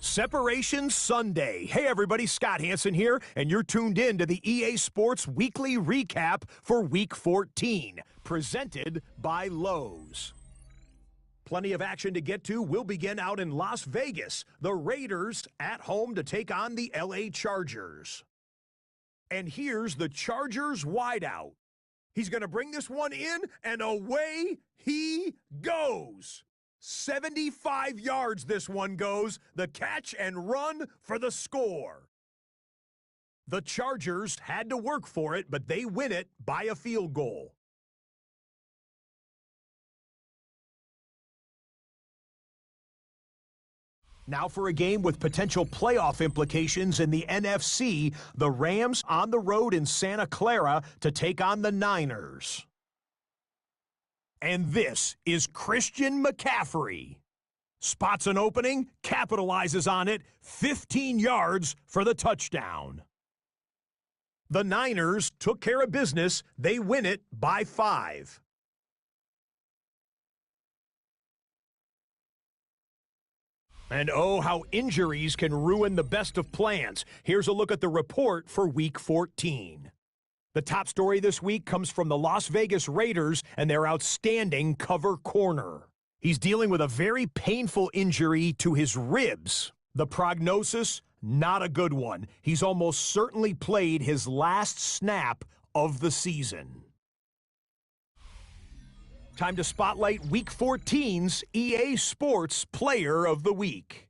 Separation Sunday. Hey everybody, Scott Hansen here, and you're tuned in to the EA Sports Weekly Recap for Week 14, presented by Lowe's. Plenty of action to get to. We'll begin out in Las Vegas. The Raiders at home to take on the LA Chargers. And here's the Chargers wideout. He's going to bring this one in, and away he goes. 75 yards this one goes, the catch and run for the score. The Chargers had to work for it, but they win it by a field goal. Now for a game with potential playoff implications in the NFC, the Rams on the road in Santa Clara to take on the Niners. And this is Christian McCaffrey. Spots an opening, capitalizes on it, 15 yards for the touchdown. The Niners took care of business. They win it by 5. And oh, how injuries can ruin the best of plans. Here's a look at the report for Week 14. The top story this week comes from the Las Vegas Raiders and their outstanding cover corner. He's dealing with a very painful injury to his ribs. The prognosis, not a good one. He's almost certainly played his last snap of the season. Time to spotlight Week 14's EA Sports Player of the Week.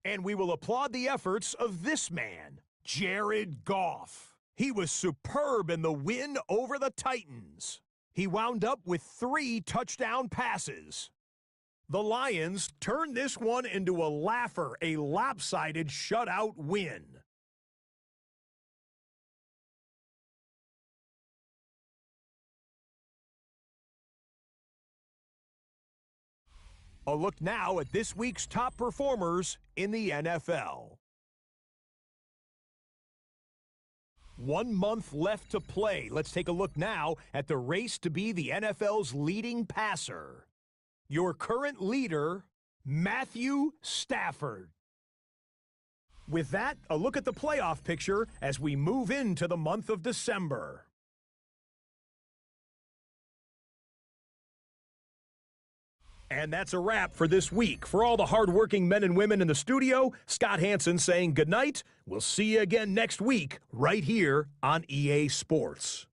And we will applaud the efforts of this man, Jared Goff. He was superb in the win over the Titans. He wound up with 3 touchdown passes. The Lions turned this one into a laugher, a lopsided shutout win. A look now at this week's top performers in the NFL. 1 month left to play. Let's take a look now at the race to be the NFL's leading passer. Your current leader, Matthew Stafford. With that, a look at the playoff picture as we move into the month of December. And that's a wrap for this week. For all the hardworking men and women in the studio, Scott Hansen saying goodnight. We'll see you again next week right here on EA Sports.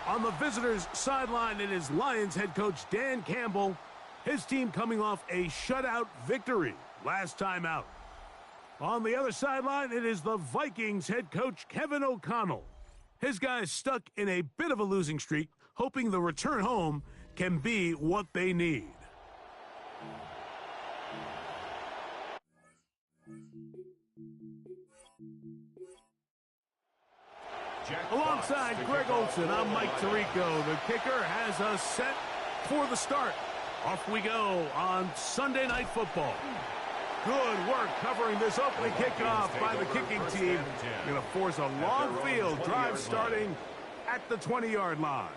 On the visitors' sideline, it is Lions head coach Dan Campbell. His team coming off a shutout victory last time out. On the other sideline, it is the Vikings head coach Kevin O'Connell. His guys stuck in a bit of a losing streak, hoping the return home can be what they need. Alongside Greg Olson, I'm Mike Tirico. The kicker has us set for the start. Off we go on Sunday Night Football. Good work covering this opening kickoff by the kicking team. Going to force a long field drive starting at the 20-yard line.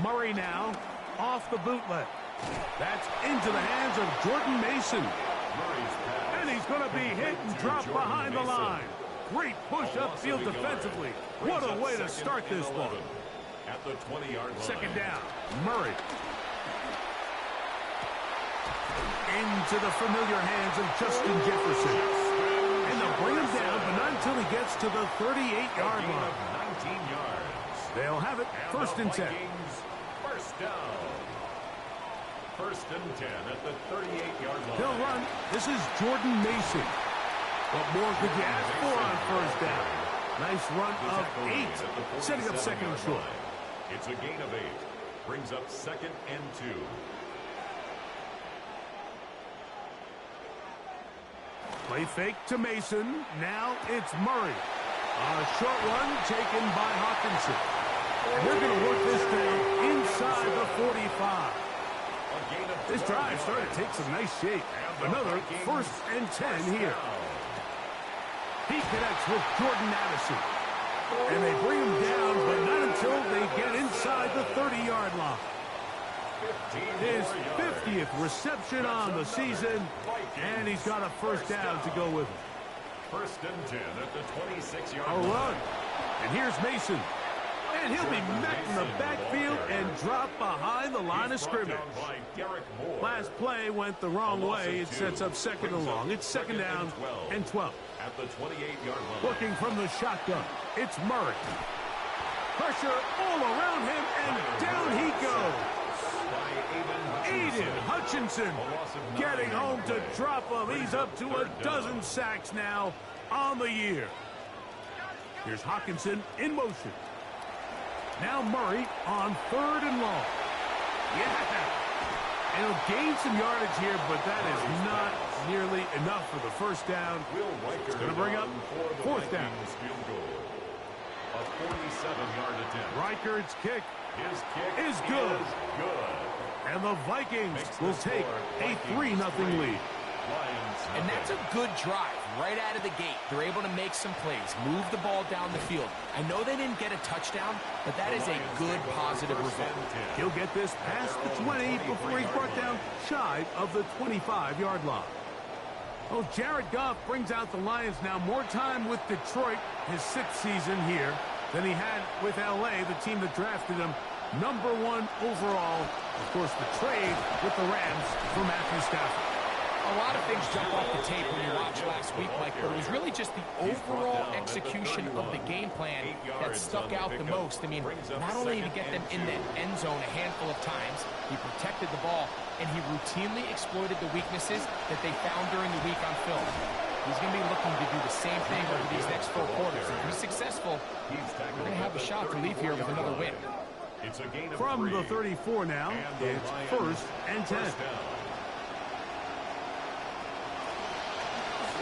Murray now off the bootleg. That's into the hands of Jordan Mason. And he's going to be hit and dropped behind the line. Great push upfield defensively. What a way to start this one. At the 20-yard line. Second down, Murray. Into the familiar hands of Justin Jefferson. And they'll bring him down, but not until he gets to the 38-yard line. 19 yards. They'll have it first and 10. First down. First and 10 at the 38-yard line. They'll run. This is Jordan Mason. What more could you ask for on first down? Nice run of 8, setting up second and short. It's a gain of 8. Brings up second and 2. Play fake to Mason. Now it's Murray. A short one taken by Hawkinson. And they're going to work this down inside the 45. This drive started to take some nice shape. Another first and 10 here. He connects with Jordan Addison. And they bring him down, but not until they get inside the 30-yard line. His 50th reception on the season, and he's got a first down to go with it. First and 10 at the 26-yard A line. run. And here's Mason. And he'll be met in the backfield and dropped behind the line of scrimmage. Last play went the wrong way. It sets up second and long. It's second down and 12. At the 28-yard line. Looking from the shotgun, it's Murray. Pressure all around him, and down he goes. Aiden Hutchinson getting home to drop him. He's up to a dozen sacks now on the year. Here's Hawkinson in motion. Now Murray on third and long. Yeah. And he'll gain some yardage here, but that is not nearly enough for the first down. It's going to bring up fourth down. A 47-yard attempt. Reichard's kick His kick is good. And the Vikings will take a 3-0 lead. And that's a good drive right out of the gate. They're able to make some plays, move the ball down the field. I know they didn't get a touchdown, but that is a good positive result. He'll get this past the 20 before he's brought down shy of the 25-yard line. Well, Jared Goff brings out the Lions now. More time with Detroit, his 6th season here, than he had with L.A., the team that drafted him #1 overall. Of course, the trade with the Rams for Matthew Stafford. A lot of things jump off the tape when you watch last week, Mike, but it was really just the overall execution of the game plan that stuck out the most. I mean, not only to get them in the end zone a handful of times, he protected the ball, and he routinely exploited the weaknesses that they found during the week on film. He's going to be looking to do the same thing over these next 4 quarters. If he's successful, we're going to have a shot to leave here with another win. From the 34 now, it's first and 10.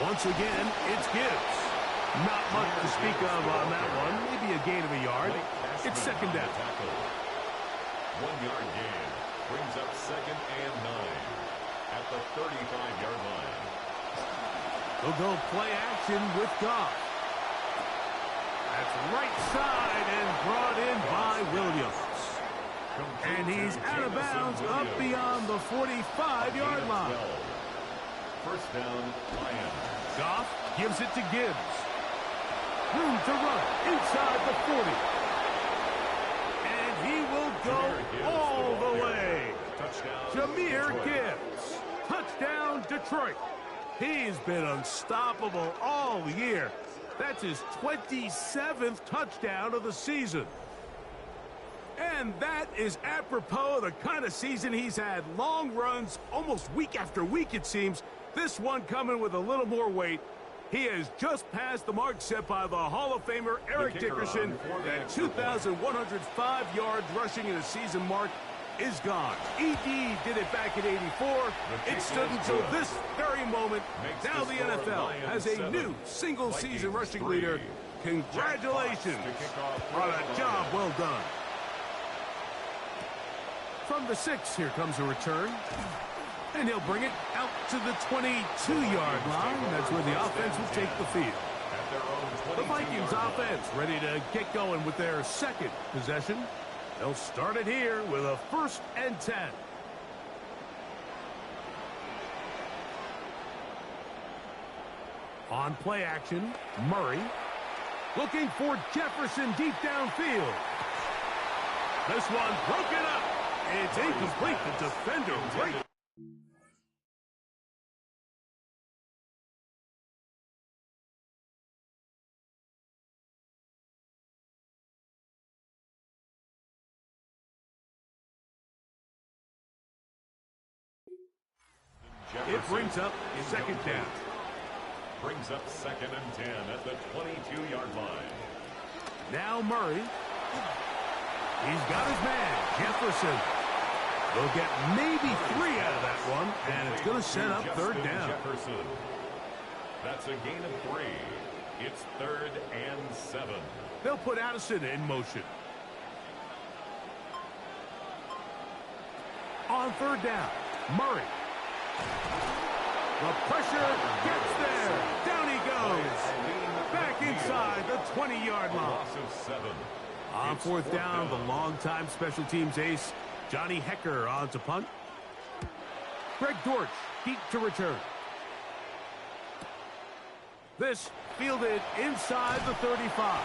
Once again, it's Gibbs. Not much to speak of on that one. Maybe a gain of a yard. It's second down. 1-yard gain brings up second and 9 at the 35-yard line. They'll go play action with Goff. That's right side and brought in by Williams. And he's out of bounds up beyond the 45-yard line. First down, Lions. Goff gives it to Gibbs. Room to run inside the 40. And he will go all the way. Jahmyr Gibbs. Touchdown, Detroit. He's been unstoppable all year. That's his 27th touchdown of the season. And that is apropos of the kind of season he's had. Long runs, almost week after week, it seems. This one coming with a little more weight. He has just passed the mark set by the Hall of Famer Eric Dickerson. That 2,105 yards rushing in a season mark is gone. ED did it back in '84. It stood until this very moment. Now the NFL has a new single-season rushing leader. Congratulations on a job well done. From the 6, here comes a return. And he'll bring it out to the 22-yard line. That's where the offense will take the field. The Vikings offense ready to get going with their second possession. They'll start it here with a first and 10. On play action, Murray looking for Jefferson deep downfield. This one broken up. It's incomplete. The defender right. It brings up second down. Brings up second and 10 at the 22-yard line. Now Murray. He's got his man, Jefferson. They'll get maybe 3 out of that one, and it's going to set up third down. Jefferson. That's a gain of 3. It's third and 7. They'll put Addison in motion. On third down, Murray. The pressure gets there. Down he goes. 20-yard line. Loss of 7. On fourth down, the longtime special teams ace, Johnny Hecker, on to punt. Greg Dortch, deep to return. This fielded inside the 35.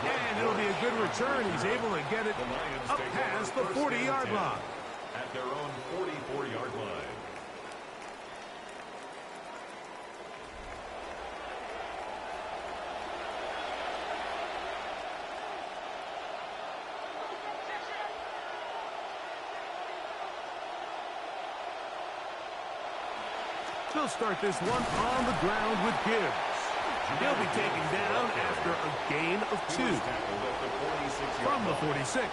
And it'll be a good return. He's able to get it up past the 40-yard line. At their own 44-yard line. He'll start this one on the ground with Gibbs. He'll be taken down after a gain of 2. From the 46.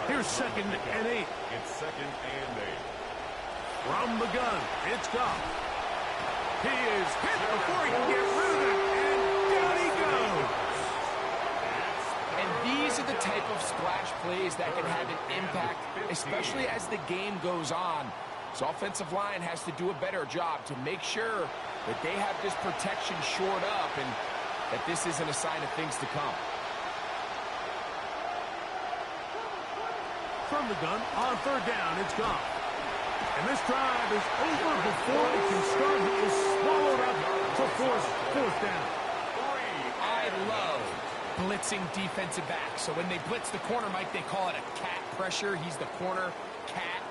Here's 2nd and 8. It's 2nd and 8. From the gun, it's Goff. He is hit before he can get rid of it, and down he goes. And these are the type of splash plays that can have an impact, especially as the game goes on. So offensive line has to do a better job to make sure that they have this protection shored up and that this isn't a sign of things to come. From the gun, on third down, it's Goff. And this drive is over before it can start. He is swallowed up to force fourth down. I love blitzing defensive backs. So when they blitz the corner, Mike, they call it a cat pressure. He's the corner cat.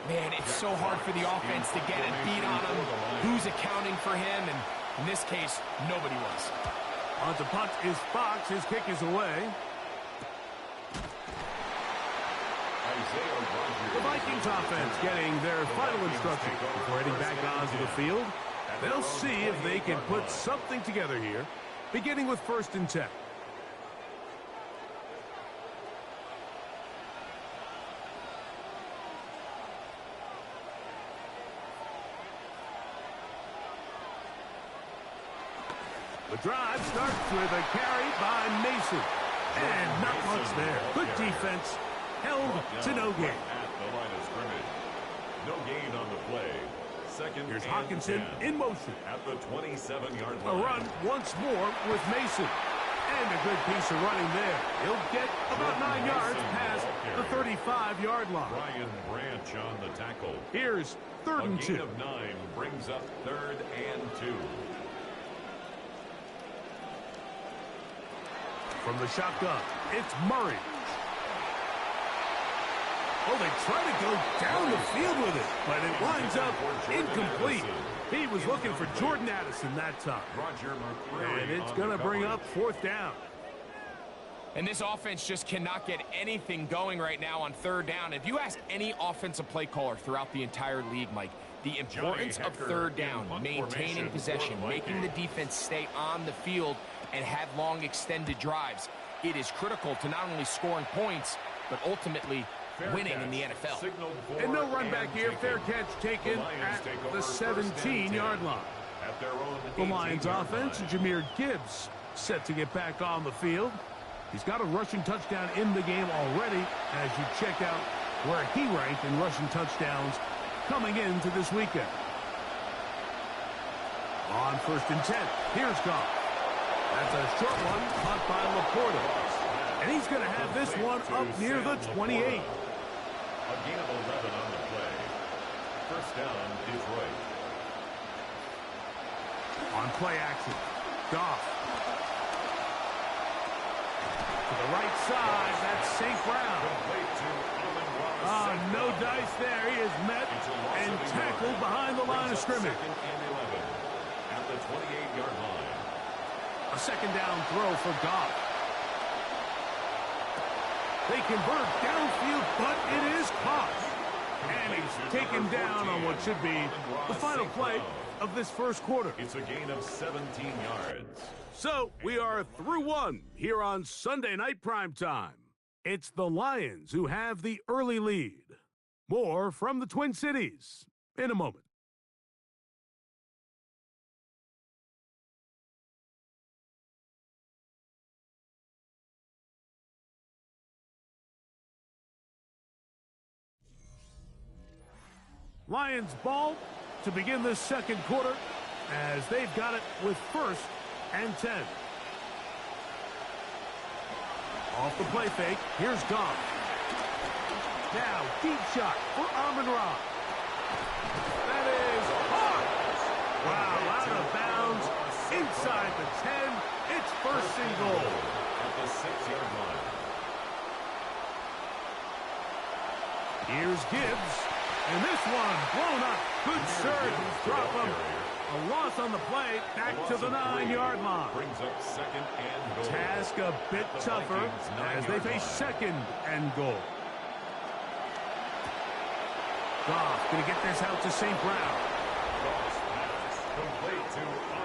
Man, it's so hard for the offense to get a beat on him. Who's accounting for him? And in this case, nobody was. On to punt is Fox. His kick is away. The Vikings offense getting their final instruction before heading back onto the field. They'll see if they can put something together here, beginning with 1st and 10. The drive starts with a carry by Mason. And not much there. Good defense. Held to no gain. At the line of scrimmage. No gain on the play. 2nd Here's and Hawkinson 10. in motion. At the 27-yard A line. run once more with Mason. And a good piece of running there. He'll get about 9 yards past the 35-yard line. Brian Branch on the tackle. Here's 3rd and 2. A gain of 9 brings up 3rd and 2. From the shotgun, it's Murray. Oh, they try to go down the field with it, but it winds up incomplete. He was looking for Jordan Addison that time. Roger McCreary. And it's going to bring up 4th down. And this offense just cannot get anything going right now on 3rd down. If you ask any offensive play caller throughout the entire league, Mike, the importance of 3rd down, maintaining possession, making the defense stay on the field and have long extended drives, it is critical to not only scoring points, but ultimately winning in the NFL. And no run back here. Fair catch taken at the 17-yard line. The Lions offense, Jahmyr Gibbs, set to get back on the field. He's got a rushing touchdown in the game already, as you check out where he ranked in rushing touchdowns coming into this weekend. On 1st and 10, here's Goff. That's a short one, caught by Laporta. And he's going to have this one up near the 28. A gain of 11 on the play. 1st down, Detroit. On play action, Goff. To the right side, that's St. Brown. No dice there. He is met and tackled behind the line of scrimmage. 2nd and 11 at the 28-yard line. A 2nd down throw for Goff. They convert downfield, but it is caught. And he's taken down on what should be the final play of this 1st quarter. It's a gain of 17 yards. So we are through 1 here on Sunday Night Primetime. It's the Lions who have the early lead. More from the Twin Cities in a moment. Lions ball to begin this 2nd quarter as they've got it with 1st and 10. Off the play fake, here's Goff. Now, deep shot for Amon-Ra. That is hard. Wow, out of bounds, inside the 10. It's first and goal. At the 6-yard line. Here's Gibbs. And this one blown up. Good surge. Drop him. A loss on the play. Back to the 9-yard line. Brings up second and goal. Task a bit tougher as they face second and goal. Goff going to get this out to St. Brown.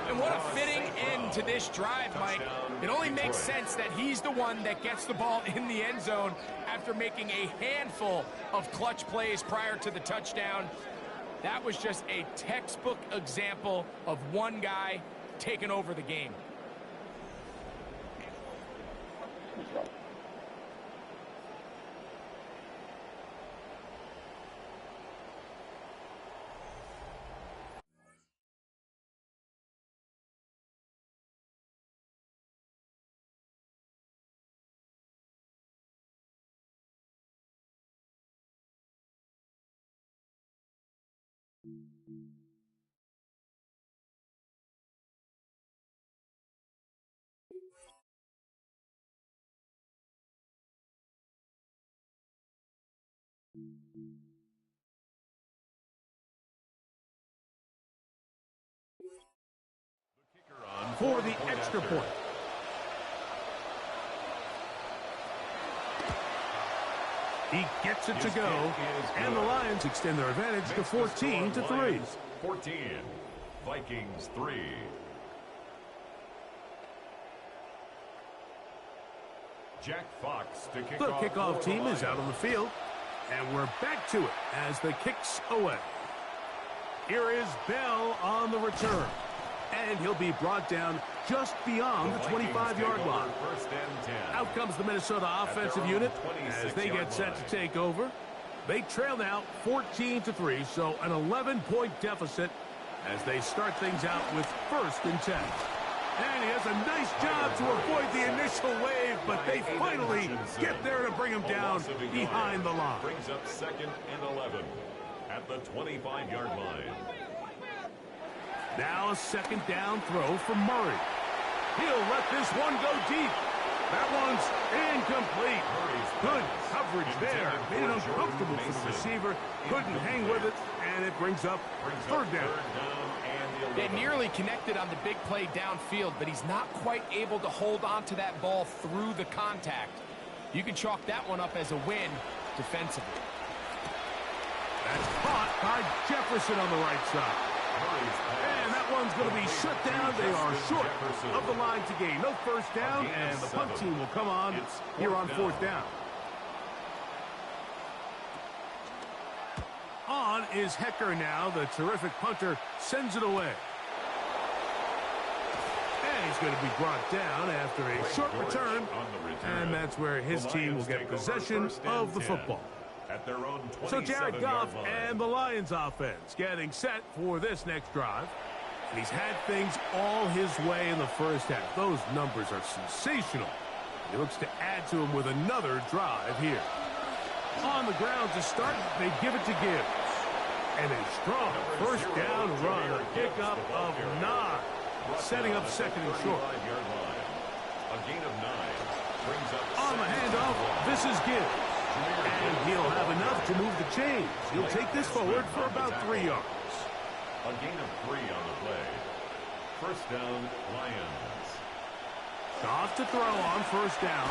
And what a fitting end to this drive, Mike. It only makes sense that he's the one that gets the ball in the end zone after making a handful of clutch plays prior to the touchdown. That was just a textbook example of one guy taking over the game. For the extra point. He gets it to go, and the Lions extend their advantage to 14-3. 14, Vikings 3. Jack Fox to kick The off. kickoff team is out on the field, and we're back to it as the kick's away. Here is Bell on the return, and he'll be brought down just beyond the 25-yard line. First and 10. Out comes the Minnesota offensive unit as they get set to take over. They trail now 14-3, so an 11-point deficit as they start things out with first and 10. And he has a nice job to avoid the initial wave, but they finally get there to bring him down behind the line. Brings up second and 11 at the 25-yard line. Now a second down throw from Murray. He'll let this one go deep. That one's incomplete. Good coverage there. Made it uncomfortable for the receiver. Couldn't hang with it, and it brings up third down. They nearly connected on the big play downfield, but he's not quite able to hold on to that ball through the contact. You can chalk that one up as a win defensively. That's caught by Jefferson on the right side. And that one's going to be shut down. They are short of the line to gain. No first down, and the punt team will come on here on fourth down. On is Hecker now. The terrific punter sends it away. And he's going to be brought down after a short return. And that's where his team will get possession of the football. At their own So Jared Goff and the Lions offense getting set for this next drive. And he's had things all his way in the first half. Those numbers are sensational. He looks to add to them with another drive here. On the ground to start, they give it to Gibbs. And a strong first down run, a pickup of 9. Setting up second and short. A gain of 9 brings up on the handoff, this is Gibbs. And he'll have enough to move the chains. He'll take this forward for about 3 yards. A gain of 3 on the play. First down, Lions. Goff to throw on first down.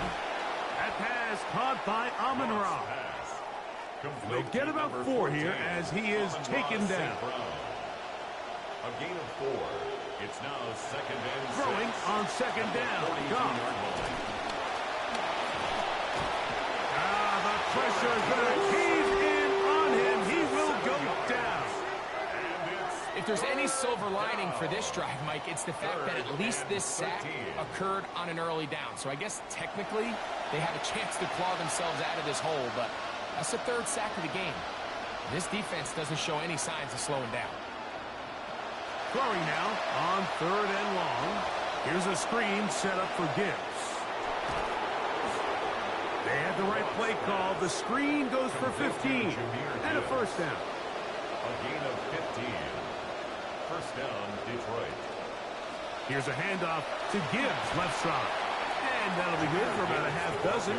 That pass caught by Amon-Ra. They'll get about 4 here as he is taken down. A gain of 4. It's now second and 6. Throwing on second down. Goff. The pressure is going to cave in on him. He will go down. If there's any silver lining for this drive, Mike, it's the fact that at least this sack occurred on an early down. So I guess technically they have a chance to claw themselves out of this hole, but that's the third sack of the game. This defense doesn't show any signs of slowing down. Throwing now on third and long. Here's a screen set up for Gibbs. the right play call. The screen goes for 15 and a first down. A gain of 15. First down, Detroit. Here's a handoff to Gibbs, left side. And that'll be good for about a half dozen.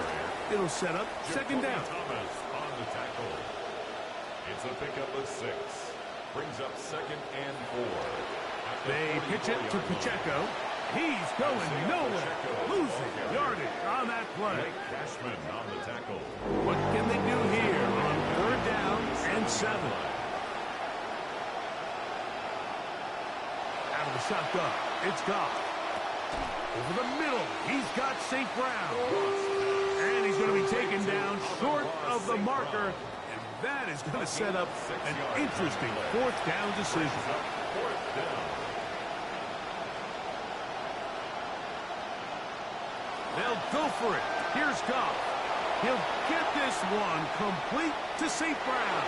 It'll set up second down. Thomas on the tackle. It's a pickup of 6. Brings up second and 4. They pitch it to Pacheco. He's going nowhere. Losing yardage on that play. Blake Cashman on the tackle. What can they do here on 3rd down and 7? Out of the shotgun, it's Goff. Over the middle, he's got St. Brown. And he's going to be taken down short of the marker. And that is going to set up an interesting 4th down decision. 4th down. They'll go for it. Here's Goff. He'll get this one complete to St. Brown.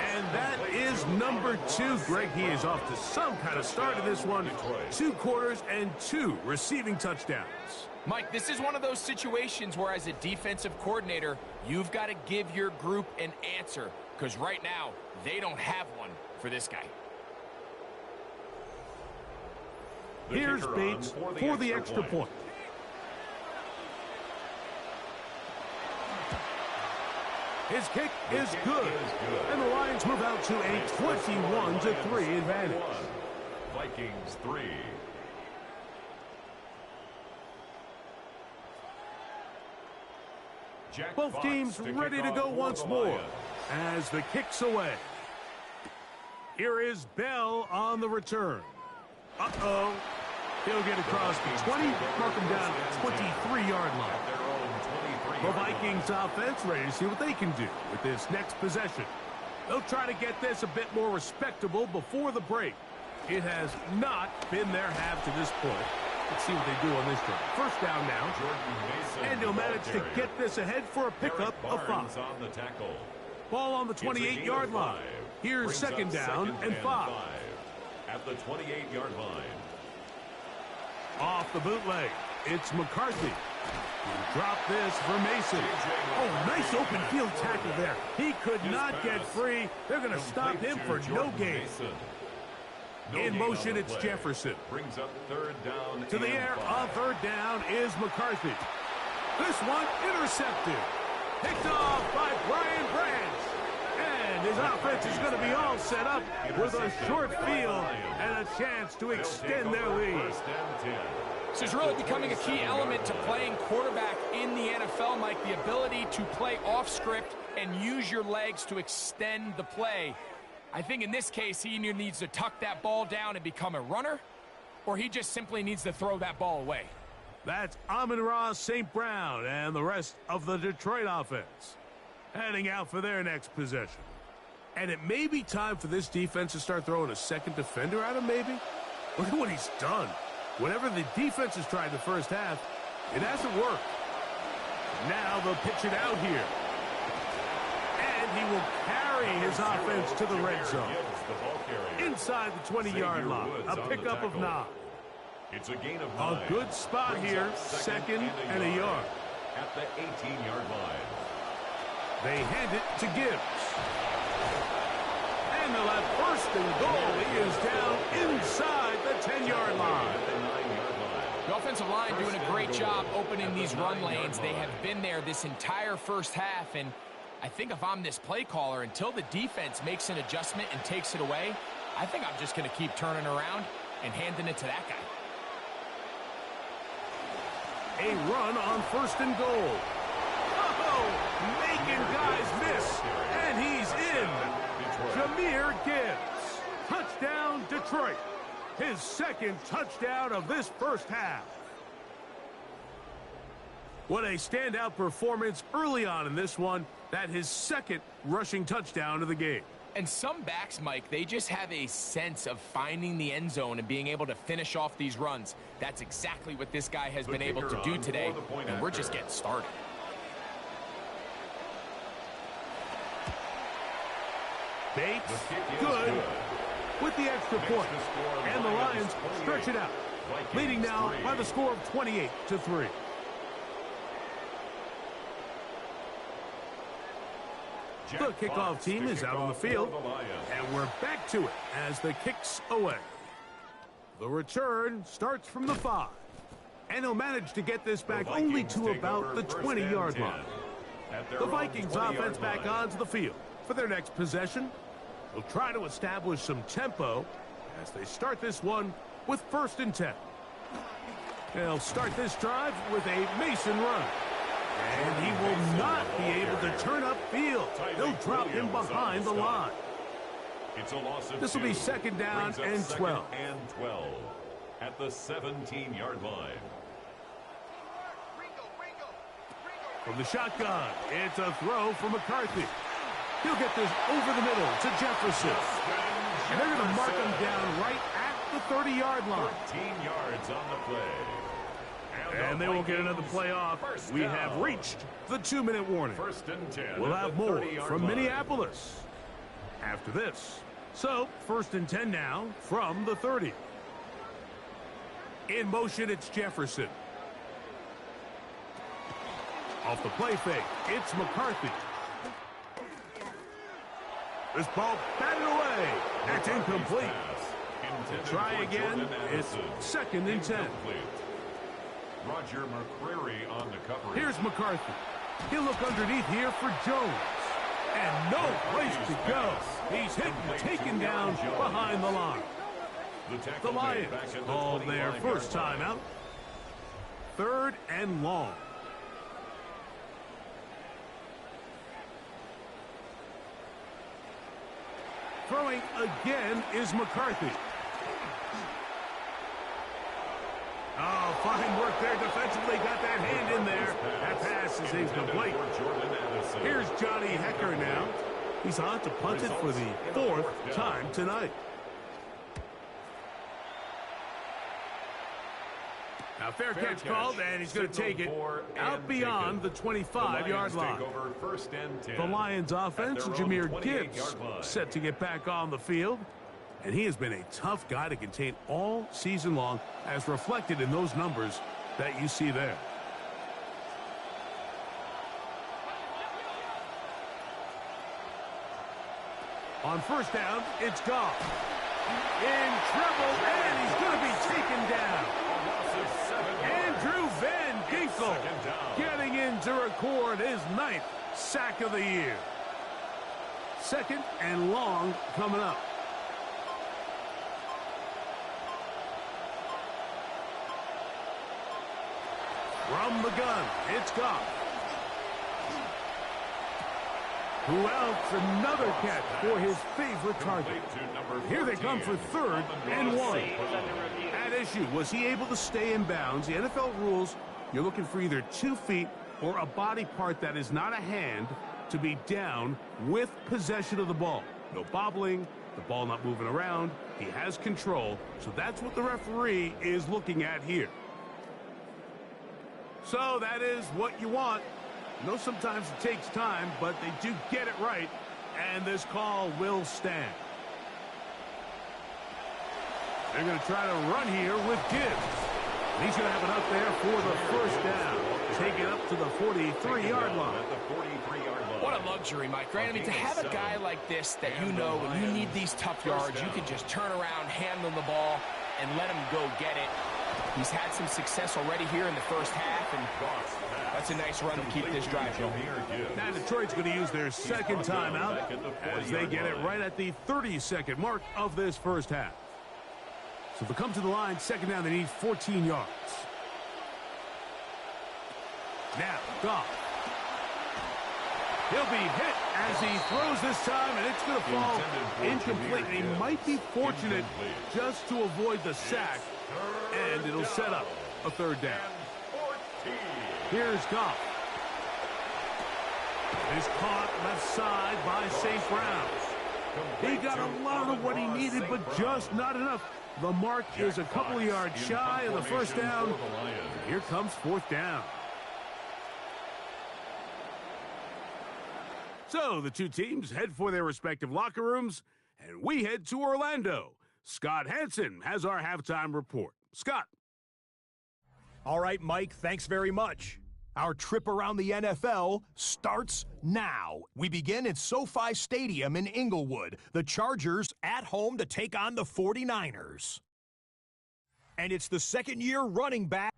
And that is number 2. Greg, he is off to some kind of start in this one. 2 quarters and 2 receiving touchdowns. Mike, this is one of those situations where as a defensive coordinator, you've got to give your group an answer. Because right now, they don't have one for this guy. Here's Bates for the extra point. His kick is good. And the Lions move out to a 21-3 advantage. Vikings 3. Both teams ready to go once more as the kick's away. Here is Bell on the return. Uh-oh. He'll get across the 20, mark him down at the 23-yard line. The Vikings offense ready to see what they can do with this next possession. They'll try to get this a bit more respectable before the break. It has not been their half to this point. Let's see what they do on this drive. First down now. And he'll manage to get this ahead for a pickup of 5. On the tackle. Ball on the 28-yard line. Here's second down and 5. At the 28-yard line. Off the bootleg, it's McCarthy. Drop this for Mason. Oh, nice open field tackle there. He could not get free. They're going to stop him for no gain. In motion, it's Jefferson. Brings up 3rd down. To the air on 3rd down is McCarthy. This one intercepted. Picked off by Brian Branch. And his offense is going to be all set up with a short field and a chance to extend their lead. This is really becoming a key element to playing quarterback in the NFL, Mike, the ability to play off script and use your legs to extend the play. I think in this case, he either needs to tuck that ball down and become a runner, or he just simply needs to throw that ball away. That's Amon-Ra St. Brown and the rest of the Detroit offense heading out for their next possession. And it may be time for this defense to start throwing a second defender at him, maybe. Look at what he's done. Whatever the defense has tried the first half, it hasn't worked. Now they'll pitch it out here. And he will carry his offense to the red zone. Inside the 20-yard line, a pickup of 9. It's a gain of 9. A good spot here, second and a yard. At the 18-yard line. They hand it to Gibbs. And they'll have 1st and goal. He is down inside the 10-yard line. The offensive line doing a great job opening these run lanes. They have been there this entire first half, and I think if I'm this play caller, until the defense makes an adjustment and takes it away, I think I'm just going to keep turning around and handing it to that guy. A run on 1st and goal. Oh, making guys miss, and he's in. Jahmyr Gibbs. Touchdown, Detroit. His 2nd touchdown of this first half. What a standout performance early on in this one. That his 2nd rushing touchdown of the game. And some backs, Mike, they just have a sense of finding the end zone and being able to finish off these runs. That's exactly what this guy has been able to do today, and we're just getting started. Bates, good, with the extra point. And the Lions stretch it out, leading now by the score of 28-3. The kickoff team is out on the field, and we're back to it as the kick's away. The return starts from the 5, and he'll manage to get this back only to about the 20-yard line. The Vikings offense back onto the field for their next possession. They'll try to establish some tempo as they start this one with 1st and 10. They'll start this drive with a Mason run. And he will not be able to turn upfield. They'll drop him behind the line. This will be 2nd down and 12. At the 17-yard line. From the shotgun, it's a throw for McCarthy. He'll get this over the middle to Jefferson. And they're going to mark him down right at the 30-yard line. 13 yards on the play. And they will get another play off. We have reached the 2-minute warning. 1st and 10. We'll have more from Minneapolis after this. So, 1st and 10 now from the 30. In motion, it's Jefferson. Off the play fake, it's McCarthy. This ball batted away. That's incomplete. Try again. It's 2nd and 10. Roger McCreary on the coverage. Here's McCarthy. He'll look underneath here for Jones. And no place to go. He's hit and taken down behind the line. The Lions call their first timeout. 3rd and long. Throwing again is McCarthy. Oh, fine work there defensively. Got that hand in there. That pass is incomplete. Here's Johnny Hecker now. He's on to punt it for the 4th time tonight. Now, fair catch called, and he's going to take it out beyond the 25-yard line. The Lions offense, Jahmyr Gibbs, set to get back on the field. And he has been a tough guy to contain all season long, as reflected in those numbers that you see there. On 1st down, it's Goff. In trouble, and he's going to be taken down. Andrew Van Ginkel getting in to record his 9th sack of the year. 2nd and long coming up. From the gun, it's Goff. Who else? Another catch for his favorite target. Here they come for 3rd and 1. At issue, was he able to stay in bounds? The NFL rules, you're looking for either 2 feet or a body part that is not a hand to be down with possession of the ball. No bobbling, the ball not moving around. He has control, so that's what the referee is looking at here. So that is what you want. I know sometimes it takes time, but they do get it right, and this call will stand. They're going to try to run here with Gibbs. He's going to have it up there for the 1st down. Take it up to the 43-yard line. What a luxury, Mike, right? I mean, to have a guy like this that you know when you need these tough yards, you can just turn around, handle the ball, and let him go get it. He's had some success already here in the 1st half, and that's a nice run to keep this drive going. Now Detroit's going to use their 2nd timeout as they get it right at the 30-second mark of this 1st half. So if they come to the line, 2nd down, they need 14 yards. Now, Goff. He'll be hit as he throws this time, and it's going to fall incomplete. He might be fortunate just to avoid the sack, and it'll set up a 3rd down. Here's Goff. He's caught left side by St. Brown. He got a lot of what he needed, but just not enough. The mark is a couple of yards shy of the 1st down. And here comes 4th down. So the two teams head for their respective locker rooms, and we head to Orlando. Scott Hansen has our halftime report. Scott. All right, Mike, thanks very much. Our trip around the NFL starts now. We begin at SoFi Stadium in Inglewood. The Chargers at home to take on the 49ers. And it's the second-year running back.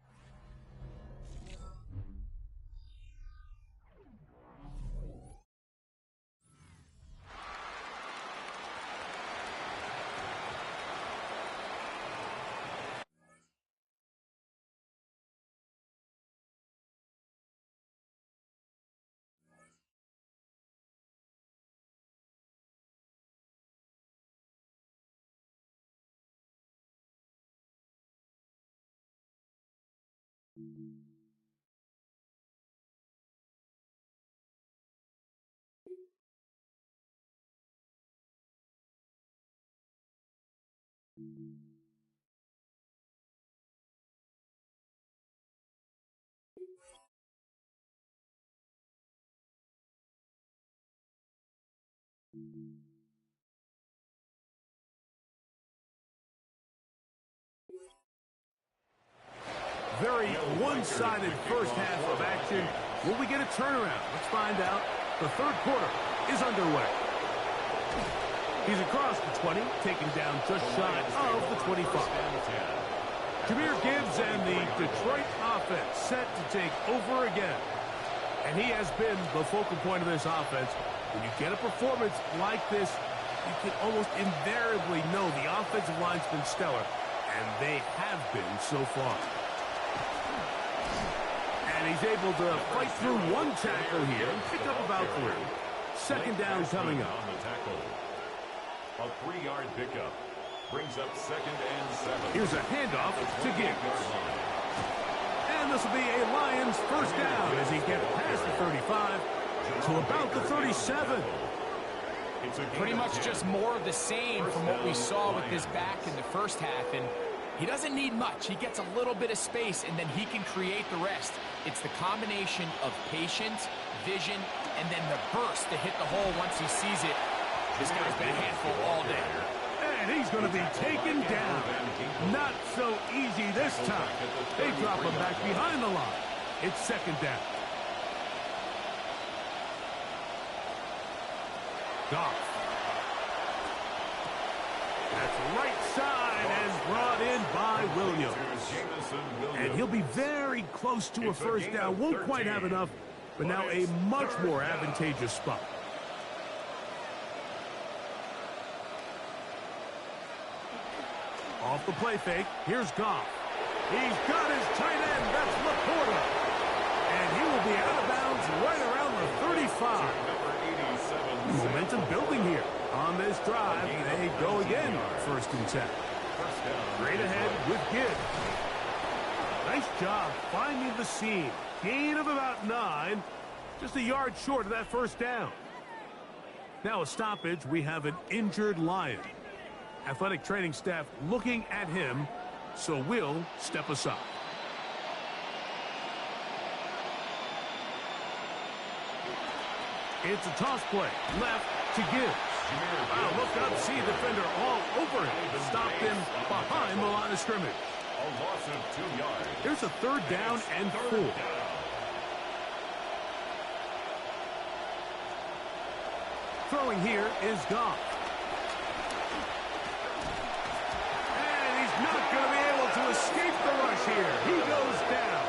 Very one-sided first half of action. Will we get a turnaround? Let's find out. The third quarter is underway. He's across the 20, taken down just shy of the 25. Jahmyr Gibbs and the Detroit offense set to take over again. And he has been the focal point of this offense. When you get a performance like this, you can almost invariably know the offensive line's been stellar, and they have been so far. And he's able to fight through one tackle here and pick up about 3. Second down coming up. A 3-yard pickup brings up 2nd and 7. Here's a handoff to Gibbs. And this will be a Lions first down as he gets past the 35 to about the 37. Pretty much just more of the same from what we saw with this back in the first half. And he doesn't need much. He gets a little bit of space, and then he can create the rest. It's the combination of patience, vision, and then the burst to hit the hole once he sees it. This guy's been a handful all day. And he's going to be taken down. Not so easy this time. They drop him back behind the line. It's second down. Goff. That's right side and brought in by Williams. And he'll be very close to a first down. Won't quite have enough, but now a much more advantageous spot. Off the play fake, here's Goff. He's got his tight end, that's Laporta. And he will be out of bounds right around the 35. Momentum building here. On this drive, they go again, 1st and 10. Straight ahead with Gibbs. Nice job finding the seam. Gain of about 9. Just a yard short of that first down. Now a stoppage, we have an injured Lion. Athletic training staff looking at him, so we'll step aside. It's a toss play, left to Gibbs. Wow, look up, see defender all over him. Stopped him behind the line of scrimmage. A loss of 2 yards. Here's a 3rd down and 4. Throwing here is Goff. And he's not going to be able to escape the rush here. He goes down.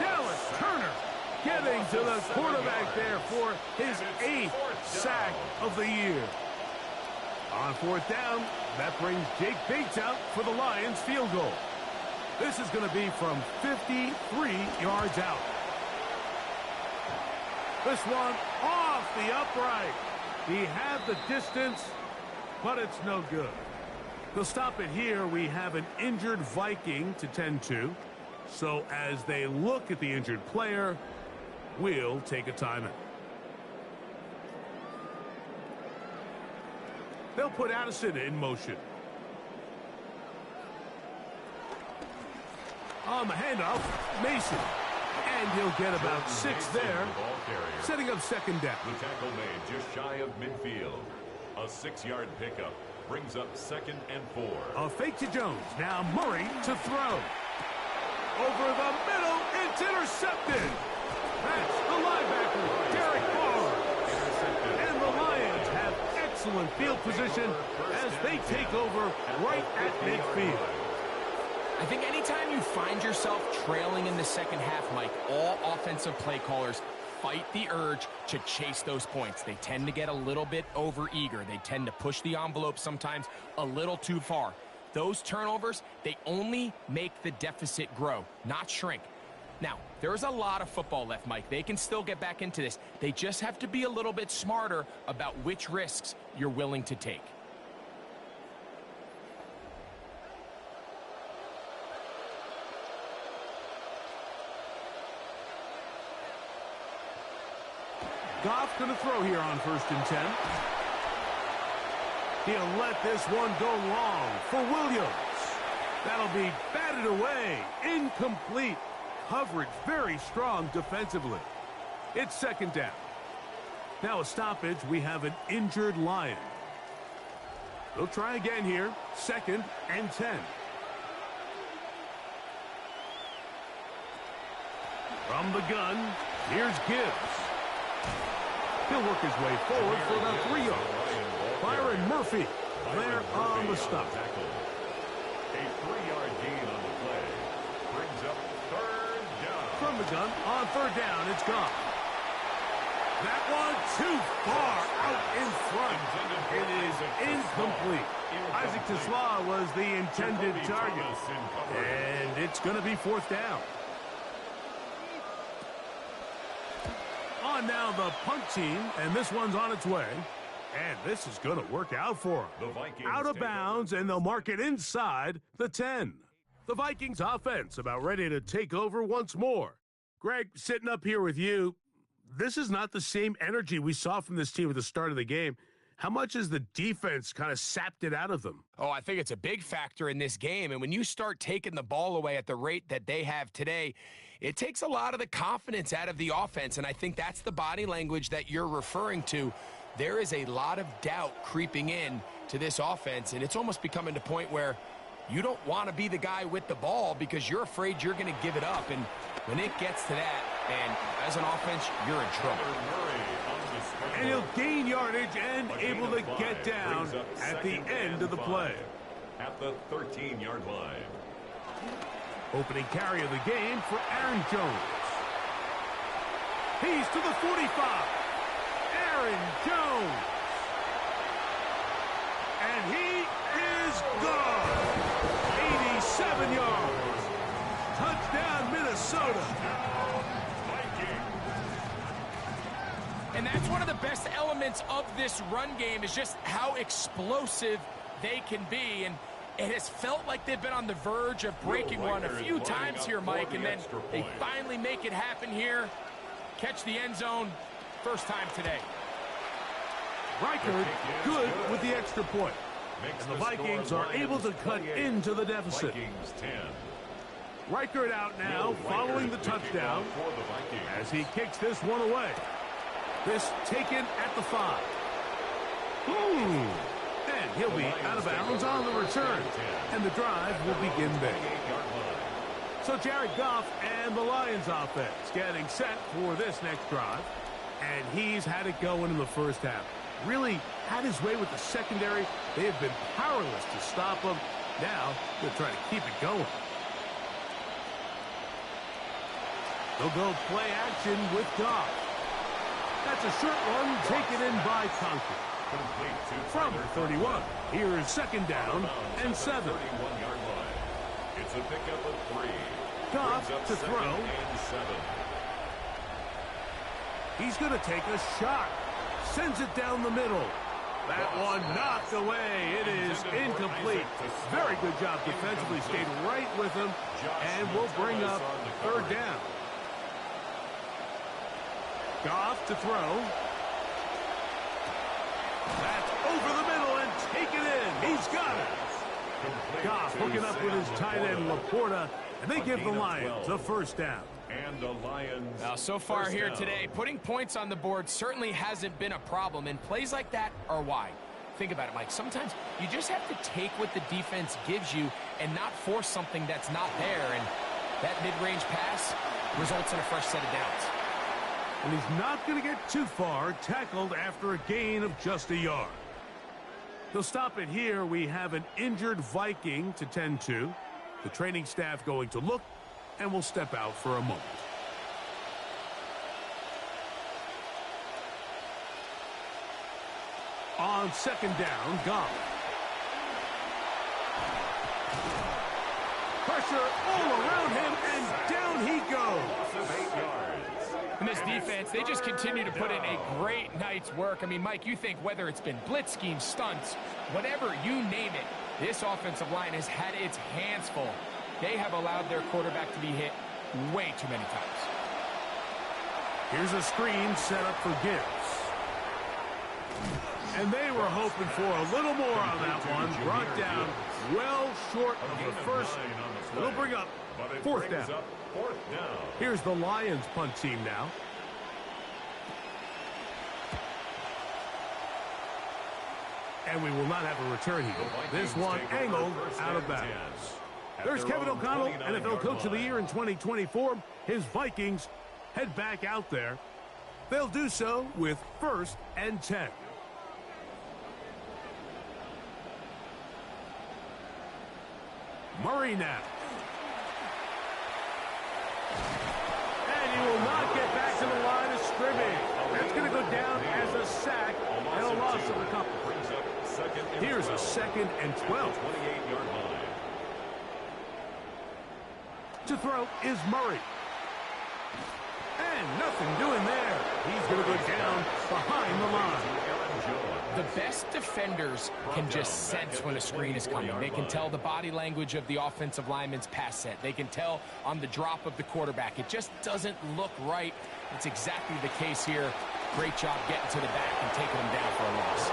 Dallas Turner getting to the quarterback there for his 8th sack of the year. On 4th down, that brings Jake Bates out for the Lions field goal. This is going to be from 53 yards out. This one off the upright. He had the distance, but it's no good. They'll stop it here. We have an injured Viking to tend to. So as they look at the injured player, we'll take a timeout. They'll put Addison in motion. On the handoff, Mason. And he'll get about 6 there, setting up 2nd down. The tackle made just shy of midfield. A 6-yard pickup brings up 2nd and 4. A fake to Jones. Now Murray to throw. over the middle. It's intercepted. That's the linebacker, Derek Barr. And the Lions have excellent field position as they take over right at midfield. I think anytime you find yourself trailing in the second half, Mike, all offensive play callers fight the urge to chase those points. They tend to get a little bit overeager. They tend to push the envelope sometimes a little too far. Those turnovers, they only make the deficit grow, not shrink. Now, there's a lot of football left, Mike. They can still get back into this. They just have to be a little bit smarter about which risks you're willing to take. Goff going to throw here on 1st and 10. He'll let this one go long for Williams. That'll be batted away. Incomplete. Coverage very strong defensively. It's 2nd down. Now a stoppage. We have an injured Lion. They'll try again here. 2nd and 10. From the gun, here's Gibbs. He'll work his way forward for about 3 yards. Byron Murphy there on the stop. A 3-yard gain on the play. Brings up 3rd down. From the gun on 3rd down, it's gone. That one too far out in front. It is incomplete. Isaac Tesla was the intended target. And it's going to be 4th down. On now the punt team, and this one's on its way. And this is going to work out for them. Out of bounds, and they'll mark it inside the 10. The Vikings offense about ready to take over once more. Greg, sitting up here with you, this is not the same energy we saw from this team at the start of the game. How much has the defense kind of sapped it out of them? Oh, I think it's a big factor in this game. And when you start taking the ball away at the rate that they have today, it takes a lot of the confidence out of the offense. And I think that's the body language that you're referring to. There is a lot of doubt creeping in to this offense. And it's almost becoming to the point where you don't want to be the guy with the ball because you're afraid you're going to give it up. And when it gets to that, and as an offense, you're in trouble. And he'll gain yardage and able to get down at the end of the play. At the 13-yard line. Opening carry of the game for Aaron Jones. He's to the 45. Aaron Jones. And he is gone. 87 yards. Touchdown, Minnesota. And that's one of the best elements of this run game is just how explosive they can be. And it has felt like they've been on the verge of breaking one a few times here, Mike, and then they finally make it happen here. Catch the end zone, first time today. Reichard good with the extra point. And the Vikings are able to cut into the deficit. Reichard out now following the touchdown as he kicks this one away. This taken at the 5. And he'll be out of bounds on the return. And the drive will begin there. So Jared Goff and the Lions offense getting set for this next drive. And he's had it going in the first half. Really had his way with the secondary. They have been powerless to stop him. Now they'll try to keep it going. They'll go play action with Goff. That's a short one taken in by Conklin. From 31, here's 2nd down and 7. It's a pickup of 3. Goff to throw. He's going to take a shot. Sends it down the middle. That one knocked away. It is incomplete. Very good job defensively. Stayed right with him. And will bring up 3rd down. Goff to throw. That's over the middle and taken in. He's got it. Goff hooking up with his tight end Laporta, and they give the Lions a first down. And the Lions. Now, so far here today, putting points on the board certainly hasn't been a problem, and plays like that are why. Think about it, Mike. Sometimes you just have to take what the defense gives you and not force something that's not there, and That mid-range pass results in a fresh set of downs. And he's not going to get too far, tackled after a gain of just a yard. They'll stop it here. We have an injured Viking to tend to. The training staff going to look, and will step out for a moment. On second down, Goff. Pressure all around him, and down he goes. 8 yards. And this defense, they just continue to put in a great night's work. I mean, Mike, you think whether it's been blitz schemes, stunts, whatever you name it, this offensive line has had its hands full. They have allowed their quarterback to be hit way too many times. Here's a screen set up for Gibbs. And they were hoping for a little more on that one. Brought down well short of the first. It'll bring up fourth down. Here's the Lions punt team now. And we will not have a return here. This one angled out of bounds. There's Kevin O'Connell, NFL Coach of the Year in 2024. His Vikings head back out there. They'll do so with 1st and 10. Murray now. And he will not get back to the line of scrimmage. That's going to go down as a sack and a loss of a couple. Here's a 2nd and 12. 28-yard line. To throw is Murray. And nothing doing there. He's going to go down behind the line. The best defenders can just sense when a screen is coming. They can tell the body language of the offensive lineman's pass set. They can tell on the drop of the quarterback. It just doesn't look right. It's exactly the case here. Great job getting to the back and taking him down for a loss.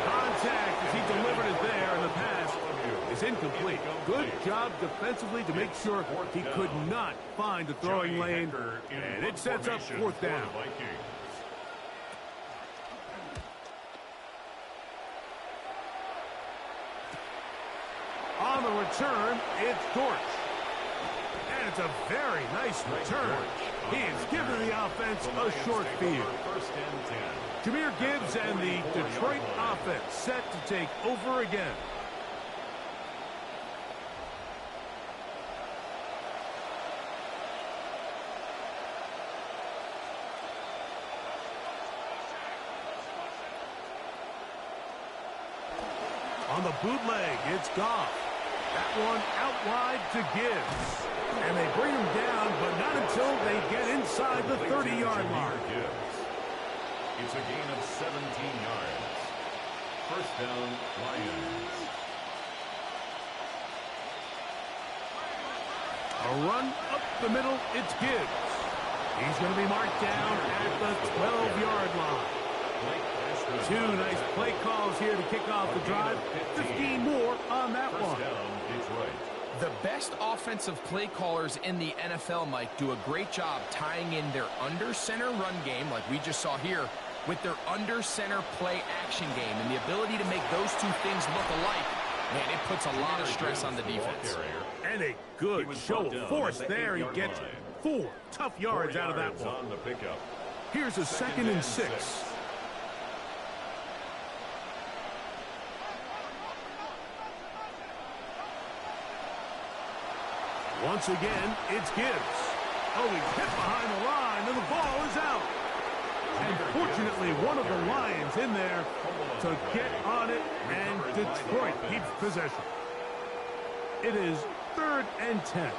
Contact as he delivered it there, and the pass is incomplete. Good job defensively to make sure he could not find a throwing lane, and it sets up 4th down. On the return, it's Dortch. And it's a very nice return. He has given the offense a short field. Jahmyr Gibbs and the Detroit offense set to take over again. On the bootleg, it's Goff. That one out wide to Gibbs. And they bring him down, but not until they get inside the 30-yard line. It's a gain of 17 yards. 1st down, Lions. A run up the middle, it's Gibbs. He's going to be marked down at the 12-yard line. 2 nice play calls here to kick off the drive. 15 more on that one. The best offensive play callers in the NFL, Mike, do a great job tying in their under-center run game, like we just saw here, with their under-center play action game. And the ability to make those two things look alike, man, it puts a lot of stress on the defense. And a good show of force there. He gets 4 tough yards out of that one. Here's a 2nd and 6. Once again, it's Gibbs. Oh, he's hit behind the line, and the ball is out. And fortunately, one of the Lions in there to get on it, and Detroit keeps possession. It is 3rd and 10.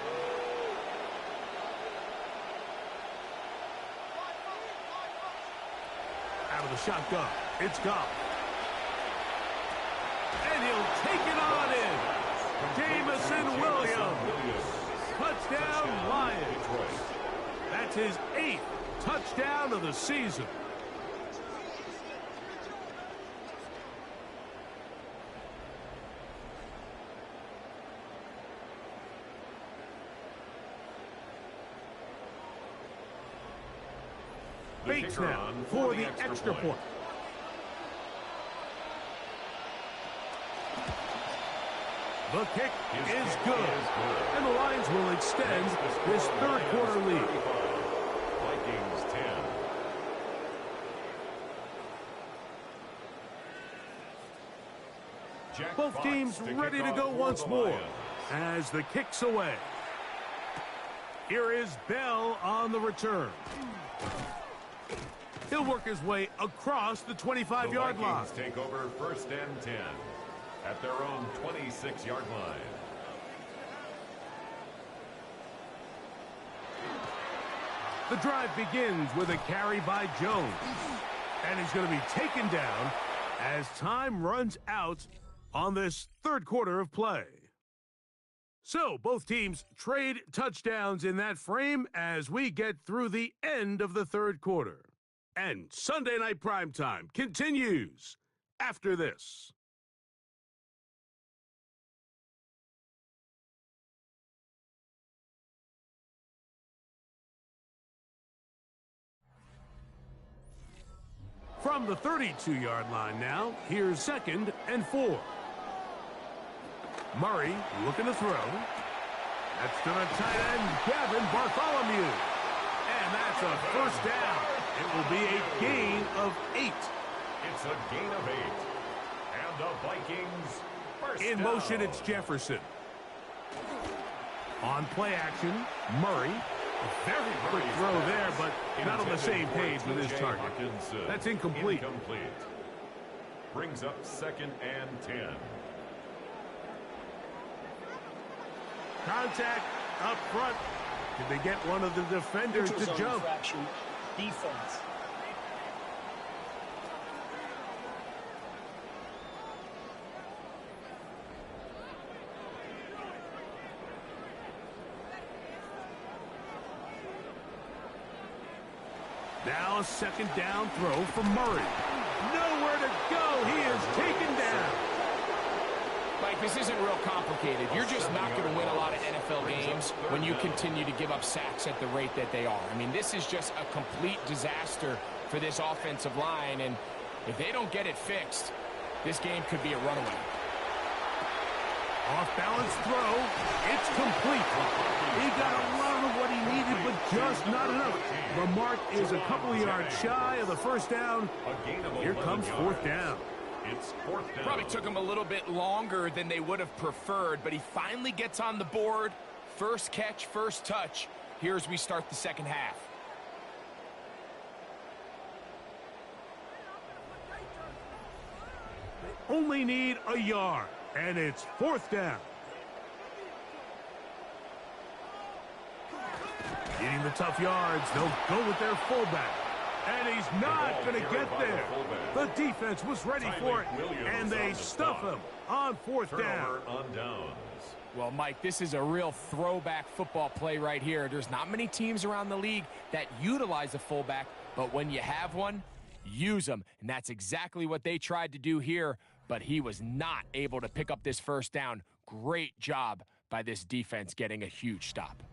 Out of the shotgun, it's Goff. And he'll take it on in. Jameson Williams. Touchdown, Lions. That's his 8th touchdown of the season. Bates now for the extra point. The kick is good. And the Lions will extend this third quarter lead. Vikings 10. Jack Both Fox teams to ready kick to off go for once the more Lions. as the kick's away. Here is Bell on the return. He'll work his way across the 25-yard line. The Vikings take over 1st and 10 at their own 26-yard line. The drive begins with a carry by Jones. And he's going to be taken down as time runs out on this third quarter of play. So both teams trade touchdowns in that frame as we get through the end of the third quarter. And Sunday Night Primetime continues after this. From the 32-yard line now, here's 2nd and 4. Murray looking to throw. That's to the tight end, Gavin Bartholomew. And that's a first down. It will be a gain of 8. It's a gain of 8. And the Vikings first In down. motion, it's Jefferson. On play action, Murray. A very quick throw there, but not on the same page with his target. That's incomplete. Brings up 2nd and 10. Contact up front. Did they get one of the defenders to jump? Defense. Now a 2nd down throw from Murray. Nowhere to go. He is taken down. Mike, this isn't real complicated. You're just not going to win a lot of NFL games when you continue to give up sacks at the rate that they are. I mean, this is just a complete disaster for this offensive line, and if they don't get it fixed, this game could be a runaway. Off-balance throw. It's complete. He got a lot of what he needed, but just not enough. The mark is a couple of yards shy of the first down. Here comes 4th down. It's 4th down. Probably took him a little bit longer than they would have preferred, but he finally gets on the board. First catch, first touch. Here as we start the second half. Only need a yard, and it's 4th down. Getting the tough yards, they'll go with their fullback. And he's not going to get there. The defense was ready for it, and they stuff him on 4th down. On downs. Well, Mike, this is a real throwback football play right here. There's not many teams around the league that utilize a fullback, but when you have one, use them. And that's exactly what they tried to do here, but he was not able to pick up this first down. Great job by this defense getting a huge stop.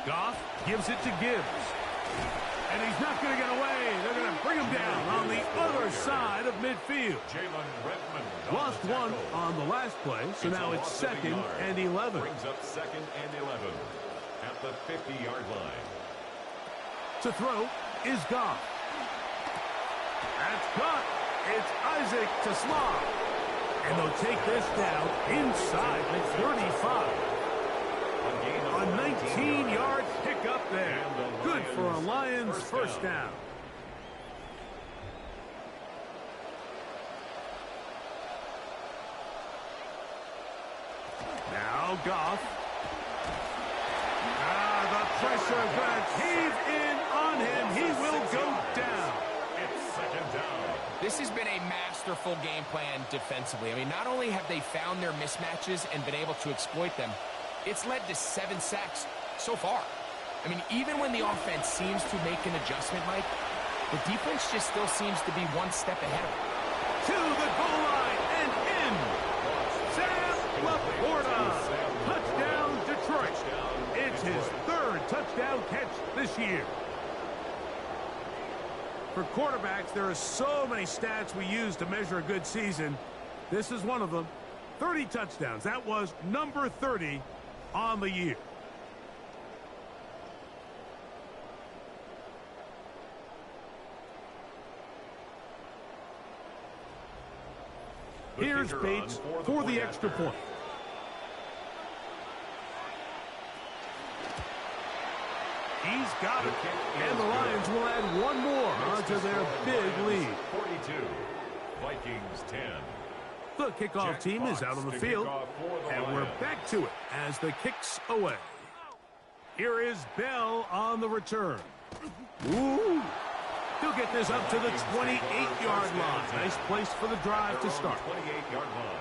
Goff gives it to Gibbs. And he's not going to get away. They're going to bring him down on the other side of midfield. Jalen Redmond Lost one on the last play, so now it's 2nd and 11. Brings up 2nd and 11 at the 50-yard line. To throw is Goff. That's caught. It's Isaac to Slav. And they'll take this down inside the 35. A 19-yard pickup there. Good for a Lions first down. Now Goff. The pressure going to cave in on him. He will go down. It's 2nd down. This has been a masterful game plan defensively. I mean, not only have they found their mismatches and been able to exploit them, it's led to 7 sacks so far. I mean, even when the offense seems to make an adjustment, Mike, the defense just still seems to be one step ahead of them. To the goal line and in. Sam Laporta. Touchdown. his third touchdown catch this year. For quarterbacks, there are so many stats we use to measure a good season. This is one of them. 30 touchdowns. That was number 30 on the year. Here's Bates for the extra point. He's got it. And the Lions will add one more onto their big lead. 42, Vikings 10. The kickoff team is out on the field, and we're back to it as the kick's away. Here is Bell on the return. Ooh. He'll get this up to the 28-yard line. Nice place for the drive to start.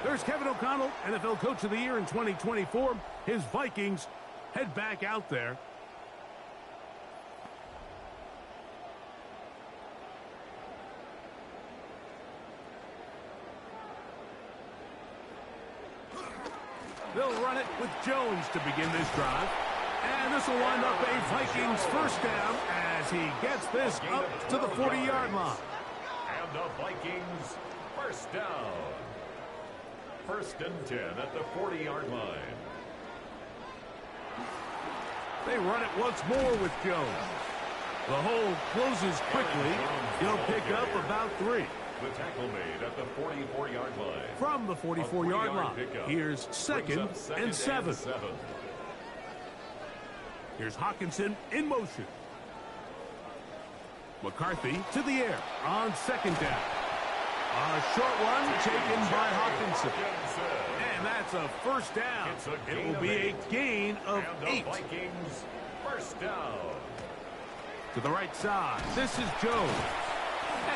There's Kevin O'Connell, NFL Coach of the Year in 2024. His Vikings head back out there. They'll run it with Jones to begin this drive. And this will wind up a Vikings first down as he gets this up to the 40-yard line. And the Vikings first down. First and 10 at the 40-yard line. They run it once more with Jones. The hole closes quickly. He'll pick up about 3. The tackle made at the 44-yard line. From the 44-yard line, here's second and 7. Here's Hockenson in motion. McCarthy to the air on second down. A short one taken by Hockenson. And that's a first down. It will be a gain of 8. Vikings first down. To the right side, this is Jones.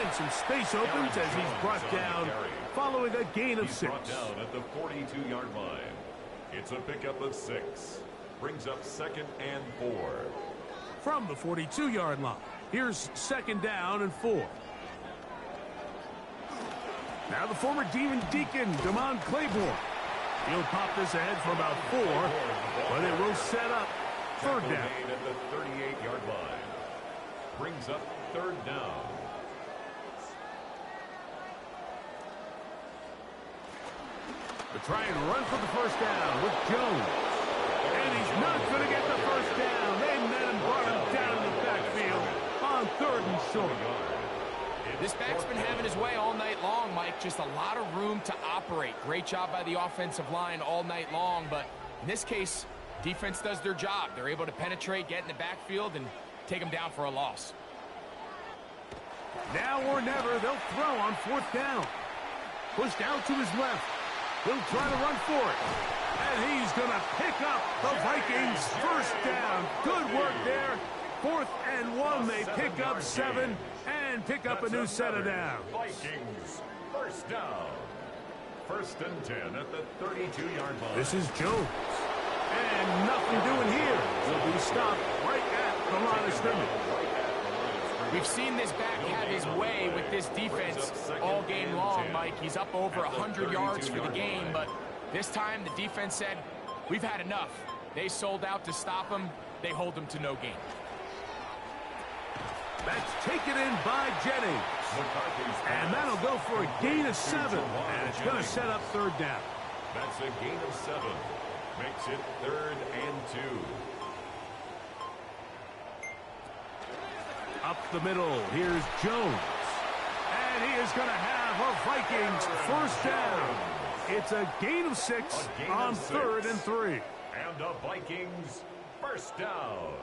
And some space opens as he's brought down following a gain of 6. Brought down at the 42-yard line. It's a pickup of 6. Brings up second and 4. From the 42-yard line, here's second down and 4. Now the former Demon Deacon, Damon Claiborne. He'll pop this ahead for about 4, but it will set up third down. At the 38-yard line. Brings up third down. They try and run for the first down with Jones. And he's not going to get the first down. They met him, brought him down in the backfield on third and short. This back's been having his way all night long, Mike. Just a lot of room to operate. Great job by the offensive line all night long. But in this case, defense does their job. They're able to penetrate, get in the backfield, and take them down for a loss. Now or never, they'll throw on fourth down. Pushed out to his left. He'll try to run for it. And he's going to pick up the Vikings first down. Good work there. 4th and 1. They pick up 7 and pick up a new set of downs. Vikings first down. First and 10 at the 32-yard line. This is Jones. And nothing doing here. He'll be stopped right at the line of scrimmage. We've seen this back have his way with this defense all game long, Mike. He's up over 100 yards for the game, but this time the defense said, we've had enough. They sold out to stop him. They hold him to no gain. That's taken in by Jennings. And that'll go for a gain of 7. And it's going to set up third down. That's a gain of 7. Makes it third and 2. Up the middle, here's Jones. And he is going to have a Vikings first down. It's a gain of 6 on third and 3. And the Vikings first down.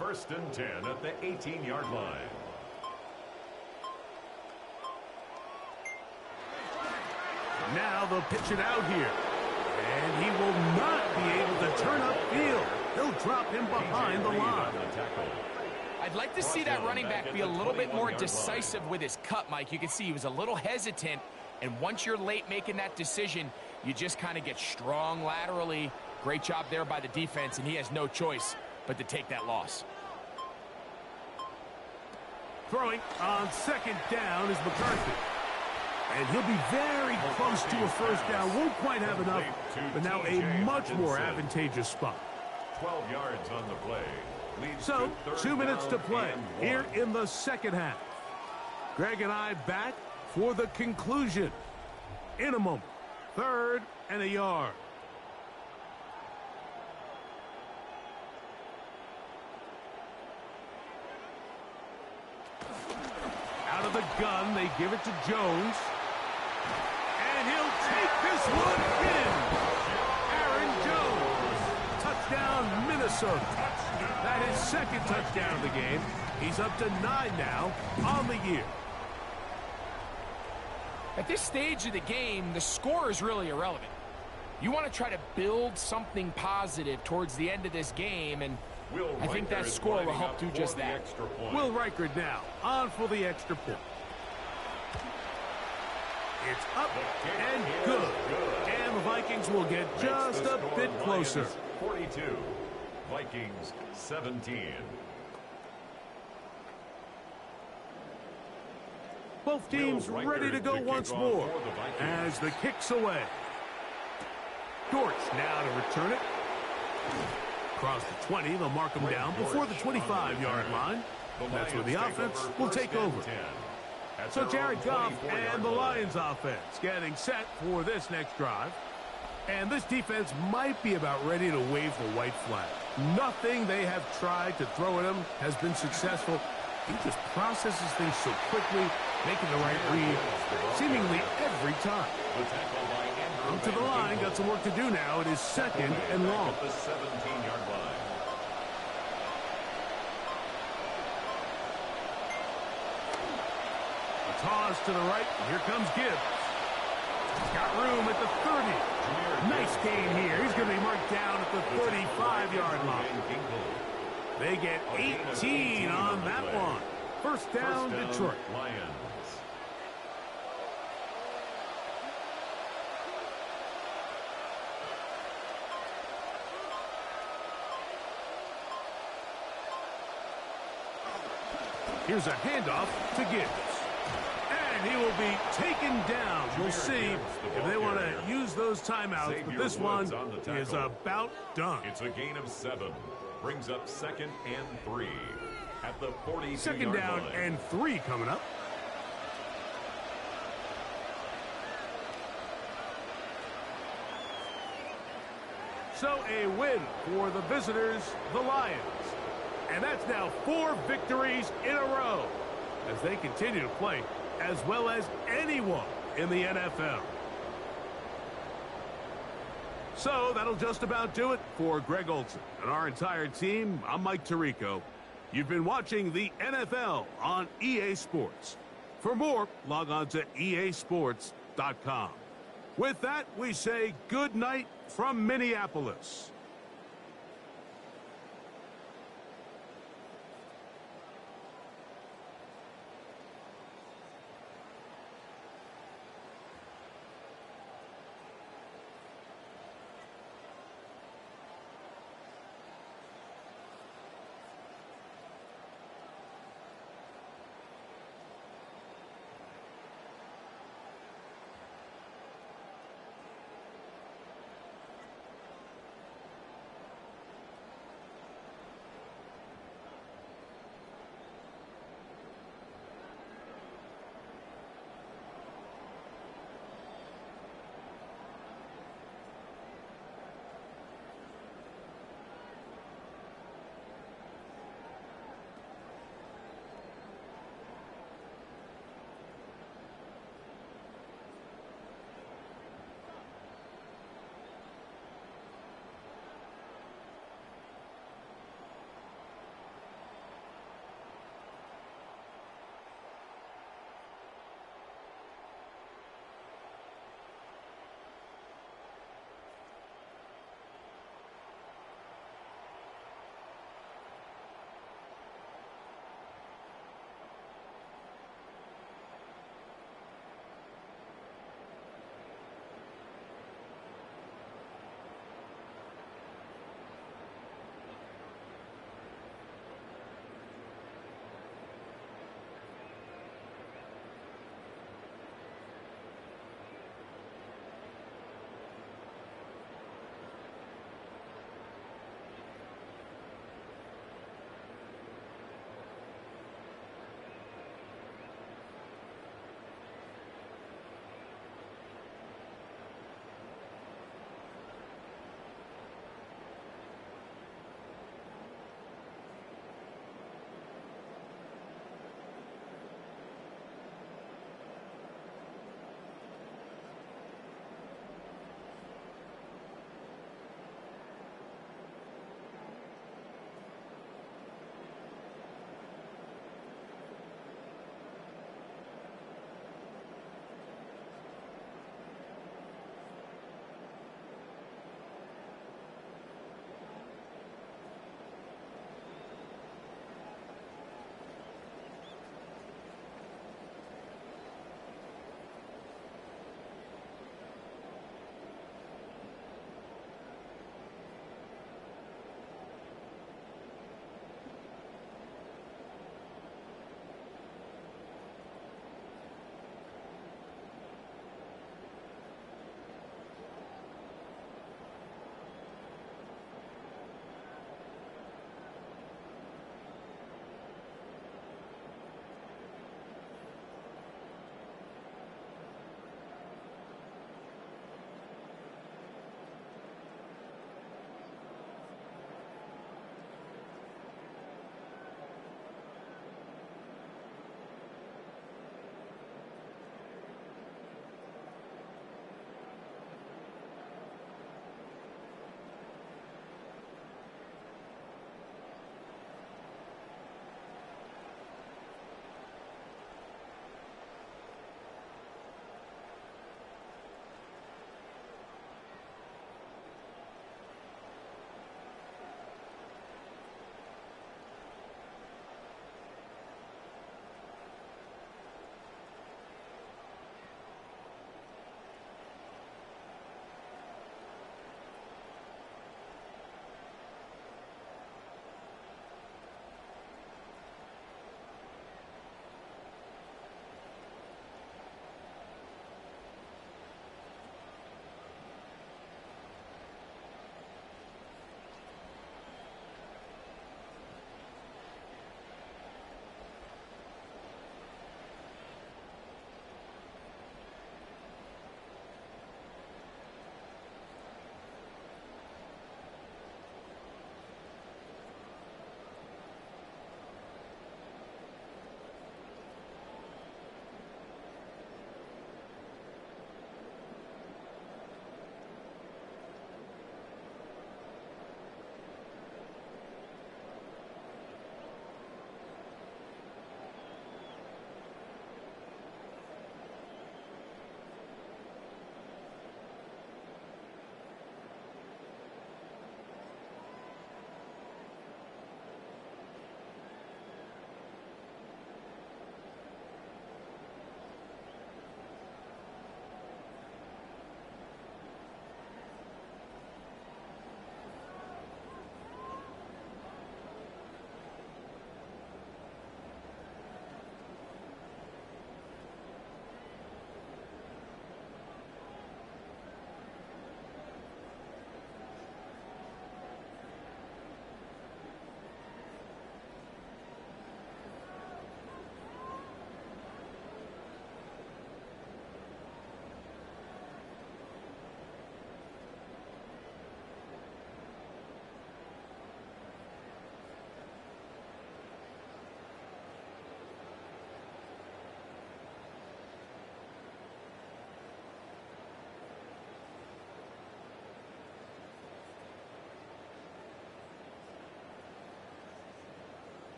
First and 10 at the 18-yard line. Now they'll pitch it out here. And he will not be able to turn upfield. They'll drop him behind the line. I'd like to see that running back be a little bit more decisive with his cut, Mike. You can see he was a little hesitant, and once you're late making that decision, you just kind of get strong laterally. Great job there by the defense, and he has no choice but to take that loss. Throwing on second down is McCarthy. And he'll be very close to a first down. Won't quite have enough, but now a much more advantageous spot. 12 yards on the play. Leads So, to 2 minutes to play here 1. in the second half. Greg and I back for the conclusion in a moment. 3rd and a yard. Out of the gun, they give it to Jones. And he'll take this one in. Aaron Jones. Touchdown, Minnesota. That is 2nd touchdown of the game. He's up to 9 now on the year. At this stage of the game, the score is really irrelevant. You want to try to build something positive towards the end of this game, and I think that score will help do just that. Will Reichard now on for the extra point. It's up and good. And the Vikings will get just a bit closer. 42. Vikings 17. Both teams ready to go once more as the kick's away. Dortch now to return it. Across the 20, they'll mark him down before the 25-yard line. That's where the offense will take over. So Jared Goff and the Lions offense getting set for this next drive. And this defense might be about ready to wave the white flag. Nothing they have tried to throw at him has been successful. He just processes things so quickly, making the right read seemingly every time. Up to the line, got some work to do now. It is 2nd and long. The 17-yard line. A toss to the right. Here comes Gibbs. He's got room at the 30. Nice gain here. He's going to be marked down at the 35-yard line. They get 18 on that one. First down, Detroit. Lions. Here's a handoff to Gibbs. And he will be taken down. We'll see if they want to use those timeouts, but this one is about done. It's a gain of 7. Brings up 2nd and 3 at the 42-yard 2nd down line. and 3 coming up. So a win for the visitors, the Lions. And that's now 4 victories in a row as they continue to play as well as anyone in the NFL. So that'll just about do it for Greg Olsen and our entire team. I'm Mike Tirico. You've been watching the NFL on EA Sports. For more, log on to easports.com. With that, we say good night from Minneapolis.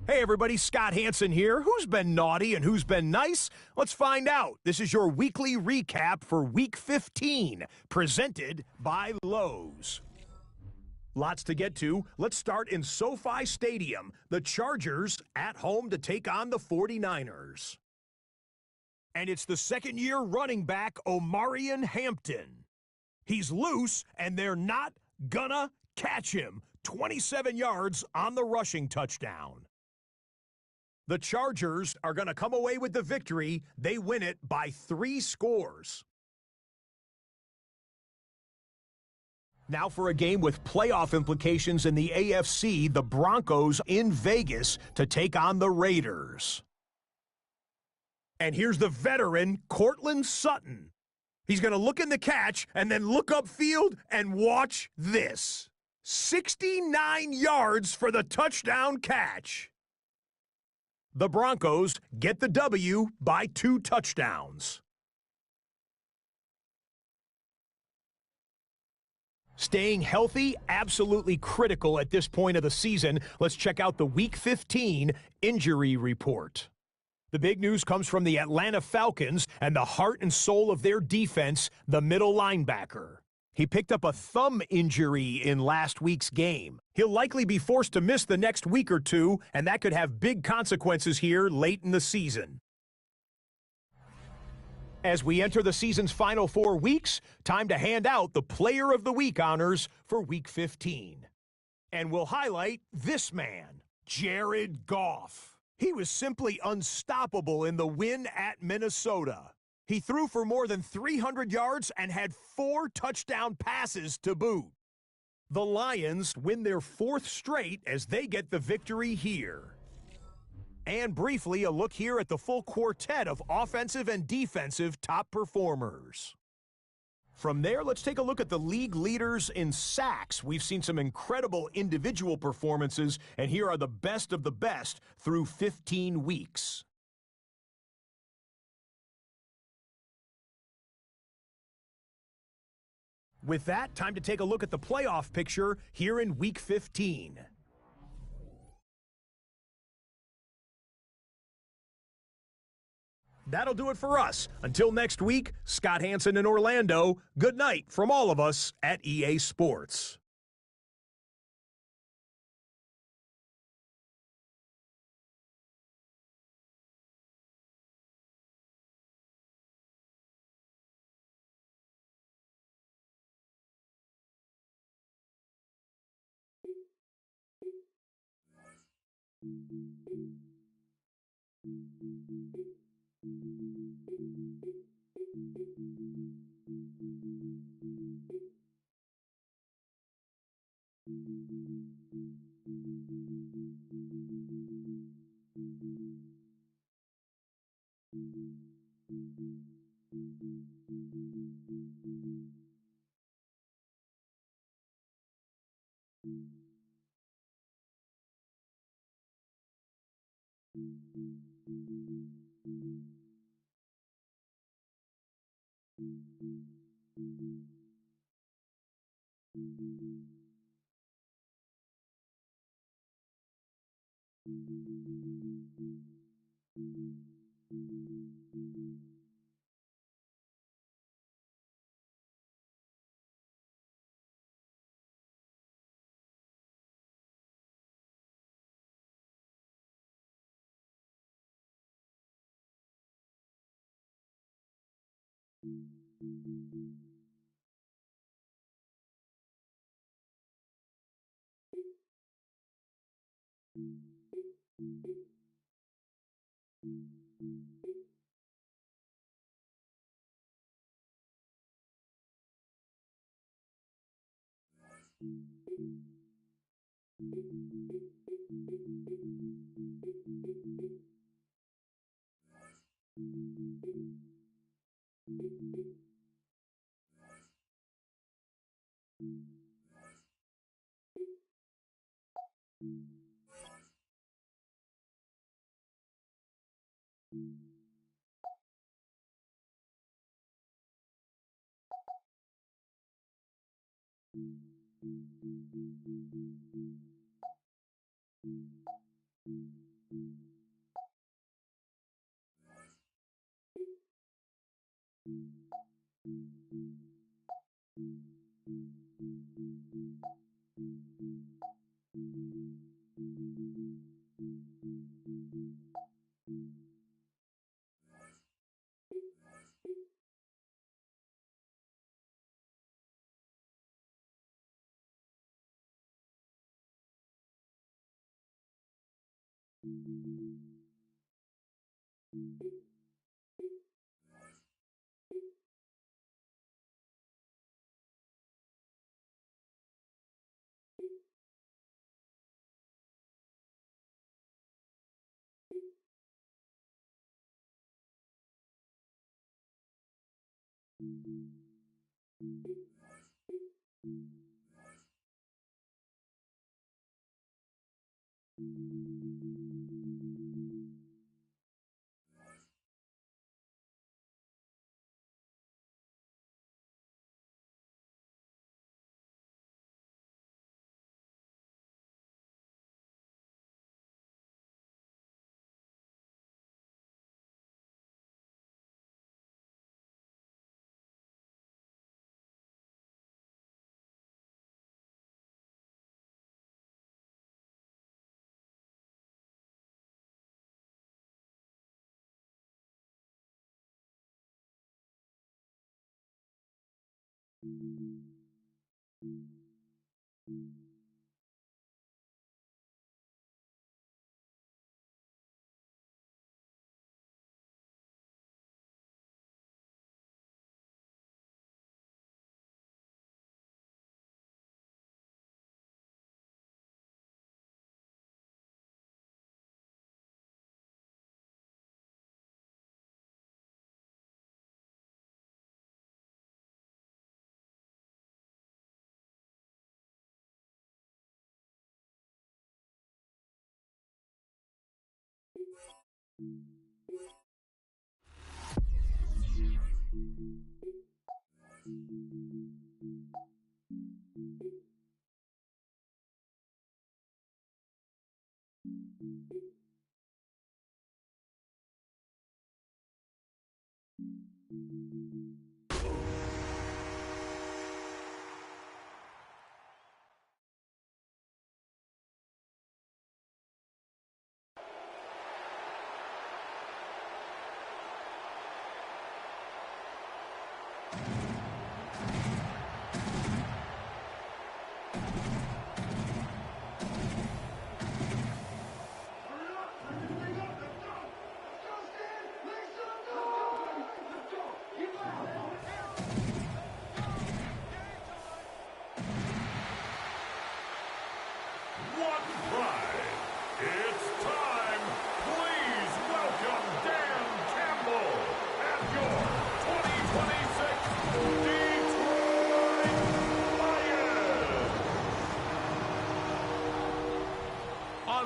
Hey everybody, Scott Hanson here. Who's been naughty and who's been nice? Let's find out. This is your weekly recap for Week 15, presented by Lowe's. Lots to get to. Let's start in SoFi Stadium. The Chargers at home to take on the 49ers. And it's the second-year running back, Omarion Hampton. He's loose, and they're not gonna catch him. 27 yards on the rushing touchdown. The Chargers are going to come away with the victory. They win it by 3 scores. Now for a game with playoff implications in the AFC, the Broncos in Vegas to take on the Raiders. And here's the veteran, Courtland Sutton. He's going to look in the catch and then look upfield and watch this. 69 yards for the touchdown catch. The Broncos get the W by 2 touchdowns. Staying healthy, absolutely critical at this point of the season. Let's check out the Week 15 injury report. The big news comes from the Atlanta Falcons and the heart and soul of their defense, the middle linebacker. He picked up a thumb injury in last week's game. He'll likely be forced to miss the next week or two, and that could have big consequences here late in the season. As we enter the season's final 4 weeks, time to hand out the Player of the Week honors for Week 15. And we'll highlight this man, Jared Goff. He was simply unstoppable in the win at Minnesota. He threw for more than 300 yards and had 4 touchdown passes to boot. The Lions win their 4th straight as they get the victory here. And briefly, a look here at the full quartet of offensive and defensive top performers. From there, let's take a look at the league leaders in sacks. We've seen some incredible individual performances, and here are the best of the best through 15 weeks. With that, time to take a look at the playoff picture here in Week 15. That'll do it for us. Until next week, Scott Hanson in Orlando, good night from all of us at EA Sports.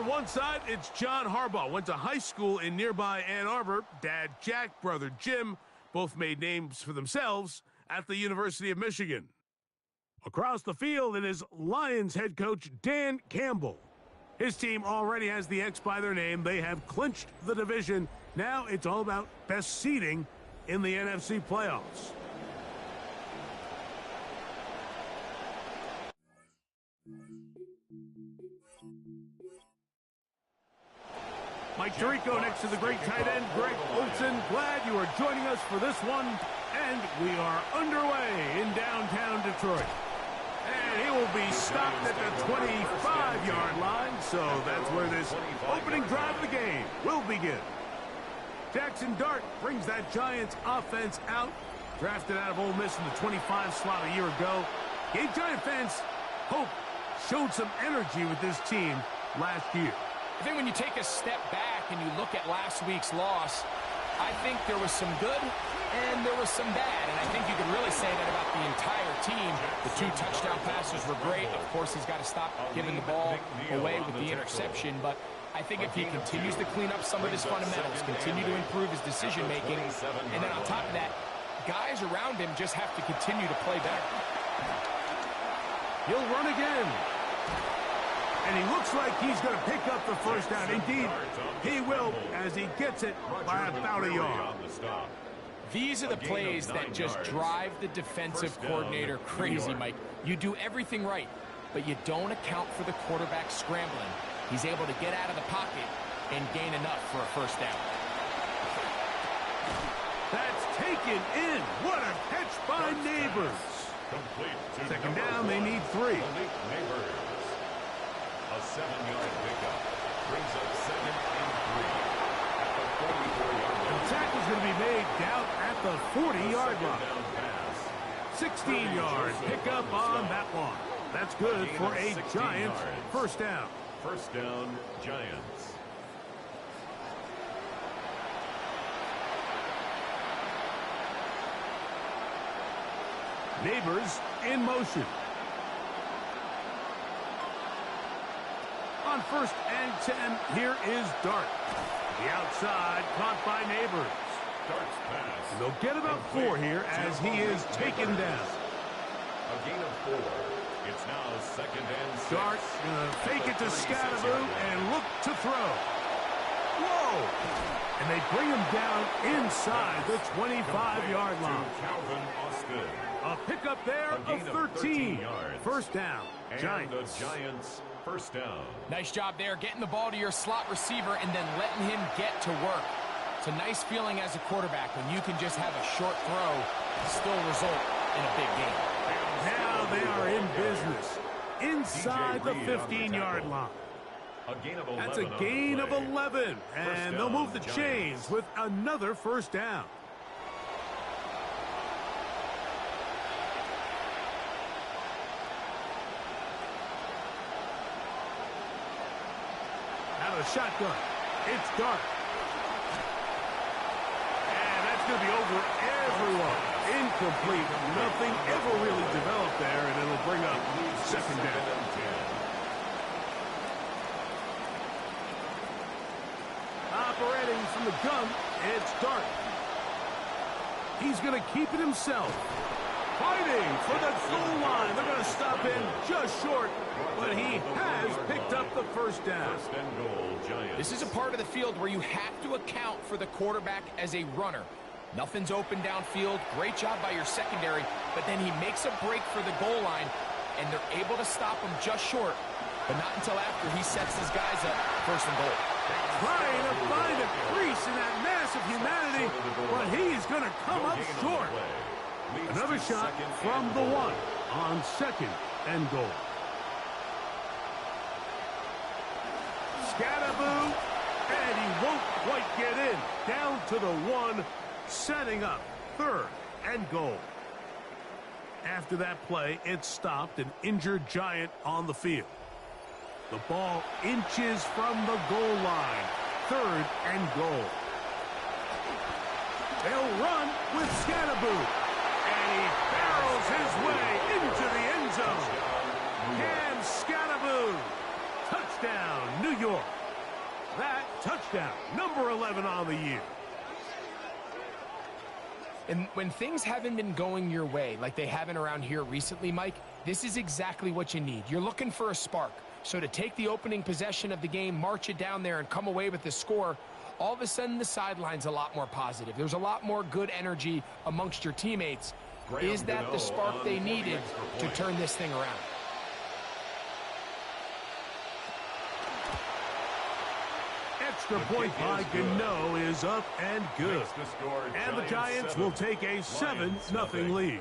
On one side, it's John Harbaugh. Went to high school in nearby Ann Arbor. Dad Jack, brother Jim, both made names for themselves at the University of Michigan. Across the field, it is Lions head coach Dan Campbell. His team already has the X by their name. They have clinched the division. Now it's all about best seeding in the NFC playoffs. Mike Tirico next to the great tight end, Greg Olsen. Glad you are joining us for this one. And we are underway in downtown Detroit. And he will be stopped at the 25-yard line, so that's where this opening drive of the game will begin. Jackson Dart brings that Giants offense out. Drafted out of Ole Miss in the 25 slot a year ago. Gave Giant fans hope, showed some energy with this team last year. I think when you take a step back and you look at last week's loss, I think there was some good and there was some bad. And I think you could really say that about the entire team. The 2 touchdown passes were great. Of course, he's got to stop giving the ball away with the interception. But I think if he continues to clean up some of his fundamentals, continue to improve his decision-making, and then on top of that, guys around him just have to continue to play better. He'll run again. And he looks like he's going to pick up the first down. Indeed, he will as he gets it by about a yard. These are the plays that just drive the defensive coordinator crazy, Mike. You do everything right, but you don't account for the quarterback scrambling. He's able to get out of the pocket and gain enough for a first down. That's taken in. What a catch by Neighbors. Second down, they need 3. A 7-yard pickup. Brings up 2nd and 3 at the 44-yard line. The tackle's going to be made down at the 40-yard line. Down pass. 16-yard pickup on that one. That's good for a Giants first down. First down, Giants. Neighbors in motion. On 1st and 10, here is Dart. The outside, caught by Neighbors. Dart's pass. They'll get about 4 here as he is taken down. A gain of 4. It's now 2nd and 6. Dart fake it to Scadaboo and look to throw. Whoa! And they bring him down inside the 25-yard line. Calvin Austin. A pickup there of 13 yards. First down, And the Giants. Giants first down. Nice job there, getting the ball to your slot receiver and then letting him get to work. It's a nice feeling as a quarterback when you can just have a short throw and still result in a big game. Now they are in business inside the DJ Reed on the 15-yard tackle. line. A gain of 11. That's a on the gain of play. 11, and they'll move the Giants. chains with another first down. Out of the shotgun, it's Dart. And that's going to be over everyone. Incomplete. Nothing ever really developed there, and it'll bring up second down. Operating from the gun, it's Dart. He's going to keep it himself. Fighting for the goal line. They're going to stop him just short, but he has picked up the first down. First and goal, Giants. This is a part of the field where you have to account for the quarterback as a runner. Nothing's open downfield. Great job by your secondary, but then he makes a break for the goal line, and they're able to stop him just short, but not until after he sets his guys up first and goal. Trying to find a crease in that mass of humanity, but he's going to come up short. Another shot from the 1 on 2nd and goal. Scadaboo, and he won't quite get in. Down to the 1, setting up 3rd and goal. After that play, it stopped an injured Giant on the field. The ball inches from the goal line. 3rd and goal. They'll run with Scadaboo. And he barrels his way into the end zone. Cam Scadaboo. Touchdown, New York. That touchdown, number 11 on the year. And when things haven't been going your way, like they haven't around here recently, Mike, this is exactly what you need. You're looking for a spark. So to take the opening possession of the game, march it down there, and come away with the score, all of a sudden the sideline's a lot more positive. There's a lot more good energy amongst your teammates. Is that the spark they needed to turn this thing around? Extra point by Gano is up and good. And the Giants will take a 7-0 lead.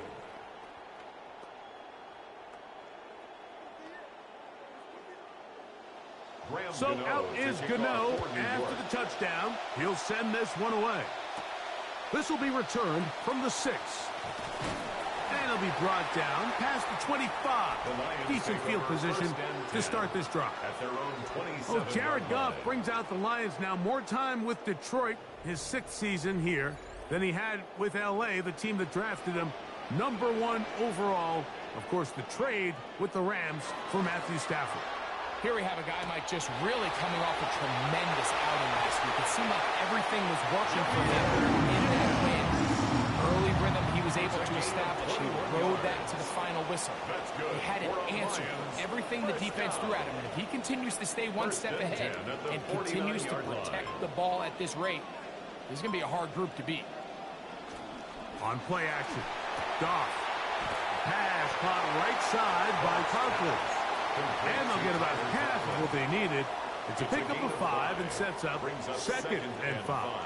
So out is Gano after the touchdown. He'll send this one away. This will be returned from the 6. And it'll be brought down past the 25. Decent field position to start this drive. Oh, Jared Goff brings out the Lions now. More time with Detroit, his 6th season here, than he had with L.A., the team that drafted him number 1 overall. Of course, the trade with the Rams for Matthew Stafford. Here we have a guy, Mike, just really coming off a tremendous outing last week. It seemed like everything was working for him in that win. Early rhythm he was able to establish. He rode that to the final whistle. He had an answer for everything the defense threw at him. And if he continues to stay one step ahead and continues to protect the ball at this rate, this is going to be a hard group to beat. On play action, Goff. Pass caught right side by Conklin. And they'll get about half of what they needed. It's a pickup of 5 and sets up 2nd and 5.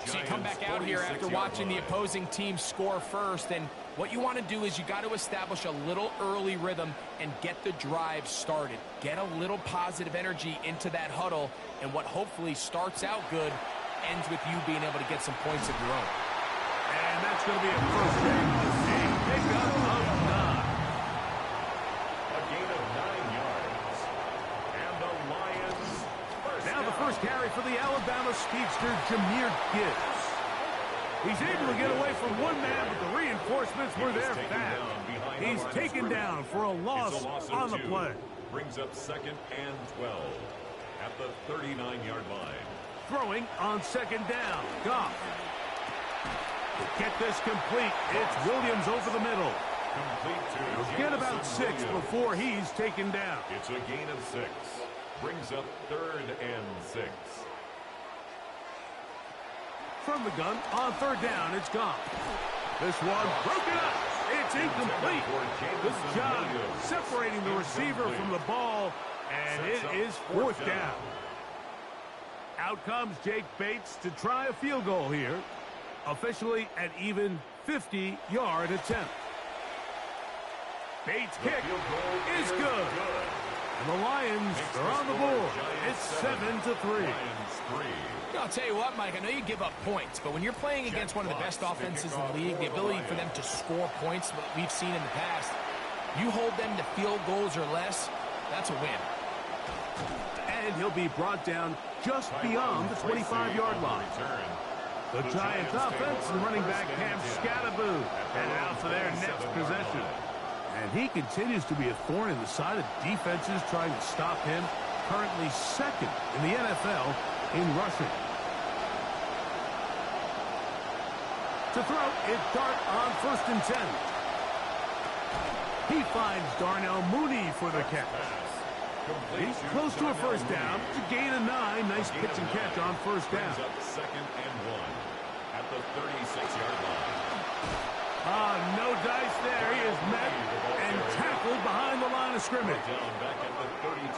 So you come back out here after watching the opposing team score first, and what you want to do is you got to establish a little early rhythm and get the drive started. Get a little positive energy into that huddle, and what hopefully starts out good ends with you being able to get some points of your own. And that's going to be a first down. A pickup of 9. A gain of 9 yards. And the Lions first Now the down. first carry for the Alabama speedster, Jahmyr Gibbs. He's able to get away from one man, but the reinforcements were there fast. He's taken down for a loss on the play. Brings up 2nd and 12 at the 39-yard line. Throwing on 2nd down. Goff. To get this complete, it's Williams over the middle. Complete to He'll get about Jameson 6 Williams. before he's taken down. It's a gain of 6. Brings up 3rd and 6. From the gun, on 3rd down, it's Goff. This one broken up. It's incomplete. Good job separating the receiver from the ball, and it is 4th down. Out comes Jake Bates to try a field goal here. Officially an even 50-yard attempt. Bates' kick is good. And the Lions are on the board. It's 7-3. I'll tell you what, Mike, I know you give up points, but when you're playing against one of the best offenses in the league, the ability for them to score points, what we've seen in the past, you hold them to field goals or less, that's a win. And he'll be brought down just beyond the 25-yard line. The Giants offense and running back Cam Scatterboo headed out for their next possession. And he continues to be a thorn in the side of defenses trying to stop him. Currently 2nd in the NFL in rushing. To throw, it's Dart on 1st and 10. He finds Darnell Mooney for the catch. He's close to a first down. To gain a 9. Nice pitch and catch on 1st down. 2nd and 1 at the 36-yard line. No dice there. He is met and tackled behind the line of scrimmage. Down back at the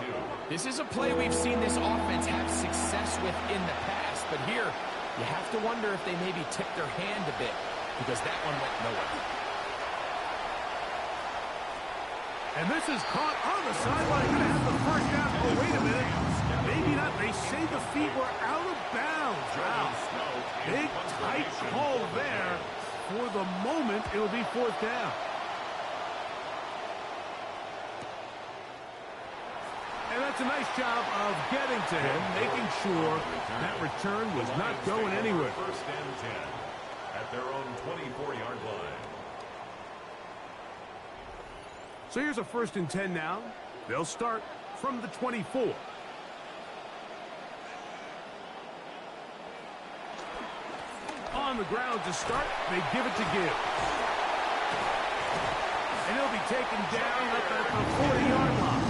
32. This is a play we've seen this offense have success with in the past, but here you have to wonder if they maybe tipped their hand a bit because that one went nowhere. And this is caught on the sideline. Going to have the first down. Oh, wait a minute. Maybe not. They say the feet were out of bounds. Wow. Big, tight call there. For the moment, it'll be 4th down. And that's a nice job of getting to him, making sure that return was not going anywhere. 1st and 10 at their own 24-yard line. So here's a 1st and 10 now. They'll start from the 24. On the ground to start, they give it to Gibbs. And he'll be taken down at the 40-yard line.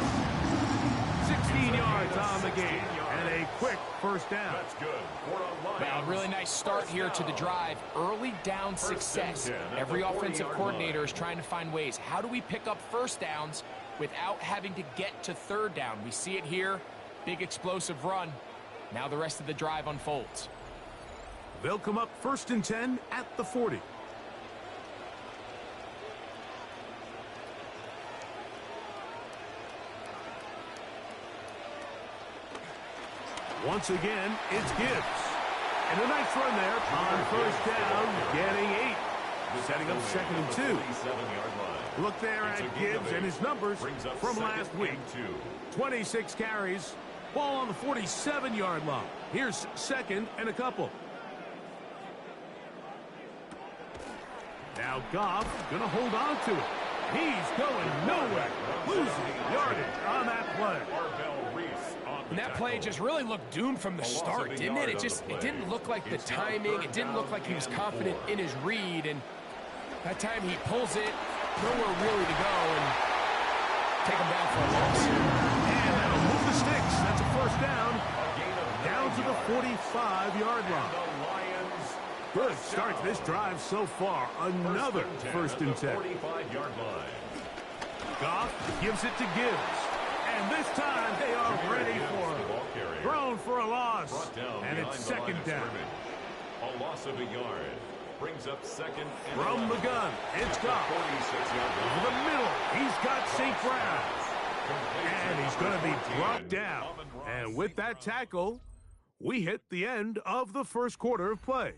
16 yards on the game, and a quick first down. That's good. 4 on line. Well, really nice start here to the drive. Early down success. Every offensive coordinator is trying to find ways. How do we pick up first downs without having to get to 3rd down? We see it here. Big explosive run. Now the rest of the drive unfolds. They'll come up 1st and 10 at the 40. Once again, it's Gibbs. And a nice run there on 1st down, getting 8. Setting up 2nd and 2. 37-yard line. Look there at Gibbs and his numbers from last week. 26 carries, ball on the 47-yard line. Here's 2nd and a couple. Now Goff gonna hold on to it. He's going nowhere. Losing yardage on that play. And that play just really looked doomed from the start, didn't it? It didn't look like the timing. It didn't look like he was confident in his read. And that time he pulls it, nowhere really to go, and take him down for a loss. And that'll move the sticks. That's a first down. Down to the 45-yard line. Good start to this drive so far. Another 1st and 10. 45-yard line. Goff gives it to Gibbs. And this time they are ready for it. Thrown for a loss. And it's 2nd down. a loss of a yard. Brings up second and From the gun, it's got 46-yard line. over the middle. He's got St. Brown. And he's going to be brought down. And with that tackle, we hit the end of the first quarter of play.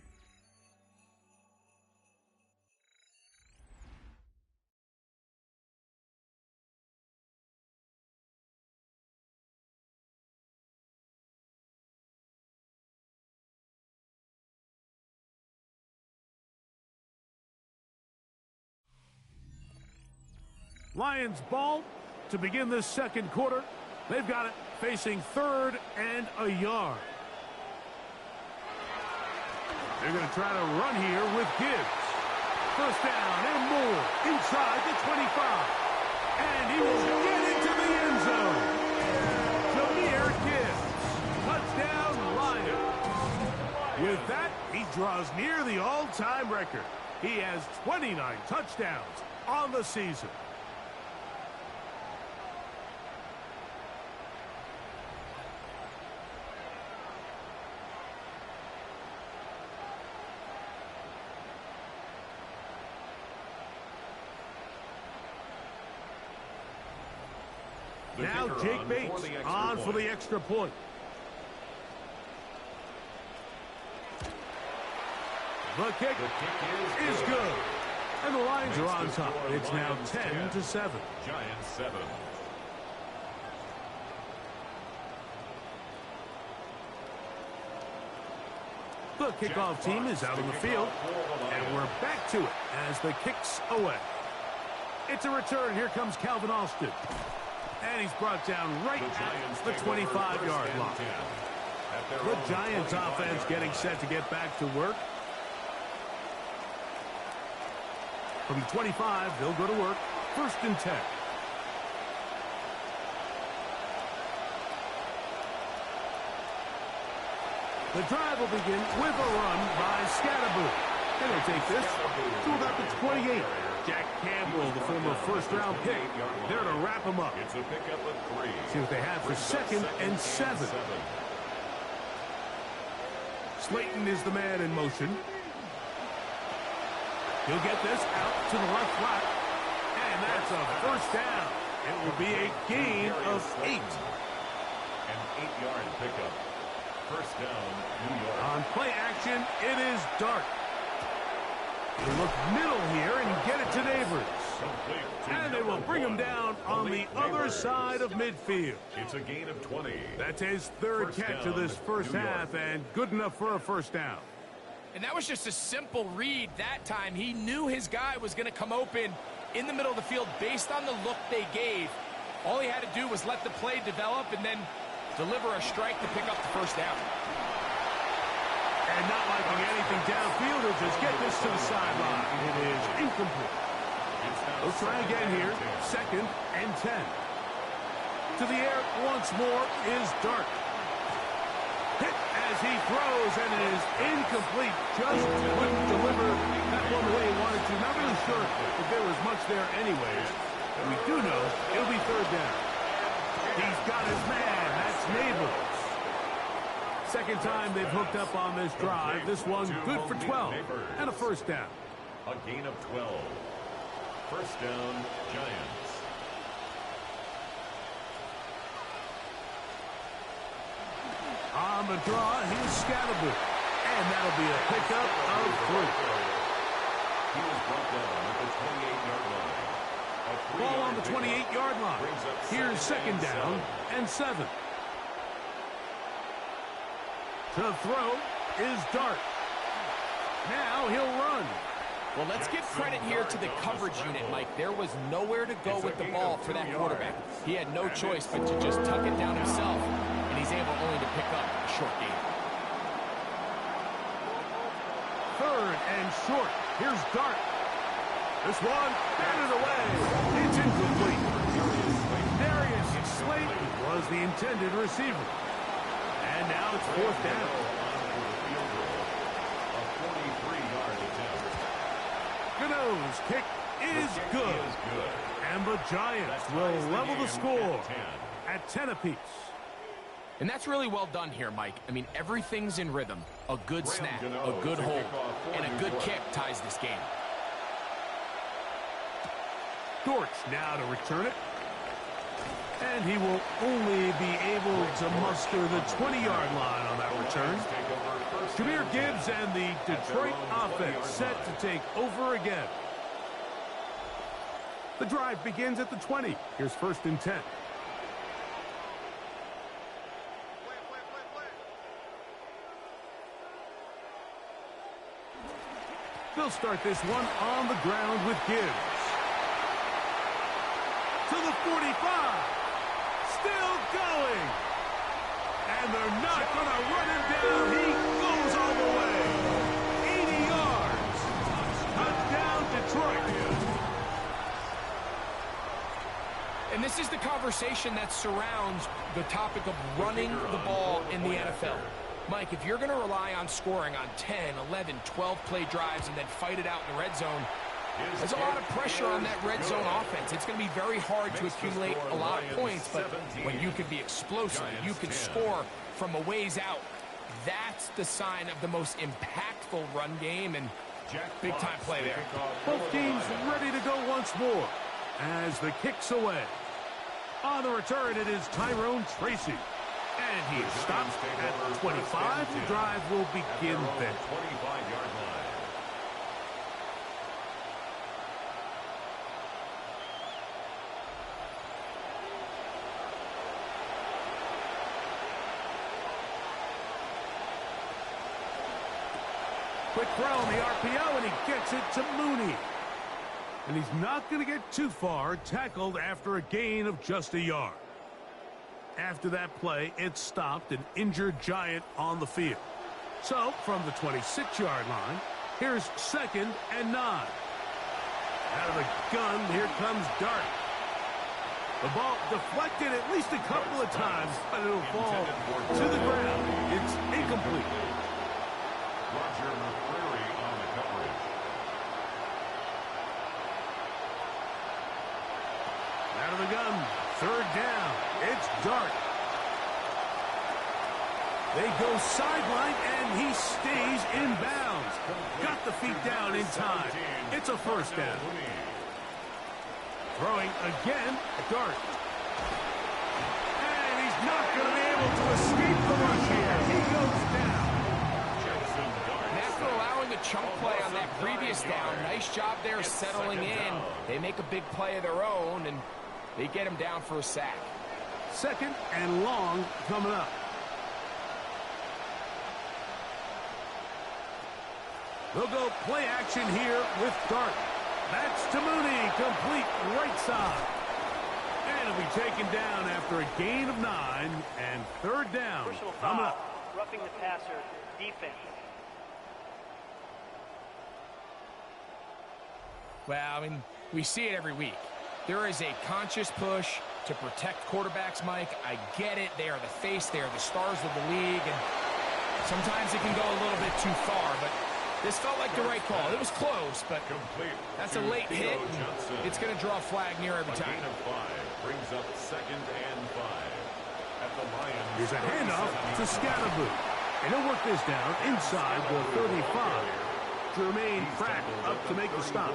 Lions ball to begin this second quarter. They've got it facing third and a yard. They're going to try to run here with Gibbs. First down and more inside the 25. And he will get into the end zone. Jahmyr Gibbs. Touchdown, Lions. With that, he draws near the all-time record. He has 29 touchdowns on the season. Now Jake Bates on for the extra point. The kick is good. And the Lions are on top. It's now 10-7. Giants 7. The kickoff team is out on the field. And we're back to it as the kick's away. It's a return. Here comes Calvin Austin. And he's brought down right at the 25-yard line. The Giants offense getting set to get back to work. From the 25, they'll go to work. First and 10. The drive will begin with a run by Scatterboot. And they'll take this to about the 28. Jack Campbell, the former first-round pick, there to wrap him up. It's a pickup of 3. See what they have for second and 7. Slayton is the man in motion. He'll get this out to the left flat. And that's a first down. It will be a gain of 8. An 8-yard pickup. First down, New York. On play action, it is Dart. They look middle here and get it to Neighbors. And they will bring him down on the other side of midfield. It's a gain of 20. That's his third catch of this first half, and good enough for a first down. And that was just a simple read that time. He knew his guy was going to come open in the middle of the field based on the look they gave. All he had to do was let the play develop and then deliver a strike to pick up the first down. And not liking anything downfield, he'll just get this to the sideline. It is incomplete. We'll try again here. Second and 10. To the air once more is Dart. Hit as he throws, and it is incomplete. Just couldn't deliver that one the way he wanted to. Not really sure if there was much there anyways. We do know it'll be third down. He's got his man. That's Neighbors. Second time they've hooked up on this drive. This one good for 12 and a first down. A gain of 12. First down, Giants. On the draw, here's Scatterboot. And that'll be a pickup of 3. He was brought down at the 28-yard line. Ball on the 28-yard line. Here's second down and 7. To throw is Dart. Now he'll run. Well, let's give credit here to the coverage unit, Mike. There was nowhere to go with the ball for that quarterback. He had no choice but to just tuck it down himself, and he's able only to pick up a short gain. Third and short. Here's Dart. This one batted away. It's incomplete. Darius Slayton was the intended receiver. And now it's fourth down. A 43-yard attempt. Gano's kick is good. And the Giants will level the score at 10 apiece. And that's really well done here, Mike. I mean, everything's in rhythm. A good snap, a good hold, and a good kick ties this game. Dortch now to return it. And he will only be able to muster the 20-yard line on that return. Jahmyr Gibbs and the Detroit offense set to take over again. The drive begins at the 20. Here's 1st and 10. They'll start this one on the ground with Gibbs. To the 45. Still going. And they're not going to run him down. He goes all the way. 80 yards. Touchdown, Detroit. And this is the conversation that surrounds the topic of running the ball in the NFL. Mike, if you're going to rely on scoring on 10, 11, 12-play drives and then fight it out in the red zone, there's a lot of pressure on that red zone offense. It's going to be very hard to accumulate a lot of points, but when you can be explosive, you can score from a ways out, that's the sign of the most impactful run game, and big-time play there. Both teams ready to go once more as the kick's away. On the return, it is Tyrone Tracy. And he is stopped at 25. The drive will begin then. 25-yard line. Quick throw on the RPO, and he gets it to Mooney. And he's not going to get too far, tackled after a gain of just a yard. After that play, it stopped an injured Giant on the field. So, from the 26-yard line, here's 2nd and 9. Out of the gun, here comes Dart. The ball deflected at least a couple of times, but it'll fall to the ground. It's incomplete. Roger McCreary on the coverage. Out of the gun, 3rd down. It's Dart. They go sideline, and he stays in bounds. Got the feet down in time. It's a 1st down. Throwing again, Dart. And he's not going to be able to escape the rush here. He goes down. And after allowing a chunk play on that previous down, nice job there settling in. They make a big play of their own, and they get him down for a sack. 2nd and long coming up. They'll go play action here with Dart. That's to Mooney, complete right side. And it'll be taken down after a gain of 9 and 3rd down. Personal Coming foul, up. roughing the passer, defense. Well, I mean, we see it every week. There is a conscious push to protect quarterbacks, Mike. I get it. They are the face. They are the stars of the league. And sometimes it can go a little bit too far. But this felt like the right call. It was close, but that's a late hit. It's going to draw a flag near every time. A gain of 5 brings up 2nd and 5. At the Lions. Here's a handoff to Scatterboo. And he'll work this down inside the 35. Jermaine Pratt up to make the stop.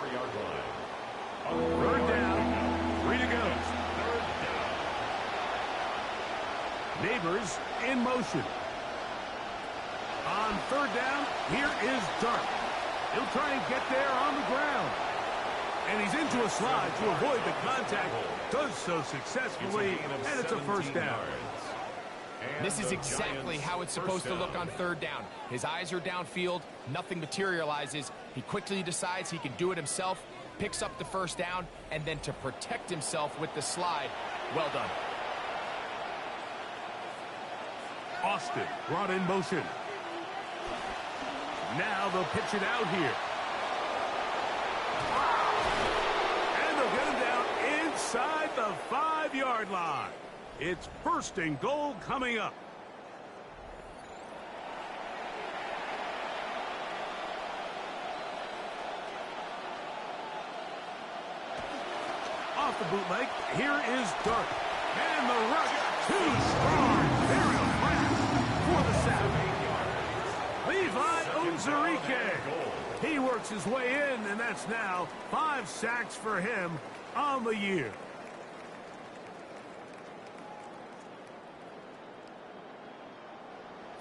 3rd down, 3 to go. Neighbors in motion. On 3rd down, here is Dart. He'll try and get there on the ground. And he's into a slide to avoid the contact. Does so successfully, and it's a 1st down. This is exactly how it's supposed to look on 3rd down. His eyes are downfield. Nothing materializes. He quickly decides he can do it himself, picks up the 1st down, and then to protect himself with the slide. Well done. Austin brought in motion. Now they'll pitch it out here. And they'll get him down inside the 5-yard line. It's 1st and goal coming up. Off the bootleg, here is Dart. And the rush, too strong. There he works his way in, and that's now 5 sacks for him on the year.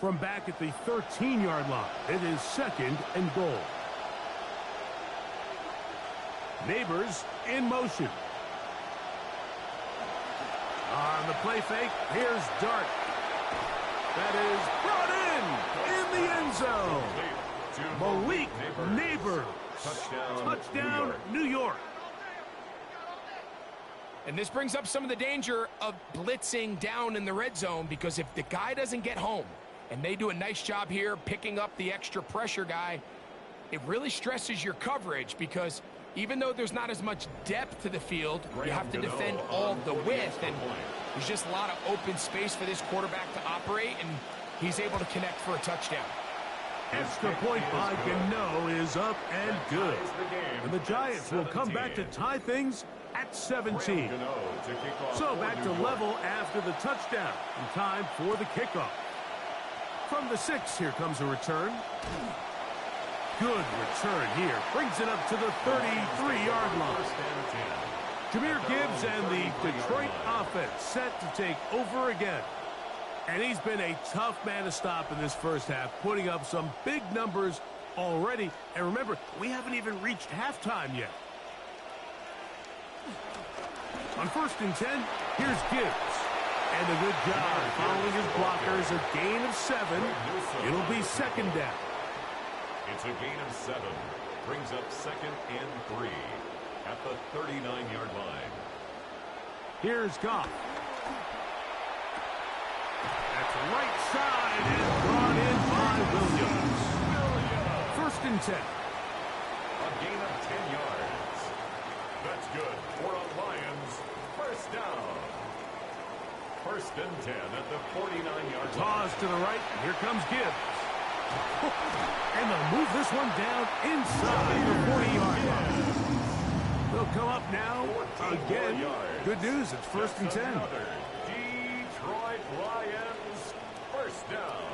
From back at the 13-yard line, it is 2nd and goal. Neighbors in motion. On the play fake, here's Dart. That is brought in the end zone. Malik Neighbors. Touchdown, New York. And this brings up some of the danger of blitzing down in the red zone, because if the guy doesn't get home, and they do a nice job here picking up the extra pressure guy, it really stresses your coverage, because even though there's not as much depth to the field, you have to defend all the width, and there's just a lot of open space for this quarterback to operate, and he's able to connect for a touchdown. Extra point by Gano is up and good. And the Giants will come back to tie things at 17. So back to level after the touchdown, and time for the kickoff. From the 6, here comes a return. Good return here. Brings it up to the 33-yard line. Jahmyr Gibbs and the Detroit offense set to take over again. And he's been a tough man to stop in this first half, putting up some big numbers already. And remember, we haven't even reached halftime yet. On 1st and 10, here's Gibbs. And a good job following his blockers. A gain of 7. It'll be 2nd down. It's a gain of 7. Brings up 2nd and 3 at the 39-yard line. Here's Goff. That's right side and brought in by Williams. 1st and 10. A gain of 10 yards. That's good for a Lions 1st down. 1st and 10 at the 49-yard line. Toss to the right. Here comes Gibbs. And they'll move this one down inside the 40-yard line. They'll come up now again. Good news, it's 1st and 10. Detroit Lions 1st down.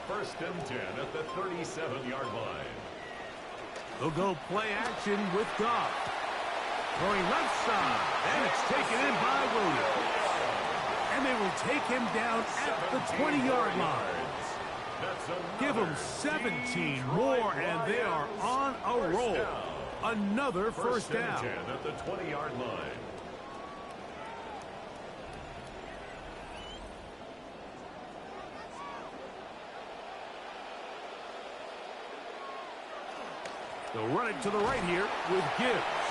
1st and 10 at the 37-yard line. They'll go play action with Goff. Throwing left side, and it's taken in by Williams. And they will take him down at the 20-yard line. Give them 17 more, and they are on a roll. Another 1st down. 10 at the 20-yard line. They'll run it to the right here with Gibbs.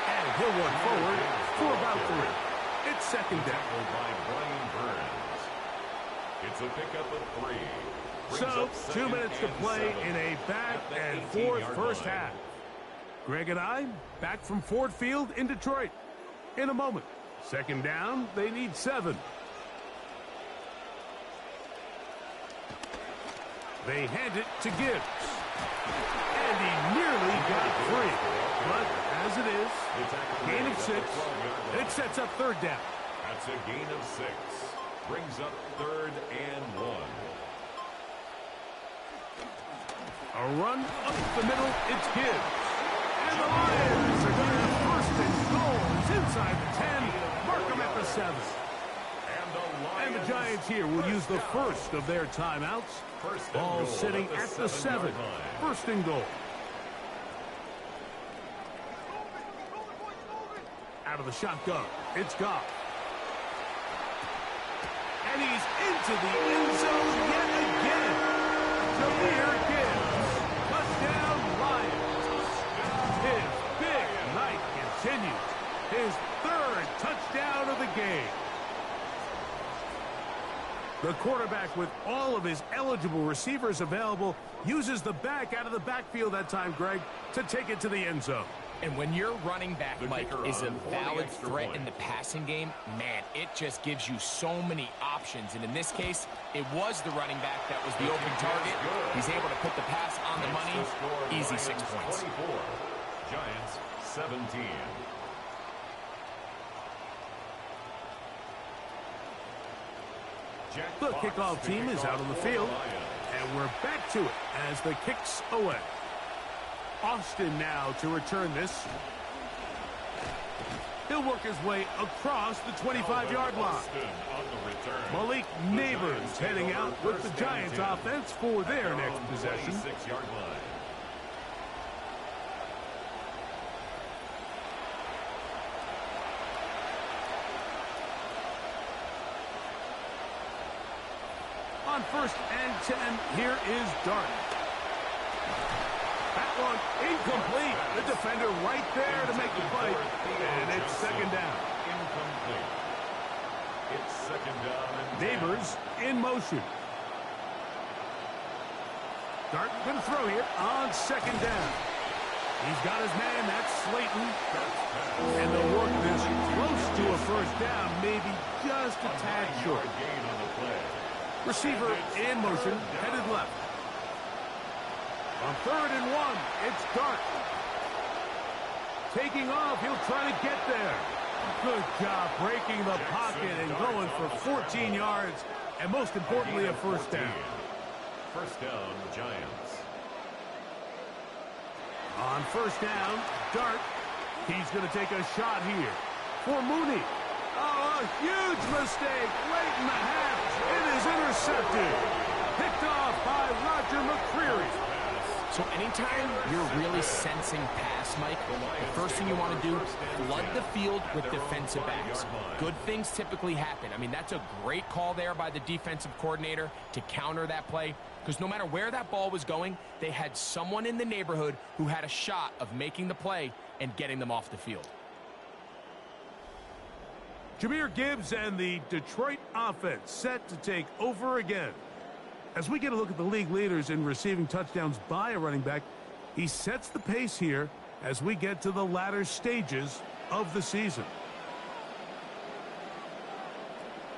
And he'll run forward for about 3. It's 2nd down. By Brian Burns. It's a pickup of 3. So, 2 minutes to play in a back-and-forth first half. Greg and I back from Ford Field in Detroit in a moment. 2nd down, they need 7. They hand it to Gibbs. And he nearly got free. But as it is, gain of 6. It sets up 3rd down. That's a gain of 6. Brings up 3rd and 1. A run up the middle, it's Gibbs. And the Lions are going to have 1st and goals inside the 10. Mark them at the 7. And the Giants here will use the first of their timeouts. Ball sitting at the 7. 1st and goal. Out of the shotgun, it's Goff. And he's into the end zone yet again. Jahmyr Gibbs. Touchdown, Lions. His big night continues. His 3rd touchdown of the game. The quarterback, with all of his eligible receivers available, uses the back out of the backfield that time, Greg, to take it to the end zone. And when your running back, Mike, is a valid threat in the passing game, man, it just gives you so many options. And in this case, it was the running back that was the open target. He's able to put the pass on the money. Easy 6 points. 24. Giants 17. The kickoff team is out on the field, and we're back to it as the kick's away. Austin now to return this. He'll work his way across the 25-yard line. Malik Neighbors heading out with the Giants offense for their next possession. On 1st and 10, here is Dart. That one incomplete. The defender right there to make the fight. And it's 2nd down. Incomplete. It's 2nd down. Neighbors in motion. Dart going to throw here on 2nd down. He's got his man. That's Slayton. And they'll work this close to a 1st down. Maybe just a tad short. Gain on the play. Receiver in motion, headed left. On 3rd and 1, it's Dart. Taking off, he'll try to get there. Good job breaking the pocket and going for 14 yards, and most importantly, a 1st down. 1st down, Giants. On 1st down, Dart. He's going to take a shot here for Mooney. Oh, a huge mistake late in the half. It is intercepted. Picked off by Roger McCreary. So anytime you're really sensing pass, Mike, the first thing you want to do, flood the field with defensive backs. Good things typically happen. I mean, that's a great call there by the defensive coordinator to counter that play, because no matter where that ball was going, they had someone in the neighborhood who had a shot of making the play and getting them off the field. Jahmyr Gibbs and the Detroit offense set to take over again. As we get a look at the league leaders in receiving touchdowns by a running back, he sets the pace here as we get to the latter stages of the season.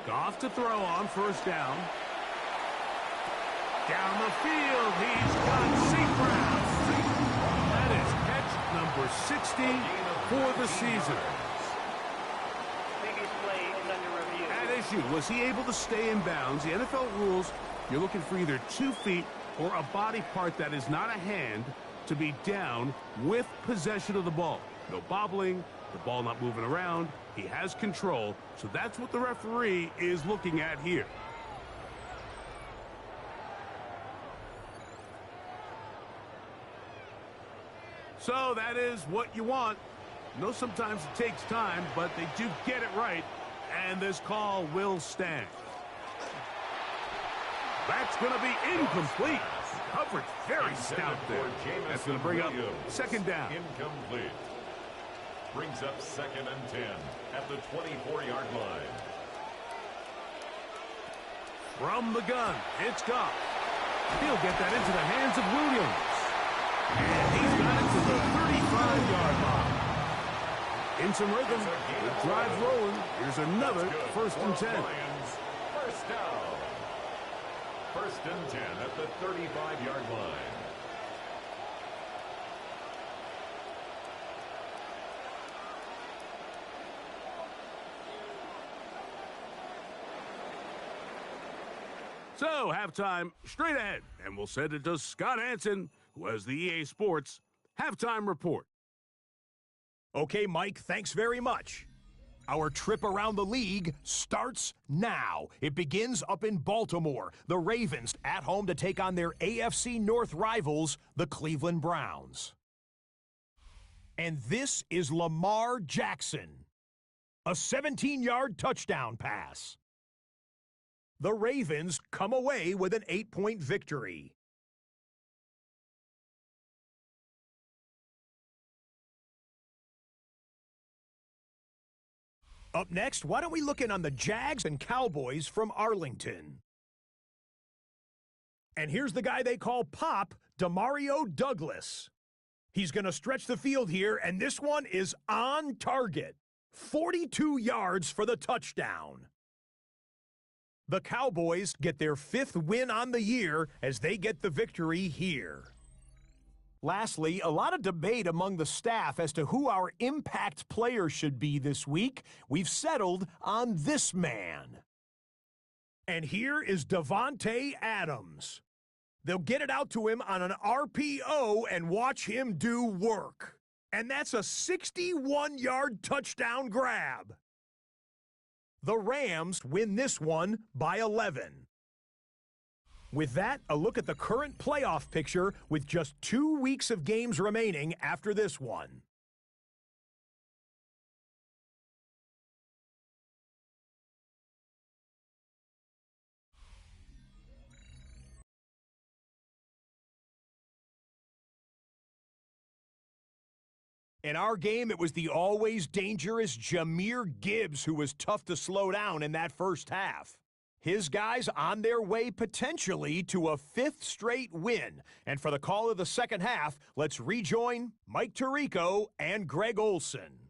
Goff to throw on 1st down. Down the field, he's got St. Brown. That is catch number 60 for the season. At issue, was he able to stay in bounds? The NFL rules, you're looking for either 2 feet or a body part that is not a hand to be down with possession of the ball. No bobbling, the ball not moving around. He has control, so that's what the referee is looking at here. So that is what you want. I know sometimes it takes time, but they do get it right. And this call will stand. That's going to be incomplete. Coverage very stout there. That's going to bring up 2nd down. Incomplete. Brings up 2nd and 10 at the 24-yard line. From the gun, it's Goff. He'll get that into the hands of Williams. And he's got it to the 35-yard line. In some rhythm, the drive's rolling. Here's another 1st and 10. 1st down. 1st and 10 at the 35-yard line. So, halftime straight ahead, and we'll send it to Scott Hanson, who has the EA Sports Halftime Report. Okay, Mike, thanks very much. Our trip around the league starts now. It begins up in Baltimore. The Ravens at home to take on their AFC North rivals, the Cleveland Browns. And this is Lamar Jackson. A 17-yard touchdown pass. The Ravens come away with an 8-point victory. Up next, why don't we look in on the Jags and Cowboys from Arlington? And here's the guy they call Pop, Demario Douglas. He's going to stretch the field here, and this one is on target. 42 yards for the touchdown. The Cowboys get their 5th win on the year as they get the victory here. Lastly, a lot of debate among the staff as to who our impact player should be this week. We've settled on this man. And here is Davante Adams. They'll get it out to him on an RPO and watch him do work. And that's a 61-yard touchdown grab. The Rams win this one by 11. With that, a look at the current playoff picture with just 2 weeks of games remaining after this one. In our game, it was the always dangerous Jahmyr Gibbs who was tough to slow down in that first half. His guys on their way potentially to a 5th straight win. And for the call of the second half, let's rejoin Mike Tirico and Greg Olson.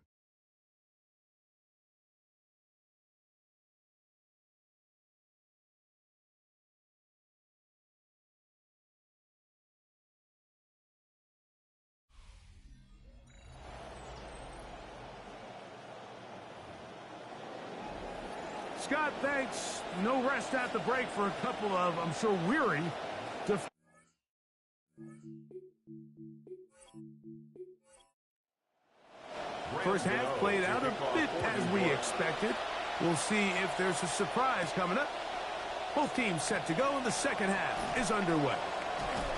Scott, thanks. No rest at the break for a couple of, I'm sure, weary. First half played out a bit as we expected. We'll see if there's a surprise coming up. Both teams set to go, and the second half is underway.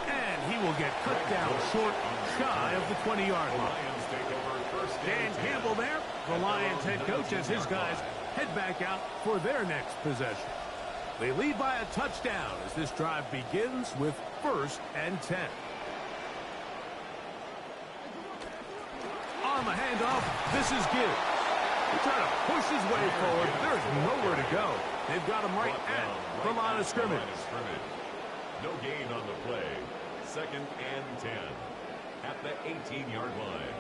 And he will get cut down short, shy of the 20-yard line. Dan Campbell there, the Lions head coach, as his guys head back out for their next possession. They lead by a touchdown as this drive begins with 1st and 10. On the handoff, this is Gibbs. He's trying to push his way forward. There's nowhere to go. They've got him right at the line of scrimmage. No gain on the play. 2nd and 10 at the 18-yard line.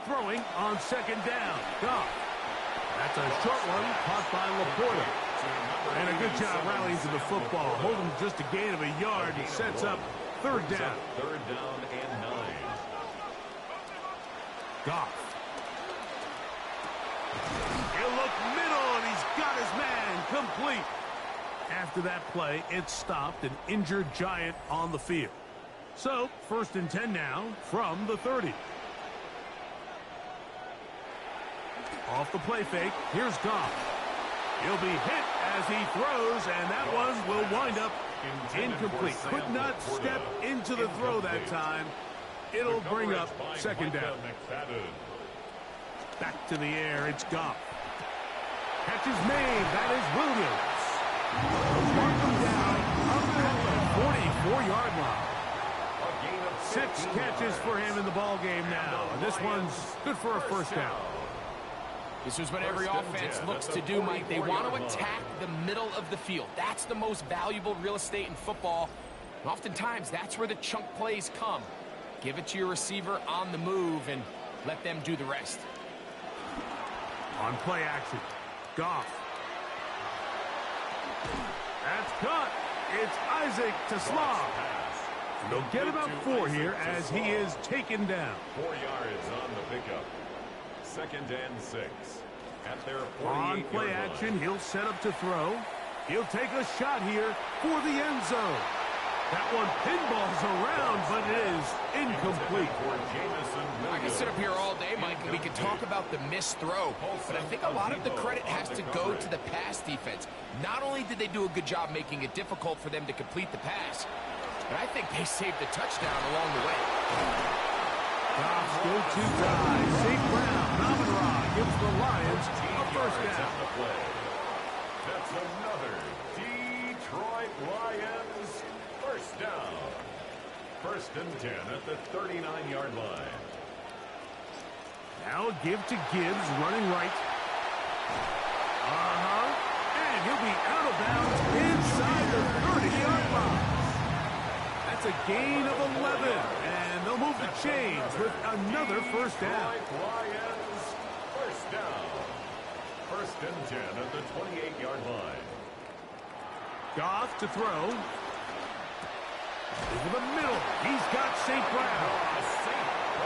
Throwing on 2nd down. Goff. That's a short one caught by Laporta. And a good job rallying to the football. Holding just a gain of a yard. He sets up 3rd down. 3rd down and 9. Goff. He'll look middle, and he's got his man complete. After that play, it stopped an injured Giant on the field. So, 1st and 10 now from the 30. Off the play fake, here's Goff. He'll be hit as he throws, and that one will wind up incomplete. Could not step into the throw that time. It'll bring up 2nd down. Back to the air, it's Goff. Catch is made, that is Williams. Mark him down up at the 44-yard line. 6 catches for him in the ball game now. And this one's good for a 1st down. This is what every offense looks to do, Mike. They want to attack the middle of the field. That's the most valuable real estate in football. And oftentimes, that's where the chunk plays come. Give it to your receiver on the move and let them do the rest. On play action, Goff. That's caught. It's Isaac to Slav. They'll get about 4 here as he is taken down. 4 yards on the pickup. 2nd and 6. At their 48-yard on play action, line. He'll set up to throw. He'll take a shot here for the end zone. That one pinballs around, but it is incomplete. I can sit up here all day, Mike, and we can talk about the missed throw, but I think a lot of the credit has to go to the pass defense. Not only did they do a good job making it difficult for them to complete the pass, but I think they saved the touchdown along the way. Goff's go-to guy, St. Brown, Amon-Ra gives the Lions a 1st down. That's another Detroit Lions 1st down. 1st and 10 at the 39-yard line. Now a give to Gibbs, running right. And he'll be out of bounds inside the 30-yard line. That's a gain of 11, and they'll move the chains with another 1st down. Lions 1st down. 1st and 10 at the 28-yard line. Goff to throw. Over the middle, he's got St. Brown.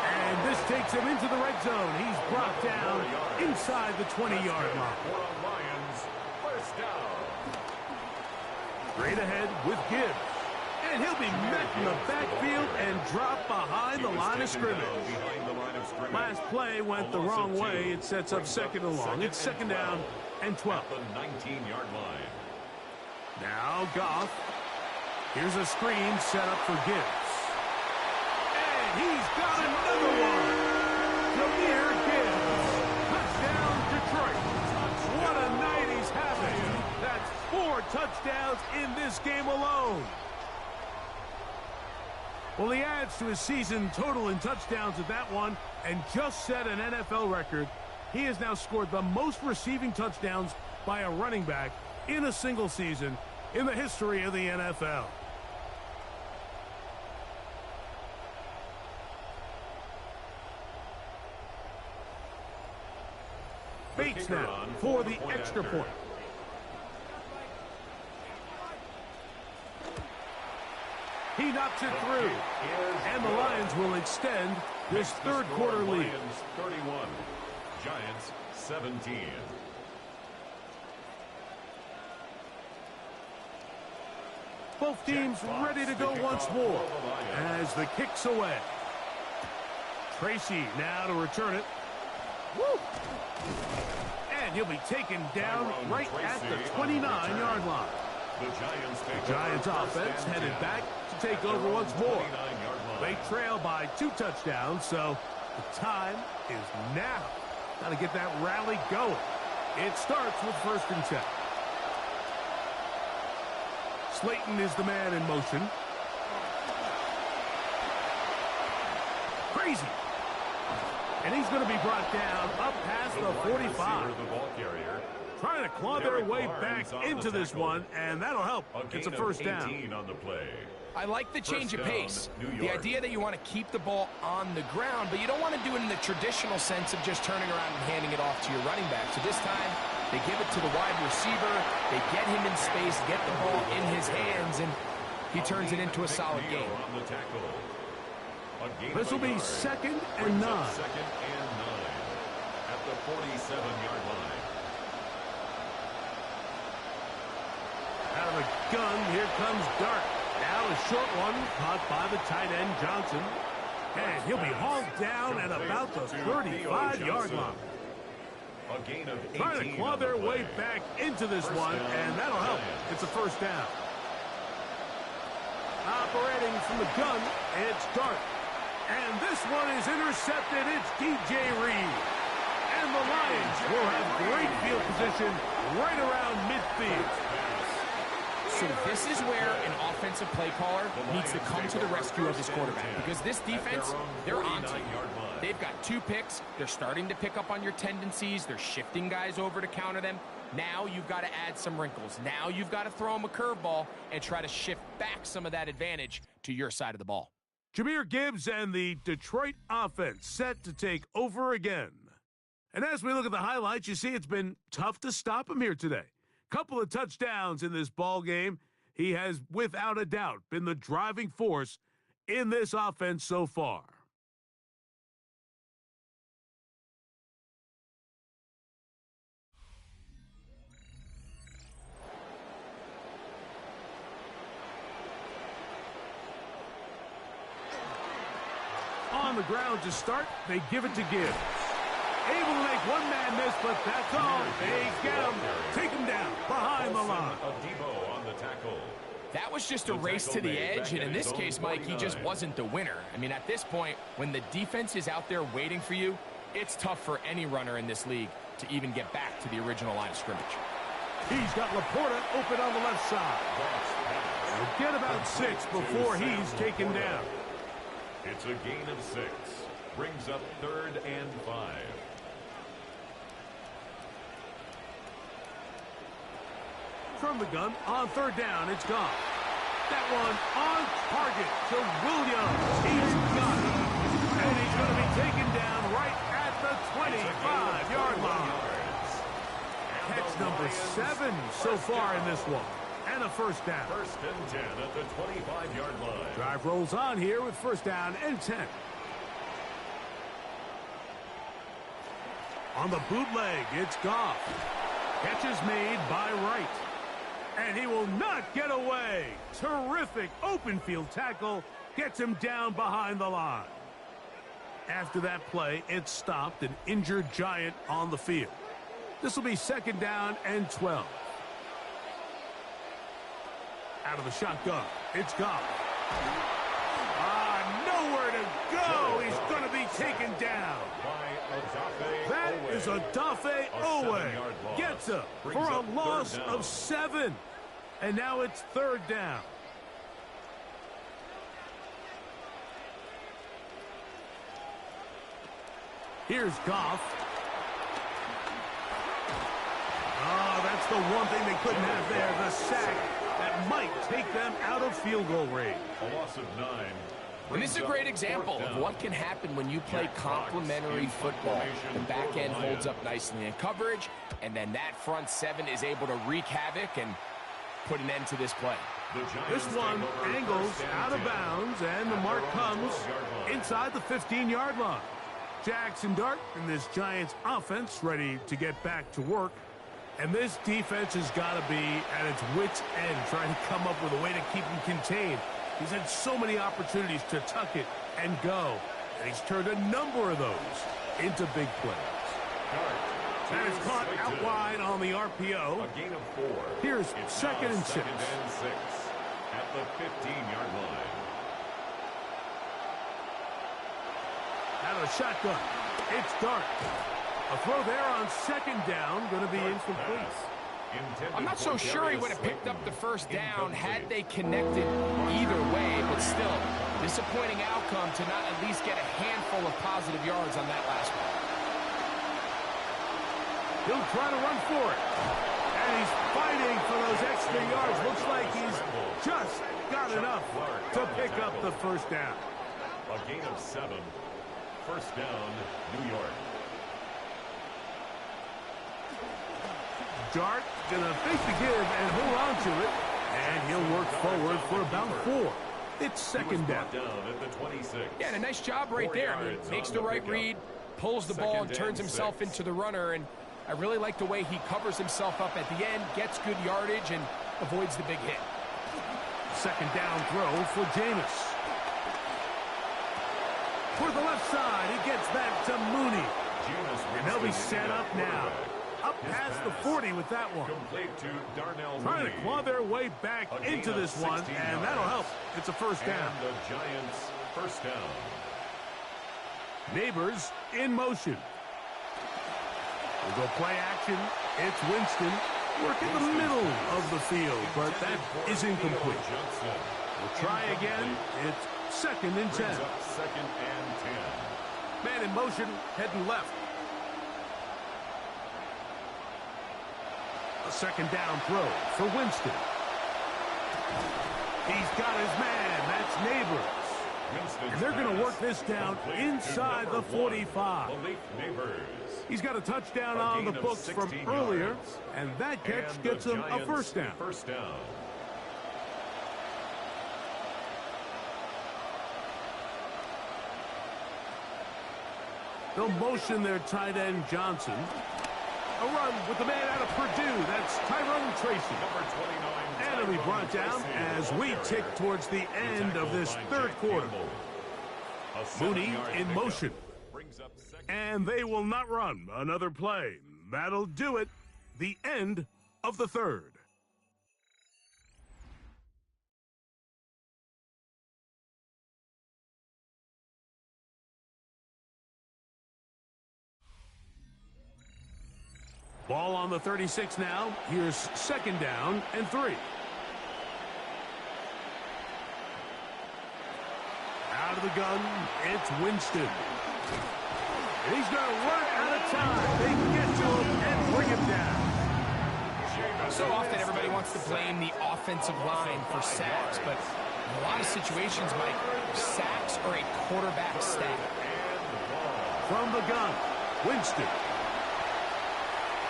And this takes him into the red zone. He's brought down inside the 20-yard line. Lions 1st down. Straight ahead with Gibbs. And he'll be met in the backfield and dropped behind the line of scrimmage. Last play went the wrong way. It sets up second and long. It's second down and 12. The 19-yard line. Now Goff. Here's a screen set up for Gibbs. And he's got another one. Jahmyr Gibbs. Touchdown, Detroit. What a night he's having. That's 4 touchdowns in this game alone. Well, he adds to his season total in touchdowns at that one and just set an NFL record. He has now scored the most receiving touchdowns by a running back in a single season in the history of the NFL. Bates now for the extra point. He knocks it through, and the Lions will extend this third quarter lead. Lions 31, Giants 17. Both teams ready to go once more as the kick's away. Tracy now to return it. Woo! And he'll be taken down right at the 29-yard line. The Giants offense headed back to take over once more. They trail by 2 touchdowns, so the time is now. Got to get that rally going. It starts with 1st and 10. Slayton is the man in motion. Crazy. And he's going to be brought down up past the 45. Trying to claw their way back into this one, and that'll help. It's a first down. On the play. I like the change of pace. The idea that you want to keep the ball on the ground, but you don't want to do it in the traditional sense of just turning around and handing it off to your running back. So this time, they give it to the wide receiver. They get him in space, get the ball in his hands, and he turns it into a solid game. This will be 2nd and 9. 2nd and 9 at the 47-yard line. Out of the gun, here comes Dart. Now a short one caught by the tight end Johnson. And he'll be hauled down at about the 35-yard line. A gain of 18. Trying to claw their way back into this one, and that'll help. It's a first down. Operating from the gun, it's Dart. And this one is intercepted. It's DJ Reed. And the Lions will have great field position right around midfield. So this is where an offensive play caller needs to come to the rescue of his quarterback, because this defense, they're on to you. They've got 2 picks. They're starting to pick up on your tendencies. They're shifting guys over to counter them. Now you've got to add some wrinkles. Now you've got to throw them a curveball and try to shift back some of that advantage to your side of the ball. Jahmyr Gibbs and the Detroit offense set to take over again. And as we look at the highlights, you see it's been tough to stop him here today. Couple of touchdowns in this ball game. He has, without a doubt, been the driving force in this offense so far. On the ground to start, they give it to Gibbs. Able to make one man miss, but that's all. They get him, take him down behind the line. On the tackle. That was just a race to the edge, and in this case, Mike, he just wasn't the winner. I mean, at this point, when the defense is out there waiting for you, it's tough for any runner in this league to even get back to the original line of scrimmage. He's got Laporta open on the left side. He'll get about 6 before he's taken down. It's a gain of 6. Brings up 3rd and 5. From the gun, on 3rd down, it's gone. That one on target to Williams. He's got it. And he's going to be taken down right at the 25-yard line. Catch number 7 so far in this one. And a first down. 1st and 10 at the 25-yard line. Drive rolls on here with 1st down and 10. On the bootleg, it's Goff. Catch is made by Wright. And he will not get away. away. Terrific open field tackle. Gets him down behind the line. After that play, it stopped an injured Giant on the field. This will be 2nd down and 12. Out of the shotgun, it's Goff. Nowhere to go. He's going to be taken down. That is Odafe Oweh. Gets him for a loss of 7. And now it's 3rd down. Here's Goff. That's the one thing they couldn't have there, the sack that might take them out of field goal range. A loss of 9. And this is a great example of what can happen when you play complementary football. The back end holds up nicely in coverage, and then that front 7 is able to wreak havoc and put an end to this play. This one angles out of bounds, and the mark comes inside the 15-yard line. Jackson Dart and this Giants offense ready to get back to work. And this defense has got to be at its wits' end, trying to come up with a way to keep him contained. He's had so many opportunities to tuck it and go, and he's turned a number of those into big plays. And it's caught out wide on the RPO. A gain of 4. Here's It's 2nd and 6. 2nd and 6 at the 15-yard line. Out of the shotgun, it's Dart. A throw there on 2nd down, going to be incomplete. I'm not so sure he would have picked up the first down had they connected either way, but still, disappointing outcome to not at least get a handful of positive yards on that last one. He'll try to run for it. And he's fighting for those extra yards. Looks like he's just got enough to pick up the first down. A gain of 7. 1st down, New York. Dart gonna fake the give and hold on to it, and he'll work forward for about 4. It's 2nd down. At the 26. Yeah, and a nice job right there. I mean, makes the right read, pulls the ball, and turns himself into the runner. And I really like the way he covers himself up at the end, gets good yardage, and avoids the big hit. 2nd down throw for Jameis. For the left side, he gets back to Mooney. And they'll be set up now. Up past the 40 with that one. Complete to Darnell Trying Mooney. to claw their way back into this one, and that'll help. It's a 1st down. And the Giants' 1st down. Neighbors in motion. We'll go play action. It's Winston. Work in the middle of the field, but that is incomplete. We'll try again. It's 2nd and 10. 2nd and 10. Man in motion, heading left. A 2nd down throw for Winston. He's got his man. That's Neighbors. And they're going to work this down inside the 45. He's got a touchdown on the books from earlier, and that catch gets him a 1st down. 1st down. They'll motion their tight end Johnson. A run with the man out of Purdue. That's Tyrone Tracy. And it'll be brought down as we tick towards the end of this 3rd quarter. Mooney in motion. And they will not run another play. That'll do it. The end of the 3rd. Ball on the 36 now. Here's 2nd down and 3. Out of the gun, it's Winston. And he's going to run out of time. They can get to him and bring him down. So often everybody wants to blame the offensive line for sacks, but in a lot of situations, Mike, sacks are a quarterback stat. From the gun, Winston.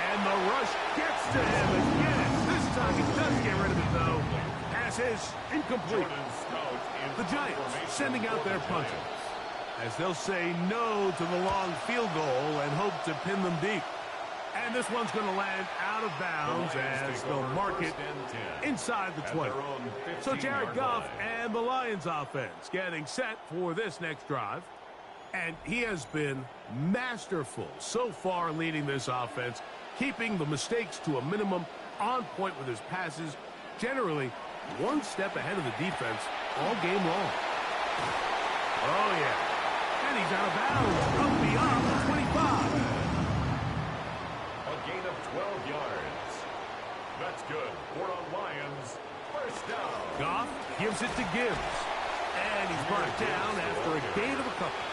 And the rush gets to him again. This time he does get rid of it, though. Pass is incomplete. The Giants sending out their punter, as they'll say no to the long field goal and hope to pin them deep. And this one's going to land out of bounds as they'll mark it inside the 20. So Jared Goff and the Lions offense getting set for this next drive. And he has been masterful so far leading this offense, keeping the mistakes to a minimum, on point with his passes, generally one step ahead of the defense all game long. Oh, yeah. And he's out of bounds from beyond the 25. A gain of 12 yards. That's good for a Lions first down. Goff gives it to Gibbs. And he's brought it down after a gain of a couple.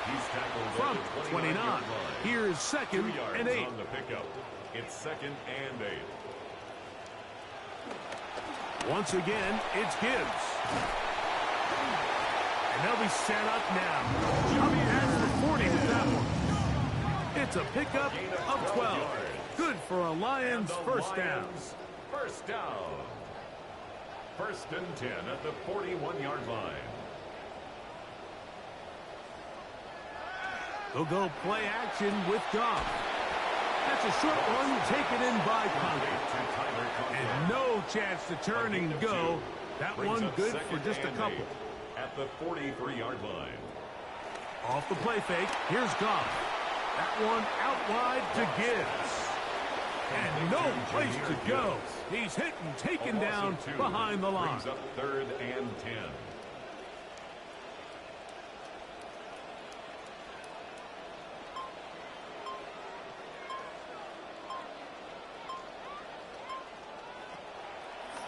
He's tackled From at the 29. 29-yard line. Here's 2nd 2 yards and 8. on the pickup. It's 2nd and 8. Once again, it's Gibbs. And they'll be set up now. Chubby has the 40 with that one. It's a pickup of 12. Good for a Lions first down. First down. 1st and 10 at the 41-yard line. They'll go play action with Goff. That's a short one taken in by Conklin. And no chance to turn and go. That one good for just a couple. At the 43-yard line. Off the play fake, here's Goff. That one out wide to Gibbs. And no place to go. He's hit and taken down behind the line. Brings up 3rd and 10.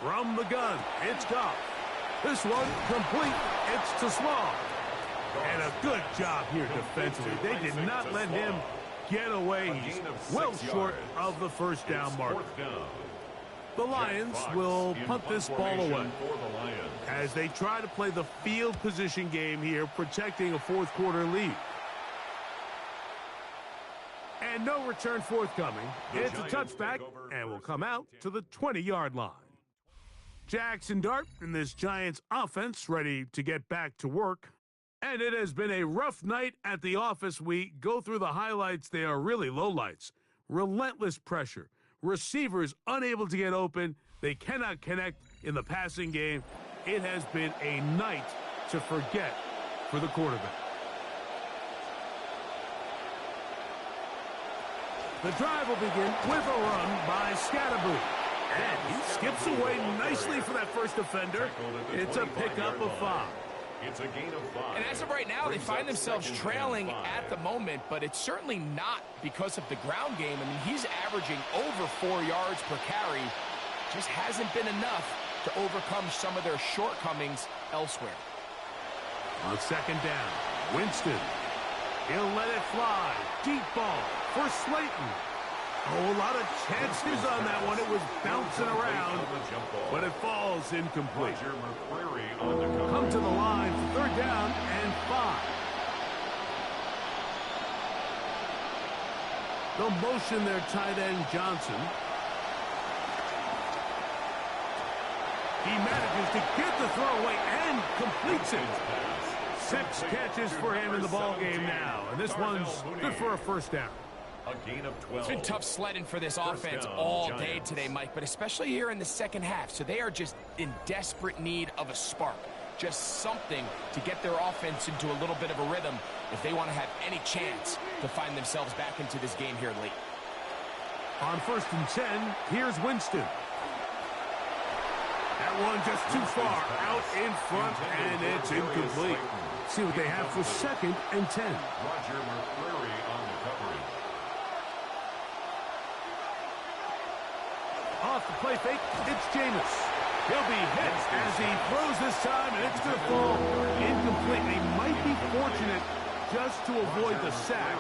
From the gun, it's Goff. This one complete. It's to Small. And a good job here defensively. They did not let him get away. He's well short of the first down mark. The Lions will punt this ball away as they try to play the field position game here, protecting a fourth quarter lead. And no return forthcoming. It's a touchback and will come out to the 20-yard line. Jackson Dart in this Giants offense ready to get back to work. And it has been a rough night at the office. We go through the highlights. They are really lowlights. Relentless pressure. Receivers unable to get open. They cannot connect in the passing game. It has been a night to forget for the quarterback. The drive will begin with a run by Scatterboot. And he skips away nicely for that first defender. It's a pickup of 5. It's a gain of 5. And as of right now, they find themselves trailing at the moment, but it's certainly not because of the ground game. I mean, he's averaging over 4 yards per carry. Just hasn't been enough to overcome some of their shortcomings elsewhere. On 2nd down, Winston. He'll let it fly. Deep ball for Slayton. Oh, a lot of chances on that one. It was bouncing around, but it falls incomplete. Come to the line for 3rd down and 5. They'll motion their tight end Johnson. He manages to get the throw away and completes it. 6 catches for him in the ballgame now, and this one's good for a first down. A gain of 12. It's been tough sledding for this offense all day today, Mike, but especially here in the second half. So they are just in desperate need of a spark, just something to get their offense into a little bit of a rhythm if they want to have any chance to find themselves back into this game here late. On 1st and 10, here's Winston. That one just too far out in front, and it's incomplete. See what they have for 2nd and 10. Roger McCreary on the coverage. Off the play fake, it's Jameis. He'll be hit as he throws this time, and it's going to fall incomplete. They might be fortunate just to avoid the sack,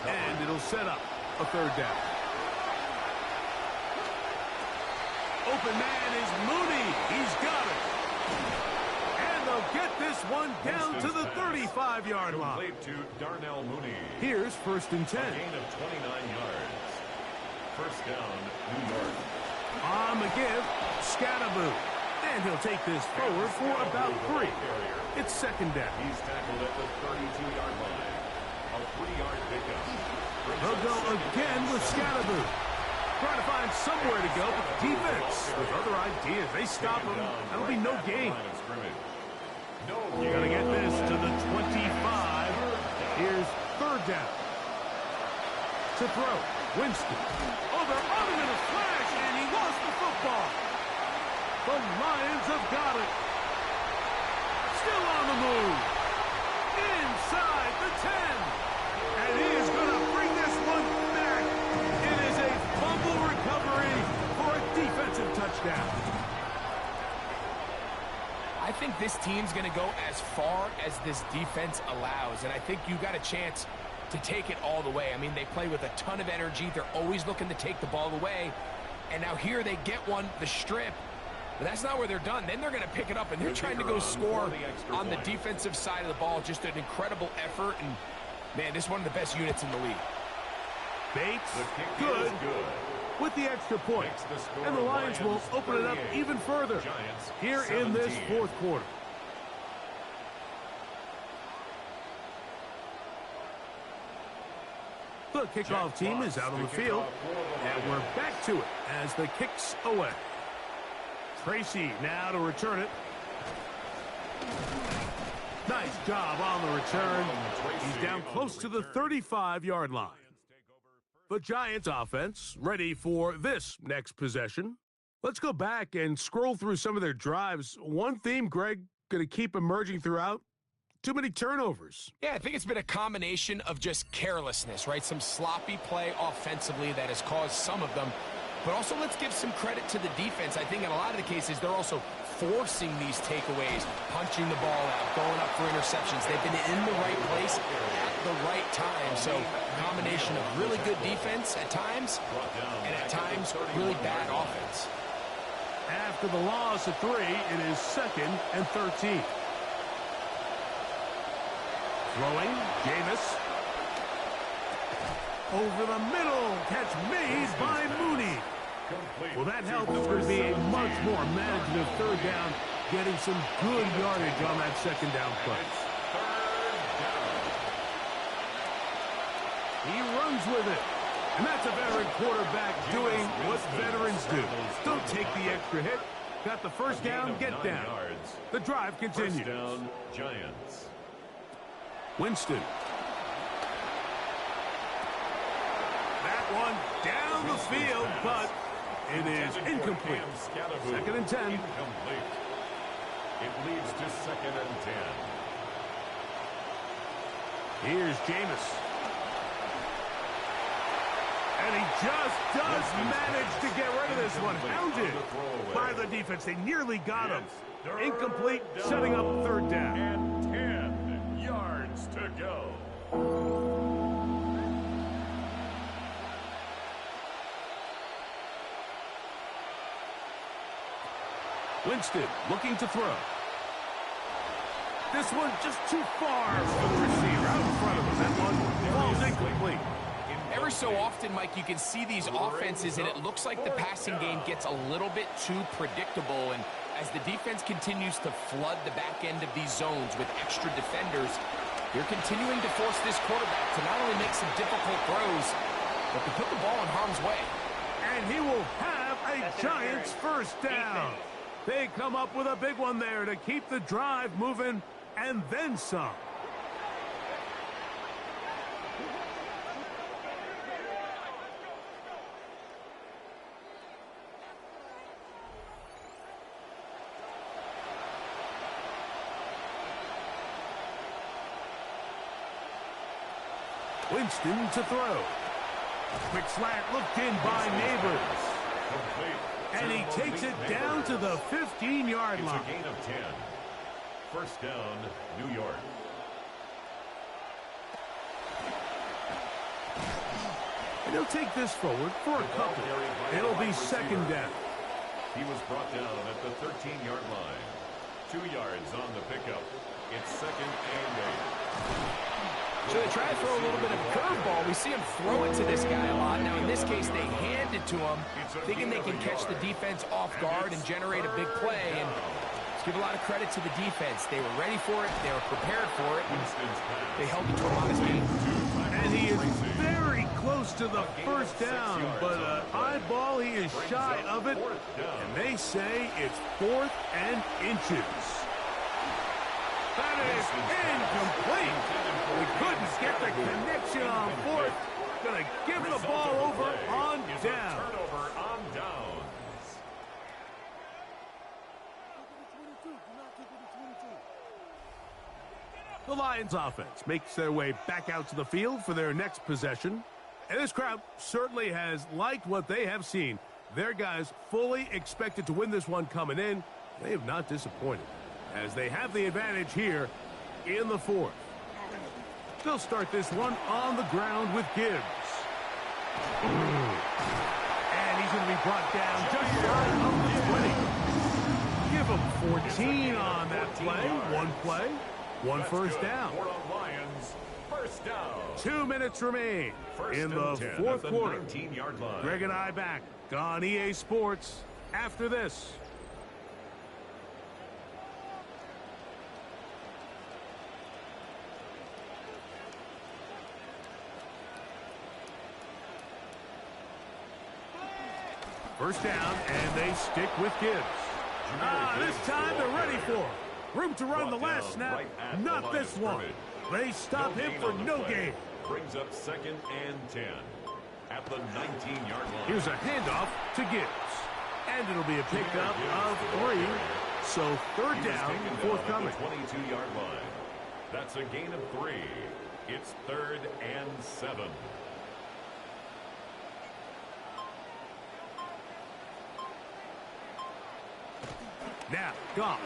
and it'll set up a 3rd down. Open man is Mooney. He's got it. And they'll get this one down to the 35-yard line. To Darnell Mooney. Here's 1st and 10. A gain of 29 yards. First down, New York. On the give, Scatterboot. And he'll take this forward for about 3. It's 2nd down. He's tackled at the 32-yard line. A 3-yard pickup. They'll go again with Scatterboot. Trying to find somewhere to go, but the defense with other ideas. They stop him. That'll be no gain. Gotta get this to the 25. Here's third down. To throw. Winston. Oh, they're on him in a flash, and he lost the football. The Lions have got it. Still on the move. Inside the 10. And he is going to bring this one back. It is a fumble recovery for a defensive touchdown. I think this team's going to go as far as this defense allows, and I think you got a chance to take it all the way. I mean, they play with a ton of energy. They're always looking to take the ball away, and now here they get one, the strip, but that's not where they're done. Then they're going to pick it up, and they're trying to go score on the defensive side of the ball. Just an incredible effort, and, man, this is one of the best units in the league. Bates, good. With the extra point, and the Lions will open it up even further here in this fourth quarter. The kickoff team is out on the field, and we're back to it as the kick's away. Tracy now to return it. Nice job on the return. He's down close to the 35-yard line. The Giants offense ready for this next possession. Let's go back and scroll through some of their drives. One theme, Greg, going to keep emerging throughout. Too many turnovers. Yeah, I think it's been a combination of just carelessness, right? Some sloppy play offensively that has caused some of them. But also let's give some credit to the defense. I think in a lot of the cases, they're also forcing these takeaways, punching the ball out, going up for interceptions. They've been in the right place at the right time. So combination of really good defense at times, and at times really bad offense. After the loss of 3, it is 2nd and 13. Throwing, Jameis. Over the middle, catch made by Mooney. Well, that helped. It's going to be a much more manageable third down, getting some good yardage on that second down play. He runs with it. And that's a veteran quarterback doing what veterans do. Don't take the extra hit. Got the first down, get down. The drive continues. First down, Giants. Winston. That one down the field, but it is incomplete. 2nd and 10. Incomplete. It leads to 2nd and 10. Here's Jameis. And he just does manage to get rid of this one. Hounded by the defense. They nearly got him. Incomplete, setting up 3rd down. And 10 yards to go. Winston looking to throw. This one just too far for the receiver out in front of him. That one falls incomplete. Every so often, Mike, you can see these offenses, and it looks like the passing game gets a little bit too predictable. And as the defense continues to flood the back end of these zones with extra defenders, they're continuing to force this quarterback to not only make some difficult throws, but to put the ball in harm's way. And he will have a Giants first down. They come up with a big one there to keep the drive moving, and then some. Winston to throw. Quick slant looked in by Neighbors. And he takes it down to the 15-yard line. It's a gain of 10. First down, New York. And he'll take this forward for a couple. It'll be 2nd down. He was brought down at the 13-yard line. 2 yards on the pickup. It's 2nd and 8. So they try to throw a little bit of a curveball. We see him throw it to this guy a lot. Now, in this case, they hand it to him, thinking they can catch the defense off guard and generate a big play. And let's give a lot of credit to the defense. They were ready for it. They were prepared for it. They held it to a modest game. He is very close to the first down, but eyeball, he is shy of it, and they say it's 4th and inches. That is incomplete. We couldn't get the connection on 4th. Gonna give the ball over on down. Turnover on downs. The Lions offense makes their way back out to the field for their next possession. And this crowd certainly has liked what they have seen. Their guys fully expected to win this one coming in. They have not disappointed, as they have the advantage here in the 4th. They'll start this one on the ground with Gibbs. And he's going to be brought down just shy of the 20. Give him 14 on that play. One first down. Lions, first down. 2 minutes remain in the 4th quarter. 19-yard line. Greg and I back on EA Sports after this. First down, and they stick with Gibbs. This time they're ready for him. Room to run the last snap, not this one. They stop him for no gain. Brings up 2nd and 10 at the 19-yard line. Here's a handoff to Gibbs. And it'll be a pickup of 3. So 3rd down, forthcoming. 22-yard line. That's a gain of 3. It's 3rd and 7. Now, Goff.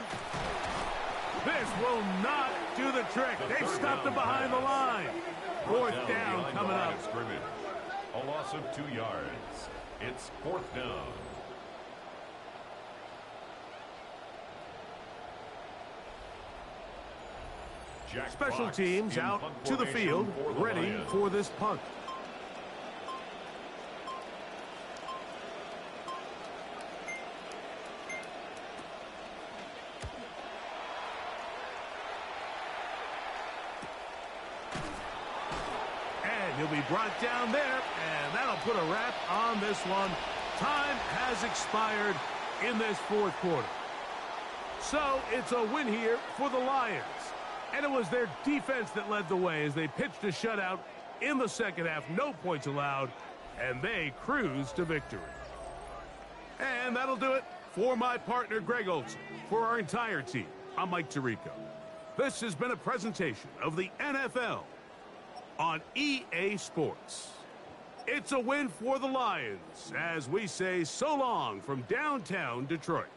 This will not do the trick. They've stopped him behind the line. 4th down coming up. A loss of 2 yards. It's 4th down. Special teams out to the field, ready for this punt. He'll be brought down there, and that'll put a wrap on this one. Time has expired in this 4th quarter. So it's a win here for the Lions. And it was their defense that led the way as they pitched a shutout in the 2nd half. No points allowed, and they cruised to victory. And that'll do it for my partner, Greg Olson. For our entire team, I'm Mike Tirico. This has been a presentation of the NFL on EA Sports. It's a win for the Lions as we say so long from downtown Detroit.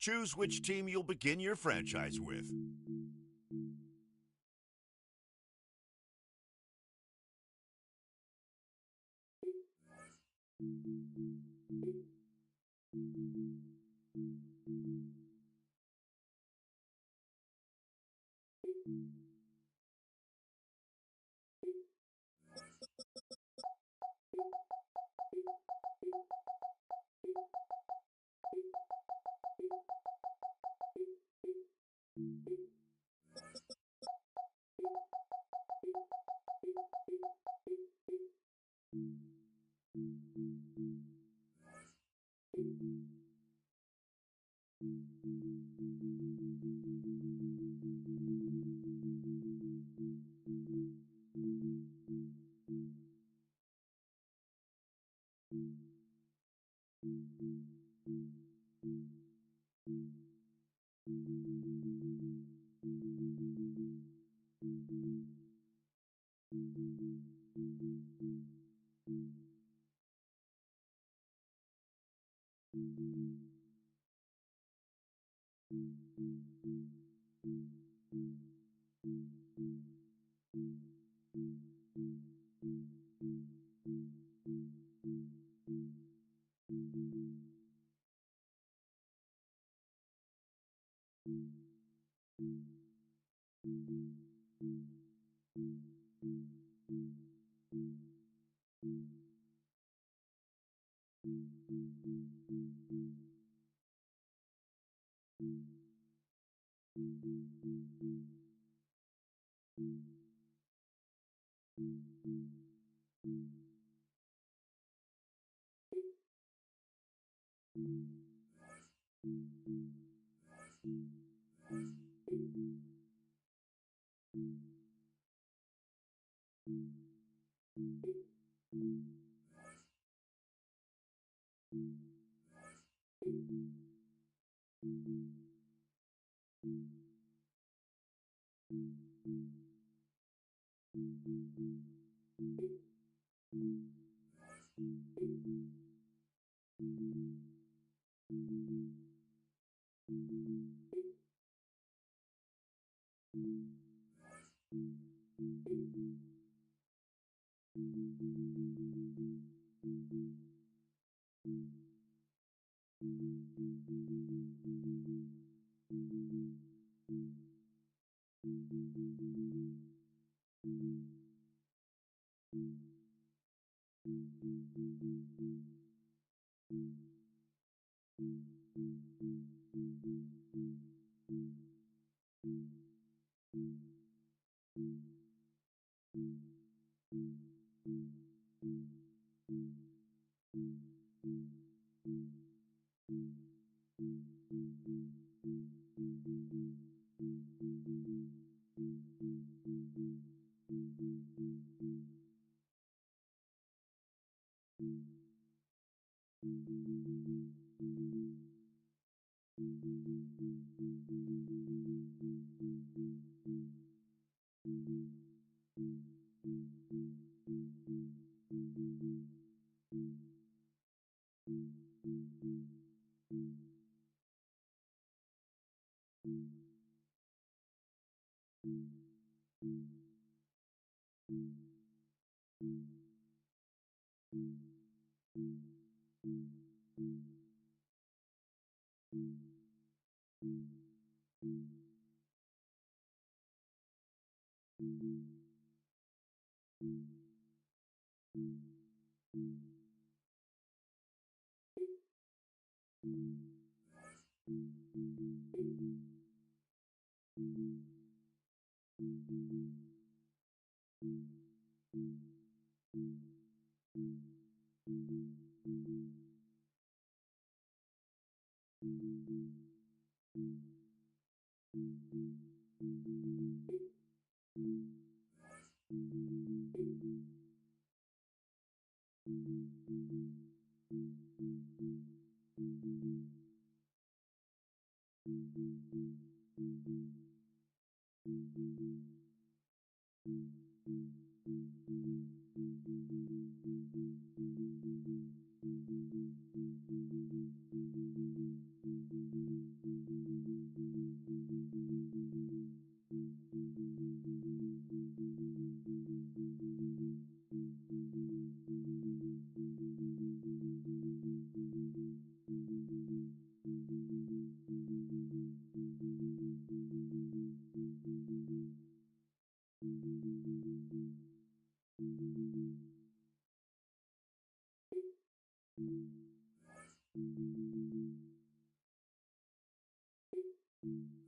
Choose which team you'll begin your franchise with.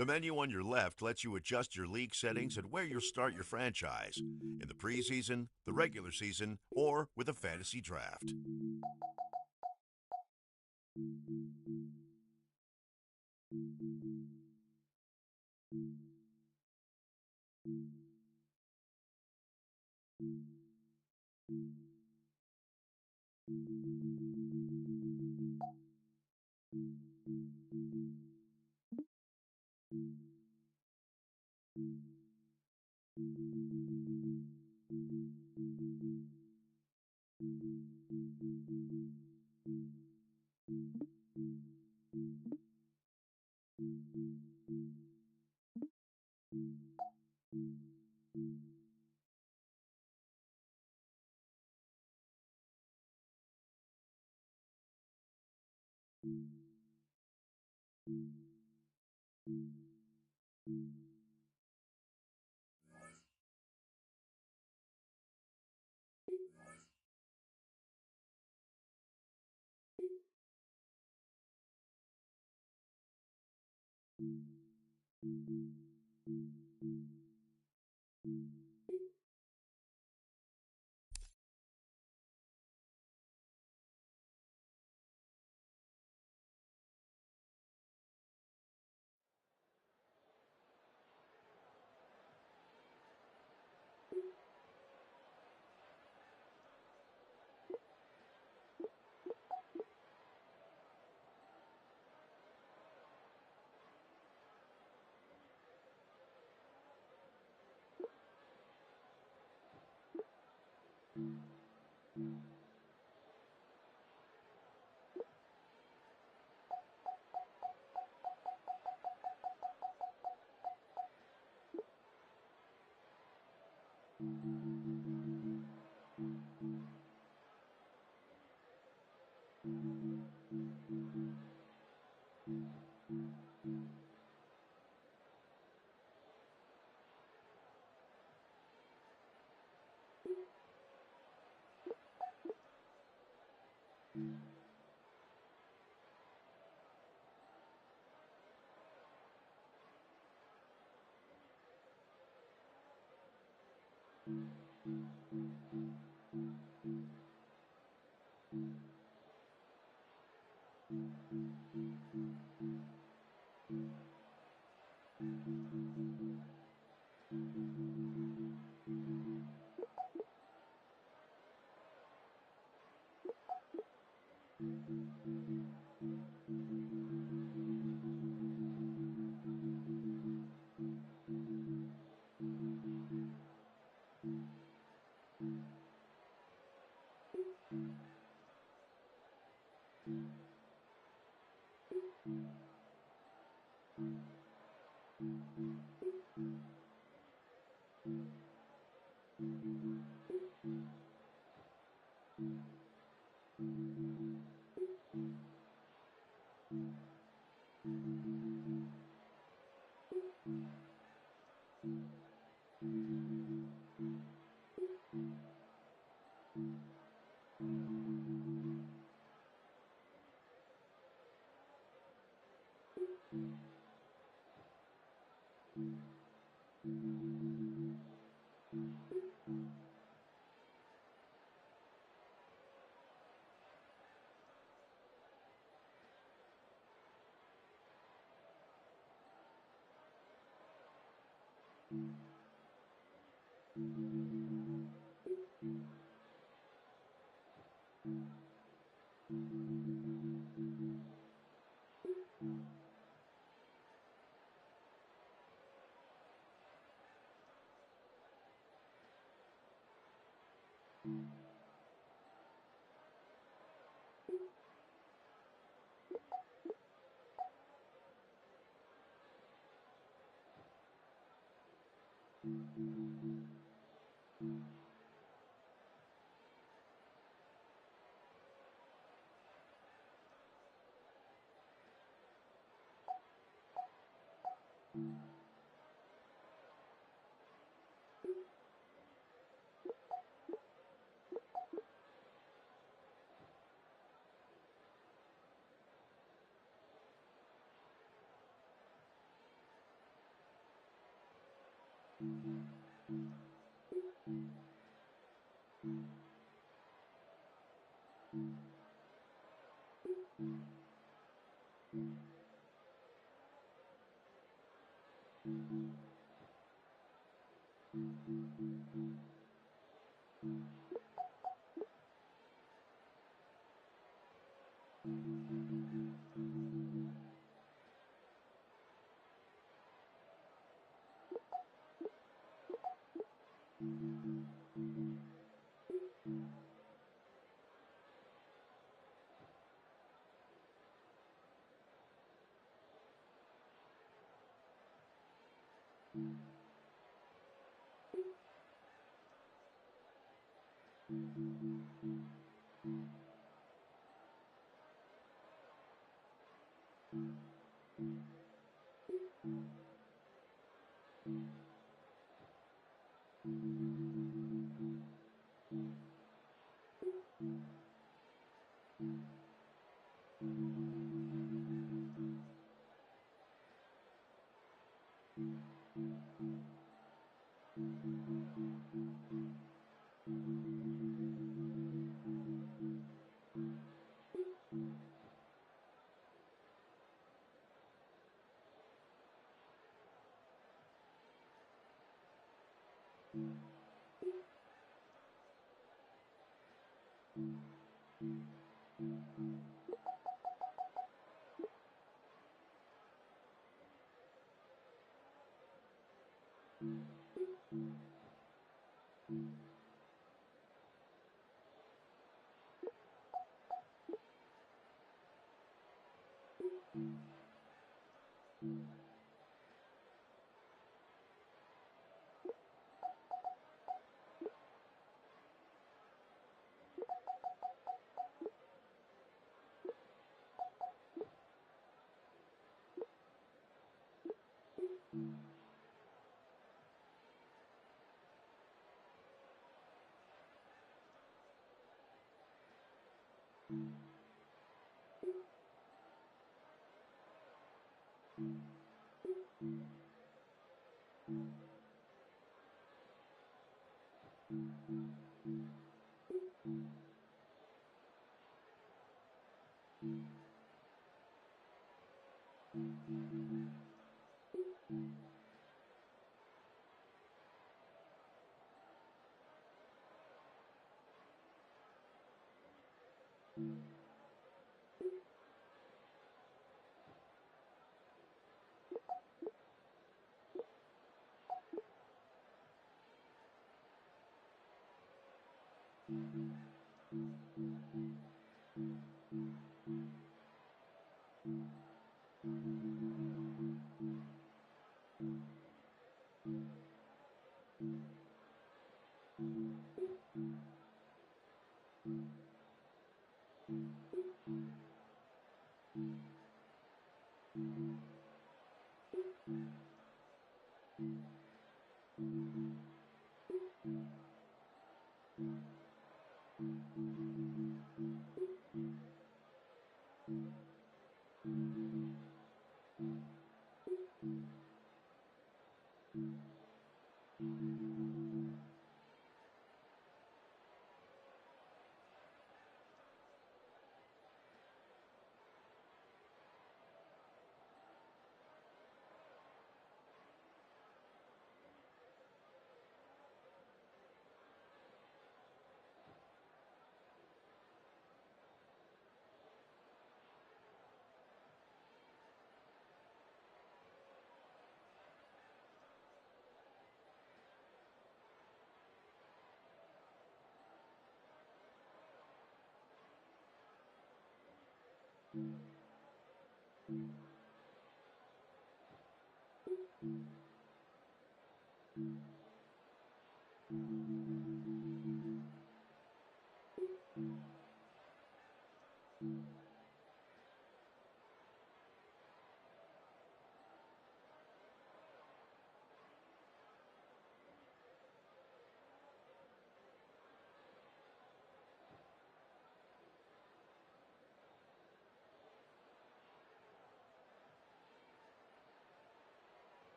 The menu on your left lets you adjust your league settings and where you'll start your franchise, in the preseason, the regular season, or with a fantasy draft.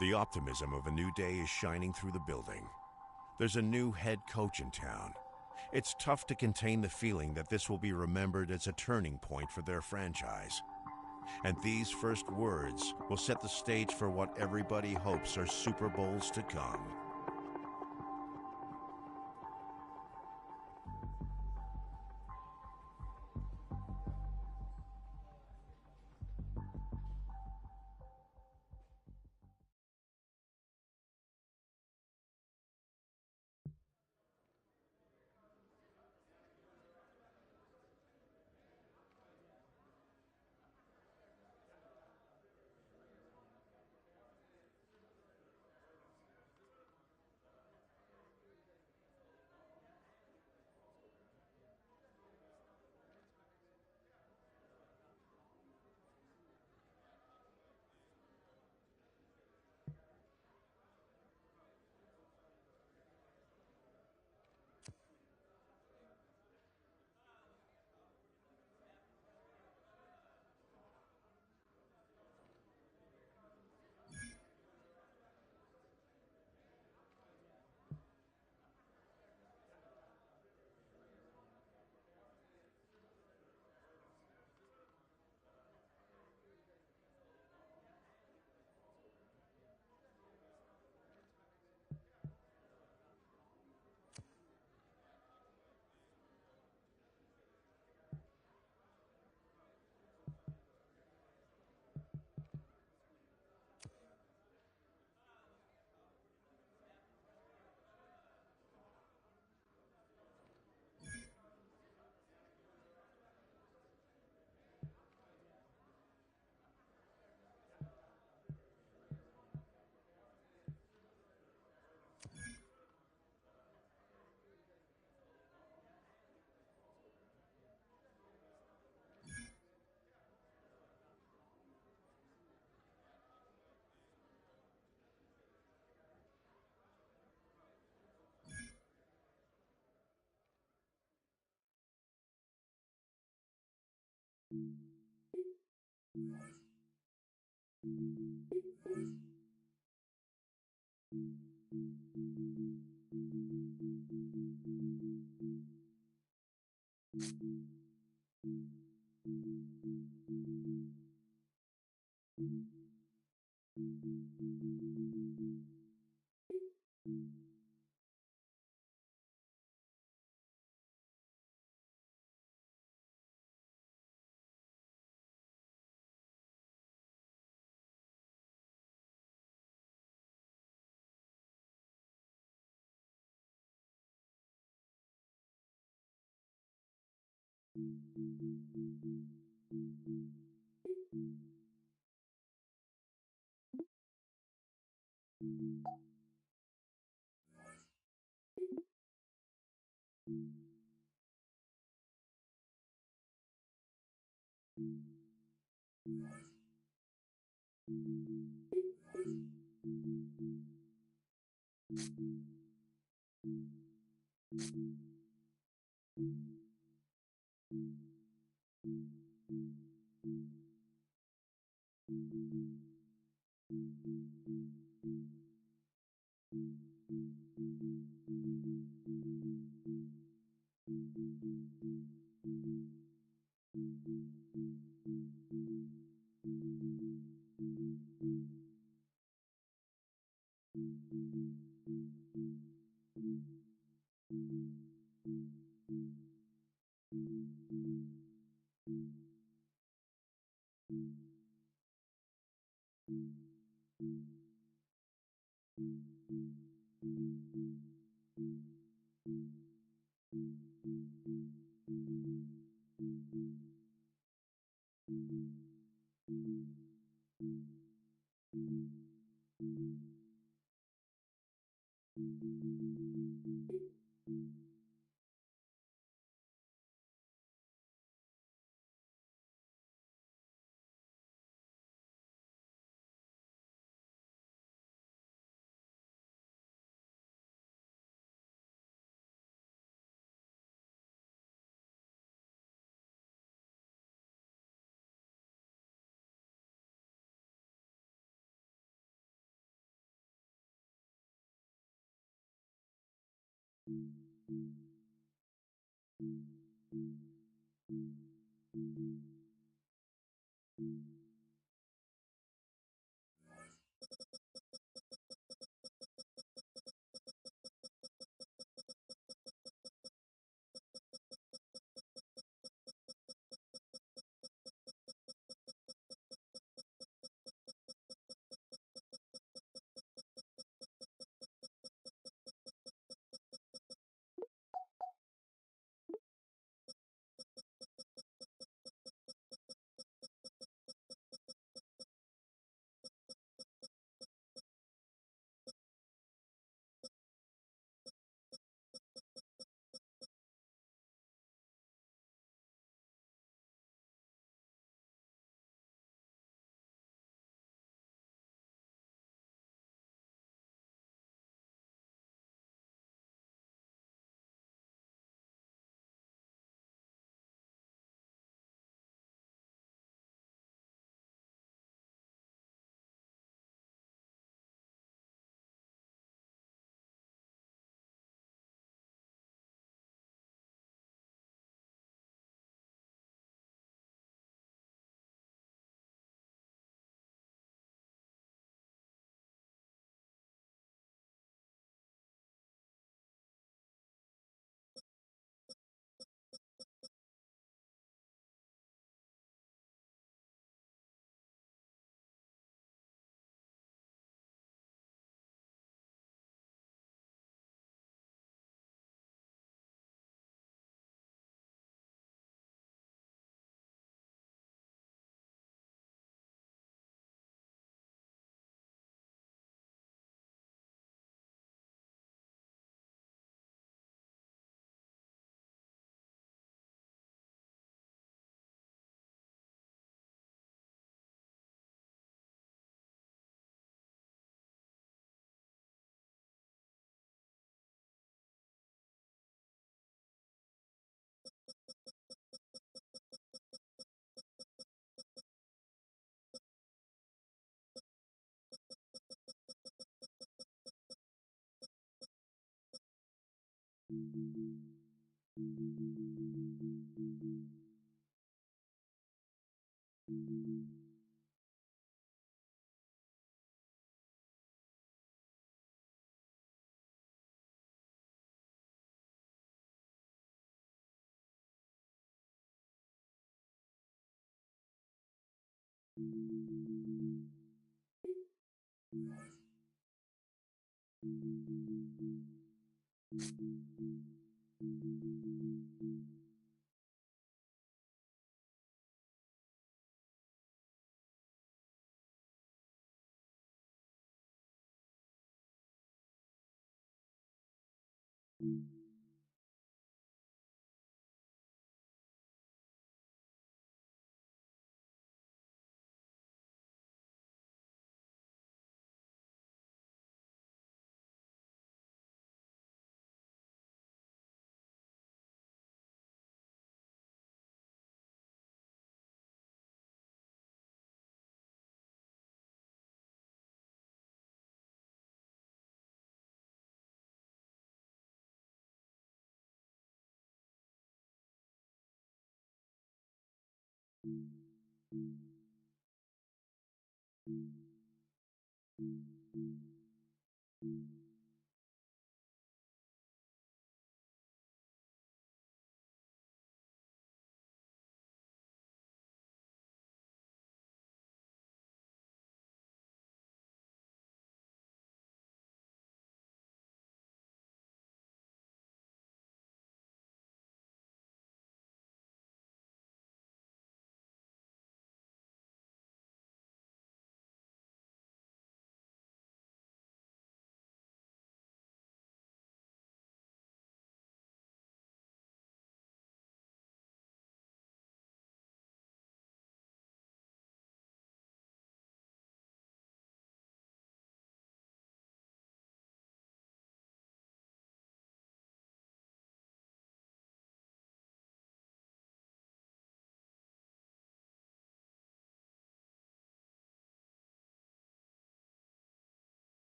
The optimism of a new day is shining through the building. There's a new head coach in town. It's tough to contain the feeling that this will be remembered as a turning point for their franchise. And these first words will set the stage for what everybody hopes are Super Bowls to come.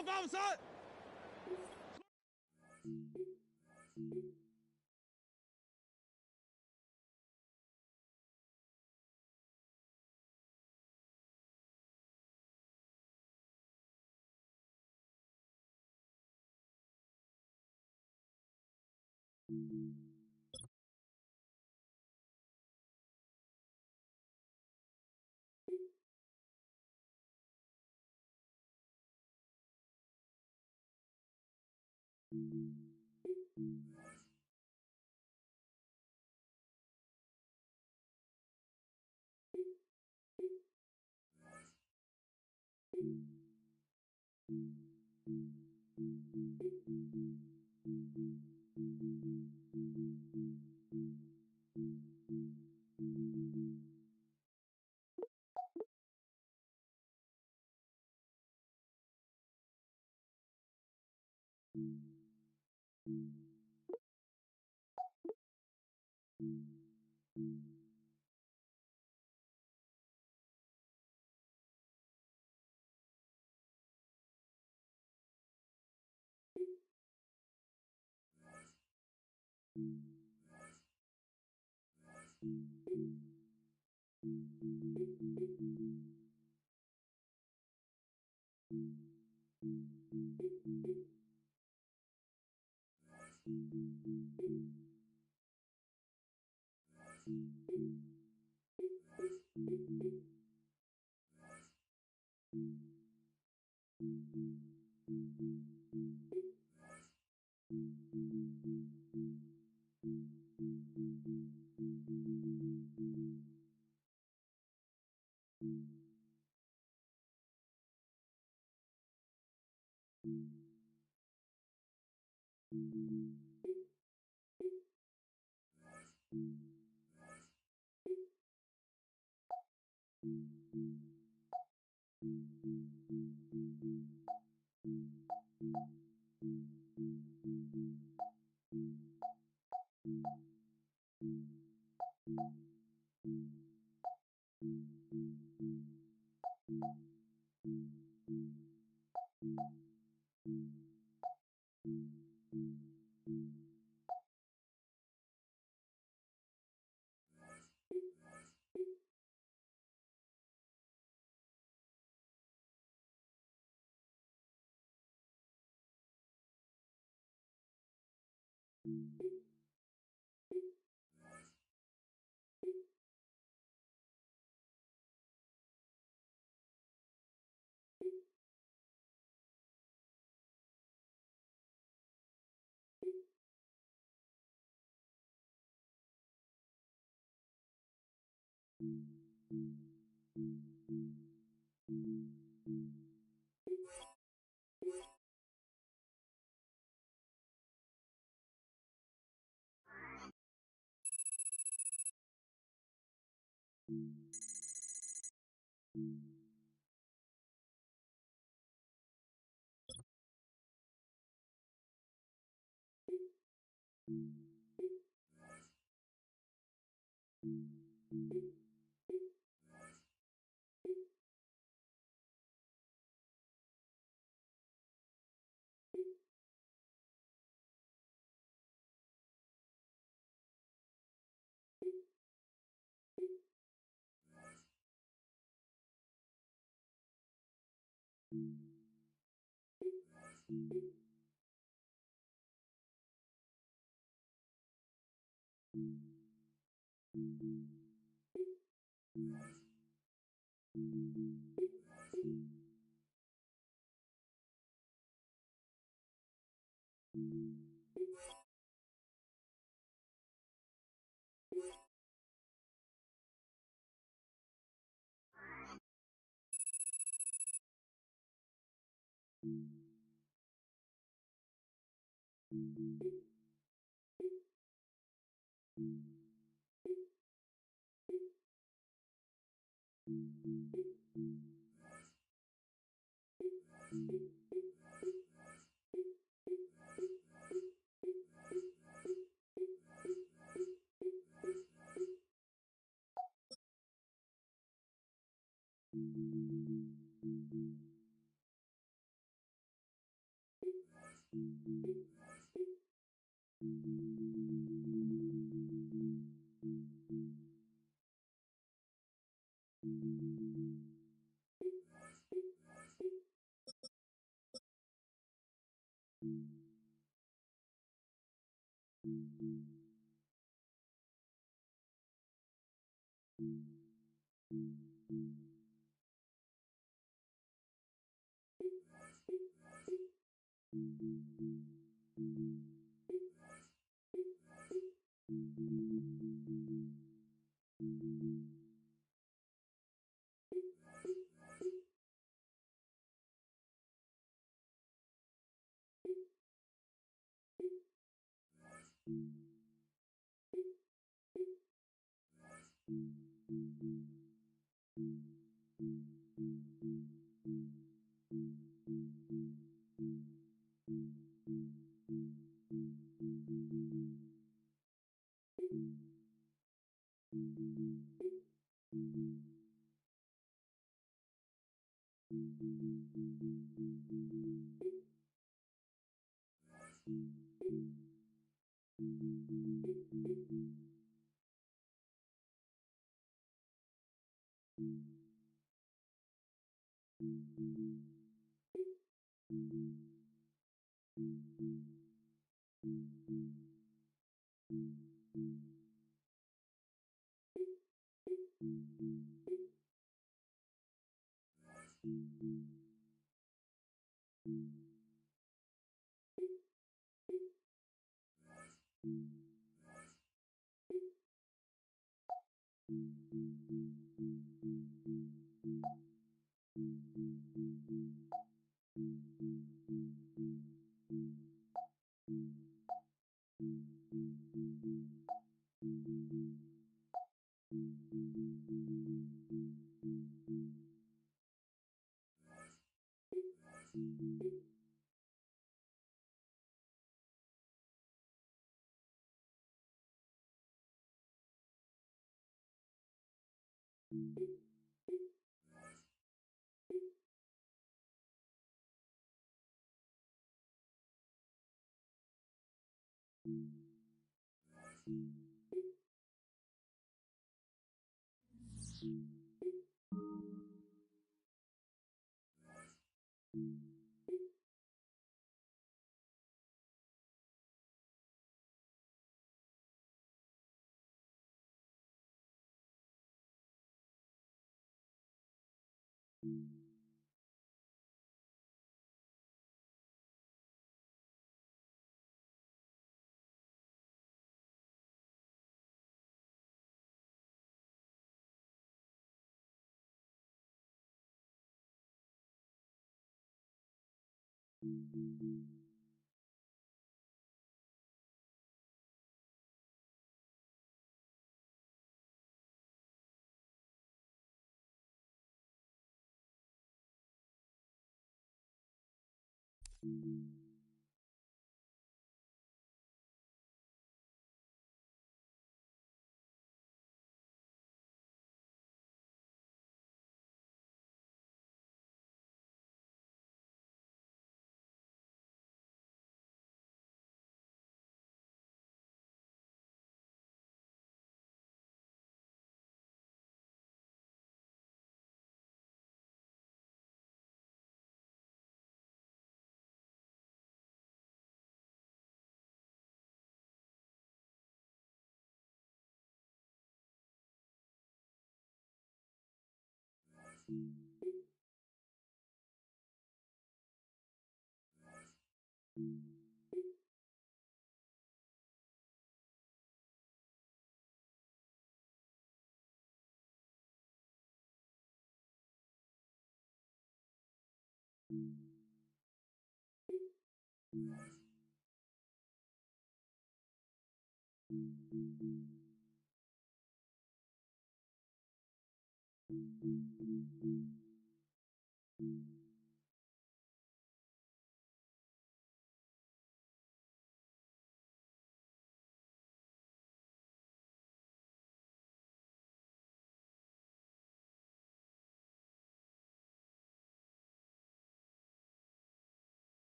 Alpha outside!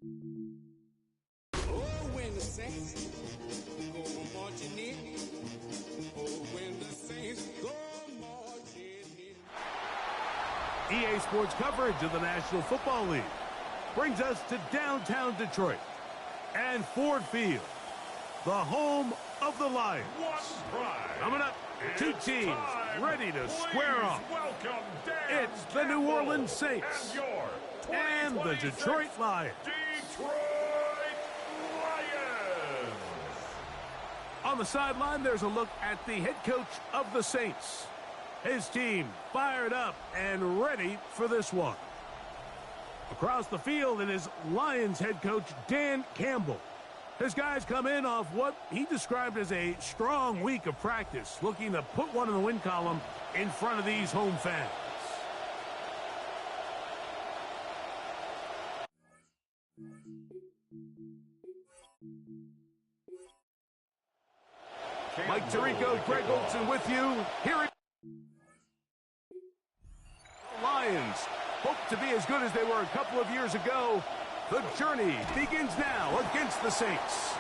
Oh, when the saints go marching in. Oh, when the saints go marching in. EA Sports coverage of the National Football League brings us to downtown Detroit and Ford Field, the home of the Lions. Coming up, two teams ready to square off. It's the New Orleans Saints and the Detroit Lions. On the sideline, there's a look at the head coach of the Saints. His team fired up and ready for this one. Across the field, it is Lions head coach Dan Campbell. His guys come in off what he described as a strong week of practice, looking to put one in the win column in front of these home fans. Mike Tirico, Greg Olson with you. Here it the Lions hope to be as good as they were a couple of years ago. The journey begins now against the Saints.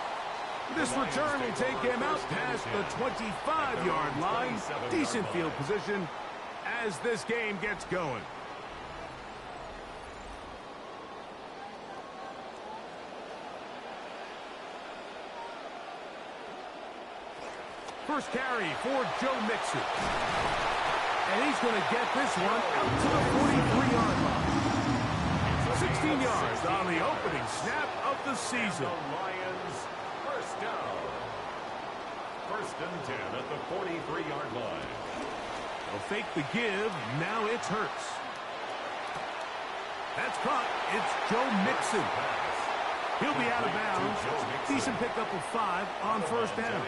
This return will take him out past the 25-yard line. Decent field position as this game gets going. First carry for Joe Mixon. And he's going to get this one out to the 43-yard line. 16 yards on the opening snap of the season. Lions first down. First and 10 at the 43-yard line. They'll fake the give. Now it's Hurts. That's caught. It's Joe Mixon. He'll be out of bounds. Decent pickup of 5 on first down.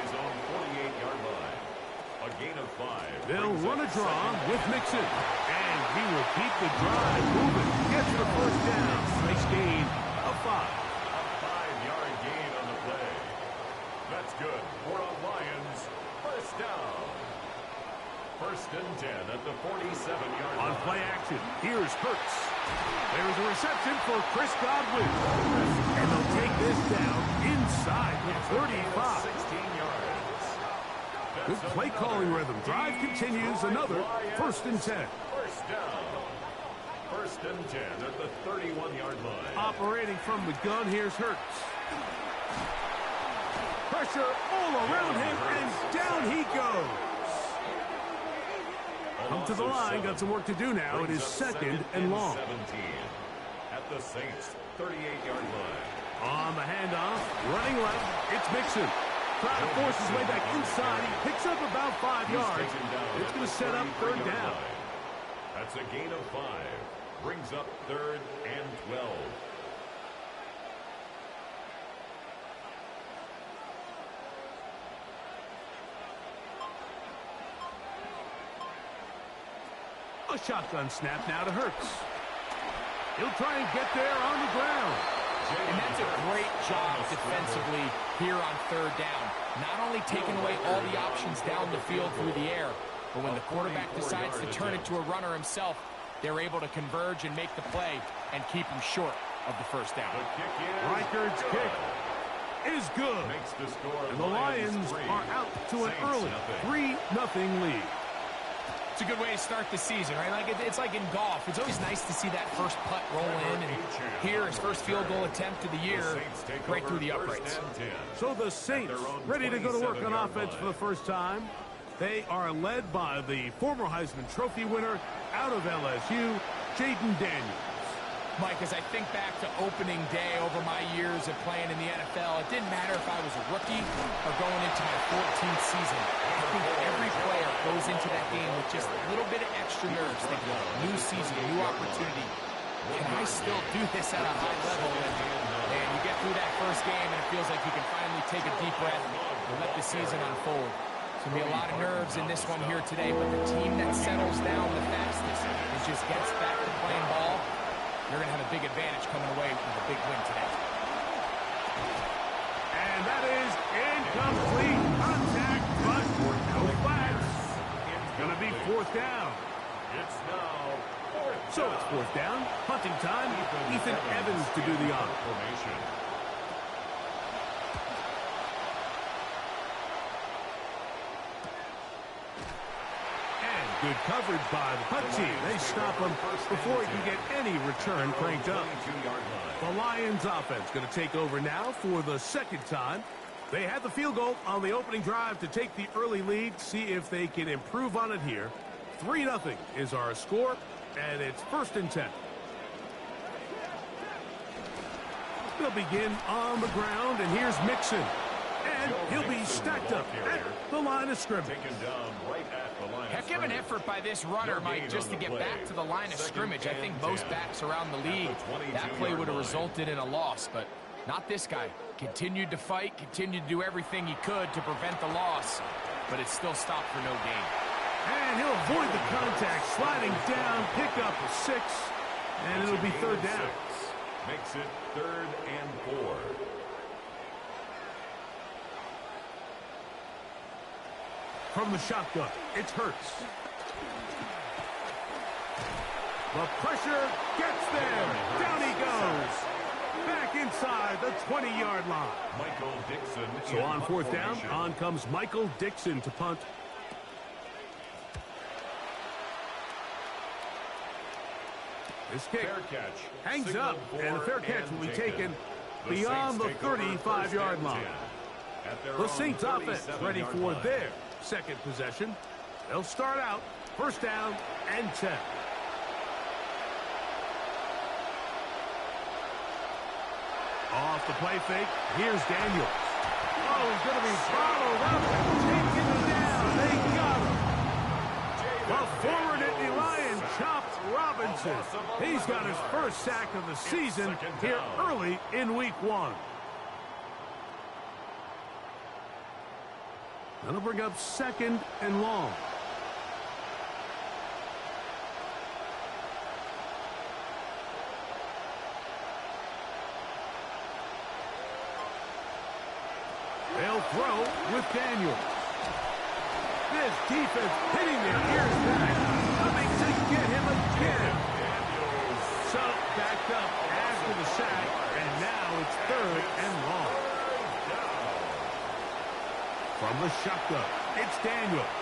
A gain of 5. They'll run a draw with Mixon. And he will keep the drive moving. Gets the first down. Nice gain of 5. A 5-yard gain on the play. That's good for a Lions first down. First and 10 at the 47-yard line. On play action, here's Hurts. There's a reception for Chris Godwin. And they'll take this down inside the 35. 16 yards. Good play calling rhythm. Drive continues. Another first and 10. First down. First and 10 at the 31-yard line. Operating from the gun, here's Hurts. Pressure all around him, and down he goes. Come to the line. Got some work to do now. It is second and long. 17 at the Saints' 38-yard line. On the handoff, running left, it's Mixon. Trying to force his way back inside. He picks up about 5 yards. It's going to set up third down. That's a gain of 5. Brings up third and 12. A shotgun snap now to Hurts. He'll try and get there on the ground. And that's a great job defensively here on third down. Not only taking away all the options down the field through the air, but when the quarterback decides to turn it to a runner himself, they're able to converge and make the play and keep him short of the first down. Reichard's kick is good. And the Lions are out to an early 3-0 lead. It's a good way to start the season, right? Like it's like in golf. It's always nice to see that first putt roll in. And here, his first field goal attempt of the year, right through the uprights. So the Saints ready to go to work on offense for the first time. They are led by the former Heisman Trophy winner out of LSU, Jayden Daniels. Mike, as I think back to opening day over my years of playing in the NFL, it didn't matter if I was a rookie or going into my 14th season. I think every player goes into that game with just a little bit of extra nerves, thinking, new season, new opportunity. Can I still do this at a high level? And you get through that first game, and it feels like you can finally take a deep breath and let the season unfold. There's going to be a lot of nerves in this one here today, but the team that settles down the fastest and just gets back to playing ball, you're going to have a big advantage coming away with a big win today. And that is incomplete contact, but no flags. It's going to be fourth down. It's now fourth So it's fourth down, punting time. Ethan Evans to do the honor. Formation. And good coverage by the punt team. They stop him before he can get any return cranked up. 22-yard line. The Lions offense going to take over now for the second time. They had the field goal on the opening drive to take the early lead. See if they can improve on it here. 3-0 is our score, and it's 1st and 10. They'll begin on the ground, and here's Mixon. And he'll be stacked up at the line of scrimmage. Taken down right at the line Heck of an effort by this runner, Mike, just to get back to the line of scrimmage. I think most backs around the league, that play would have resulted in a loss, but not this guy. Continued to fight, continued to do everything he could to prevent the loss, but it still stopped for no gain. And he'll avoid the contact, sliding down, pick up a 6, and it'll be 3rd down. Makes it 3rd and 4. From the shotgun, it's Hurts. The pressure gets there. Down he goes. Back inside the 20-yard line. Michael Dixon. So on 4th down, on comes Michael Dixon to punt. This kick Fair catch. hangs Signal up, and the fair catch will be taken The beyond the Saints take over 35-yard 1st and line. 10 at their The own Saints offense 37-yard ready for line. their second possession. They'll start out 1st down and 10. Off the play fake, here's Daniels. Oh, he's going to be bottled up and taken down. They got him. The forward Nittany Lion chopped Robinson. He's got his first sack of the season here early in week 1. That'll bring up 2nd and long. They'll throw with Daniels. This defense hitting their ears back. Coming to get him again. So backed up after the sack, and now it's 3rd and long. From the shotgun, it's Daniels.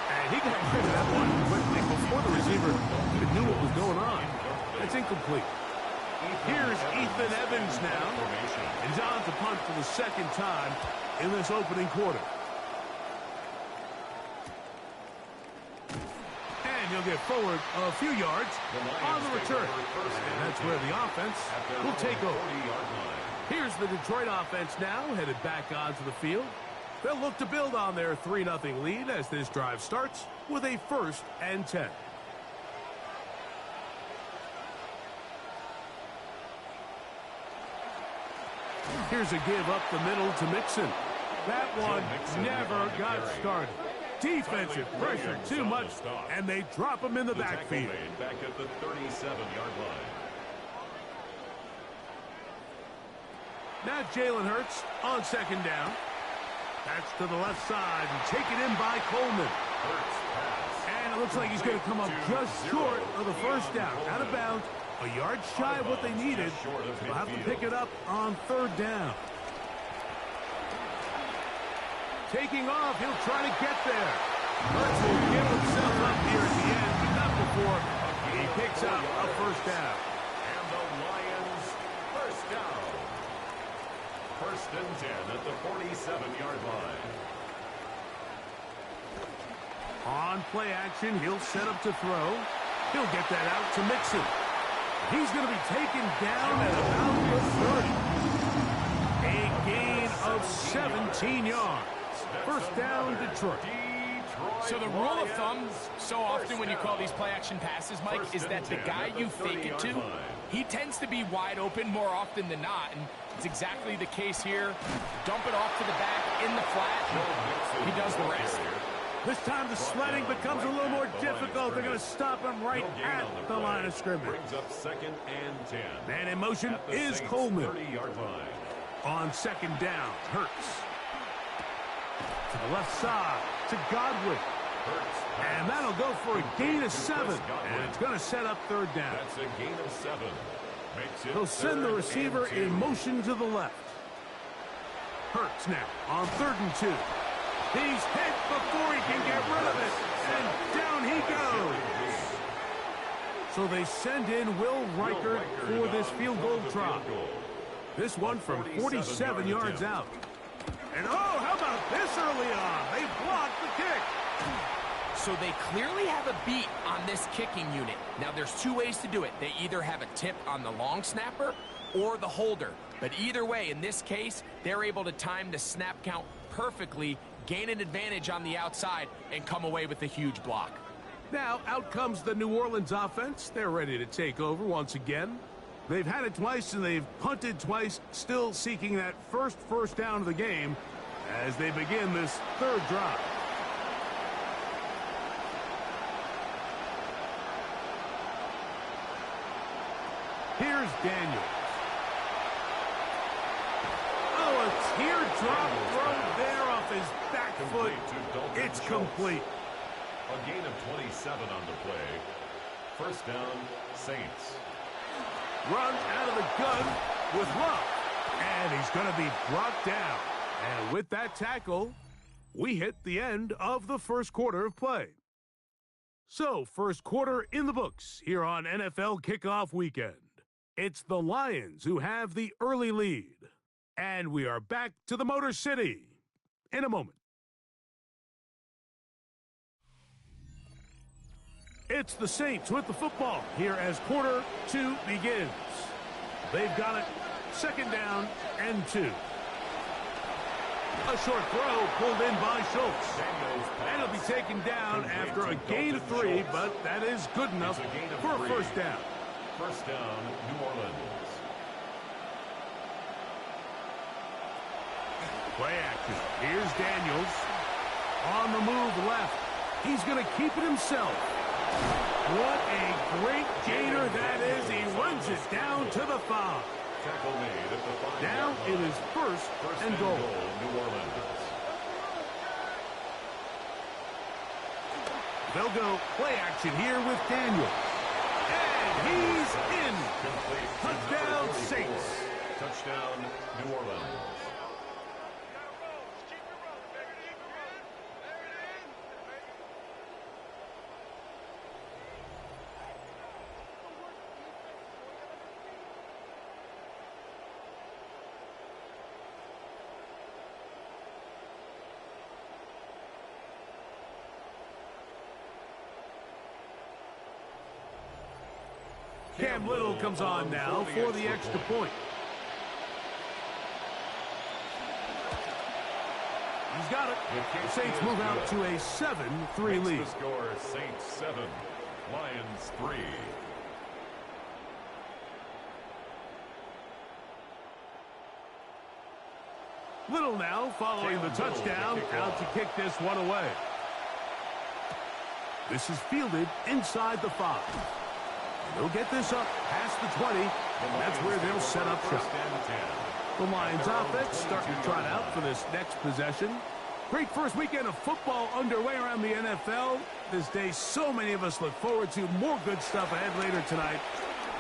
And he got rid of that one quickly before the receiver even knew what was going on. That's incomplete. Here's Ethan Evans now. He's on to punt for the 2nd time in this opening quarter. And he'll get forward a few yards on the return. And that's where the offense will take over. Here's the Detroit offense now, headed back onto the field. They'll look to build on their 3-0 lead as this drive starts with a 1st and 10. Here's a give up the middle to Mixon. That one never got started. Defensive pressure too much, and they drop him in the backfield. Back at the 37-yard line. Now Jalen Hurts on 2nd down. That's to the left side and taken in by Coleman. And it looks like he's going to come up just short of the 1st down. Out of bounds, a yard shy of what they needed. They'll have to pick it up on 3rd down. Taking off, he'll try to get there. Hurts will give himself up here at the end, but not before he picks up a 1st down. And the Lions, 1st down. 1st and 10 at the 47-yard line. On play action, he'll set up to throw. He'll get that out to Mixon. He's going to be taken down at about the 30. A gain of 17 yards. 1st down, Detroit. So the rule of thumb, so often when you call these play-action passes, Mike, is that the guy you fake it to, he tends to be wide open more often than not, and it's exactly the case here. Dump it off to the back in the flat, and he does the rest. This time the sledding becomes a little more difficult. They're going to stop him right at the line of scrimmage. Brings up 2nd and 10. Man in motion is Saints' Coleman. 30-yard line. On 2nd down, Hurts. To the left side, to Godwin. And that'll go for a gain of 7. And it's going to set up third down. That's a gain of 7. Makes it He'll send the receiver in motion to the left. Hurts now on 3rd and 2. He's hit before he can get rid of it. And down he goes. So they send in Will Reichert for this field goal try. This one from 47 yards out. And oh, how about this early on? They blocked the kick. So they clearly have a beat on this kicking unit. Now, there's 2 ways to do it. They either have a tip on the long snapper or the holder. But either way, in this case, they're able to time the snap count perfectly, gain an advantage on the outside, and come away with a huge block. Now, out comes the New Orleans offense. They're ready to take over once again. They've had it twice, and they've punted twice, still seeking that first down of the game as they begin this 3rd drive. Here's Daniels. Oh, a teardrop throw there off his back foot. It's complete. A gain of 27 on the play. First down, Saints. Runs out of the gun with Love. And he's going to be brought down. And with that tackle, we hit the end of the first quarter of play. So, first quarter in the books here on NFL Kickoff Weekend. It's the Lions who have the early lead. And we are back to the Motor City in a moment. It's the Saints with the football here as quarter 2 begins. They've got it 2nd down and 2. A short throw pulled in by Schultz. And it'll be taken down after a gain of 3, but that is good enough for a first down. First down, New Orleans. Play action. Here's Daniels. On the move left. He's going to keep it himself. What a great gainer that is. He runs it down to the 5. Tackle made at the 5. Now it is first and goal. New Orleans. They'll go play action here with Daniels. And he's in. Touchdown, Saints. Touchdown, New Orleans. Cam Little comes on now for the extra point. He's got it. The Saints move out to a 7-3 lead. The score, Saints 7, Lions 3. Little now following the touchdown, out to kick this one away. This is fielded inside the 5. They'll get this up past the 20, and that's where they'll set up shop. The Lions offense starting to trot out for this next possession. Great first weekend of football underway around the NFL. This day, so many of us look forward to more good stuff ahead later tonight.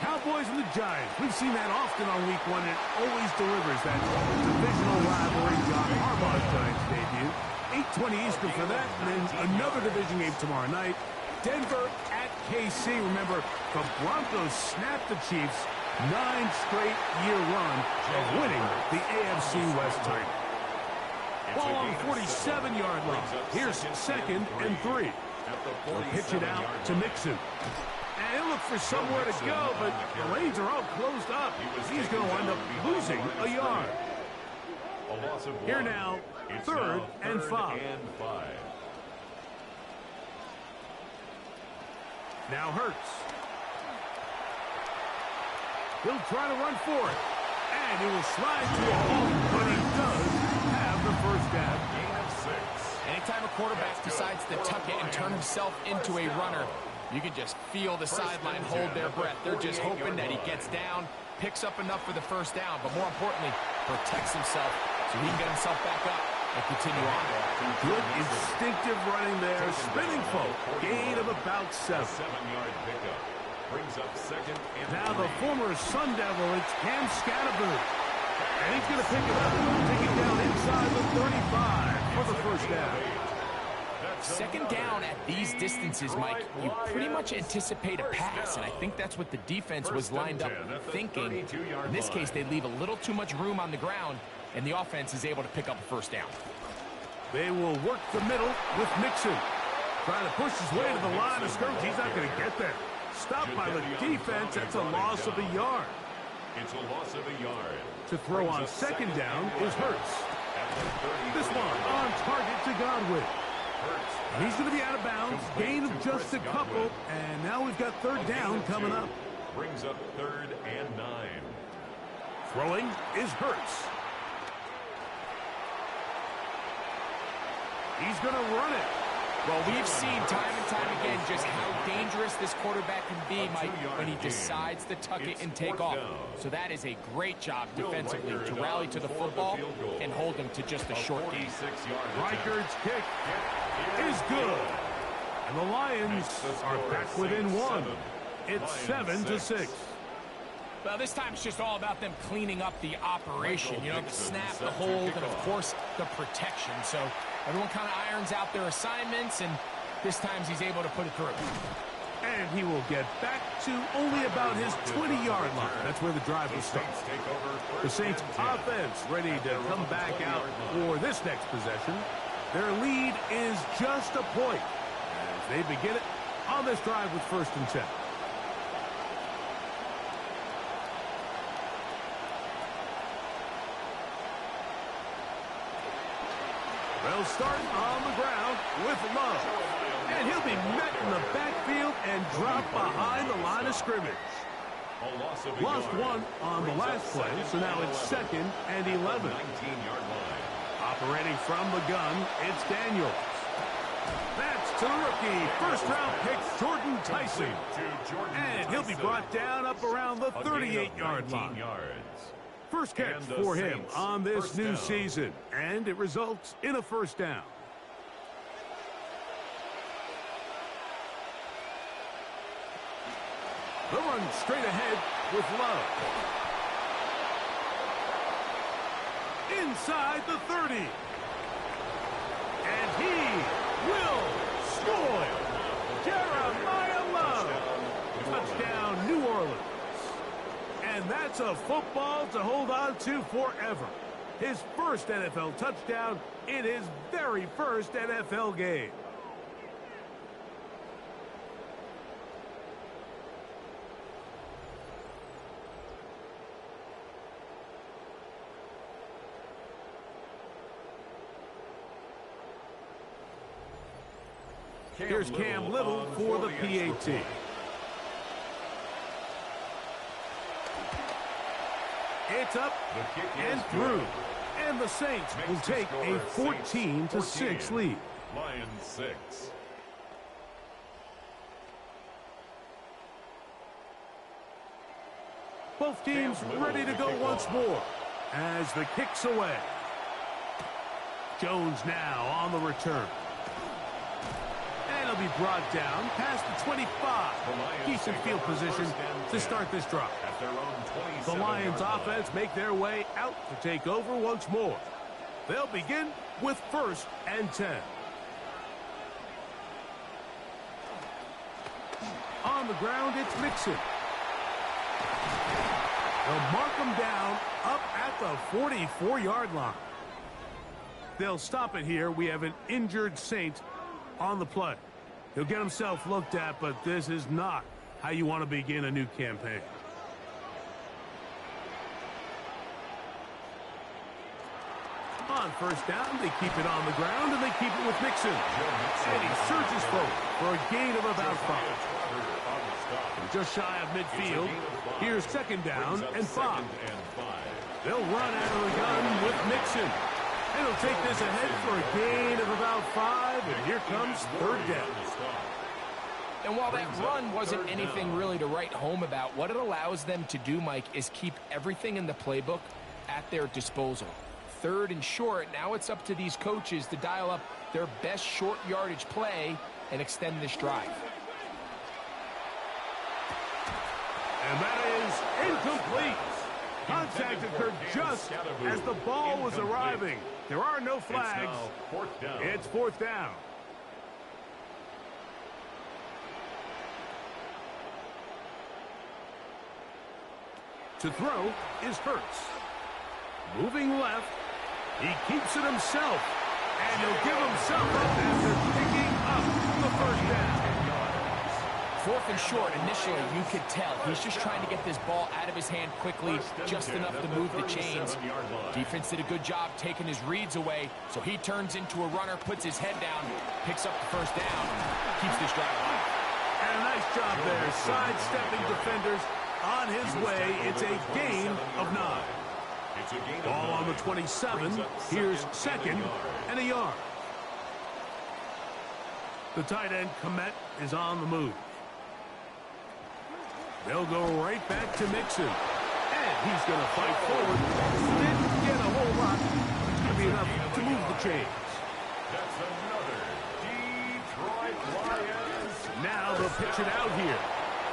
Cowboys and the Giants. We've seen that often on week 1. It always delivers that divisional rivalry. John Harbaugh's Giants debut. 8:20 Eastern for that, and then another division game tomorrow night. Denver at KC. Remember, the Broncos snapped the Chiefs' 9-straight-year run of winning the AFC West title. Ball on the 47-yard line. Here's 2nd and 3. They'll pitch it out to Mixon. And he'll look for somewhere to go, but the lanes are all closed up. He's going to wind up losing a yard. Here now, 3rd and 5. Now Hurts. He'll try to run for it. And he will slide to a hole, but he does have the first down. Gain of 6. Anytime a quarterback decides to tuck it and turn himself into a runner, you can just feel the sideline hold their breath. They're just hoping that he gets down, picks up enough for the first down, but more importantly, protects himself so he can get himself back up and continue on. Good instinctive running there. Spinning foot. Gain of about 7. 7-yard pickup. Brings up second and Now the former Sun Devil, it's Cam Scatterboot. And he's going to pick it up. Take it down inside the 35 for the first down. Second down at these distances, Mike, you pretty much anticipate a pass, and I think that's what the defense was lined up thinking. In this case, they leave a little too much room on the ground, and the offense is able to pick up a first down. They will work the middle with Mixon. Trying to push his way to the line of scrimmage. He's not going to get there. Stopped by the defense. That's a loss of a yard. It's a loss of a yard. To throw on second down is Hurts. This one on target to Godwin. He's going to be out of bounds. Gain of just a couple. And now we've got third down coming up. Brings up 3rd and 9. Throwing is Hurts. He's going to run it. Well, we've seen time and time again just how dangerous this quarterback can be, Mike, when he decides to tuck it and take off. So that is a great job defensively to rally to the football and hold him to just a short gain. Reichard's kick is good. And the Lions are back within 1. It's 7-6. Well, this time it's just all about them cleaning up the operation. You know, the snap, the hold, and, of course, the protection. So everyone kind of irons out their assignments, and this time he's able to put it through. And he will get back to only about his 20-yard line. That's where the drive will start. The Saints offense ready to come back out for this next possession. Their lead is just a point as they begin it on this drive with 1st and 10. They'll start on the ground with Love. And he'll be met in the backfield and drop behind the line of scrimmage. Lost one on the last play, so now it's 2nd and 11. Operating from the gun, it's Daniels. That's to the rookie, first-round pick, Jordan Tyson. And he'll be brought down up around the 38-yard line. First catch for him on this new season, and it results in a first down. They'll run straight ahead with Love. Inside the 30. And he will score. Jeremiah Love. Touchdown, New Orleans. And that's a football to hold on to forever. His first NFL touchdown in his very first NFL game. Here's Cam Little for the PAT. It's up and through. And the Saints will take a 14-6 lead. Lions 6. Both teams ready to go once more as the kick's away. Jones now on the return. And he'll be brought down past the 25. Decent field position to start this drive. The Lions offense make their way out to take over once more. They'll begin with 1st and 10. On the ground, it's Mixon. They'll mark him down up at the 44-yard line. They'll stop it here. We have an injured Saint on the play. He'll get himself looked at, but this is not how you want to begin a new campaign. On first down, they keep it on the ground, and they keep it with Mixon. And he surges forward for a gain of about 5. And just shy of midfield, here's 2nd down and 5. They'll run out of the gun with Mixon. And he'll take this ahead for a gain of about 5, and here comes 3rd down. And while that run wasn't anything really to write home about, what it allows them to do, Mike, is keep everything in the playbook at their disposal. 3rd and short. Now it's up to these coaches to dial up their best short yardage play and extend this drive. And that is incomplete. Contact occurred just as the ball was arriving. There are no flags. It's 4th down. To throw is Hurts. Moving left. He keeps it himself. And he'll give himself up after picking up the 1st down. 4th and short, initially, you could tell he's just trying to get this ball out of his hand quickly, just enough to move the chains. Defense did a good job taking his reads away, so he turns into a runner, puts his head down, picks up the 1st down, keeps this drive alive. And a nice job there, sidestepping defenders on his way. It's a gain of 9. Ball on the 27. Here's 2nd and a yard. The tight end, Komet, is on the move. They'll go right back to Mixon. And he's going to fight forward. Didn't get a whole lot. It's going to be enough to move the chains. That's another Detroit Lions. Now they'll pitch it out here.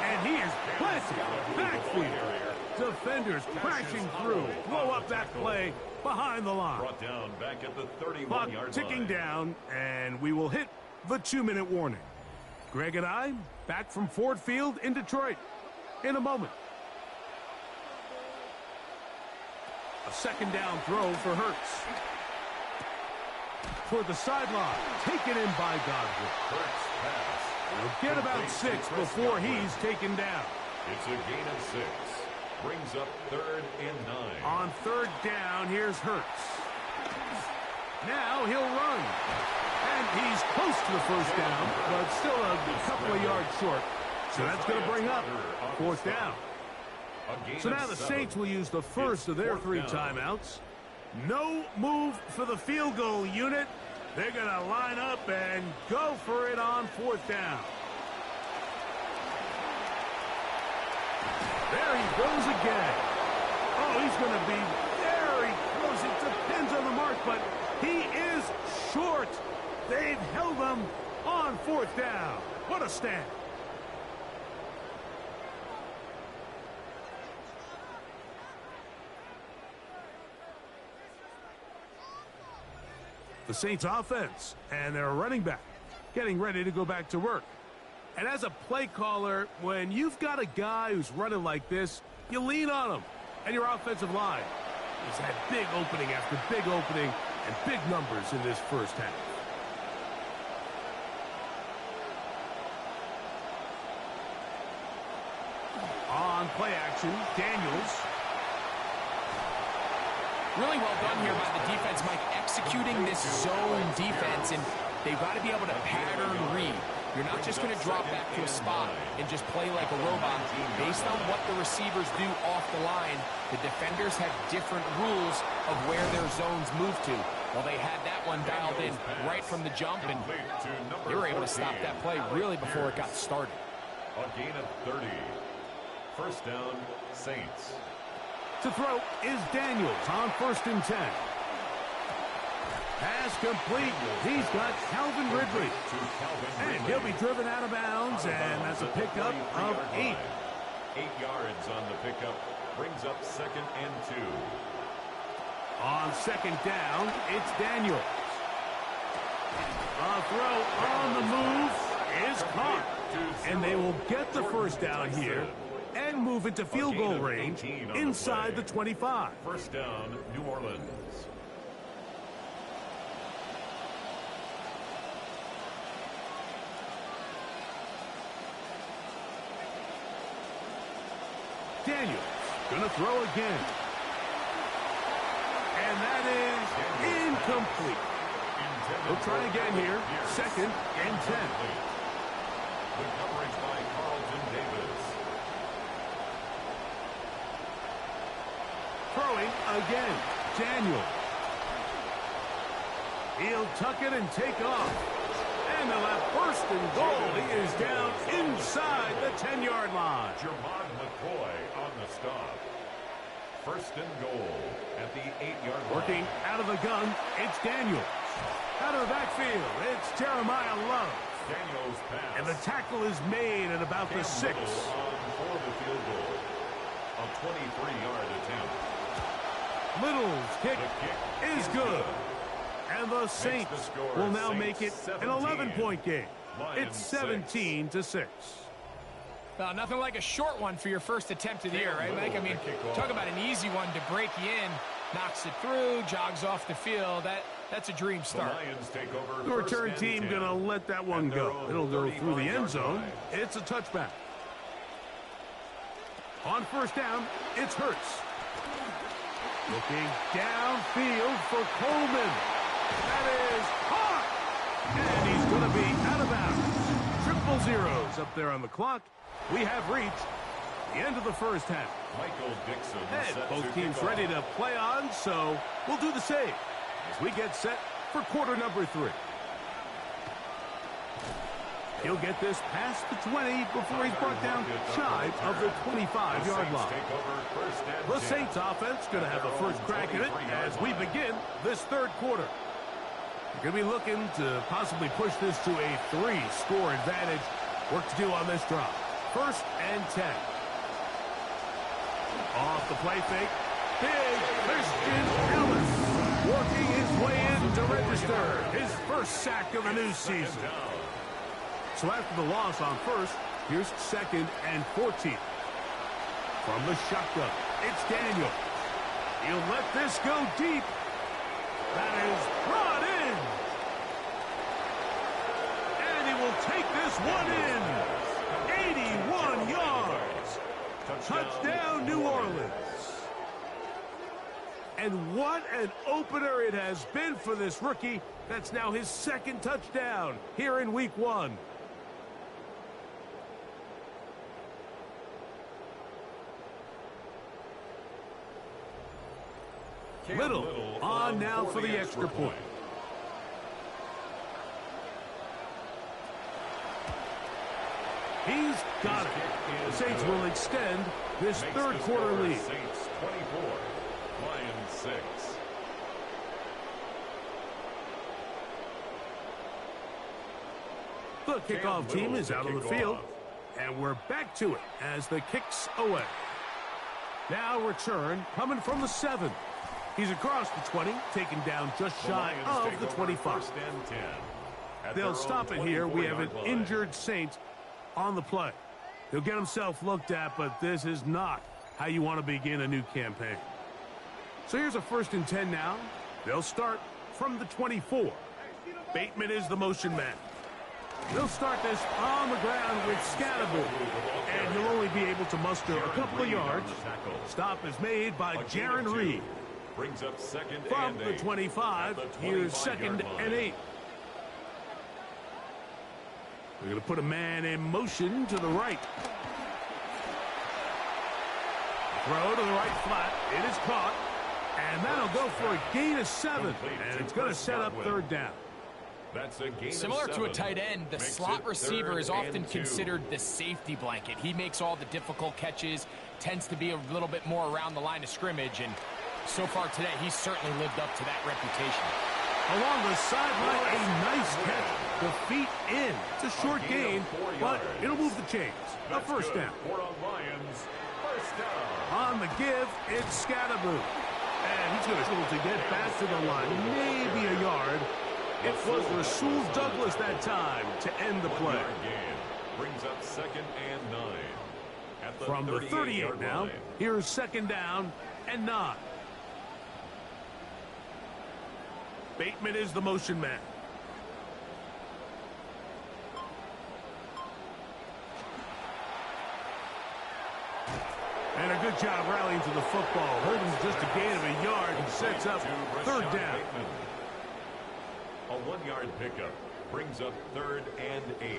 And he is planted backfield. Defenders crashing through. Blow up that play behind the line. Brought down back at the 31-yard Clock line. ticking down, and we will hit the 2-minute warning. Greg and I back from Ford Field in Detroit in a moment. A 2nd down throw for Hurts. Toward the sideline, taken in by Godwin. Hurts pass. He'll get about 6 before he's taken down. It's a gain of 6. Brings up 3rd and 9. On 3rd down, here's Hurts. Now he'll run. And he's close to the 1st down, but still a couple of yards short. So that's going to bring up 4th down. So now the Saints will use the first of their 3 timeouts. No move for the field goal unit. They're going to line up and go for it on 4th down. There he goes again. Oh, he's going to be very close. It depends on the mark, but he is short. They've held him on 4th down. What a stand. The Saints offense and their running back getting ready to go back to work. And as a play caller, when you've got a guy who's running like this, you lean on him. And your offensive line has had big opening after big opening and big numbers in this first half. On play action, Daniels. Really well done here by the defense, Mike, executing this zone defense, and they've got to be able to pattern read. You're not just going to drop back to a spot and just play like a robot. Based on what the receivers do off the line, the defenders have different rules of where their zones move to. Well, they had that one dialed in right from the jump, and they were able to stop that play really before it got started. A gain of 30. 1st down, Saints. To throw is Daniels on 1st and 10. Pass complete. He's got Calvin Ridley. And he'll be driven out of bounds, and that's a pickup of 8. 8 yards on the pickup. Brings up 2nd and 2. On 2nd down, it's Daniels. A throw on the move is caught. And they will get the 1st down here and move into field goal range inside the 25. 1st down, New Orleans. Daniels gonna throw again. And that is incomplete. We'll try again here. 2nd and 10. The coverage by Carlton Davis. Throwing again. Daniels. He'll tuck it and take off. And they'll have 1st and goal. He is down inside the 10-yard line. Jermod McCoy on the stop. First and goal at the 8-yard line. Working out of the gun, it's Daniels. Out of the backfield, it's Jeremiah Love. Daniels pass. And the tackle is made at about the 6. On for the field goal. A 23-yard attempt. Little's kick The kick is good. And the Saints the score will now Saints make it 17. an 11-point game. Lions It's 17-6. Well, nothing like a short one for your first attempt of the year, right, Mike? I mean, talk about an easy one to break you in. Knocks it through, jogs off the field. That's a dream start. The Lions take over The return team going to let that one go. It'll go through the end zone. It's a touchback. On first down, it's Hurts. Looking downfield for Coleman. That is hot. And he's going to be out of bounds. Triple zeros up there on the clock. We have reached the end of the first half. Michael Dixon. And set both to teams kick off. ready to play on, so we'll do the same as we get set for quarter number 3. He'll get this past the 20 before he's brought down shy of the 25-yard line. Take over first and The 10. Saints offense going to have a first crack at it as we begin this third quarter. We're going to be looking to possibly push this to a 3-score advantage. Work to do on this drive. First and 10. Off the play fake. Big Christian Ellis working his way in to register his first sack of the new season. So after the loss on first, here's second and 14. From the shotgun, it's Daniel. He'll let this go deep. That is brought in. And he will take this one in. 81 yards. Touchdown, New Orleans. And what an opener it has been for this rookie. That's now his second touchdown here in week 1. Little on now for the extra point. He's got it. The Saints will extend this third quarter lead. Saints 24, Lions 6. The kickoff team is out on the field, and we're back to it as the kick's away. Now return coming from the 7. He's across the 20, taken down just shy of the 25. First and 10. At They'll their stop own it here. We have an 24-yard line. injured Saint on the play. He'll get himself looked at, but this is not how you want to begin a new campaign. So here's a first and 10 now. They'll start from the 24. Bateman is the motion man. They'll start this on the ground with Scatterbury, and he'll only be able to muster a couple of yards. Stop is made by Jaron Reed. Brings up second From and the 8. 25, At the here's 25-yard second line. and 8. We're going to put a man in motion to the right. Throw to the right flat. It is caught. And that'll go for a gain of 7. And it's going to set up third down. That's a gain Similar of to a 7. tight end, the Makes slot it receiver third is often and 2. considered the safety blanket. He makes all the difficult catches, tends to be a little bit more around the line of scrimmage, and so far today, he's certainly lived up to that reputation. Along the sideline, a nice catch. The feet in. It's a short gain, but it'll move the chains. A That's first good down. for a Lions. First down. On the give, it's Scatterbury. And he's going to struggle to get back to the line. Maybe a yard. It was Rasul Douglas that time to end the play. 1-yard gain. Brings up second and 9. At the From the 38 38-yard now, line. here's second down and 9. Bateman is the motion man. And a good job rallying to the football. Holden's just a gain of a yard and sets up third down. A 1-yard pickup brings up third and 8.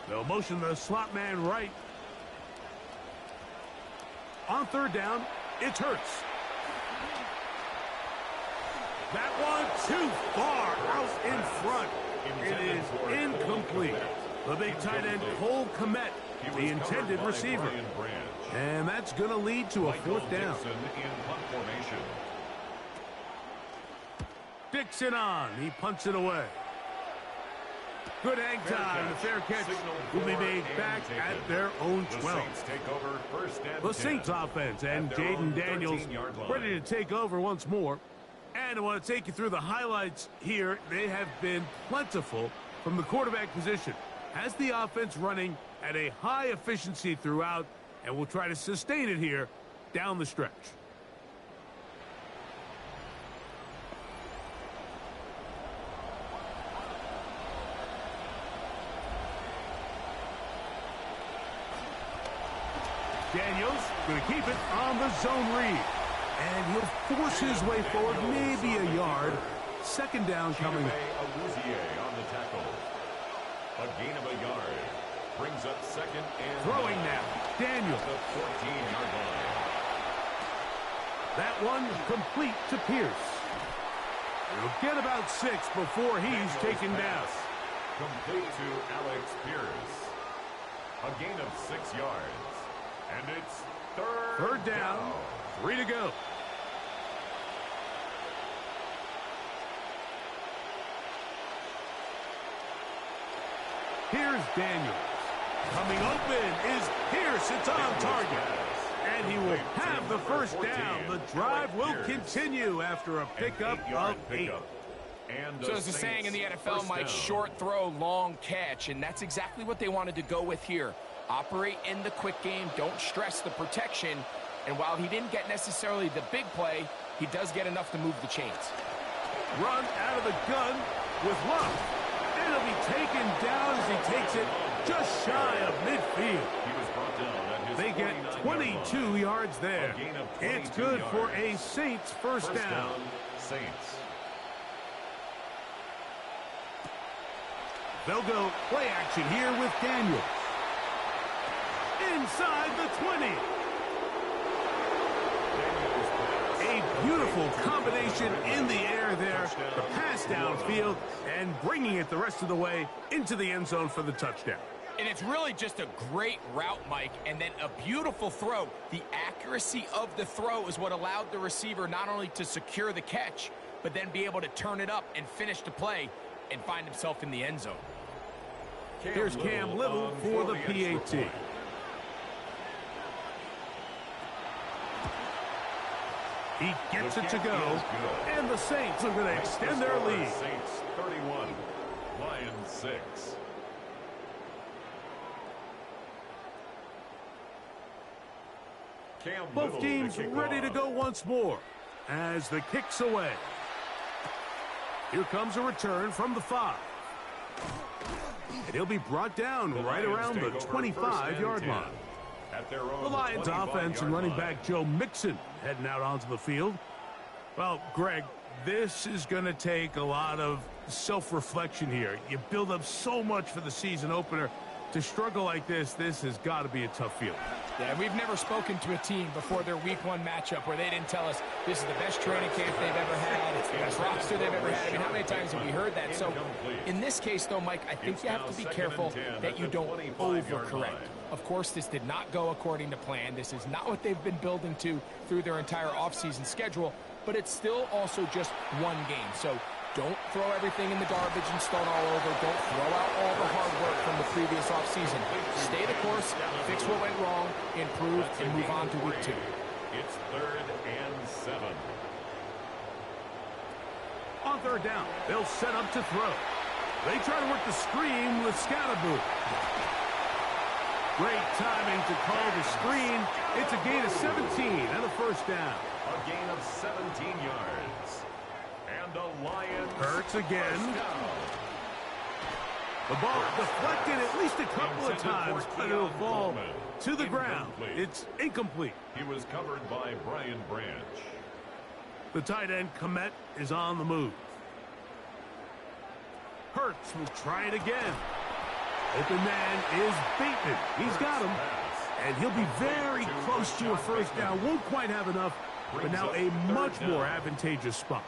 They'll motion the slot man right. On third down, it's Hurts. That one too far out in front. It is incomplete. The big tight end, Cole Kmet, the intended receiver. And that's going to lead to a fourth down. Dixon on. He punts it away. Good hang time. The fair catch will be made back at their own 12. The Saints offense and Jaden Daniels ready to take over once more. And I want to take you through the highlights here. They have been plentiful from the quarterback position. Has the offense running at a high efficiency throughout, and we'll try to sustain it here down the stretch. Daniels going to keep it on the zone read. And he'll force his way forward, maybe a yard. Second down coming. On the tackle. A gain of a yard. Brings up second and throwing now. Daniels. The 14-yard line. That one complete to Pierce. He'll get about 6 before he's taken down. Complete to Alex Pierce. A gain of 6 yards. And it's third down. 3 to go. Here's Daniels. Coming open is Pierce. It's on target. And he will have the first down. The drive will continue after a pickup of 8. So as the saying in the NFL, Mike, short throw, long catch. And that's exactly what they wanted to go with here. Operate in the quick game. Don't stress the protection. And while he didn't get necessarily the big play, he does get enough to move the chains. Run out of the gun with Love. It'll be taken down as he takes it just shy of midfield. They get 22 yards there. It's good for a Saints first down. Saints. They'll go play action here with Daniels. Inside the 20. A beautiful combination in the air there. The pass downfield and bringing it the rest of the way into the end zone for the touchdown. And it's really just a great route, Mike, and then a beautiful throw. The accuracy of the throw is what allowed the receiver not only to secure the catch, but then be able to turn it up and finish the play and find himself in the end zone. Here's Cam Little for the PAT. He gets it to go, and the Saints are going to extend their lead. Saints 31, Lions 6. Both teams ready to go once more as the kick's away. Here comes a return from the 5. And he'll be brought down right around the 25-yard line. The Lions offense and running back Joe Mixon heading out onto the field. Well, Greg, this is going to take a lot of self-reflection here. You build up so much for the season opener. To struggle like this has got to be a tough field. Yeah, we've never spoken to a team before their week 1 matchup where they didn't tell us this is the best training camp they've ever had, it's the best roster they've ever had. I mean, how many times have we heard that? So in this case, though, Mike, I think you have to be careful that you don't overcorrect. Of course, this did not go according to plan. This is not what they've been building to through their entire offseason schedule, but it's still also just one game. So don't throw everything in the garbage and start all over. Don't throw out all the hard work from the previous offseason. Stay the course, fix what went wrong, improve, and move on to week 2. It's 3rd and 7. On 3rd down, they'll set up to throw. They try to work the screen with Scatterboo. Great timing to call the screen. It's a gain of 17 and a first down. A gain of 17 yards. And the Lions Hurts again. The ball deflected at least a couple of times, but it'll fall to the ground. It's incomplete. He was covered by Brian Branch. The tight end, Kmet, is on the move. Hurts will try it again. Open man is Bateman. He's got him. And he'll be very close to a first down. Won't quite have enough, but now a much more advantageous spot.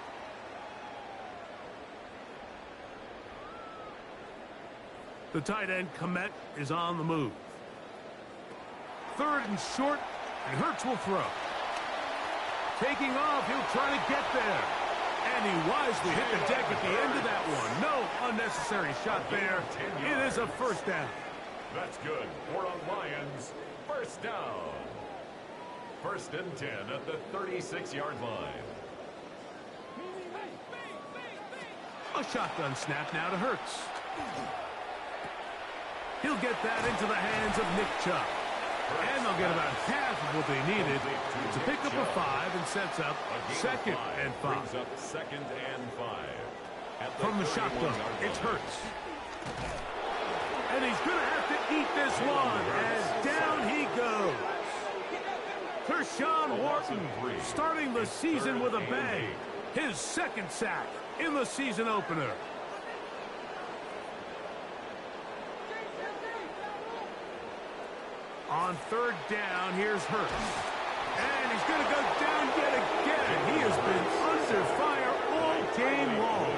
The tight end, Komet, is on the move. Third and short, and Hurts will throw. Taking off, he'll try to get there. And he wisely hit the deck at the end of that one. No unnecessary shot there. It is a first down. That's good. For the Lions, first down. First and 10 at the 36-yard line. A shotgun snap now to Hurts. He'll get that into the hands of Nick Chubb. And they'll get about half of what they needed to pick up a 5 and sets up second and 5. Brings up second and 5. From the shotgun, it's Hurts. And he's going to have to eat this one as down he goes. Tershawn Wharton starting the season with a bang. His second sack in the season opener. On third down, here's Hurts. And he's going to go down yet again. He has been under fire all game long.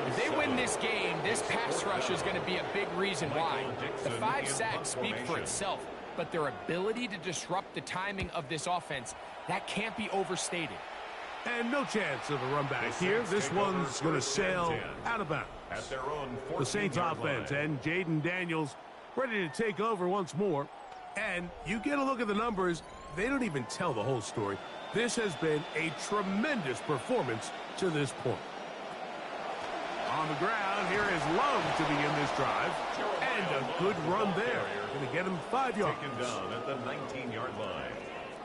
If they win this game, this pass rush is going to be a big reason why. The 5 sacks speak for itself, but their ability to disrupt the timing of this offense, that can't be overstated. And no chance of a run back here. This one's going to sail out of bounds. The Saints offense and Jaden Daniels ready to take over once more. And you get a look at the numbers, they don't even tell the whole story. This has been a tremendous performance to this point. On the ground, here is Love to begin this drive. And a good run there. Going to get him 5 yards. Taken down at the 19-yard line.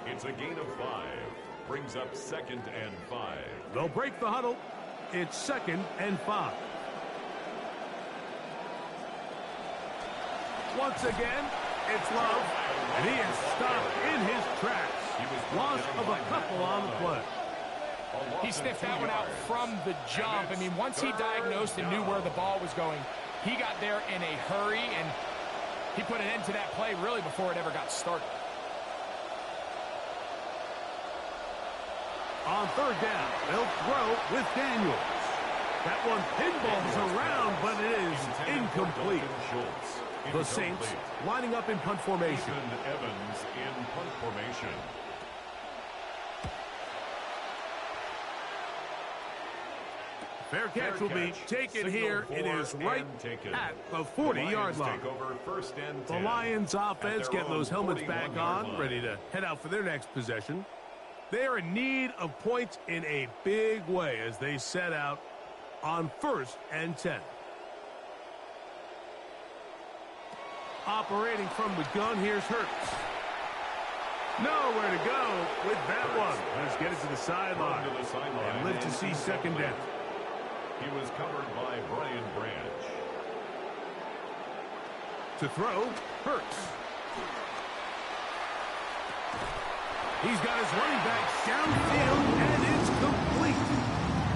It's a gain of 5. Brings up second and 5. They'll break the huddle. It's second and 5. Once again, it's Love. And he is stopped in his tracks. Loss of a couple on the play. He sniffed that one out from the jump. I mean, once he diagnosed and knew where the ball was going, he got there in a hurry, and he put an end to that play really before it ever got started. On third down, they'll throw with Daniels. That one pinballs around, but it is incomplete. The Saints lining up in punt formation. Evans in punt formation. Fair catch will be taken here. It is right at the 40-yard line. The Lions offense getting those helmets back on, ready to head out for their next possession. They are in need of points in a big way as they set out on 1st and 10. Operating from the gun, here's Hurts. Nowhere to go with that one. Let's get it to the sideline and live to see second down. He was covered by Brian Branch. To throw, Hurts. He's got his running back downfield, and it's complete.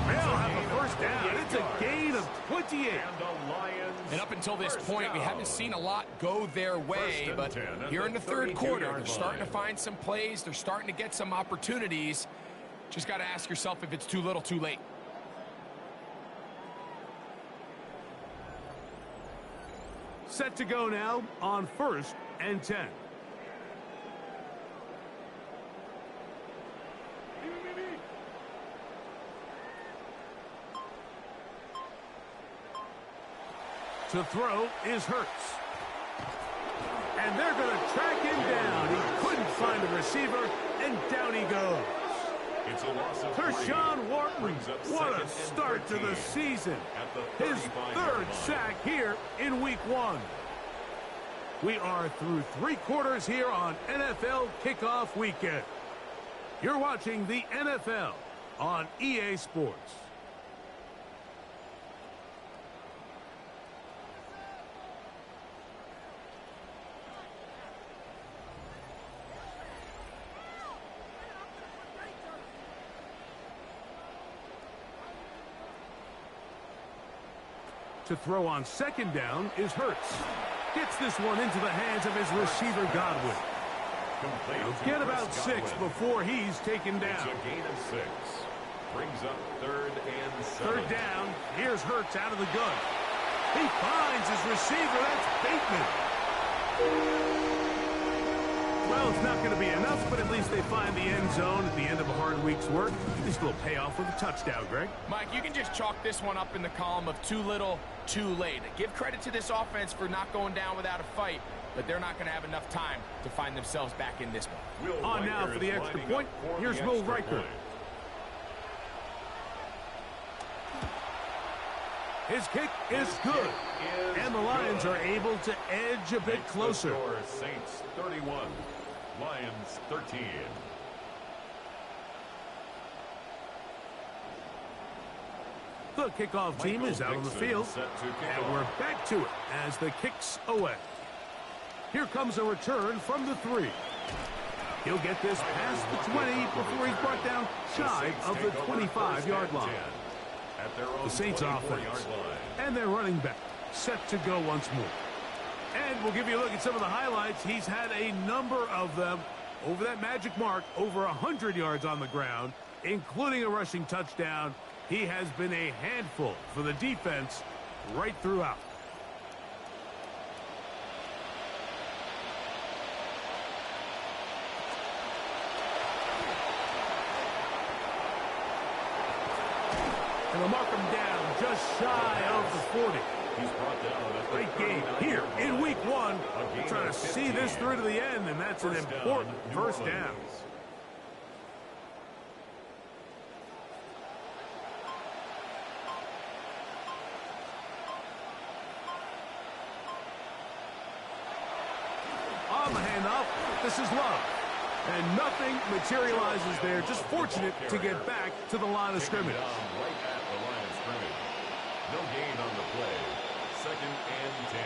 They'll have a first down. It's a gain of 28. And up until this point, we haven't seen a lot go their way, but here in the third quarter, they're starting to find some plays. They're starting to get some opportunities. Just got to ask yourself if it's too little, too late. Set to go now on 1st and 10. To throw is Hurts. And they're going to track him down. He couldn't find a receiver, and down he goes. It's a loss of Tershawn Wharton, what a start to the season. His 3rd sack here in week 1. We are through 3 quarters here on NFL Kickoff Weekend. You're watching the NFL on EA Sports. To throw on second down is Hurts. Gets this one into the hands of his receiver, Godwin. He'll get about 6 before he's taken down. It's a gain of 6. Brings up 3rd and 7. Third down. Here's Hurts out of the gun. He finds his receiver. That's Bateman. Well, it's not going to be enough, but at least they find the end zone at the end of a hard week's work. This will pay off with a touchdown, Greg. Mike, you can just chalk this one up in the column of too little, too late. Give credit to this offense for not going down without a fight, but they're not going to have enough time to find themselves back in this one. On now for the extra point. Here's Will Riker. His kick is good, and the Lions are able to edge a bit closer. Saints 31, Lions 13. The kickoff team is out on the field, and we're back to it as the kick's away. Here comes a return from the 3. He'll get this past the 20 before he's brought down shy of the 25-yard line. The Saints offense and their running back set to go once more. And we'll give you a look at some of the highlights. He's had a number of them over that magic mark, over 100 yards on the ground, including a rushing touchdown. He has been a handful for the defense right throughout. And they'll mark him down just shy of the 40. He's brought down at the Great game here in week 1. We're trying to see this through to the end, and that's an important first down. On the handoff, this is Love. And nothing materializes there. Just fortunate to get back to the line of scrimmage. Right at the line of scrimmage. No gain on the play. 2nd and 10.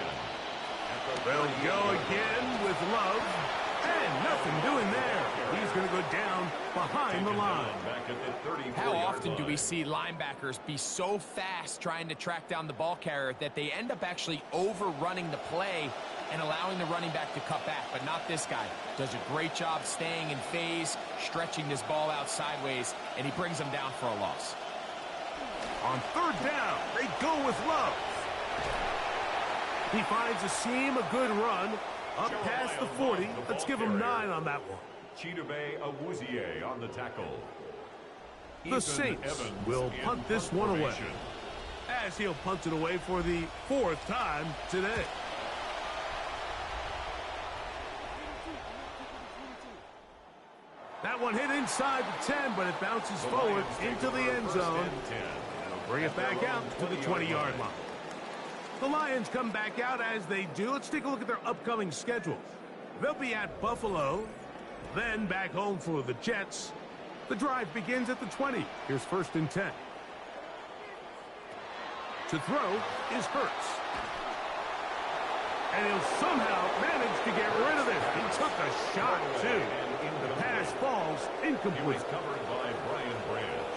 They'll go again with Love. And nothing doing there. He's going to go down behind the line. How often do we see linebackers be so fast trying to track down the ball carrier that they end up actually overrunning the play and allowing the running back to cut back? But not this guy. Does a great job staying in phase, stretching this ball out sideways, and he brings them down for a loss. On 3rd down, they go with Love. He finds a seam, a good run, up past the 40. Let's give him 9 on that one. Chidobe Awuzie on the tackle. The Saints will punt this one away, as he'll punt it away for the 4th time today. That one hit inside the 10, but it bounces forward into the end zone. It'll bring it back out to the 20-yard line. The Lions come back out as they do. Let's take a look at their upcoming schedule. They'll be at Buffalo, then back home for the Jets. The drive begins at the 20. Here's 1st and 10. To throw is Hurts. And he'll somehow manage to get rid of it. He took a shot, too. The pass falls incomplete. Covered by Brian Branch.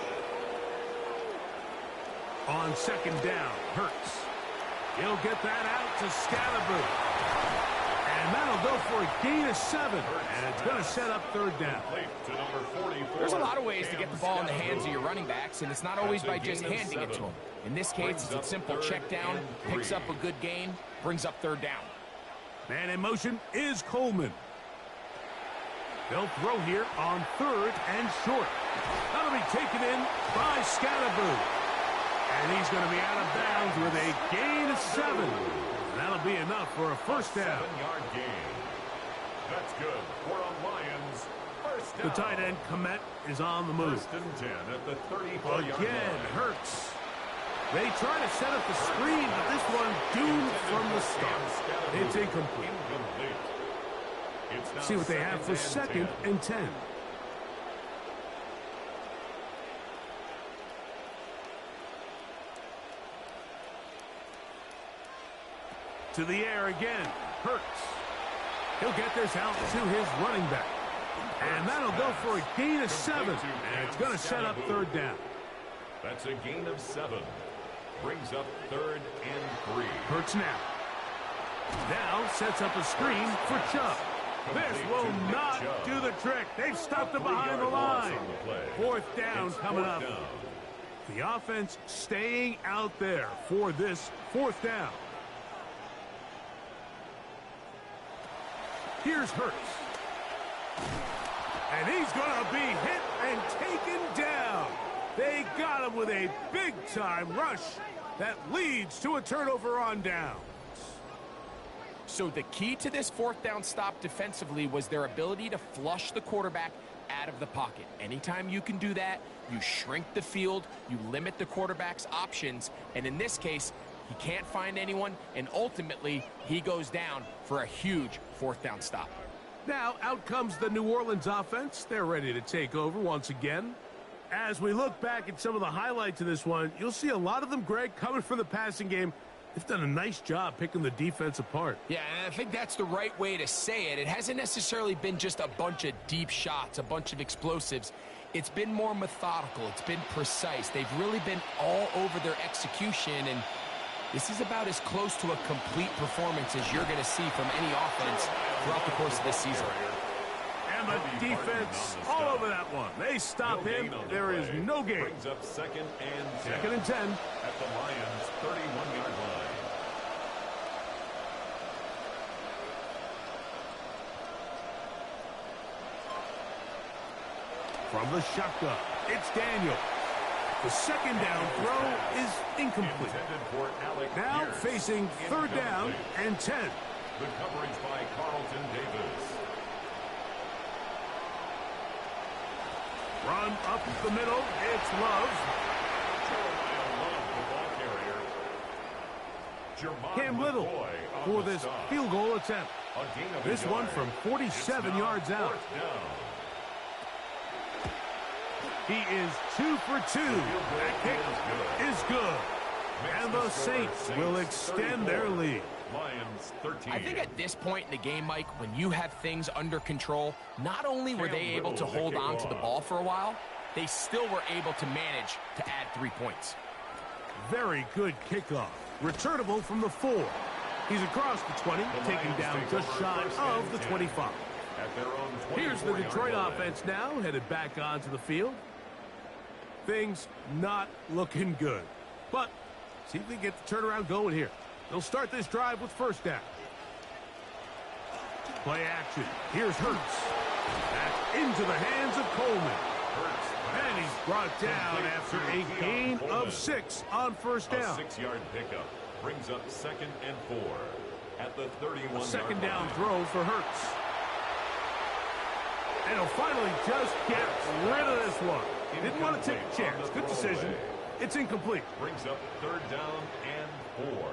On 2nd down, Hurts. He'll get that out to Scalaboo. And that'll go for a gain of 7. And it's going to set up 3rd down. There's a lot of ways to get the ball in the hands of your running backs, and it's not always by just handing it to them. In this case, it's a simple check down, picks up a good gain, brings up 3rd down. Man in motion is Coleman. They'll throw here on 3rd and short. That'll be taken in by Scalaboo. And he's going to be out of bounds with a gain of 7. And that'll be enough for a first down. 7-yard gain. That's good for a Lions first down. The tight end, Komet, is on the move. 1st and 10 at the 34-yard line. Again, Hurts. They try to set up the screen, but this one doomed from the start. It's incomplete. See what they have for 2nd and 10. To the air again, Hurts. He'll get this out to his running back. And that'll go for a gain of 7. And it's going to set up 3rd down. That's a gain of 7. Brings up 3rd and 3. Hurts now. Now sets up a screen for Chubb. This will not do the trick. They've stopped him behind the line. 4th down coming up. The offense staying out there for this fourth down. Here's Hurts. And he's going to be hit and taken down. They got him with a big-time rush that leads to a turnover on downs. So the key to this fourth down stop defensively was their ability to flush the quarterback out of the pocket. Anytime you can do that, you shrink the field, you limit the quarterback's options, and in this case, he can't find anyone, and ultimately, he goes down for a huge fourth down stop. Now, out comes the New Orleans offense. They're ready to take over once again. As we look back at some of the highlights of this one, you'll see a lot of them, Greg, coming from the passing game. They've done a nice job picking the defense apart. Yeah, and I think that's the right way to say it. It hasn't necessarily been just a bunch of deep shots, a bunch of explosives. It's been more methodical. It's been precise. They've really been all over their execution, and this is about as close to a complete performance as you're going to see from any offense throughout the course of this season. And the defense all over that one. They stop him. There is no gain. Brings up second and 10. Second and 10. At the Lions' 31-yard line. From the shotgun, it's Daniel. The second down throw is incomplete. Now facing third down and 10. The coverage by Carlton Davis. Run up the middle. It's Love. Cam Little for this field goal attempt. This one from 47 yards out. He is 2 for 2. That kick is good. And the Saints will extend their lead. Lions 13. I think at this point in the game, Mike, when you have things under control, not only were they able to hold on to the ball for a while, they still were able to manage to add 3 points. Very good kickoff. Returnable from the 4. He's across the 20, taking down just shy of the 25. Here's the Detroit offense now, headed back onto the field. Things not looking good. But see if they get the turnaround going here. They'll start this drive with first down. Play action. Here's Hurts. Back into the hands of Coleman. And he's brought down after a gain of 6 on first down. A 6-yard pickup brings up second and 4 at the 31-yard line. Second down throw for Hurts. And he'll finally just get rid of this one. Didn't want to take a chance. Good decision. It's incomplete. Brings up third down and 4.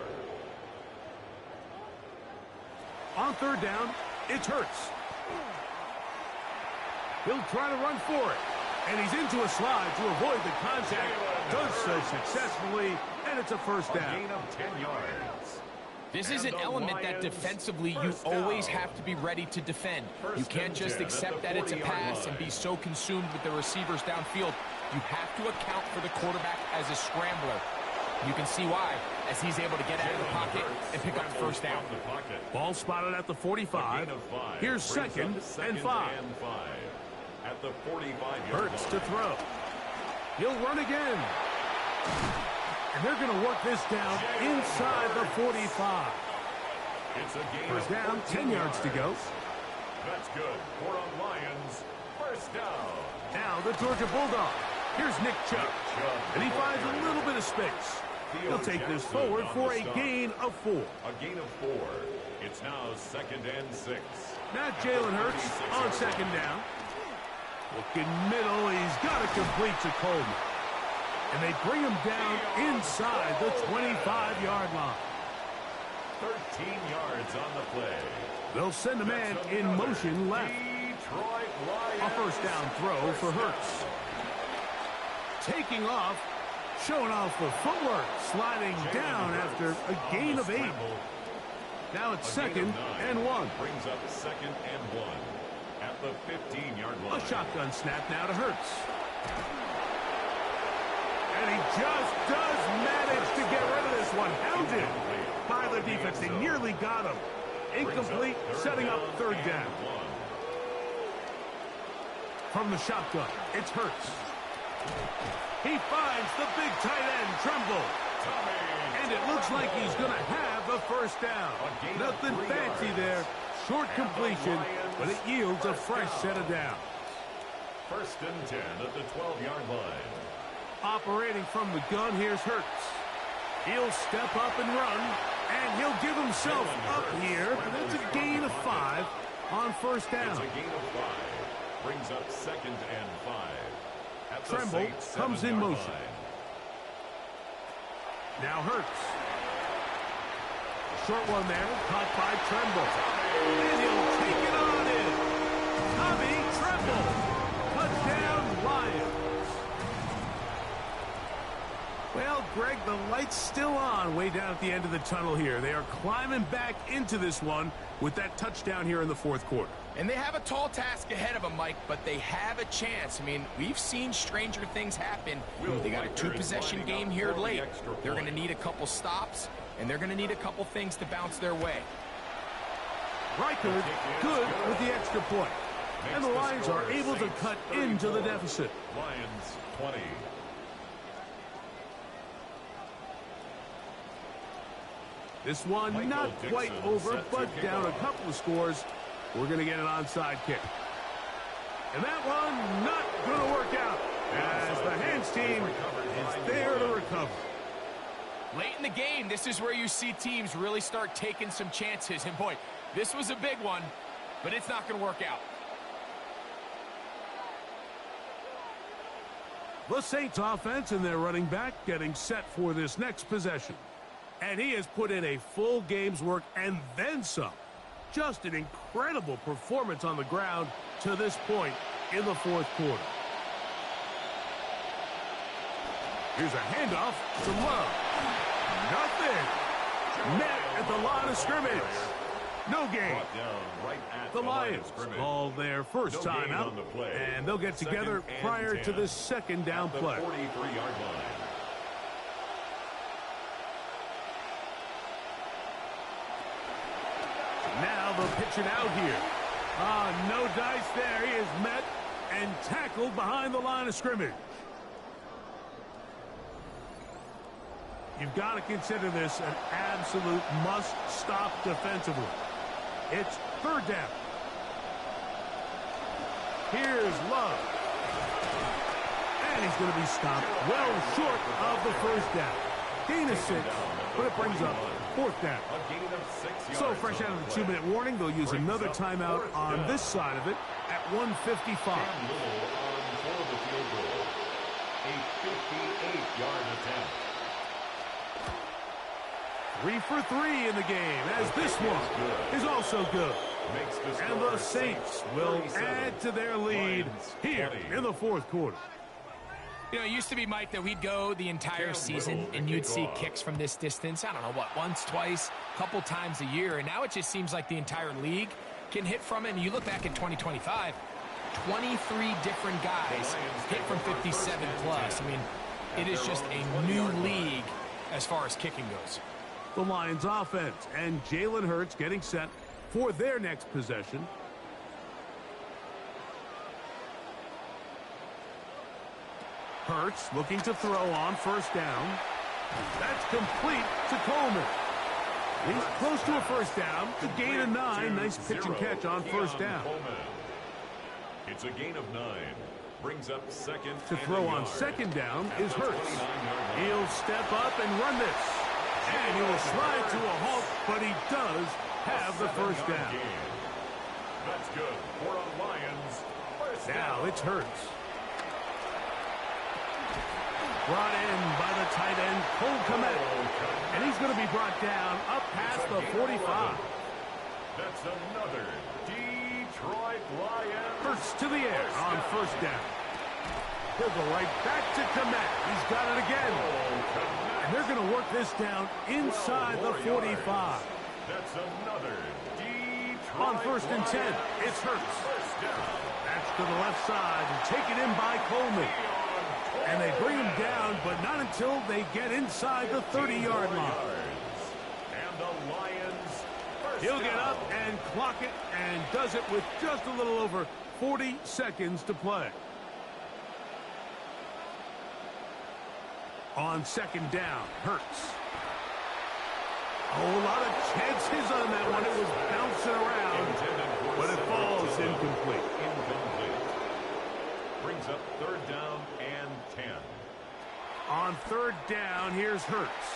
On third down, it's Hurts. He'll try to run for it. And he's into a slide to avoid the contact. Does so successfully, and it's a first down. A gain of 10 yards. This is an element that defensively you always have to be ready to defend. You can't just accept that it's a pass and be so consumed with the receivers downfield. You have to account for the quarterback as a scrambler. You can see why, as he's able to get out of the pocket and pick up first down. Ball spotted at the 45. Here's second and 5. At the 45-yard Hurts to throw. He'll run again. And they're going to work this down inside the 45. It's a gain first down, 10 yards to go. That's good. For a Lions, first down. Now the Georgia Bulldog. Here's Nick Chubb. And he finds a little bit of space. He'll take this forward for a gain of 4. A gain of 4. It's now second and 6. Now Jalen Hurts on second down. Looking middle, he's got to complete to Coleman. And they bring him down inside the 25-yard line. 13 yards on the play. They'll send a man in motion left. A first down throw for Hurts. Taking off, showing off the footwork, sliding down after a gain of 8. Now it's second and 1. Brings up second and 1 at the 15-yard line. A shotgun snap now to Hurts. And he just does manage to get rid of this one. Hounded by the defense. They nearly got him. Incomplete, setting up third down. From the shotgun, it's Hurts. He finds the big tight end, Tremble. And it looks like he's going to have the first down. Nothing fancy there. Short completion, but it yields a fresh set of downs. First and 10 at the 12-yard line. Operating from the gun, here's Hurts. He'll step up and run, and he'll give himself up here. That's a gain of 5 on first down. It's a gain of 5. Brings up 2nd and 5. At the Tremble Saints' comes in 7-yard motion. line. Now Hurts. Short one there, caught by Tremble. And he'll take it on in. Tommy Tremble. Touchdown, Lions. Well, Greg, the light's still on way down at the end of the tunnel here. They are climbing back into this one with that touchdown here in the fourth quarter. And they have a tall task ahead of them, Mike, but they have a chance. I mean, we've seen stranger things happen. They got a 2-possession game here late. They're going to need a couple stops, and they're going to need a couple things to bounce their way. Reichard good with the extra point. And the Lions are able to cut into the deficit. Lions 20. This one not quite over, but down a couple of scores. We're going to get an onside kick. And that one not going to work out as the hands team is there to recover. Late in the game, this is where you see teams really start taking some chances. And boy, this was a big one, but it's not going to work out. The Saints offense and their running back getting set for this next possession. And he has put in a full game's work and then some. Just an incredible performance on the ground to this point in the fourth quarter. Here's a handoff to Love. Nothing. Met at the line of scrimmage. No gain. The Lions call their first time out, and they'll get together prior to this second down play. 43-yard line. Now they'll pitch it out here. No dice there. He is met and tackled behind the line of scrimmage. You've got to consider this an absolute must-stop defensively. It's third down. Here's Love. And he's going to be stopped well short of the first down. Gain of 6, but it brings up fourth down. So fresh out of the 2-minute warning, they'll use another timeout on this side of it at 1:55. A 58-yard attempt. 3 for 3 in the game, as this one is also good. And the Saints will add to their lead here in the fourth quarter. You know, it used to be, Mike, that we'd go the entire season and you'd see kicks from this distance, I don't know, what, once, twice, couple times a year. And now it just seems like the entire league can hit from it. And you look back at 2025, 23 different guys hit from 57 plus. I mean, it is just a new league as far as kicking goes. The Lions offense and Jalen Hurts getting set for their next possession. Hurts looking to throw on first down. That's complete to Coleman. He's close to a first down. To gain of 9. Nice pitch and catch on first down. It's a gain of 9. Brings up second. To throw on second down is Hurts. He'll step up and run this. And he will slide to a halt, but he does have the first down. That's good for the Lions. Now it's Hurts. Brought in by the tight end, Cole Kmet. And he's going to be brought down up past the 45. That's another Detroit Lions. Hurts to the air on first down. He'll go right back to Kmet. He's got it again. And they're going to work this down inside the 45. That's another Detroit On first and 10, it's Hurts. That's to the left side and taken in by Coleman. And they bring him down, but not until they get inside the 30-yard line. And the Lions. He'll get up and clock it, and does it with just a little over 40 seconds to play. On second down, Hurts. A lot of chances on that one. It was bouncing around, but it falls incomplete. Brings up third down and 10. On third down, here's Hurts.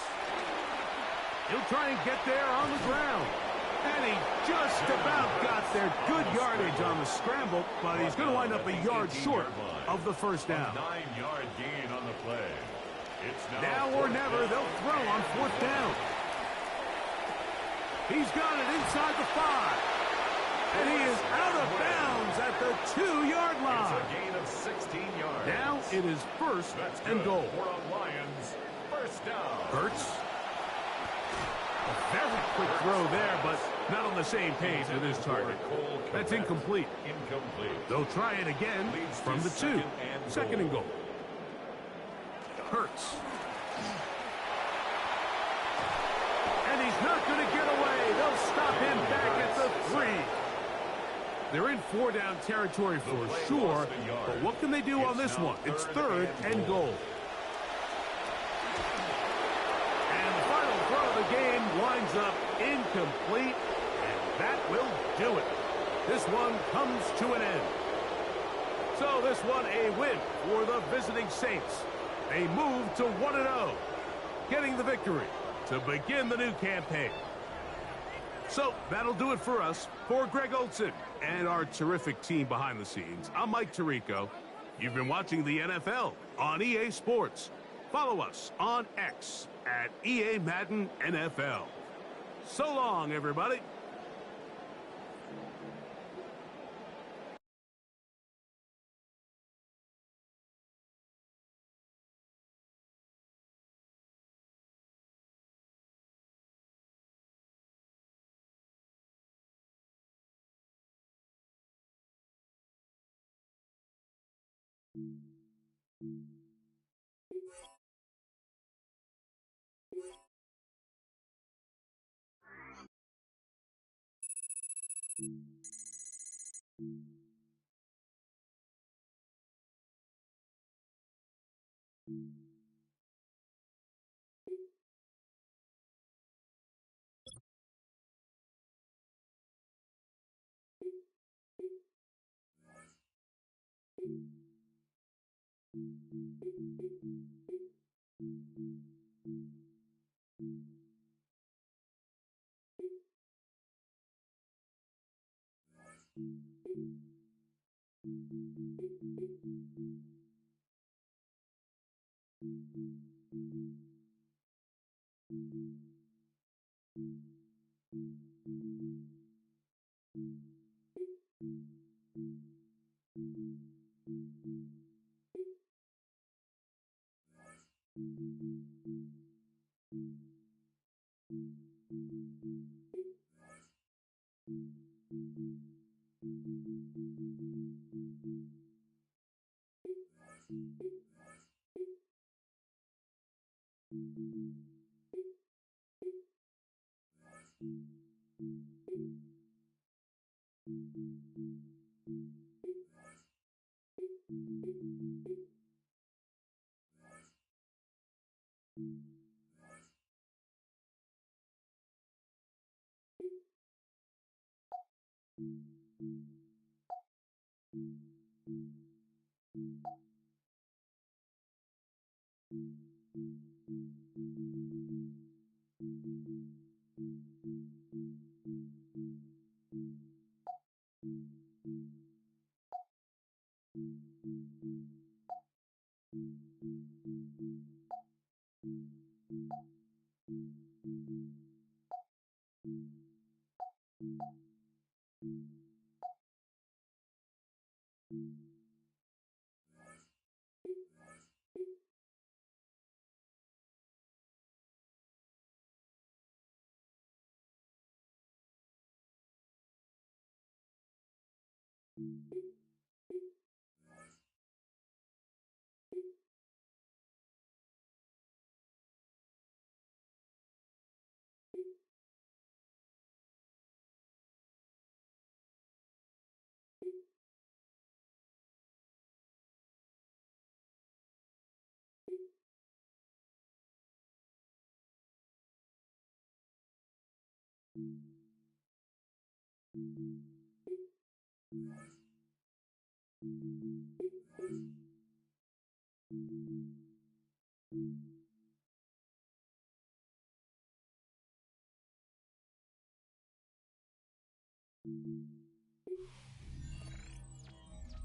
He'll try and get there on the ground. And he just about got there. Good yardage on the scramble, but he's going to wind up a yard short of the first down. 9-yard gain on the play. It's Now or never, they'll throw on fourth down. He's got it inside the 5. And he is out of bounds at the 2-yard line. It's a gain of 16 yards. Now it is first and goal. For the Lions, first down. Hurts. A very quick throw there, but not on the same pace with his target. That's incomplete. They'll try it again from the 2. Second and goal. Hurts. And he's not going to get away. They'll stop him back at the 3. They're in 4-down territory for sure, but what can they do on this one? It's third and goal. And the final throw of the game winds up incomplete, and that will do it. This one comes to an end. So this one a win for the visiting Saints. They move to 1-0, getting the victory to begin the new campaign. So that'll do it for us. For Greg Olson and our terrific team behind the scenes, I'm Mike Tirico. You've been watching the NFL on EA Sports. Follow us on X at EA Madden NFL. So long, everybody.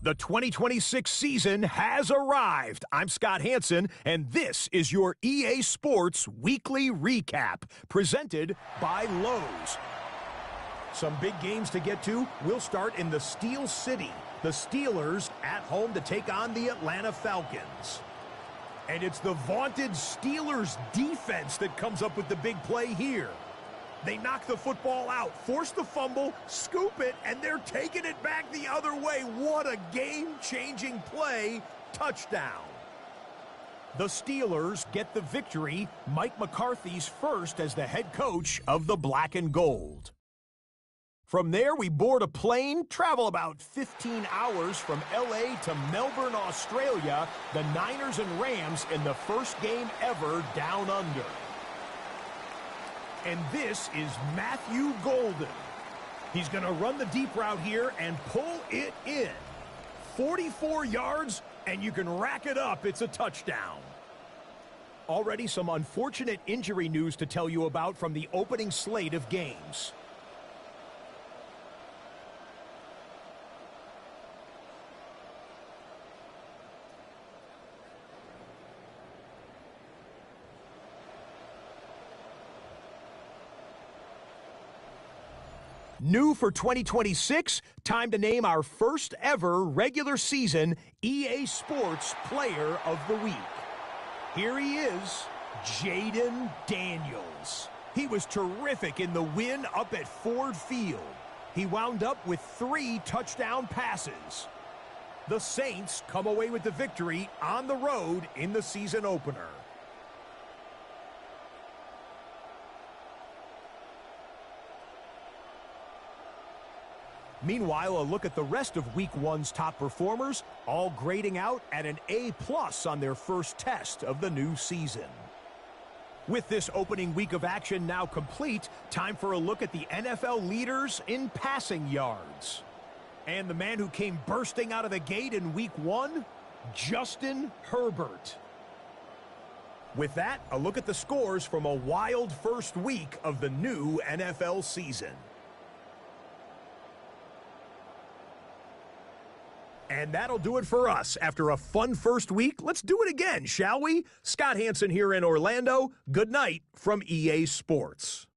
The 2026 season has arrived. I'm Scott Hanson, and this is your EA Sports Weekly Recap, presented by Lowe's. Some big games to get to. We'll start in the Steel City. The Steelers at home to take on the Atlanta Falcons. And it's the vaunted Steelers defense that comes up with the big play here. They knock the football out, force the fumble, scoop it, and they're taking it back the other way. What a game-changing play. Touchdown. The Steelers get the victory. Mike McCarthy's first as the head coach of the Black and Gold. From there, we board a plane, travel about 15 hours from LA to Melbourne, Australia. The Niners and Rams in the first game ever down under. And this is Matthew Golden. He's going to run the deep route here and pull it in. 44 yards, and you can rack it up. It's a touchdown. Already some unfortunate injury news to tell you about from the opening slate of games. New for 2026, time to name our first ever regular season EA Sports Player of the Week. Here he is, Jayden Daniels. He was terrific in the win up at Ford Field. He wound up with 3 touchdown passes. The Saints come away with the victory on the road in the season opener. Meanwhile, a look at the rest of Week 1's top performers, all grading out at an A+ on their first test of the new season. With this opening week of action now complete, time for a look at the NFL leaders in passing yards. And the man who came bursting out of the gate in Week 1, Justin Herbert. With that, a look at the scores from a wild first week of the new NFL season. And that'll do it for us. After a fun first week, let's do it again, shall we? Scott Hanson here in Orlando. Good night from EA Sports.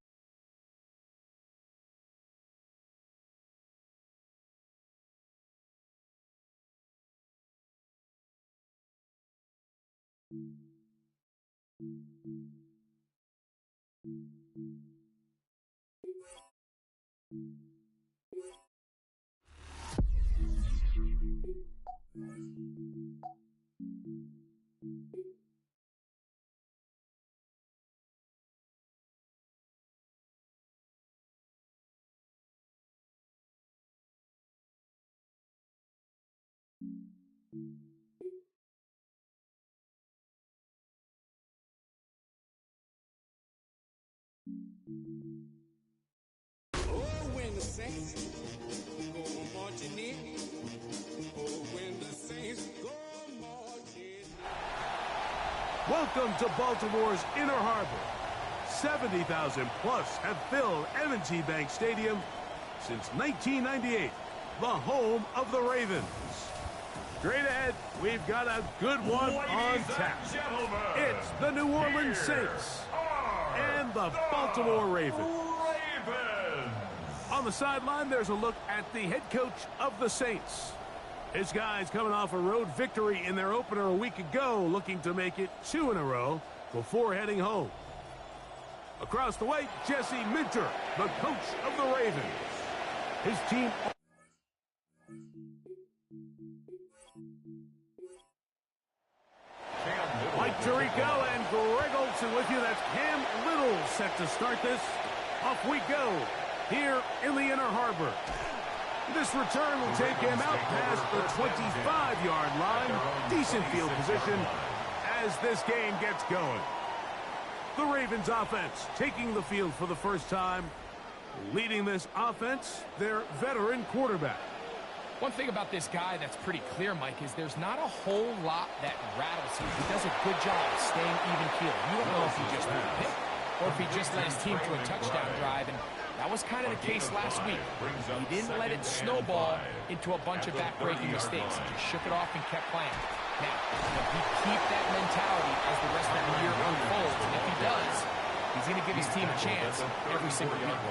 Oh, when the Saints go marching in. Oh, when the Saints go marching in. Welcome to Baltimore's Inner Harbor. 70,000 plus have filled M&T Bank Stadium since 1998, the home of the Ravens. Straight ahead, we've got a good one on tap. It's the New Orleans Saints and the Baltimore Ravens. On the sideline, there's a look at the head coach of the Saints. His guys coming off a road victory in their opener a week ago, looking to make it 2 in a row before heading home. Across the way, Jesse Minter, the coach of the Ravens. His team... Mike Tirico and Greg Olsen with you. That's Cam Little set to start this. Off we go here in the Inner Harbor. This return will take him out past the 25-yard line. Decent field position as this game gets going. The Ravens offense taking the field for the first time. Leading this offense, their veteran quarterback. One thing about this guy that's pretty clear, Mike, is there's not a whole lot that rattles him. He does a good job of staying even-keeled. You don't know if he just threw a pick or if he just led his team to a touchdown drive, and that was kind of the case last week. He didn't let it snowball into a bunch of back-breaking mistakes. He just shook it off and kept playing. Now, if he keep that mentality as the rest of the year unfolds, and if he does, he's going to give his team a chance every single week.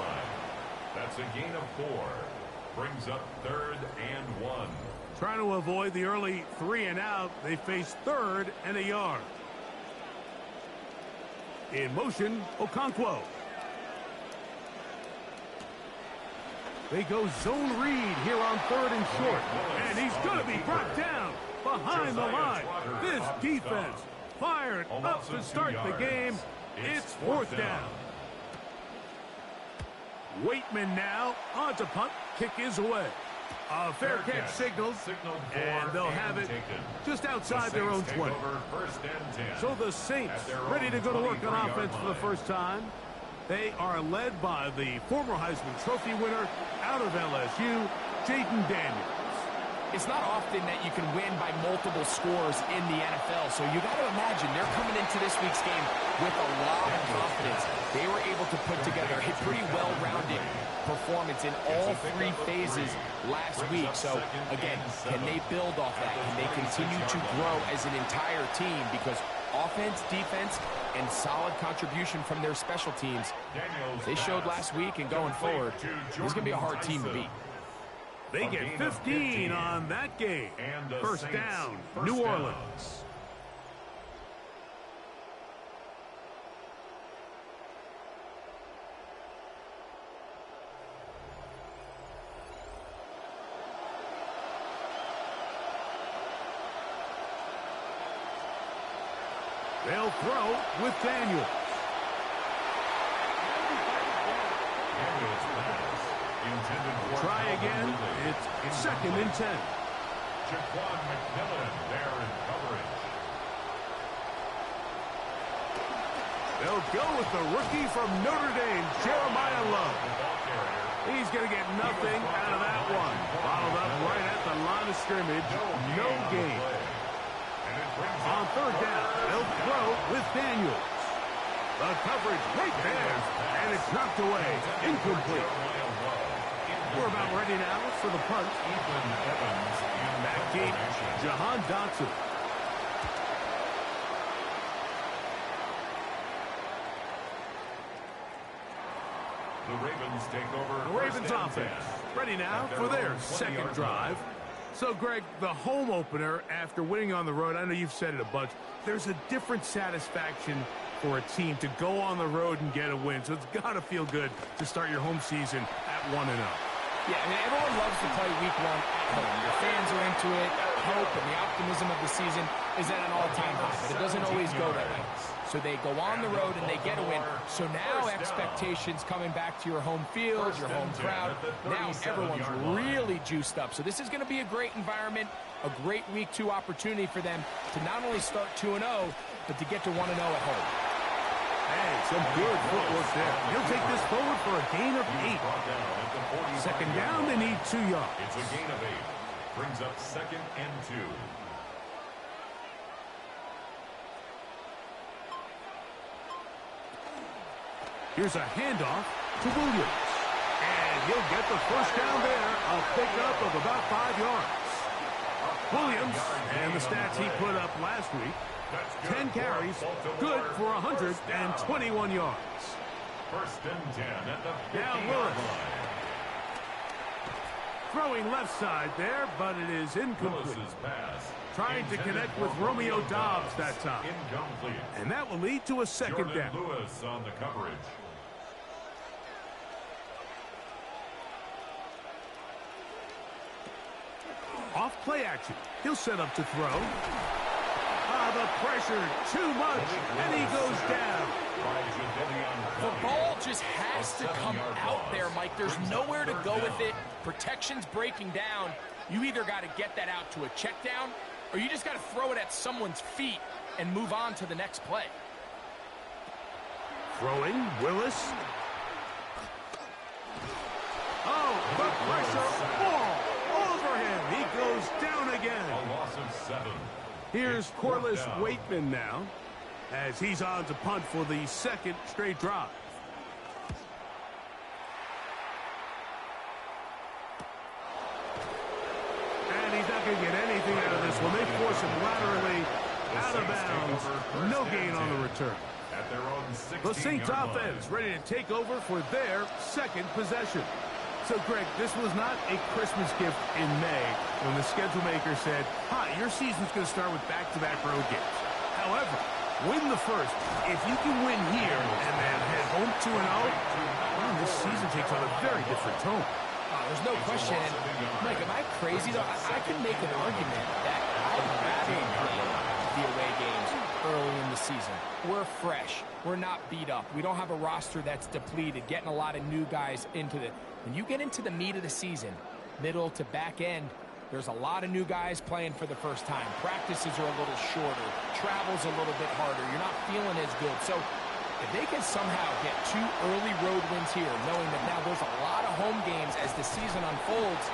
That's a gain of 4. Brings up 3rd and 1. Trying to avoid the early 3 and out, they face 3rd and a yard. In motion, Okonkwo. They go zone read here on 3rd and short. And he's going to be brought down behind the line. This defense fired up to start the game. It's 4th down. Waitman now on to punt. Kick is away. A fair catch signaled, and they'll have it just outside their own 20. So the Saints ready to go to work on offense for the first time. They are led by the former Heisman Trophy winner out of LSU, Jayden Daniels. It's not often that you can win by multiple scores in the NFL, so you got to imagine they're coming into this week's game with a lot of confidence. They were able to put together a pretty well-rounded performance in all 3 phases last week. So, again, can they build off that? Can they continue to grow as an entire team? Because offense, defense, and solid contribution from their special teams, they showed last week, and going forward, it's going to be a hard team to beat. They get 15 on that game. First down, New Orleans. They'll throw with Daniels. Try again. It's 2nd and 10. Jaquan McMillan there in coverage. They'll go with the rookie from Notre Dame, Jeremiah Love. He's going to get nothing out of that one. Followed up right at the line of scrimmage. No gain. On 3rd down, they'll throw with Daniels. The coverage right there, and it's knocked away. Incomplete. We're about ready now for the punt. Back deep, Jahan Dotson. The Ravens take over. The Ravens offense ready now for their 2nd drive. So, Greg, the home opener after winning on the road, I know you've said it a bunch, there's a different satisfaction for a team to go on the road and get a win. So it's got to feel good to start your home season at 1-0. Yeah, I mean, everyone loves to play week 1 at home. Your fans are into it. Hope and the optimism of the season is at an all-time high, but it doesn't always go that way. So they go on the road and they get a win. So now expectations coming back to your home field, your home crowd. Now everyone's really juiced up. So this is going to be a great environment, a great week 2 opportunity for them to not only start 2-0, but to get to 1-0 at home. Hey, some good footwork there. He'll take this forward for a gain of 8. 2nd down, they need 2 yards. It's a gain of 8. Brings up 2nd and 2. Here's a handoff to Williams. And he'll get the first down there. A pickup of about 5 yards. Williams, and the stats he put up last week, 10 carries, good for 121 yards. 1st and 10 at the 50-yard Now Willis. line. Throwing left side there, but it is incomplete. Willis's pass. Trying to connect with Romeo Doubs that time. Incomplete. And that will lead to a 2nd Jordan down. Lewis on the coverage. Off play action. He'll set up to throw. The pressure, too much, and he goes down. The ball just has to come out there, Mike. There's nowhere to go with it. Protection's breaking down. You either got to get that out to a check down, or you just got to throw it at someone's feet and move on to the next play. Throwing, Willis. pressure. Ball over him. He goes down again. A loss of 7. Here's It's Corliss fourth down. Waitman now, as he's on to punt for the second straight drive. And he's not going to get anything out of this one. They force him laterally out of bounds. No gain on the return. At their own The Saints 16-yard line. offense ready to take over for their second possession. So, Greg, this was not a Christmas gift in May when the schedule maker said, hi, your season's going to start with back-to-back road games. However, win the first. If you can win here and then head home 2-0, well, this season takes on a very different tone. There's no question. And, Mike, am I crazy, though? I can make an argument that I'd rather play the away games early in the season. We're fresh. We're not beat up. We don't have a roster that's depleted, getting a lot of new guys into it. When you get into the meat of the season, middle to back end, there's a lot of new guys playing for the first time. Practices are a little shorter. Travel's a little bit harder. You're not feeling as good. So if they can somehow get 2 early road wins here, knowing that now there's a lot of home games as the season unfolds,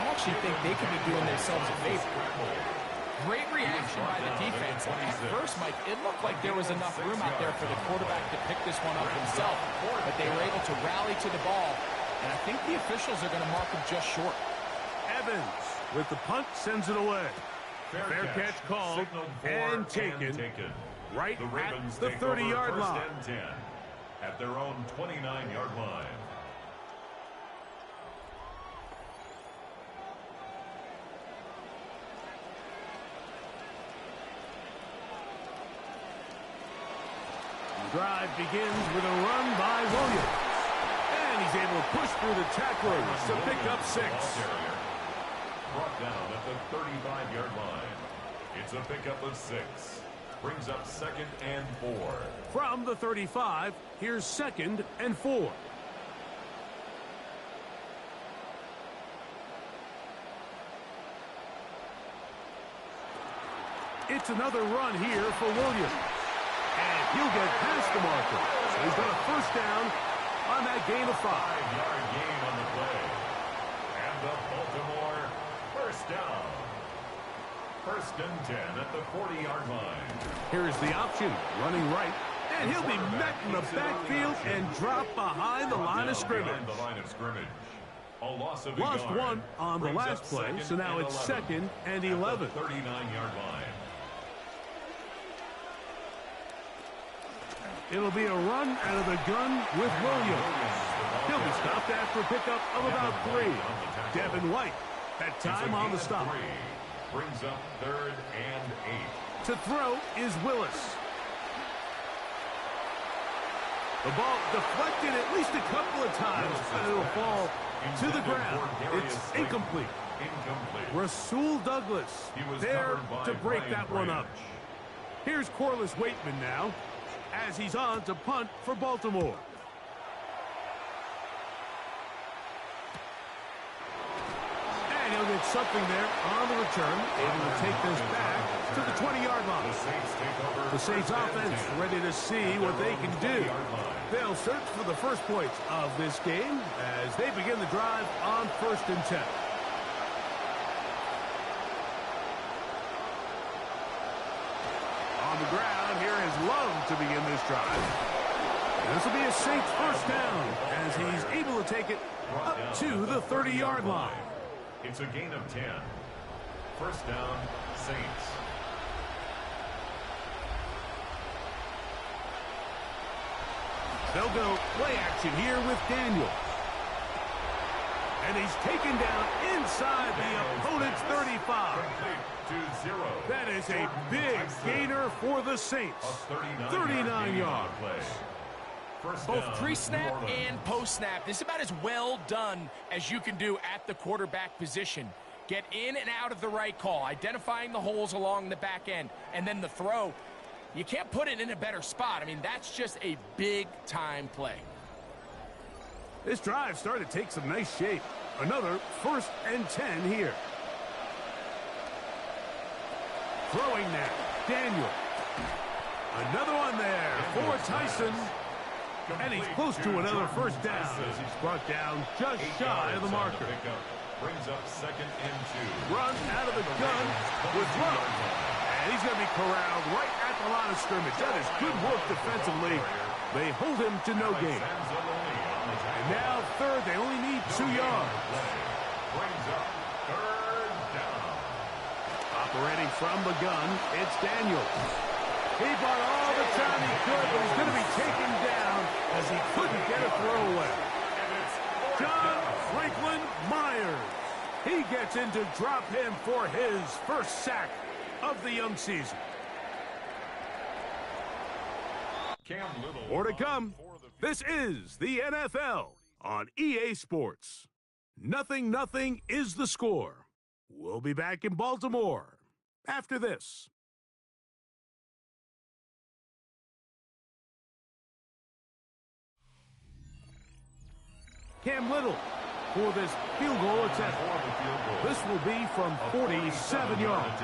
I actually think they could be doing themselves a favor. Great reaction by the defense. At first, Mike, it looked like there was enough room out there for the quarterback to pick this one up himself, but they were able to rally to the ball, and I think the officials are going to mark him just short. Evans with the punt sends it away. Fair catch called Signaled for and taken right The at Ravens the take over 30-yard first line. and 10 at their own 29-yard line. The drive begins with a run by Williams. And he's able to push through the tacklers to pick up 6. Brought down at the 35-yard line. It's a pickup of 6. Brings up 2nd and 4. From the 35, here's 2nd and 4. It's another run here for Williams. And he'll get past the marker. So he's got a first down on that gain of 5. 5-yard gain on the play. And the Baltimore first down. 1st and 10 at the 40-yard line. Here's the option, running right. And he'll be met in the backfield and dropped behind the line of scrimmage. Behind the line of scrimmage. A loss of a Lost yard. one on the Brings last up play, 2nd so now and it's 11 2nd and at 11. the 39-yard line. It'll be a run out of the gun with Williams. He'll be stopped after a pickup of about 3. Devin White, that time on the stop. 3. Brings up 3rd and 8. To throw is Willis. The ball deflected at least a couple of times, but it'll fall to the ground. It's incomplete. Rasul Douglas there to break that one up. Here's Corliss Waitman now, as he's on to punt for Baltimore. And he'll get something there on the return, able to take this back to the 20-yard line. The Saints offense ready to see what they can do. They'll search for the first points of this game as they begin the drive on 1st and 10. On the ground, here is Love to begin this drive. This will be a Saints first down as he's able to take it up to the 30-yard line. It's a gain of 10. First down, Saints. They'll go play action here with Daniels. And he's taken down inside the opponent's 35. To 0. That is a big gainer for the Saints. 39 yards. Both pre-snap and post-snap. This is about as well done as you can do at the quarterback position. Get in and out of the right call, identifying the holes along the back end, and then the throw. You can't put it in a better spot. I mean, that's just a big-time play. This drive started to take some nice shape. Another 1st and 10 here. Throwing now, Daniel. Another one there for Tyson. And he's close to another first down as he's brought down just shy of the marker. Brings up 2nd and 2. Run out of the gun with Love. And he's going to be corralled right at the line of scrimmage. That is good work defensively. They hold him to no gain. And now third, they only need 2 yards. Brings up 3rd down. Operating from the gun, it's Daniels. He bought all the time he could, but he's going to be taken down as he couldn't get a throw away. John Franklin Myers. He gets in to drop him for his first sack of the young season. More to come. This is the NFL on EA Sports. 0-0 is the score. We'll be back in Baltimore after this. Cam Little for this field goal attempt. This will be from 47 yards.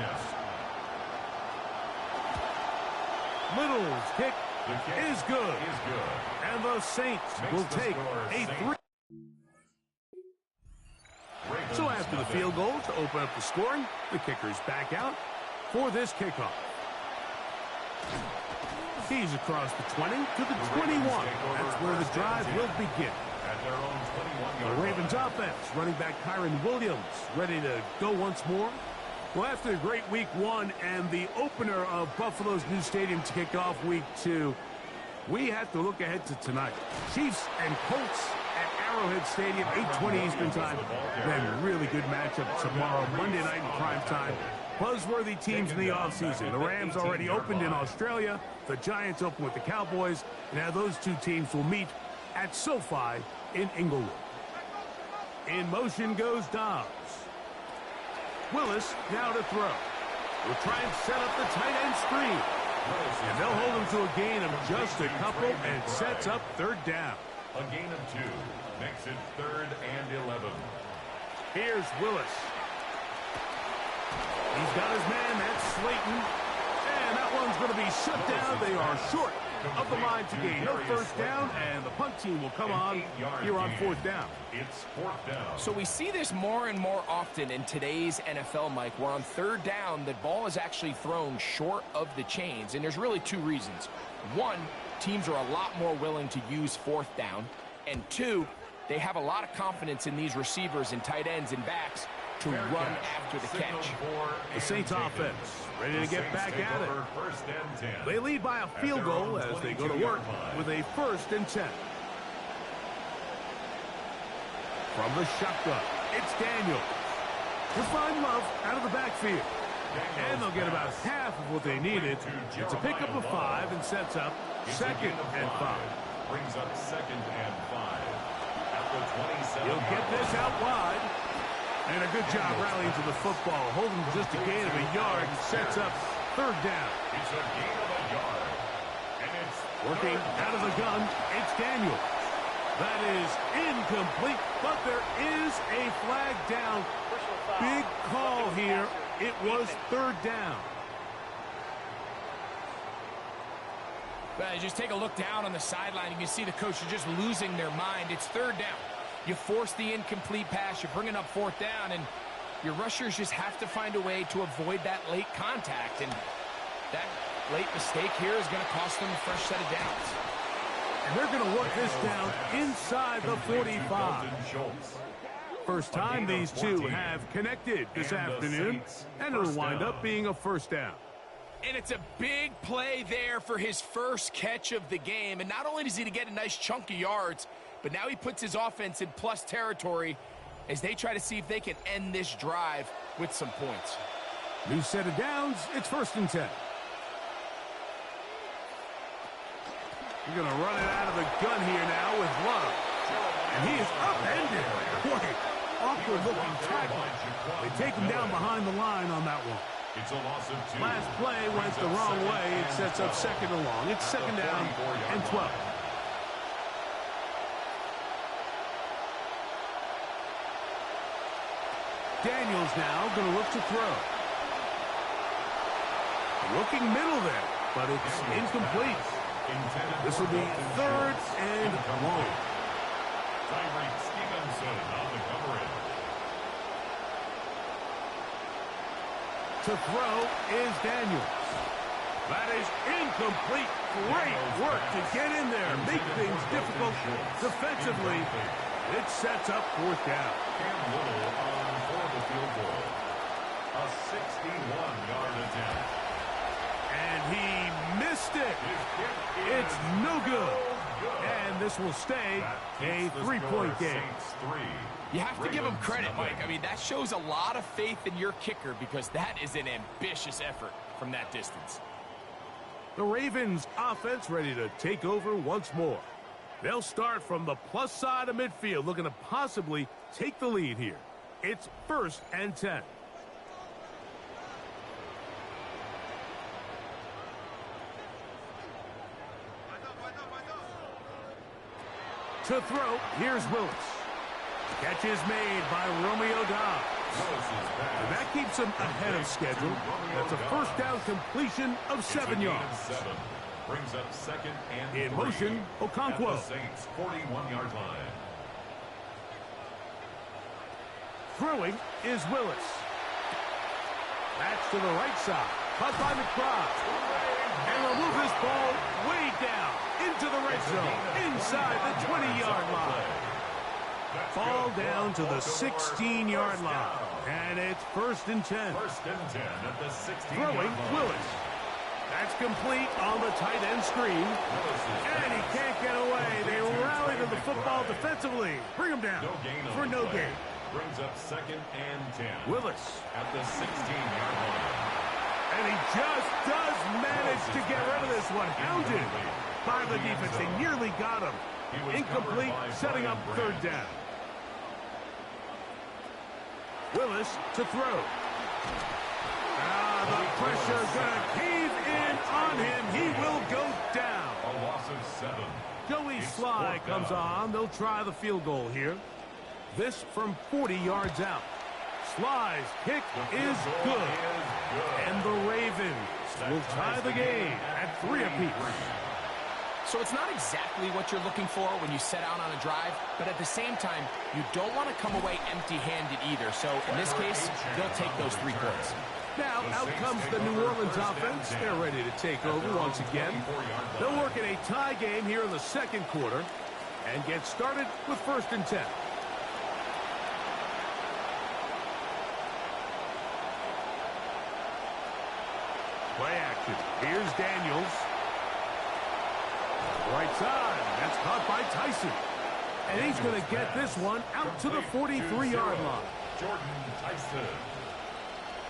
Little's kick is good. And the Saints will take a 3. So after the field goal to open up the scoring, the kicker's back out for this kickoff. He's across the 20 to the 21. That's where the drive will begin. The Ravens offense, running back Kyron Williams, ready to go once more. Well, after a great week 1 and the opener of Buffalo's new stadium to kick off week 2, we have to look ahead to tonight. Chiefs and Colts at Arrowhead Stadium, 8:20 Eastern time. Then really good matchup tomorrow, Monday night in prime time. Buzzworthy teams in the offseason. The Rams already opened in Australia. The Giants open with the Cowboys. Now those two teams will meet at SoFi in Inglewood. In motion goes Dobbs. Willis now to throw. Will try and set up the tight end screen. And they'll hold him to a gain of just a couple and sets up 3rd down. A gain of 2 makes it 3rd and 11. Here's Willis. He's got his man, that's Slayton. And that one's going to be shut down. They are short of the line to gain. No first down, and the punt team will come on here on 4th down. It's 4th down. So we see this more and more often in today's NFL, Mike, where on 3rd down, the ball is actually thrown short of the chains, and there's really 2 reasons. 1, teams are a lot more willing to use 4th down, and 2, they have a lot of confidence in these receivers and tight ends and backs to run after the catch. The Saints offense ready to get back at it. They lead by a field goal as they go to work with a 1st and 10. From the shotgun, it's Daniels. To find Love out of the backfield. And they'll get about half of what they needed. It's a pickup of 5 and sets up 2nd and 5. Brings up 2nd and 5. At the 27. He'll get this out wide. And a good job rallying to the football. Holding just a gain of a yard and sets up 3rd down. It's a gain of a yard. And it's working out of the gun. It's Daniels. That is incomplete, but there is a flag down. Big call here. It was 3rd down. But just take a look down on the sideline. You can see the coach are just losing their mind. It's 3rd down. You force the incomplete pass. You're bringing up 4th down, and your rushers just have to find a way to avoid that late contact. And that late mistake here is going to cost them a fresh set of downs. And they're going to work this down inside the 45. First time these two have connected this afternoon, and it'll wind up being a 1st down. And it's a big play there for his first catch of the game. And not only does he get a nice chunk of yards, but now he puts his offense in plus territory as they try to see if they can end this drive with some points. New set of downs. It's 1st and 10. You're going to run it out of the gun here now with Love. And he is upended. Boy, awkward-looking tackle. They take him down behind the line on that one. It's a loss of 2. Last play went the wrong way. It sets up 2nd and long. It's 2nd down and 12. Daniels now going to look to throw. Looking middle there, but it's incomplete. This will be 3rd and long. Tyreek Stevenson on the coverage. To throw is Daniels. That is incomplete. Great work to get in there. Make things difficult defensively. It sets up 4th down. Cam Little on for the field goal. A 61-yard attempt. And he missed it. It's no good. And this will stay a 3-point game. You have to give him credit, Mike. I mean, that shows a lot of faith in your kicker because that is an ambitious effort from that distance. The Ravens offense ready to take over once more. They'll start from the plus side of midfield, looking to possibly take the lead here. It's 1st and 10. To throw, here's Willis. Catch is made by Romeo Doubs. And that keeps him ahead of schedule. That's a 1st down completion of 7 yards. Brings up 2nd and In 3 motion, Okonkwo. at the Saints' 41-yard line. Throwing is Willis. That's to the right side. Caught by McBride. And they'll move this ball way down into the red zone, inside the 20-yard line. Ball down to the 16-yard line. And it's 1st and 10. 1st and 10 at the 16-yard Throwing line. Willis. That's complete on the tight end screen. And he can't get away. They rally to the football defensively. Bring him down for no gain. Brings up 2nd and 10. Willis. At the 16-yard line. And he just does manage to get rid of this one. Hounded by the defense. They nearly got him. Incomplete, setting up 3rd down. Willis to throw. The pressure gonna cave in on him. He will go down. A loss of 7. Joey Sly comes on. They'll try the field goal here. This from 40 yards out. Sly's kick is good. And the Ravens will tie the game at 3 apiece. So it's not exactly what you're looking for when you set out on a drive, but at the same time, you don't want to come away empty-handed either. So in this case, they'll take those 3 points. Now, out comes the New Orleans offense. They're ready to take over once again. They'll work in a tie game here in the 2nd quarter and get started with 1st and 10. Play action. Here's Daniels. Right side. That's caught by Tyson. And he's going to get this one out to the 43-yard line. Jordan Tyson.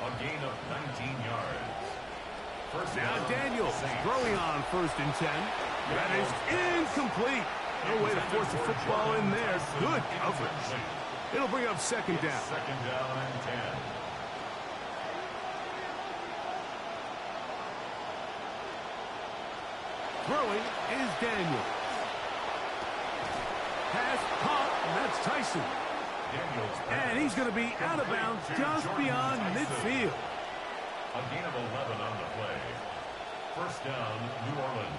A gain of 19 yards. Now Daniels throwing on 1st and 10. That is incomplete. No way to force the football in there. Good coverage. It'll bring up 2nd down. 2nd down and 10. Throwing is Daniels. Pass caught, and that's Tyson. And he's going to be out of bounds just beyond midfield. A gain of 11 on the play. 1st down, New Orleans.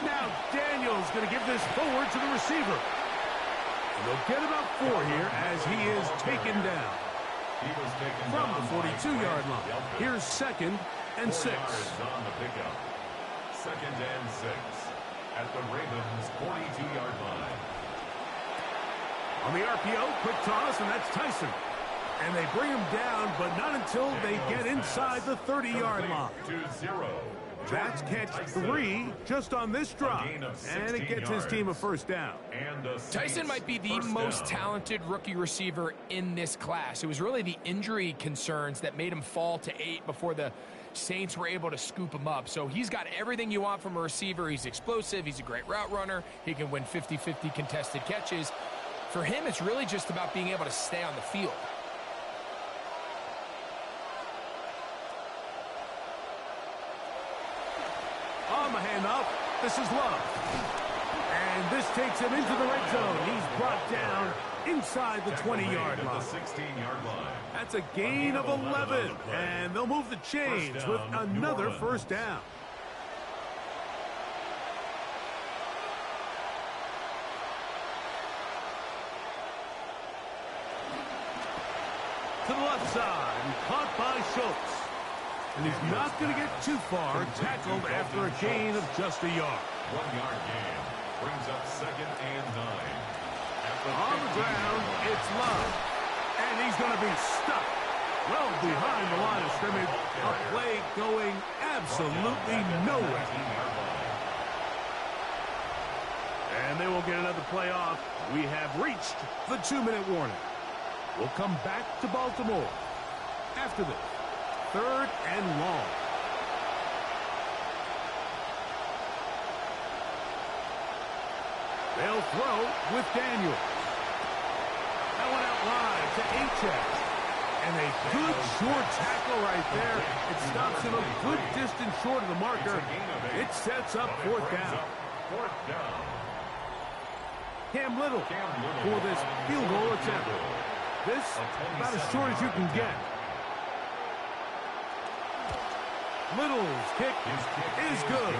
Now Daniels going to give this forward to the receiver. And they'll get about 4 here as he is taken down. He was taken From down the 42-yard line. Here's 2nd and 6. On the pickup. 2nd and 6 at the Ravens' 42-yard line. On the RPO, quick toss, and that's Tyson. And they bring him down, but not until they get inside the 30-yard line. 2-0. That's catch 3 just on this drive. And it gets his team a 1st down. Tyson might be the most talented rookie receiver in this class. It was really the injury concerns that made him fall to 8 before the Saints were able to scoop him up. So he's got everything you want from a receiver. He's explosive. He's a great route runner. He can win 50-50 contested catches. For him, it's really just about being able to stay on the field. On the handoff, this is Love. And this takes him into the red zone. He's brought down inside the 20-yard line. 16-yard line. That's a gain of 11. And they'll move the chains with another 1st down. to the left side and caught by Schultz. And he's not going to get too far, tackled after a gain of just a yard. 1 yard gain. Brings up 2nd and 9. On the ground, it's Love. And he's going to be stuck well behind the line of scrimmage. A play going absolutely nowhere. And they will get another play off. We have reached the 2-minute warning. We'll come back to Baltimore after this. 3rd and long. They'll throw with Daniels. That one out wide to Achane. And a good short tackle right there. It stops him a good distance short of the marker. It sets up 4th down. 4th down. Cam Little for this field goal attempt. This about as short as you can get. Little's kick is good.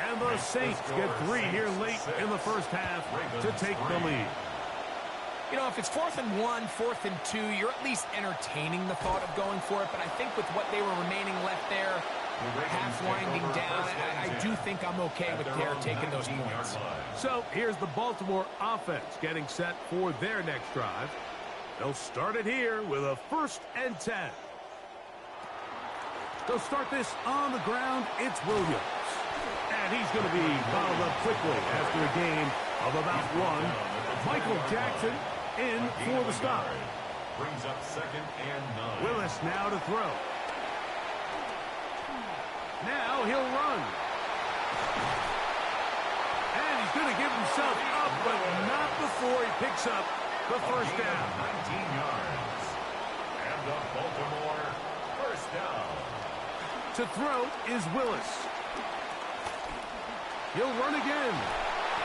And the Saints get 3 here late in the first half to take the lead. You know, if it's 4th and 1, 4th and 2, you're at least entertaining the thought of going for it. But I think with what they were remaining left there, half winding down, I do think I'm okay with their taking those points. So here's the Baltimore offense getting set for their next drive. They'll start it here with a 1st and 10. They'll start this on the ground. It's Williams. And he's going to be bottled up quickly after a gain of about 1. Michael Jackson in for the stop. Brings up 2nd and 9. Willis now to throw. Now he'll run. And he's going to give himself up, but not before he picks up the 1st down. 19 yards. And the Baltimore 1st down. To throw is Willis. He'll run again.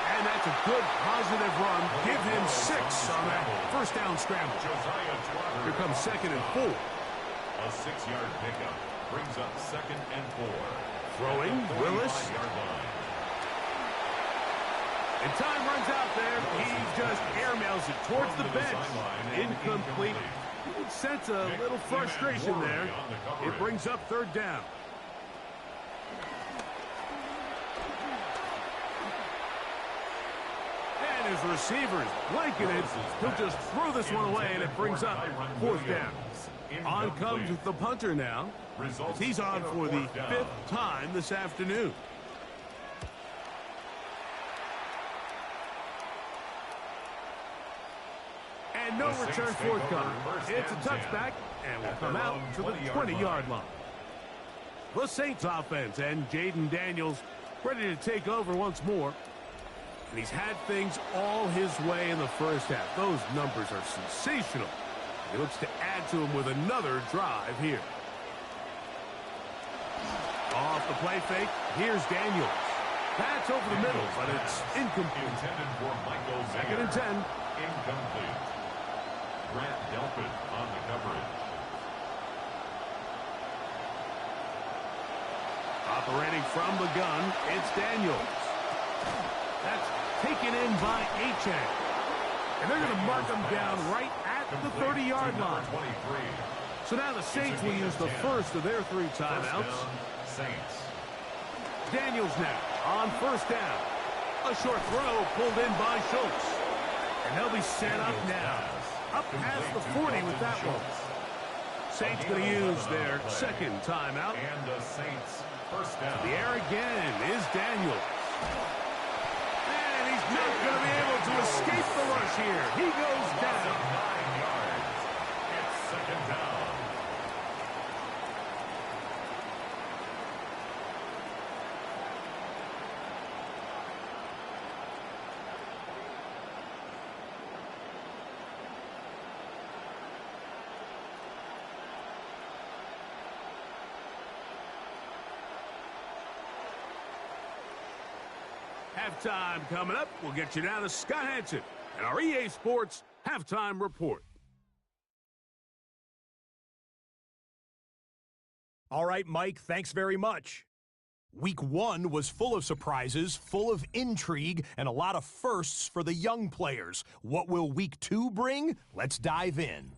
And that's a good, positive run. Give him 6 on that 1st down scramble. Here comes 2nd and 4. A 6-yard pickup. Brings up 2nd and 4. Throwing, Willis. And time runs out there. He just airmails it towards the bench. Incomplete. You can sense a little frustration there. It brings up 3rd down. And his receivers blanket it. He'll just throw this one away, and it brings up 4th down. On comes the punter now, as he's on for the 5th time this afternoon. And no return forthcoming. It's a touchback, and will come out to the 20-yard line. The Saints offense and Jaden Daniels ready to take over once more. And he's had things all his way in the first half. Those numbers are sensational. He looks to add to him with another drive here. Off the play fake, here's Daniels. That's over the middle, but it's incomplete. Intended for Michael 2nd and 10. Incomplete. Grant Delpit on the coverage. Operating from the gun, it's Daniels. That's taken in by Achane. And they're going to mark him down right at the 30-yard line. So now the Saints will use the first of their 3 timeouts. Saints. Daniels now on 1st down. A short throw pulled in by Schultz. And they'll be set up now. Up past the 40 with that one. Saints going to use their 2nd timeout. And the Saints 1st down. The air again is Daniels. And he's not going to be able to escape the rush here. He goes down. 9 yards. It's 2nd down. Halftime coming up. We'll get you down to Scott Hanson and our EA Sports Halftime Report. All right, Mike, thanks very much. Week 1 was full of surprises, full of intrigue, and a lot of firsts for the young players. What will Week 2 bring? Let's dive in.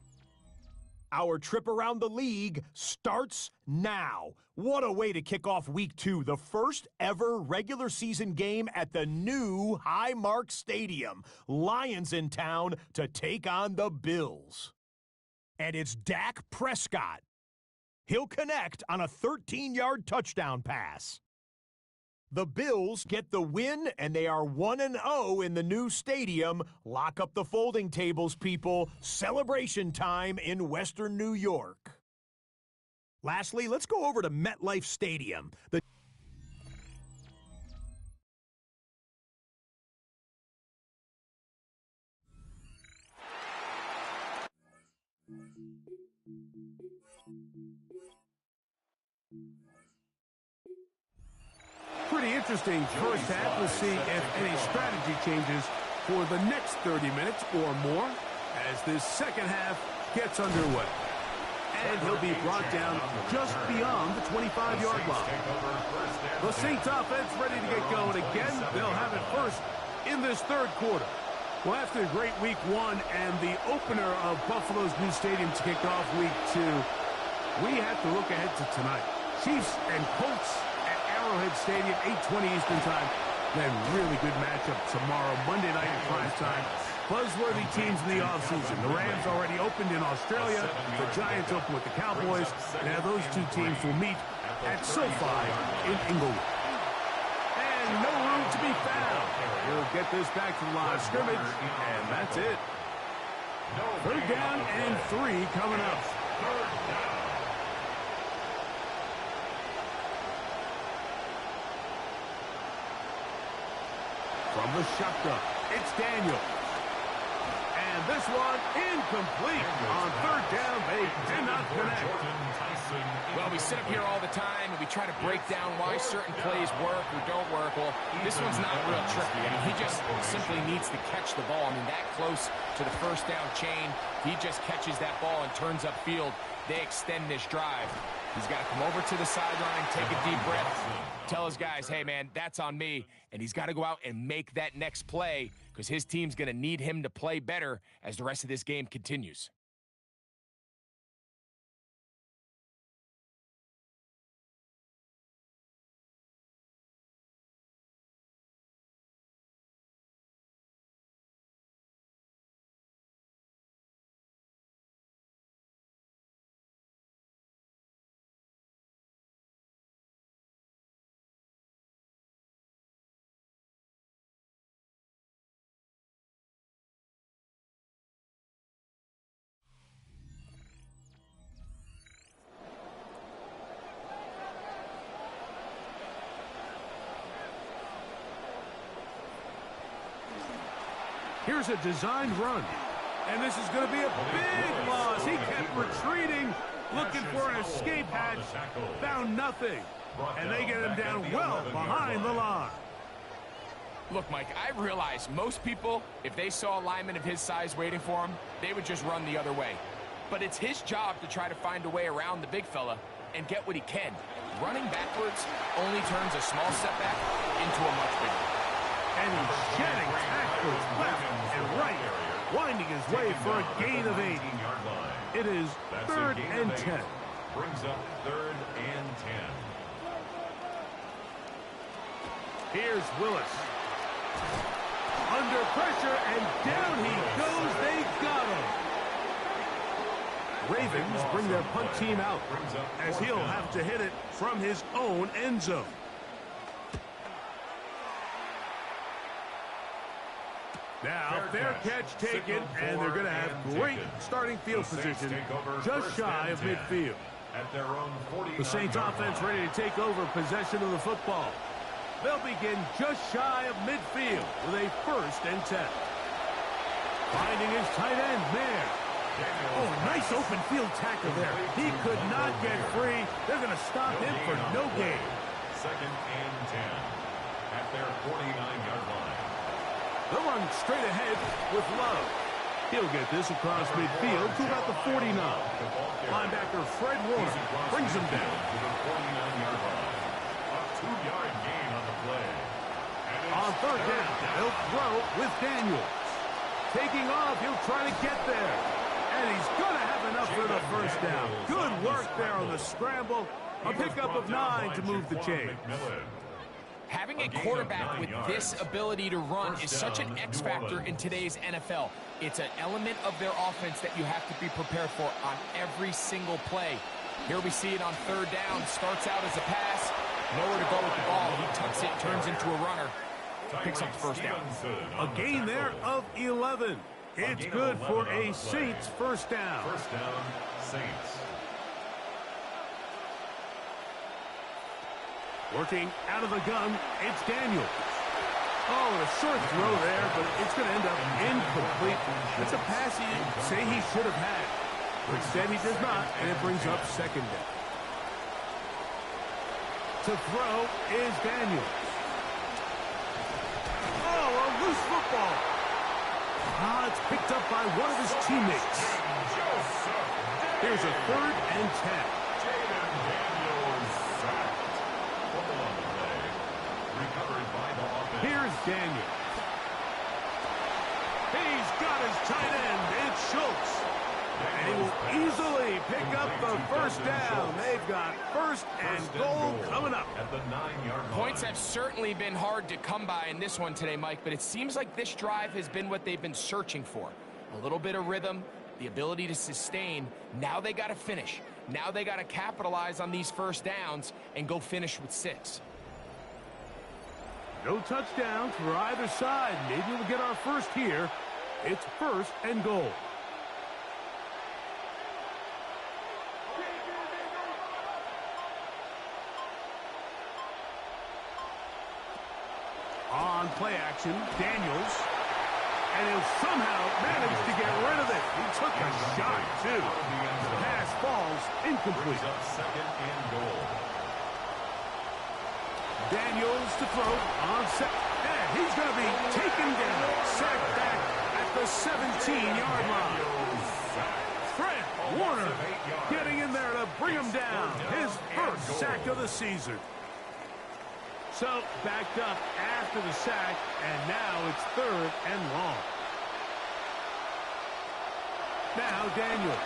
Our trip around the league starts now. What a way to kick off week 2, the first ever regular season game at the new Highmark Stadium. Lions in town to take on the Bills. And it's Dak Prescott. He'll connect on a 13-yard touchdown pass. The Bills get the win, and they are 1-0 in the new stadium. Lock up the folding tables, people. Celebration time in Western New York. Lastly, let's go over to MetLife Stadium. Pretty interesting first half. We'll see if any strategy changes for the next 30 minutes or more as this second half gets underway. And he'll be brought down just beyond the 25-yard line. The Saints offense ready to get going again. They'll have it first in this third quarter. Well, after a great week 1 and the opener of Buffalo's new stadium to kick off week 2, we have to look ahead to tonight. Chiefs and Colts at Arrowhead Stadium, 8:20 Eastern time. Then really good matchup tomorrow, Monday night in prime time. Buzzworthy teams in the offseason. The Rams already opened in Australia. The Giants open with the Cowboys. Now those two teams will meet at SoFi in Inglewood. And no room to be found. We'll get this back to the line of scrimmage, and that's it. Third down and 3 coming up. From the shotgun, it's Daniel. And this one incomplete. On third down, they cannot connect. Well, we sit up here all the time and we try to break down why certain plays work or don't work. Well, this one's not real tricky. I mean, he just simply needs to catch the ball. I mean, that close to the first down chain, he just catches that ball and turns upfield. They extend this drive. He's got to come over to the sideline, take a deep breath, tell his guys, hey, man, that's on me. And he's got to go out and make that next play because his team's going to need him to play better as the rest of this game continues. Here's a designed run. And this is going to be a big loss. He kept retreating, looking for an escape hatch. Found nothing. And they get him down well behind the line. Look, Mike, I realize most people, if they saw a lineman of his size waiting for him, they would just run the other way. But it's his job to try to find a way around the big fella and get what he can. Running backwards only turns a small setback into a much bigger. And he's shedding tackles left and right, winding his way for a gain of 8. It is third and 10. Brings up third and 10. Here's Willis. Under pressure, and down he goes. They got him. Ravens bring their punt team out as he'll have to hit it from his own end zone. Now, fair catch taken, and they're going to have great starting field position just shy of midfield. The Saints offense ready to take over possession of the football. They'll begin just shy of midfield with a first and 10. Finding his tight end, Mayer. Oh, nice open field tackle there. He could not get free. They're going to stop him for no gain. Second and 10 at their 49-yard line. They'll run straight ahead with Love. He'll get this across midfield to about the 49. Linebacker Fred Warner brings him down to the 49-yard line. A 2-yard gain on the play. On third down, they'll throw with Daniels. Taking off, he'll try to get there. And he's going to have enough for the first down. Good work there on the scramble. A pickup of 9 to move the chains. Having a quarterback with this ability to run is such an X factor in today's NFL. It's an element of their offense that you have to be prepared for on every single play. Here we see it on third down. Starts out as a pass. Nowhere to go with the ball. He tucks it, turns into a runner. Picks up the first down. A gain there of 11. It's good for a Saints first down. First down, Saints. Working out of the gun, it's Daniels. Oh, a short throw there, but it's going to end up incomplete. It's a pass you say he should have had. But instead he does not, and it brings up second down. To throw is Daniels. Oh, a loose football. It's picked up by one of his teammates. Here's a 3rd and 10. Here's Daniels. He's got his tight end. It's Schultz. And he will easily pick up the first down. They've got first and goal coming up. At the 9-yard line. Points have certainly been hard to come by in this one today, Mike, but it seems like this drive has been what they've been searching for. A little bit of rhythm, the ability to sustain. Now they got to finish. Now they got to capitalize on these first downs and go finish with 6. No touchdowns for either side. Maybe we'll get our first here. It's first and goal. On play action, Daniels. And he'll somehow manage to get rid of it. He took a shot, too. The pass falls incomplete. Second and goal. Daniels to throw on set. And he's going to be taken down. Sacked back at the 17-yard line. Fred Warner getting in there to bring him down. His first sack of the season. So backed up after the sack, and now it's 3rd and long. Now Daniels.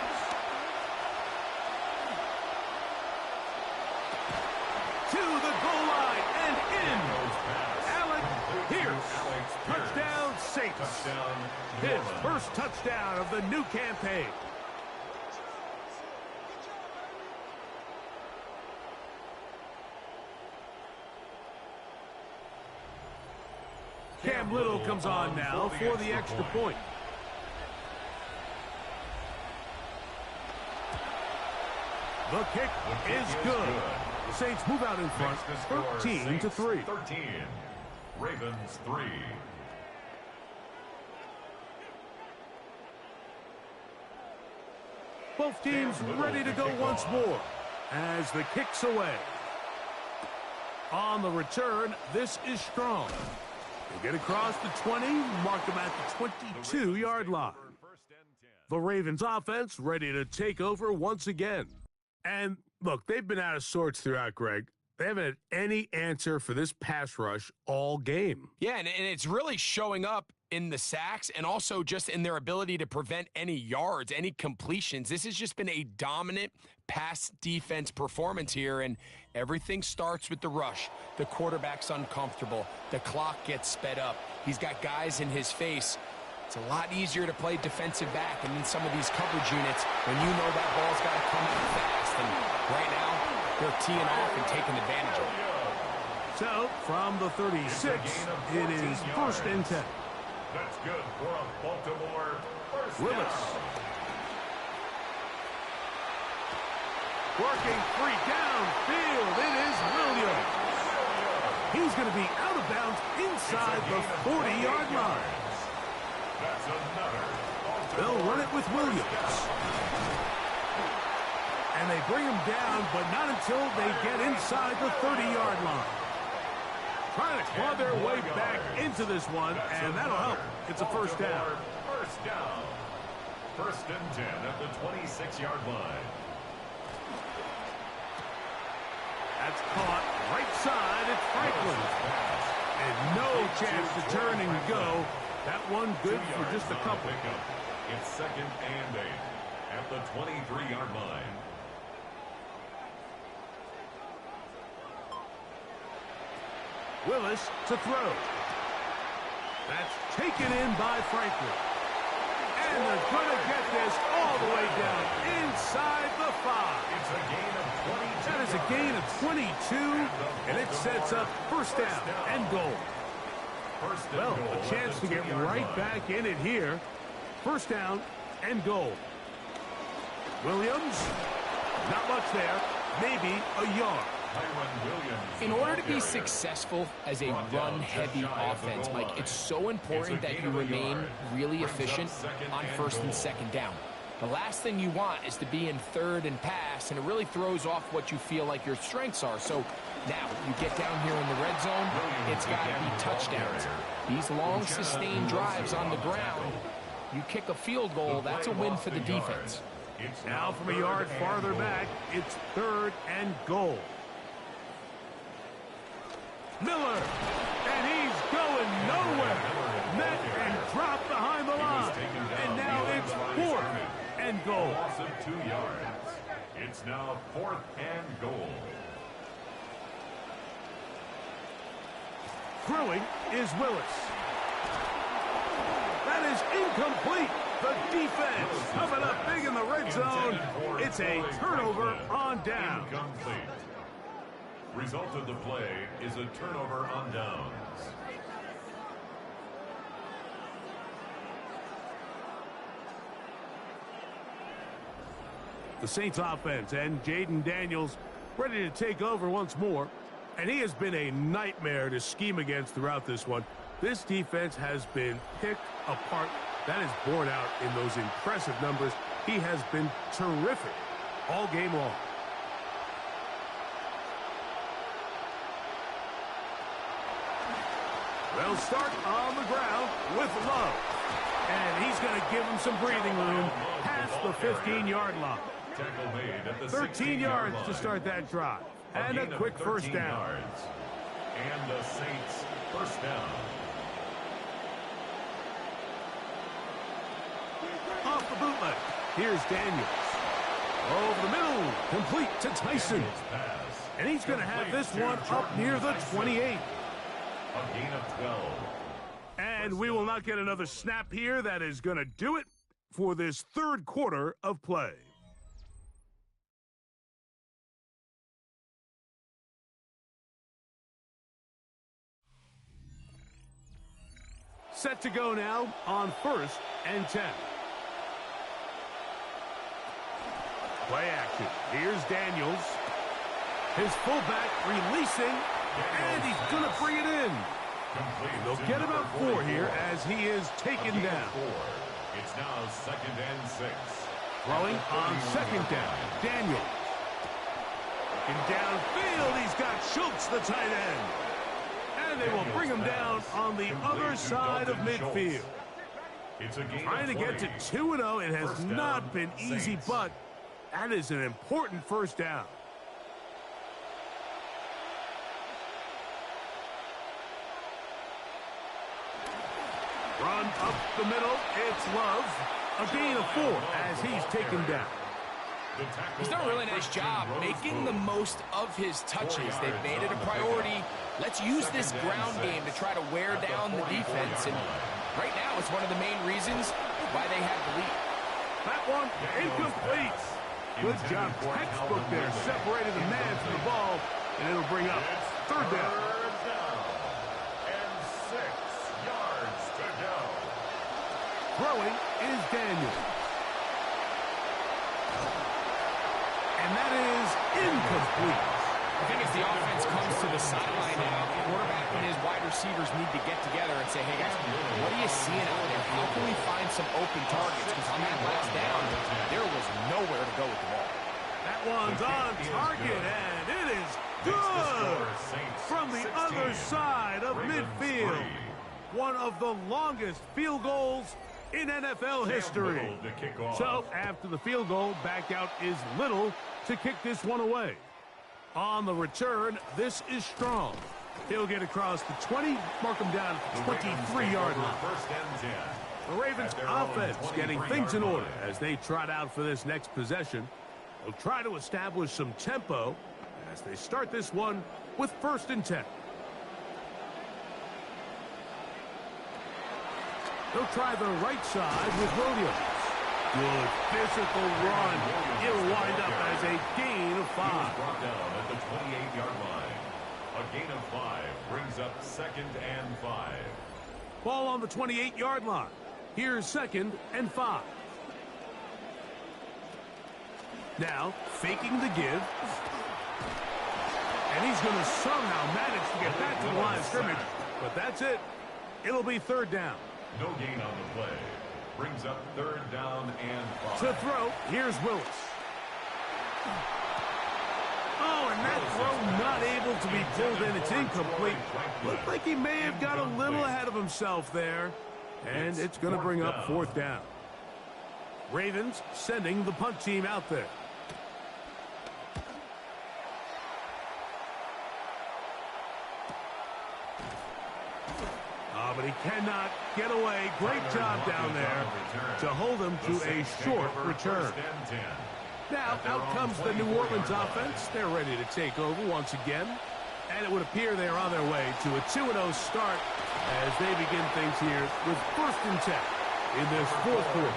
To the goal line and in. Alec Pierce. Touchdown Saints. His first touchdown of the new campaign. Cam Little comes on now for the extra point. The kick is good. The Saints move out in front, 13-3. 13. Ravens 3. Both teams ready to go once more as the kick's away. On the return, this is Strong. They get across the 20, mark them at the 22-yard line. The Ravens offense ready to take over once again. And look, they've been out of sorts throughout, Greg. They haven't had any answer for this pass rush all game. Yeah, and it's really showing up in the sacks and also just in their ability to prevent any yards, any completions. This has just been a dominant pass defense performance here, and everything starts with the rush. The quarterback's uncomfortable. The clock gets sped up. He's got guys in his face. It's a lot easier to play defensive back and in some of these coverage units when you know that ball's got to come out fast. And right now, they're teeing off and taking advantage of it. So, from the 36, it is first and 10. That's good for a Baltimore first Willis. down. Working free downfield. It is Williams. He's going to be out of bounds inside the 40-yard line. That's another Baltimore. They'll run it with Williams. And they bring him down, but not until they get inside the 30-yard line. Trying to claw their way back into this one, and that'll help. It's a first down. First down. First and 10 at the 26-yard line. That's caught right side. It's Franklin. And no chance to turn and go. That one good for just a couple. It's second and 8. the 23-yard line. Willis to throw. That's taken in by Franklin. And they're going to get this all the way down inside the 5. It's a gain of 22. That is a gain of 22, and it sets up first down and goal. Well, a chance to get right back in it here. First down and goal. Williams, not much there, maybe a yard. In order to be successful as a run-heavy offense, Mike, it's so important that you remain really efficient on first and second down. The last thing you want is to be in third and pass, and it really throws off what you feel like your strengths are. So now you get down here in the red zone, it's got to be touchdowns. These long, sustained drives on the ground, you kick a field goal, that's a win for the defense. Now from a yard farther back, it's third and goal. Miller, and he's going nowhere. Met and dropped behind the line. And now it's fourth and goal. Loss of 2 yards. It's now fourth and goal. Throwing is Willis. That is incomplete. The defense coming up big in the red zone. It's a turnover on down. Incomplete. Result of the play is a turnover on downs. The Saints offense and Jaden Daniels ready to take over once more. And he has been a nightmare to scheme against throughout this one. This defense has been picked apart. That is borne out in those impressive numbers. He has been terrific all game long. They'll start on the ground with Love. And he's going to give him some breathing room past the 15-yard line. 13 yards to start that drive. And a quick first down. And the Saints first down. Off the bootleg. Here's Daniels. Over the middle. Complete to Tyson. And he's going to have this one up near the 28. A gain of 12. And we will not get another snap here. That is going to do it for this third quarter of play. Set to go now on first and 10. Play action. Here's Daniels. His fullback releasing, and he's going to bring it in. They'll get about 4 here as he is taken down. It's now second and 6. Throwing on second down. Daniels. Looking downfield, he's got Schultz, the tight end. And they will bring him down on the other side of midfield. Trying to get to 2-0. It has not been easy, but that is an important first down. Run up the middle. It's Love. A gain of 4 as he's taken down. He's done a really nice job making the most of his touches. They've made it a priority. Let's use this ground game to try to wear down the defense. And right now, it's one of the main reasons why they have the lead. That one incomplete. Good job. Textbook there. Separated the man from the ball. And it'll bring up third down. And 6 yards to go. Throwing is Daniel. And that is incomplete. I think as the offense comes to the sideline now, the quarterback and his wide receivers need to get together and say, hey, guys, what are you seeing out there? How can we find some open targets? Because on that last down, there was nowhere to go with the ball. That one's on target, and it is good from the other side of midfield. One of the longest field goals in NFL history. So after the field goal, back out is Little to kick this one away. On the return, this is Strong. He'll get across the 20, mark him down at the 23-yard line. First and 10. The Ravens offense getting things in order as they trot out for this next possession. They'll try to establish some tempo as they start this one with 1st and 10. They'll try the right side with Williams. Good physical run. It'll wind up as a gain of 5. Brought down at the 28-yard line. A gain of 5 brings up 2nd and 5. Ball on the 28-yard line. Here's 2nd and 5. Now, faking the give. And he's going to somehow manage to get back to the line of scrimmage. But that's it. It'll be 3rd down. No gain on the play. Brings up 3rd down and 5. To throw, here's Willis. Oh, and that throw not able to be pulled in. It's incomplete. Looked like he may have got a little ahead of himself there. And it's going to bring up 4th down. Ravens sending the punt team out there. But he cannot get away. Great job down there to hold him to a short return. Now, out comes the New Orleans offense. They're ready to take over once again. And it would appear they're on their way to a 2-0 start as they begin things here with 1st and 10 in this 4th quarter.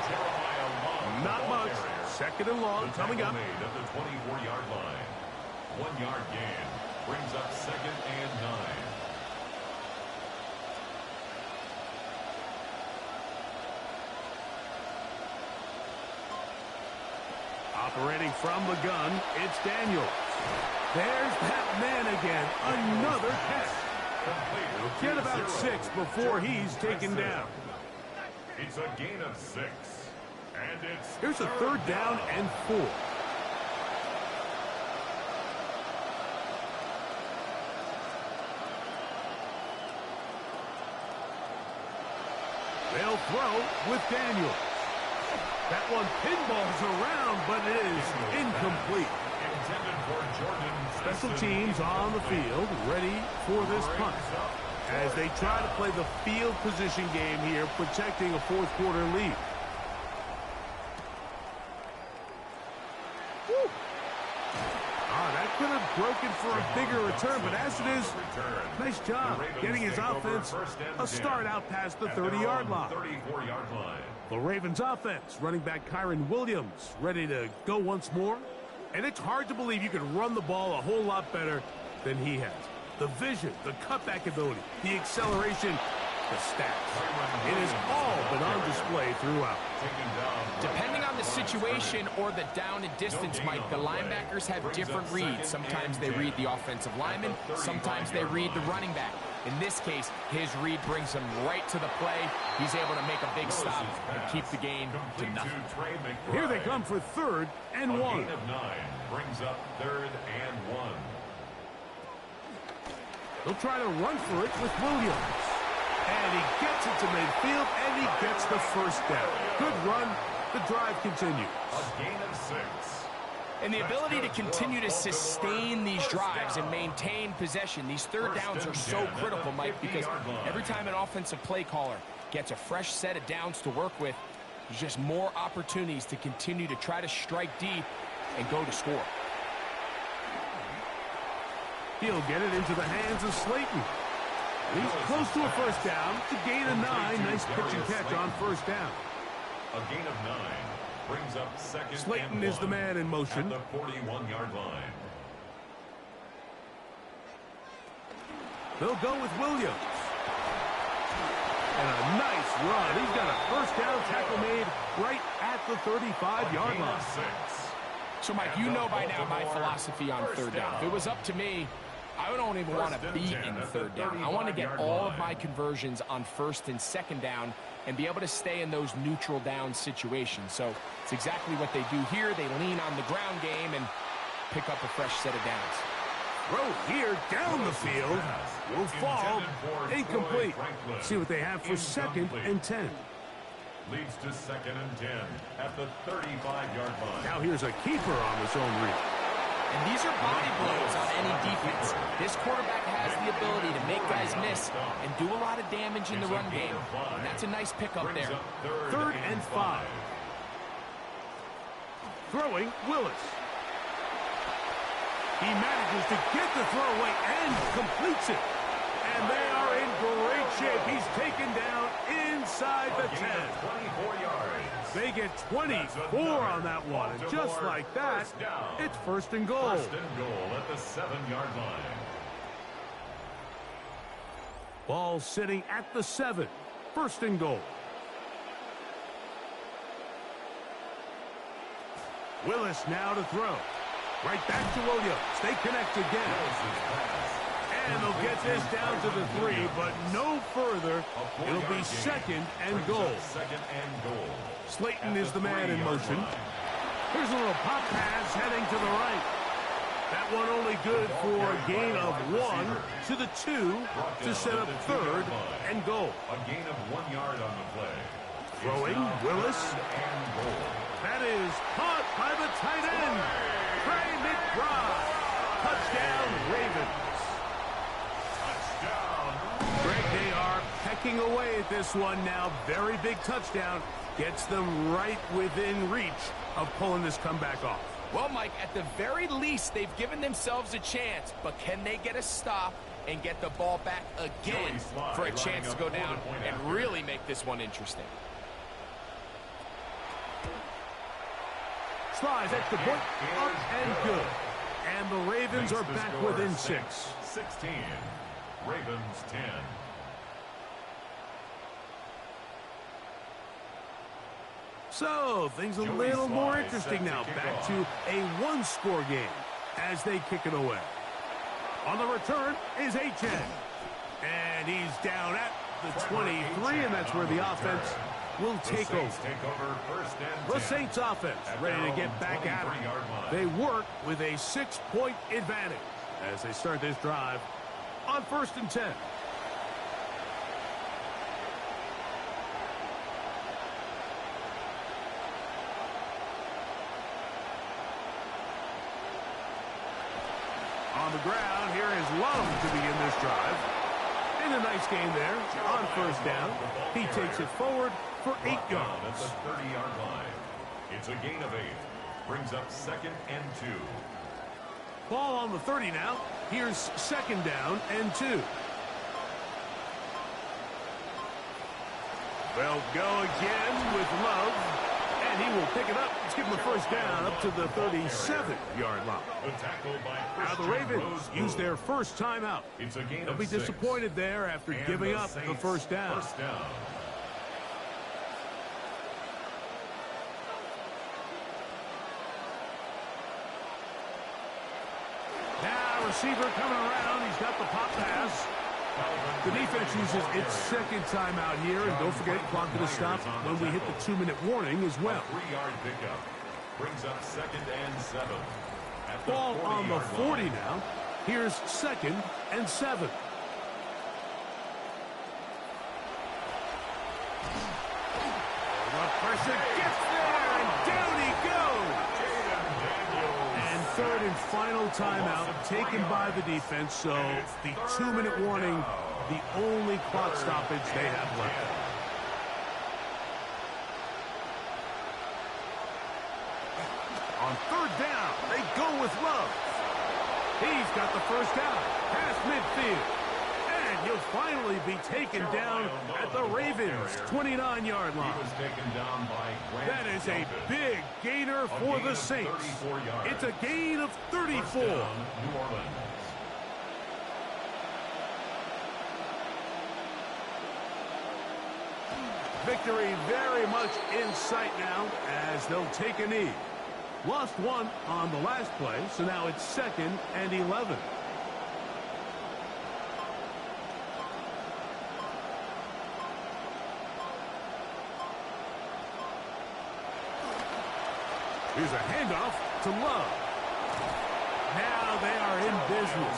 Not much. 2nd and long coming up. Made at the 24-yard line. 1-yard gain brings up 2nd and 9. Operating from the gun, it's Daniels. There's that man again. Another catch. He'll get about 6 before he's taken down. It's a gain of 6. And it's Here's a 3rd down and 4. They'll throw with Daniels. That one pinballs around, but it is incomplete. intended for Jordan. Special teams on the field, ready for this punt. As they try to play the field position game here, protecting a 4th quarter lead. Woo. That could have broken for a bigger return, but as it is, nice job getting his offense a start out past the 30-yard line. 34-yard line. The Ravens offense, running back Kyren Williams, ready to go once more. And it's hard to believe you can run the ball a whole lot better than he has. The vision, the cutback ability, the acceleration, the stats. It has all been on display throughout. Depending on the situation or the down and distance, Mike, the linebackers have different reads. Sometimes they read the offensive lineman. Sometimes they read the running back. In this case, his read brings him right to the play. He's able to make a big stop and keep the gain to nothing. Here they come for 3rd and 1. A gain of 9 brings up 3rd and 1. They'll try to run for it with Williams. And he gets it to midfield, and he gets the 1st down. Good run. The drive continues. A gain of 6. And the ability to continue to sustain these drives and maintain possession, these 3rd downs are so critical, Mike, because every time an offensive play caller gets a fresh set of downs to work with, there's just more opportunities to continue to try to strike deep and go to score. He'll get it into the hands of Slayton. He's close to a 1st down. To gain a 9. Nice pitch and catch on 1st down. A gain of 9 brings up 2nd Slayton and 1 is the man in motion. at the 41-yard line. They'll go with Williams. And a nice run. He's got a 1st down tackle made right at the 35-yard line. So, Mike, you know by now my philosophy on 3rd down. If it was up to me, I don't even want to be in 3rd down. I want to get all of my conversions on 1st and 2nd down and be able to stay in those neutral down situations. So it's exactly what they do here. They lean on the ground game and pick up a fresh set of downs. Throw here down the field. Will fall. Incomplete. See what they have for 2nd and 10. Leads to 2nd and 10 at the 35-yard line. Now here's a keeper on his own read. And these are body blows on any defense. This quarterback has the ability to make guys miss and do a lot of damage in the run game. And that's a nice pickup there. 3rd and 5. Throwing, Willis. He manages to get the throw away and completes it. And they are in great shape. He's taken down inside the 10. 24 yards. They get 24 on that one. And just like that, it's 1st and goal. 1st and goal at the 7-yard line. Ball sitting at the 7. 1st and goal. Willis now to throw. Right back to Williams. They connect again. And they'll get this down to the 3, but no further. It'll be 2nd and goal. 2nd and goal. Slayton is the man in motion. Here's a little pop pass heading to the right. That one only good for a gain of 1 to the 2 to set up 3rd and goal. A gain of 1 yard on the play. Throwing, Willis. And goal. That is caught by the tight end, Trey McBride. Touchdown, Ravens. Touchdown. Greg, they are pecking away at this one now. Very big touchdown. Gets them right within reach of pulling this comeback off. Well, Mike, at the very least, they've given themselves a chance, but can they get a stop and get the ball back again for a chance to go down and really make this one interesting? Slides extra point, up and good. And the Ravens are back within 6. 16. Ravens 10. So, things a little more interesting now. Back to a one-score game as they kick it away. On the return is Achane. And he's down at the 23, and that's where the offense will take over. The Saints offense ready to get back at it. They work with a 6-point advantage as they start this drive on 1st and 10. On the ground, here is Love to begin this drive. In a nice game there on 1st down. He takes it forward for 8 yards. At the 30-yard line. It's a gain of 8. Brings up 2nd and 2. Ball on the 30 now. Here's 2nd down and 2. They'll go again with Love. And he will pick it up. Let's give him a 1st down up to the 37-yard line. Now the Ravens use their first timeout. They'll be disappointed there after giving up the 1st down. Now receiver coming around. He's got the pop pass. The defense uses its 2nd timeout here, and don't forget, clock to stop when we hit the 2-minute warning as well. 3-yard pickup brings up 2nd and 7. Ball on the 40 now. Here's 2nd and 7. The pressure gets there, and down he goes. And 3rd and final timeout taken by the defense, so the 2-minute warning, the only clock stoppage they have left. On 3rd down, they go with Love. He's got the 1st down, past midfield. And he'll finally be taken down at the Ravens' 29-yard line. He was taken down by Grant That is a Delpit. big gainer for the Saints. It's a gain of 34. First down, New Orleans. Victory very much in sight now as they'll take a knee. Lost 1 on the last play, so now it's 2nd and 11. Here's a handoff to Love. Now they are in business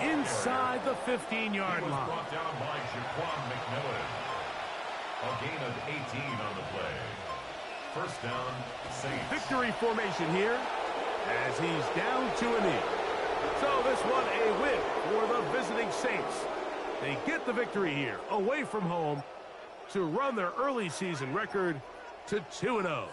inside the 15-yard He was line. brought down by Jaquan McMillan. A gain of 18 on the play. First down, Saints. Victory formation here as he's down to a knee. So this one a win for the visiting Saints. They get the victory here away from home to run their early season record to 2-0.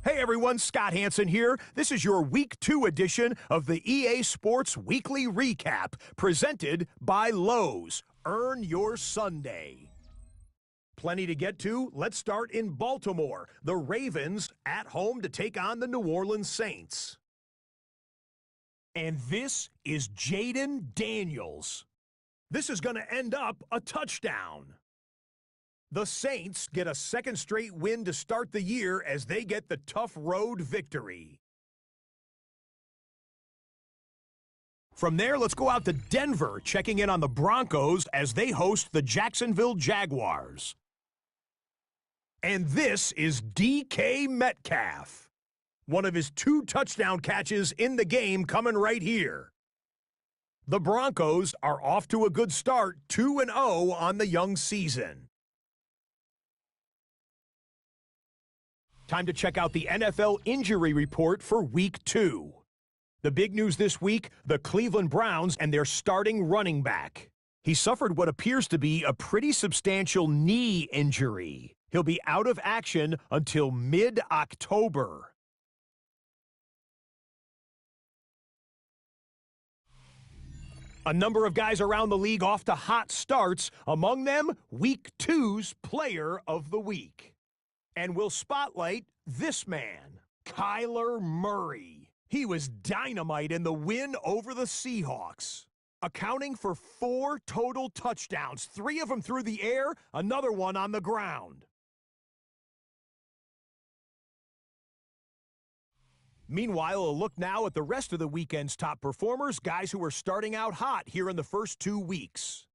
Hey everyone, Scott Hansen here. This is your Week 2 edition of the EA Sports Weekly Recap, presented by Lowe's. Earn your Sunday. Plenty to get to. Let's start in Baltimore. The Ravens at home to take on the New Orleans Saints. And this is Jaden Daniels. This is going to end up a touchdown. The Saints get a second straight win to start the year as they get the tough road victory. From there, let's go out to Denver, checking in on the Broncos as they host the Jacksonville Jaguars. And this is DK Metcalf. One of his 2 touchdown catches in the game coming right here. The Broncos are off to a good start, 2-0 on the young season. Time to check out the NFL injury report for Week 2. The big news this week, the Cleveland Browns and their starting running back. He suffered what appears to be a pretty substantial knee injury. He'll be out of action until mid-October. A number of guys around the league off to hot starts, among them Week 2's Player of the Week. And we'll spotlight this man, Kyler Murray. He was dynamite in the win over the Seahawks, accounting for 4 total touchdowns, 3 of them through the air, another one on the ground. Meanwhile, a look now at the rest of the weekend's top performers, guys who are starting out hot here in the first 2 weeks.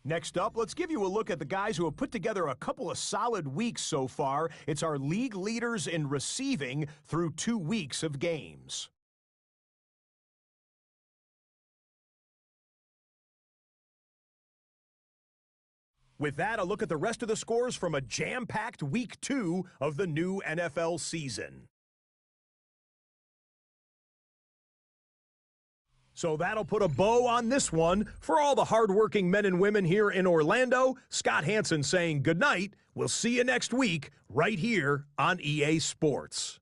Next up, let's give you a look at the guys who have put together a couple of solid weeks so far. It's our league leaders in receiving through 2 weeks of games. With that, a look at the rest of the scores from a jam-packed Week 2 of the new NFL season. So that'll put a bow on this one. For all the hardworking men and women here in Orlando, Scott Hanson saying goodnight. We'll see you next week right here on EA Sports.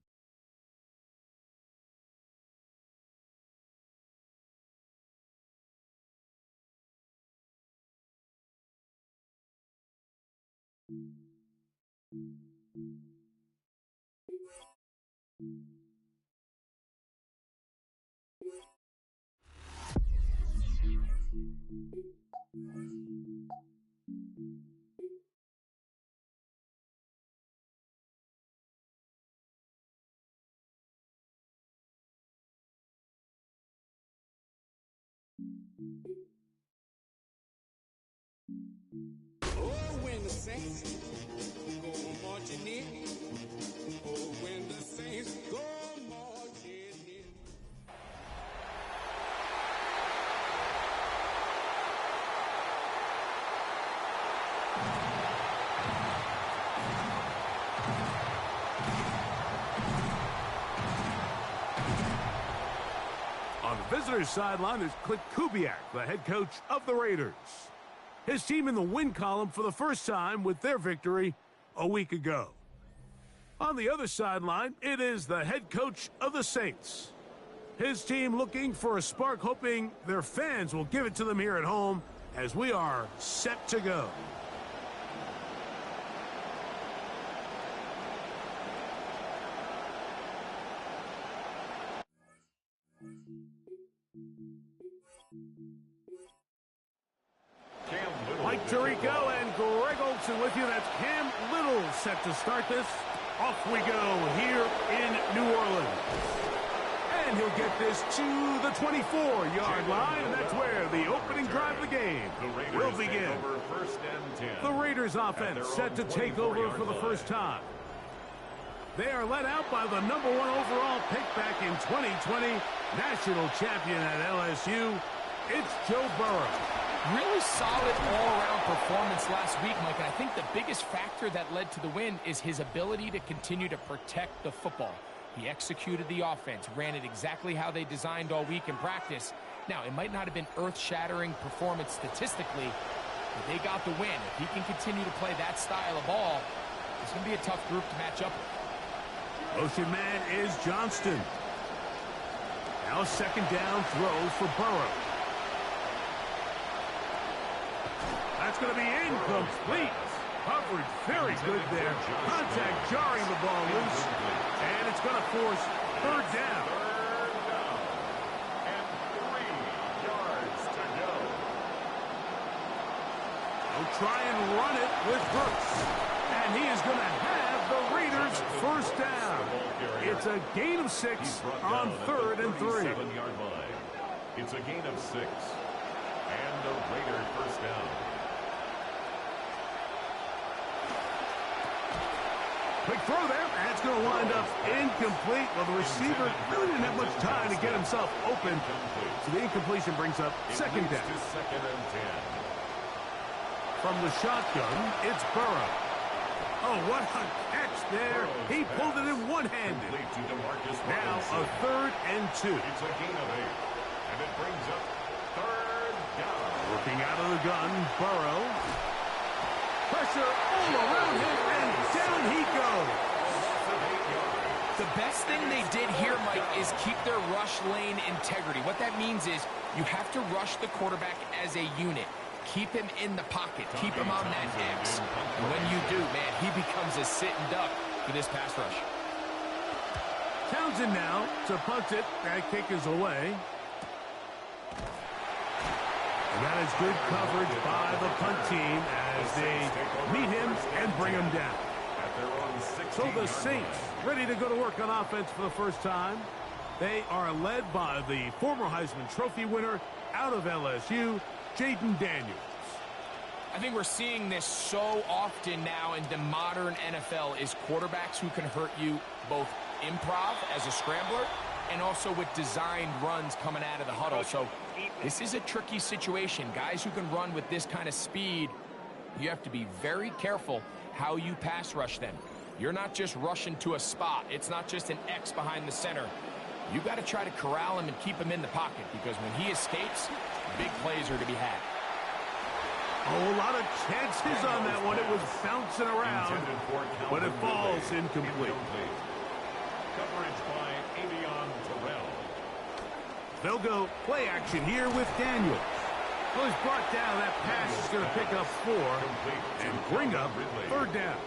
Oh, when the Saints go marching in. Oh, when the Saints go marching in. On the visitors' sideline, there's Clint Kubiak, the head coach of the Raiders. His team in the win column for the first time with their victory a week ago. On the other sideline, it is the head coach of the Saints. His team looking for a spark, hoping their fans will give it to them here at home as we are set to go. Mike Tirico and Greg Olsen with you. That's Cam Little set to start this. Off we go here in New Orleans. And he'll get this to the 24-yard line, and that's where the opening drive of the game will begin. The Raiders offense set to take over for the first time. They are led out by the #1 overall pick back in 2020, national champion at LSU. It's Joe Burrow. Really solid all-around performance last week, Mike, and I think the biggest factor that led to the win is his ability to continue to protect the football. He executed the offense, ran it exactly how they designed all week in practice. Now, it might not have been earth-shattering performance statistically, but they got the win. If he can continue to play that style of ball, it's going to be a tough group to match up with. Motion man is Johnston. Now second down throw for Burrow. That's going to be incomplete. Coverage very good there. Contact jarring the ball loose. And it's going to force third down. And 3 yards to go. No try and run it with Brooks. And he is going to have the Raiders first down. It's a gain of 6 on 3rd and 3. It's a gain of 6. And the Raiders first down. Quick throw there. That's going to wind up incomplete. Well, the receiver really didn't have much time to get himself open. So the incompletion brings up second down. Second and 10. From the shotgun, it's Burrow. Oh, what a catch there. He pulled it in one-handed. Now a 3rd and 2. It's a gain of 8. And it brings up 3rd down. Working out of the gun, Burrow. Pressure all around him, and down he goes. The best thing they did here, Mike, is keep their rush lane integrity. What that means is you have to rush the quarterback as a unit. Keep him in the pocket. Keep him on that X. And when you do, man, he becomes a sitting duck for this pass rush. Townsend now to punt it. That kick is away. And that is good coverage by the punt team as they meet him and bring him down. So the Saints ready to go to work on offense for the first time. They are led by the former Heisman Trophy winner out of LSU, Jayden Daniels. I think we're seeing this so often now in the modern NFL is quarterbacks who can hurt you both improv as a scrambler and also with designed runs coming out of the huddle. So this is a tricky situation. Guys who can run with this kind of speed, you have to be very careful how you pass rush them. You're not just rushing to a spot. It's not just an X behind the center. You got to try to corral him and keep him in the pocket because when he escapes, big plays are to be had. Oh, a lot of chances on that one. It was bouncing around, but it falls incomplete. Coverage by Avion Terrell. They'll go play action here with Daniels. Well, he's brought down. That pass is going to pick up 4 and bring up 3rd down.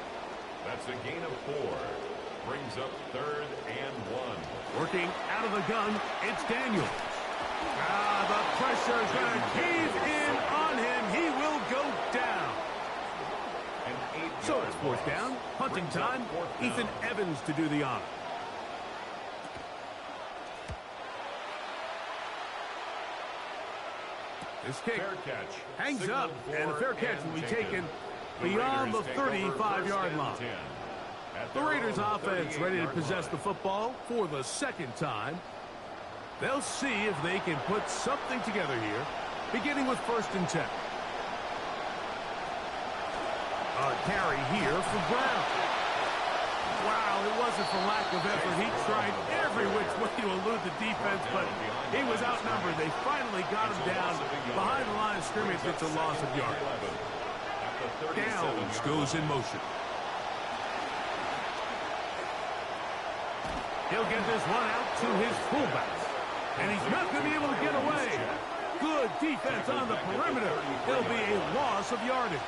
That's a gain of 4. Brings up 3rd and 1. Working out of the gun, it's Daniels. The pressure is going to cave in on him. He will go down. So it's 4th down. Punting time. Ethan Evans to do the honor. This kick hangs up, and the fair catch will be taken beyond the 35-yard line. The Raiders offense ready to possess the football for the second time. They'll see if they can put something together here, beginning with 1st and 10. A carry here for Brown. Wow, it wasn't for lack of effort. He tried every which way to elude the defense, but he was outnumbered. They finally got him down behind the line of scrimmage. It's a loss of yards. Downs goes in motion. He'll get this one out to his fullback. And he's not going to be able to get away. Good defense on the perimeter. It'll be a loss of yardage.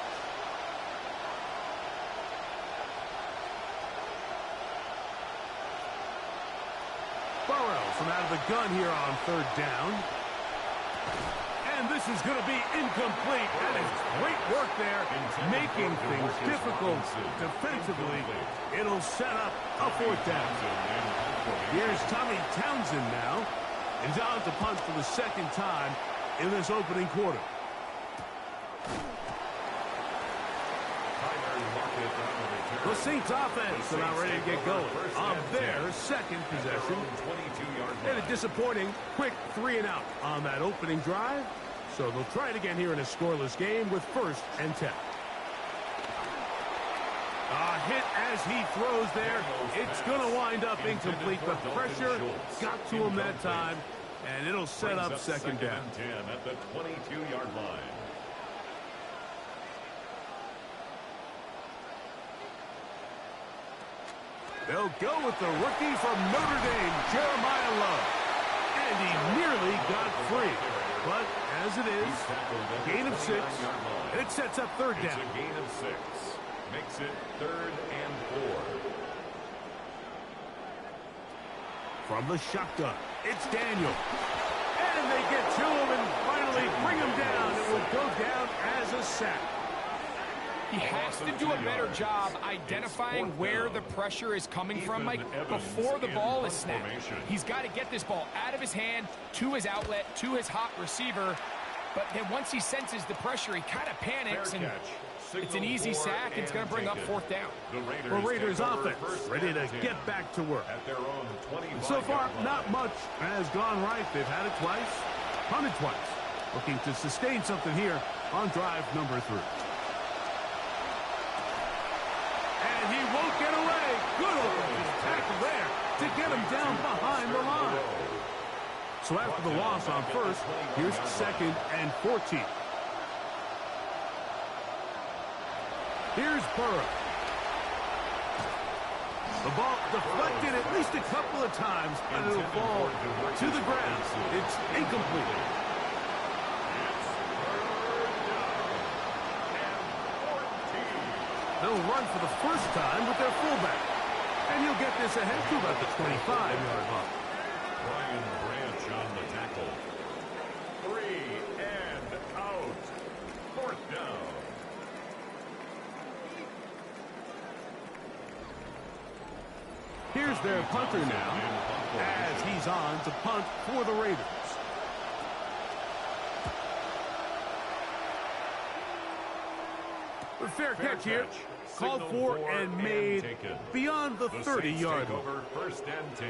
Burrow from out of the gun here on 3rd down. And this is going to be incomplete. That is great work there, making things difficult defensively. It'll set up a 4th down. Here's Tommy Townsend now. He's on to punt for the 2nd time in this opening quarter. The Saints offense are now ready to get going on their 2nd possession. And a disappointing quick 3-and-out on that opening drive. So they'll try it again here in a scoreless game with 1st and 10. A hit as he throws there. It's going to wind up incomplete, but pressure got to him that time, and it'll set up 2nd down. 10 at the 22-yard line. They'll go with the rookie from Notre Dame, Jeremiah Love. And he nearly got free. But as it is, gain of 6, and it sets up 3rd down. It's a gain of 6. Makes it 3rd and 4. From the shotgun, it's Daniel. And they get to him and finally bring him down. It will go down as a sack. He has to do a better job identifying where the pressure is coming from, Mike, before the ball is snapped. He's got to get this ball out of his hand, to his outlet, to his hot receiver. But then once he senses the pressure, he kind of panics, and it's an easy sack. It's going to bring up 4th down. The Raiders offense ready to get back to work. So far, not much has gone right. They've had it twice, punted twice. Looking to sustain something here on drive number 3. And he won't get away. Good offensive tackle there to get him down behind the line. So after the loss on 1st, here's 2nd and 14. Here's Burrow. The ball deflected at least a couple of times, and it'll fall to the ground. It's incomplete. They'll run for the first time with their fullback. And he'll get this ahead to about the 25-yard line. Brian Branch on the tackle. 3 and out. 4th down. Here's their punter now, as he's on to punt for the Raiders. A fair catch here, called for and made beyond the 30-yard line.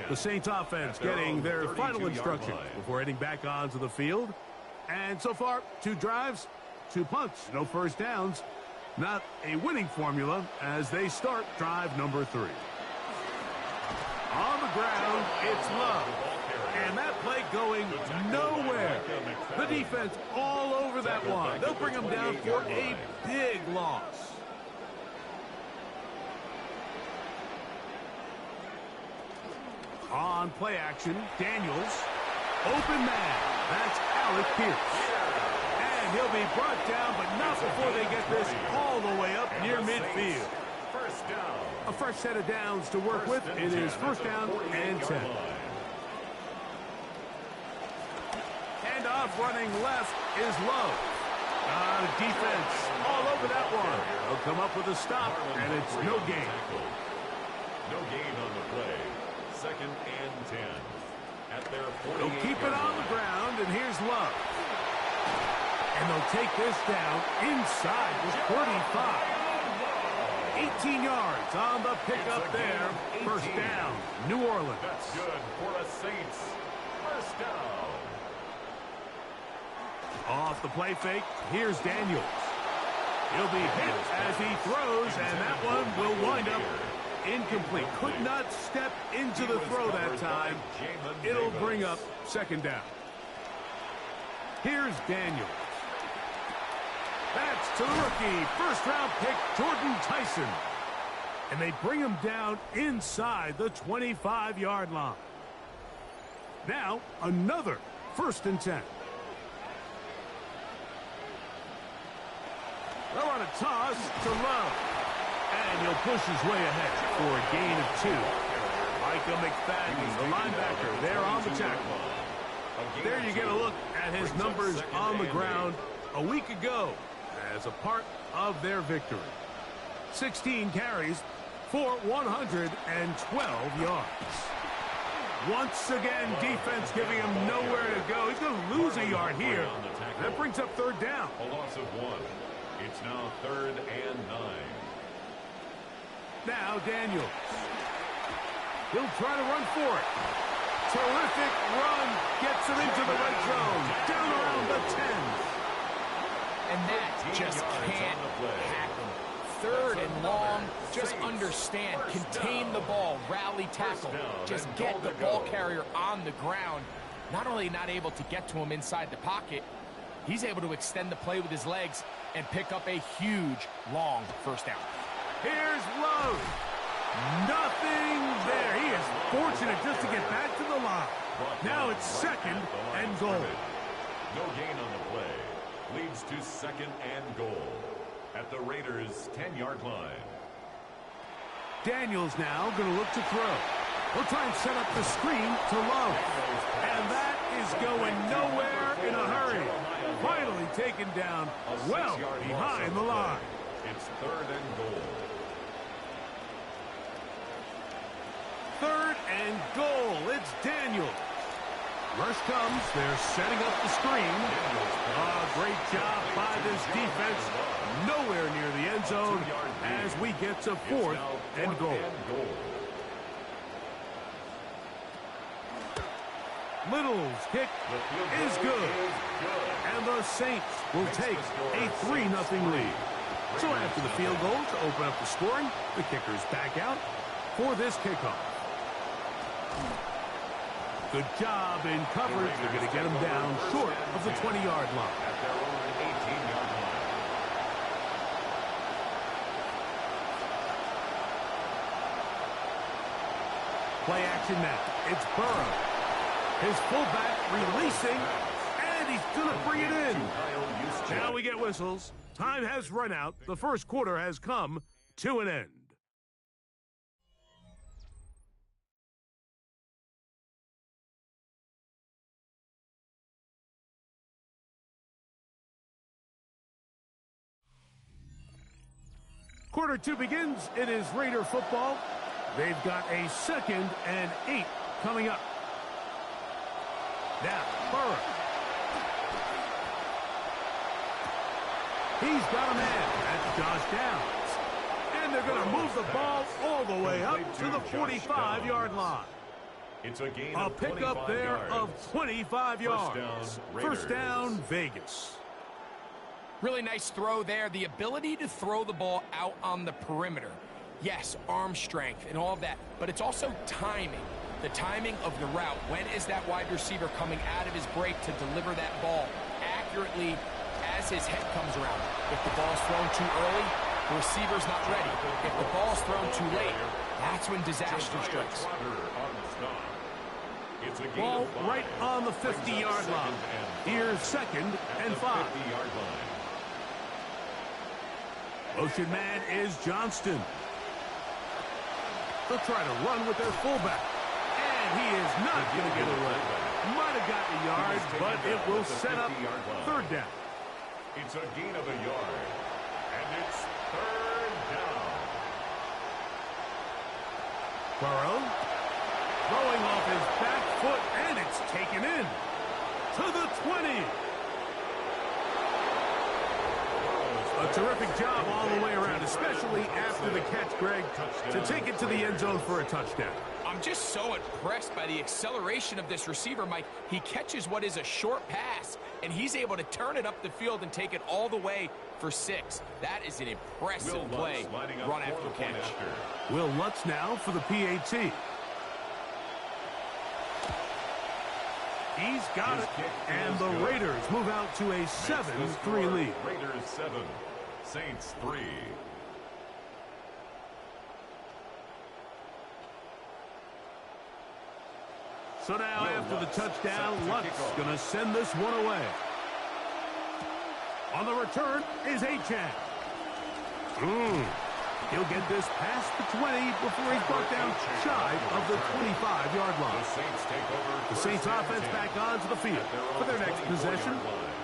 The Saints offense getting their final instructions before heading back onto the field. And so far, 2 drives, 2 punts, no first downs. Not a winning formula as they start drive number 3. On the ground, it's Love. And that play going nowhere. The defense all over that one. They'll bring them down for a big loss. On play action, Daniels. Open man. That's Alec Pierce. And he'll be brought down, but not before they get this all the way up near midfield. First down. A fresh set of downs to work with. It is 1st down and 10. And off running left is Lowe. Defense all over that one. They'll come up with a stop, and it's no gain. No gain on the play. 2nd and 10. At their 48. They'll keep it on the ground, and here's Love. And they'll take this down inside the 45. 18 yards on the pickup there. 1st down, New Orleans. That's good for the Saints. 1st down. Off the play fake, here's Daniels. He'll be hit as he throws, and that one will wind up incomplete. Could not step into the throw that time. It'll bring up 2nd down. Here's Daniels. That's to the rookie, 1st-round pick, Jordan Tyson. And they bring him down inside the 25-yard line. Now, another 1st and 10. They'll run a toss to Love. And he'll push his way ahead for a gain of 2. Micah McFadden, the linebacker, there on the tackle. There you get a look at his numbers on the ground a week ago as a part of their victory. 16 carries for 112 yards. Once again, defense giving him nowhere to go. He's going to lose a yard here. That brings up 3rd down. A loss of 1. It's now 3rd and 9. Now Daniels. He'll try to run for it. Terrific run. Gets him into the red zone. Down around the 10. And that just can't happen. 3rd and long. Just understand. Contain the ball. Rally tackle. Just get the ball carrier on the ground. Not only not able to get to him inside the pocket, he's able to extend the play with his legs and pick up a huge, long 1st down. Here's Lowe. Nothing there. He is fortunate just to get back to the line. Now it's 2nd and goal. No gain on the play. Leads to 2nd and goal at the Raiders' 10-yard line. Daniels now going to look to throw. He'll try and set up the screen to Lowe. And that is going nowhere in a hurry. Finally taken down well behind the line. It's 3rd and goal. 3rd and goal. It's Daniels. Rush comes. They're setting up the screen. Great job by this defense. Nowhere near the end zone as we get to 4th and goal. Little's kick is good. And the Saints will take a 3-0 lead. So after the field goal to open up the scoring, the kicker's back out for this kickoff. Good job in coverage. They're going to get him down short of the 20-yard line. At their own 18-yard line. Play action now. It's Burrow. His fullback releasing, and he's going to bring it in. Now we get whistles. Time has run out. The first quarter has come to an end. Quarter 2 begins. It is Raider football. They've got a 2nd and 8 coming up. Now, Burrow. He's got a man. That's Josh Downs. And they're going to move the ball all the way up to the 45-yard line. It's a gain A of pickup 25 there yards. of 25 yards. First down, Vegas. Really nice throw there. The ability to throw the ball out on the perimeter. Yes, arm strength and all of that, but it's also timing. The timing of the route. When is that wide receiver coming out of his break to deliver that ball accurately as his head comes around? If the ball's thrown too early, the receiver's not ready. If the ball's thrown too late, that's when disaster strikes. Ball right on the 50-yard line. Here's 2nd and 5. Motion man is Johnston. They'll try to run with their fullback. And he is not going to get away. Might have gotten a yard, but it will set up 3rd down. It's a gain of a yard. And it's 3rd down. Burrow throwing off his back foot, and it's taken in to the 20. A terrific job all the way around, especially after the catch, Greg, to take it to the end zone for a touchdown. I'm just so impressed by the acceleration of this receiver, Mike. He catches what is a short pass, and he's able to turn it up the field and take it all the way for 6. That is an impressive play, run after catch. Will Lutz now for the PAT. He's got it, and the Raiders move out to a 7-3 lead. Raiders 7, Saints 3. So now after the touchdown, Lutz going to send this one away. On the return is Achane. He'll get this past the 20 before he's brought down shy of the 25-yard line. The Saints offense back onto the field for their next possession.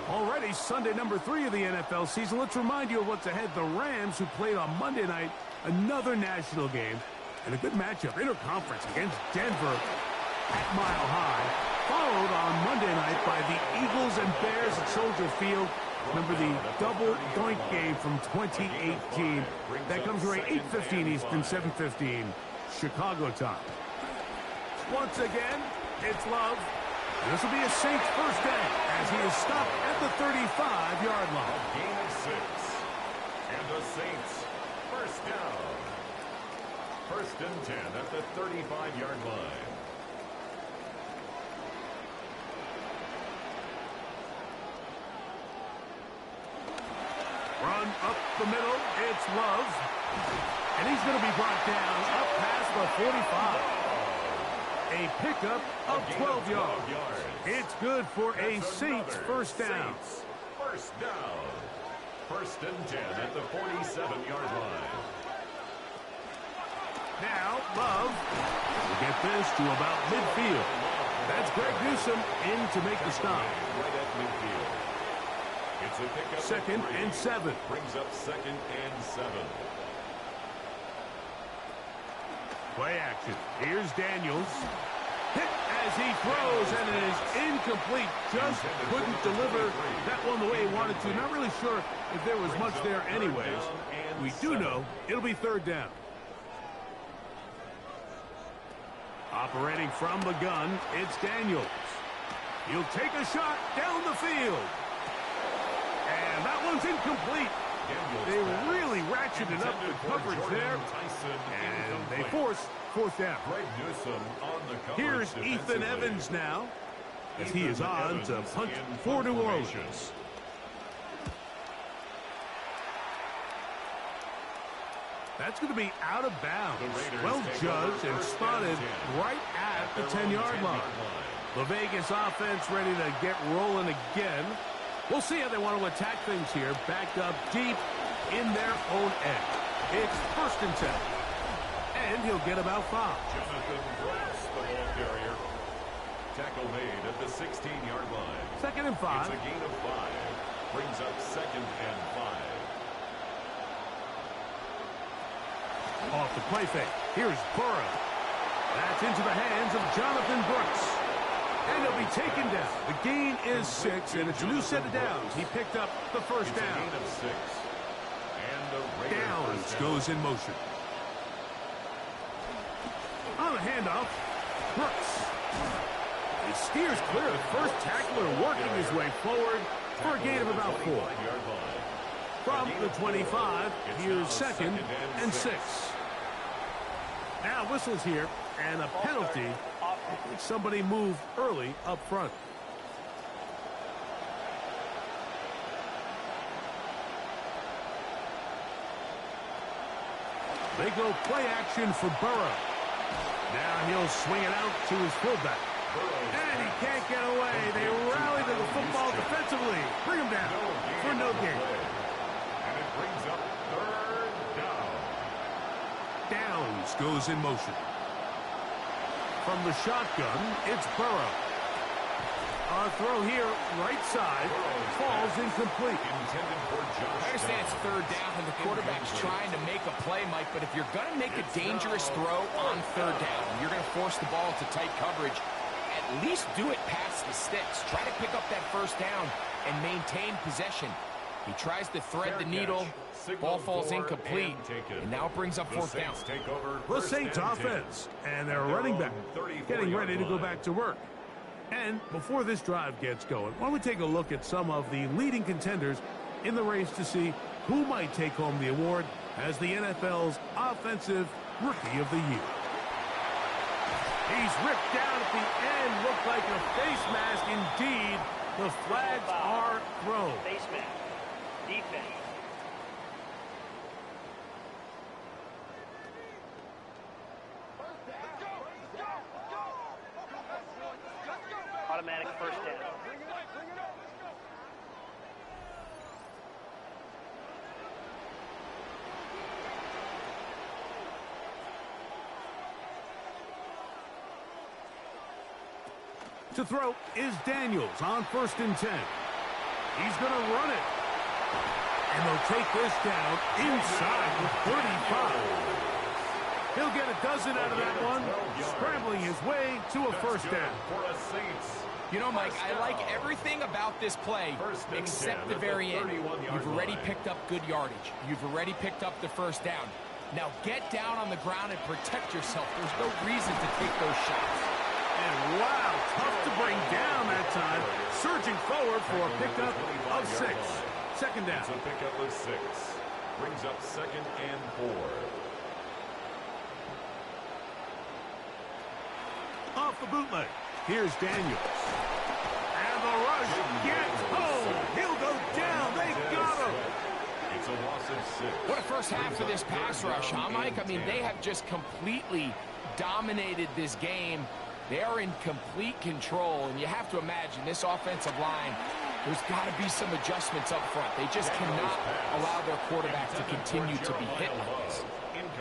Already Sunday number 3 of the NFL season. Let's remind you of what's ahead. The Rams, who played on Monday night, another national game, and a good matchup, interconference against Denver at Mile High, followed on Monday night by the Eagles and Bears at Soldier Field. Remember the double doink game from 2018. That comes right 8:15 Eastern, 7:15 Chicago time. Once again, it's Love. This will be a Saints first down as he is stopped at the 35-yard line. Gain of 6. And the Saints first down. 1st and 10 at the 35-yard line. Run up the middle. It's Love. And he's going to be brought down up past the 45. A pickup of 12 yards. It's good for a Saints first down. First down. 1st and 10 at the 47-yard line. Now, Love will get this to about midfield. That's Greg Newsome in to make the stop. Right at midfield. It's a pickup. Second and 7. Brings up 2nd and 7. Play action. Here's Daniels. Hit as he throws, and it is incomplete. Just couldn't deliver that one the way he wanted to. Not really sure if there was much there anyways. We do know it'll be 3rd down. Operating from the gun, it's Daniels. He'll take a shot down the field. And that one's incomplete. They really ratcheted up the coverage there. And they force 4th down. Here's Ethan Evans now, as he is on to punt for New Orleans. That's going to be out of bounds. Well judged and spotted right at the 10-yard line. The Vegas offense ready to get rolling again. We'll see how they want to attack things here. Backed up deep in their own end. It's 1st and 10. And he'll get about 5. Jonathan Brooks, the ball carrier. Tackle made at the 16-yard line. 2nd and 5. It's a gain of 5. Brings up 2nd and 5. Off the play fake. Here's Burrow. That's into the hands of Jonathan Brooks. And he'll be taken down. The gain is 6, and it's a new set of downs. He picked up the 1st down. Gain of 6. And a Downs goes in motion. On the handoff, Brooks. He steers clear. The first tackler working his way forward for a gain of about 4. From the 25, here's 2nd and 6. Now whistles here, and a penalty. Somebody moved early up front. They go play action for Burrow. Now he'll swing it out to his fullback. And he can't get away. They rally to the football defensively. Bring him down for no gain. And it brings up 3rd down. Downs goes in motion. From the shotgun, it's Burrow. A throw here, right side, falls incomplete. Intended for Josh. I understand it's 3rd down and the quarterback's trying to make a play, Mike, but if you're going to make a dangerous throw on 3rd down, you're going to force the ball into tight coverage, at least do it past the sticks. Try to pick up that 1st down and maintain possession. He tries to thread the needle. Ball falls incomplete, and now it brings up 4th down. The Saints offense, and their running back getting ready to go back to work. And before this drive gets going, why don't we take a look at some of the leading contenders in the race to see who might take home the award as the NFL's Offensive Rookie of the Year. He's ripped down at the end, looked like a face mask indeed. The flags are thrown. Face mask. Defense. Automatic 1st down. To throw is Daniels on 1st and 10. He's going to run it. And they'll take this down inside the 35. He'll get a dozen out of that one, scrambling his way to a 1st down. You know, Mike, I like everything about this play except the very end. You've already picked up good yardage. You've already picked up the 1st down. Now get down on the ground and protect yourself. There's no reason to take those shots. And wow, tough to bring down that time. Surging forward for a pickup of 6. 2nd down. It's a pickup of 6. Brings up 2nd and 4. Off the bootleg. Here's Daniels. And the rush gets home. He'll go down. They got him. It's a loss of 6. What a first half for this pass rush, huh, Mike? I mean, they have just completely dominated this game. They are in complete control, and you have to imagine this offensive line, there's got to be some adjustments up front. They just cannot allow their quarterback to continue to be hit like this.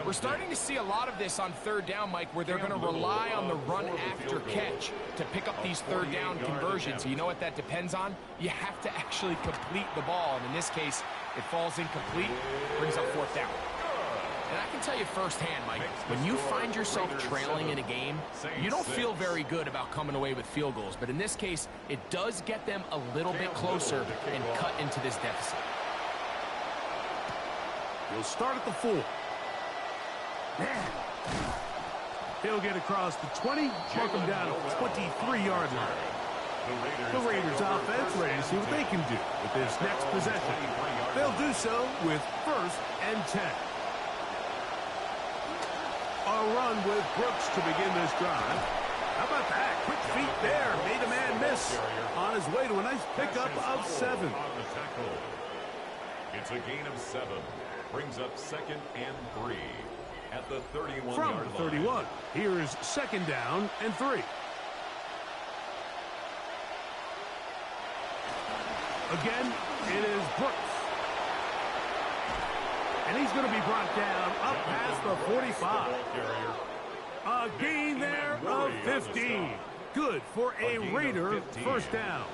We're starting to see a lot of this on third down, Mike, where they're going to rely on the run after catch to pick up these third down conversions. You know what that depends on? You have to actually complete the ball, and in this case, it falls incomplete, brings up fourth down. And I can tell you firsthand, Mike, when you find yourself trailing in a game, you don't feel very good about coming away with field goals. But in this case, it does get them a little bit closer and cut into this deficit. He'll start at the 4. He'll get across the 20, mark him down at 23-yard line. The Raiders offense ready to see what they can do with this next possession. They'll do so with 1st and 10. A run with Brooks to begin this drive. How about that? Quick feet there. Made a man miss on his way to a nice pickup of 7. It's a gain of 7. Brings up 2nd and 3 at the 31-yard line. From the 31, here's 2nd down and 3. Again, it is Brooks. And he's going to be brought down up past the 45. A gain there of 15. Good for a Raider 1st down.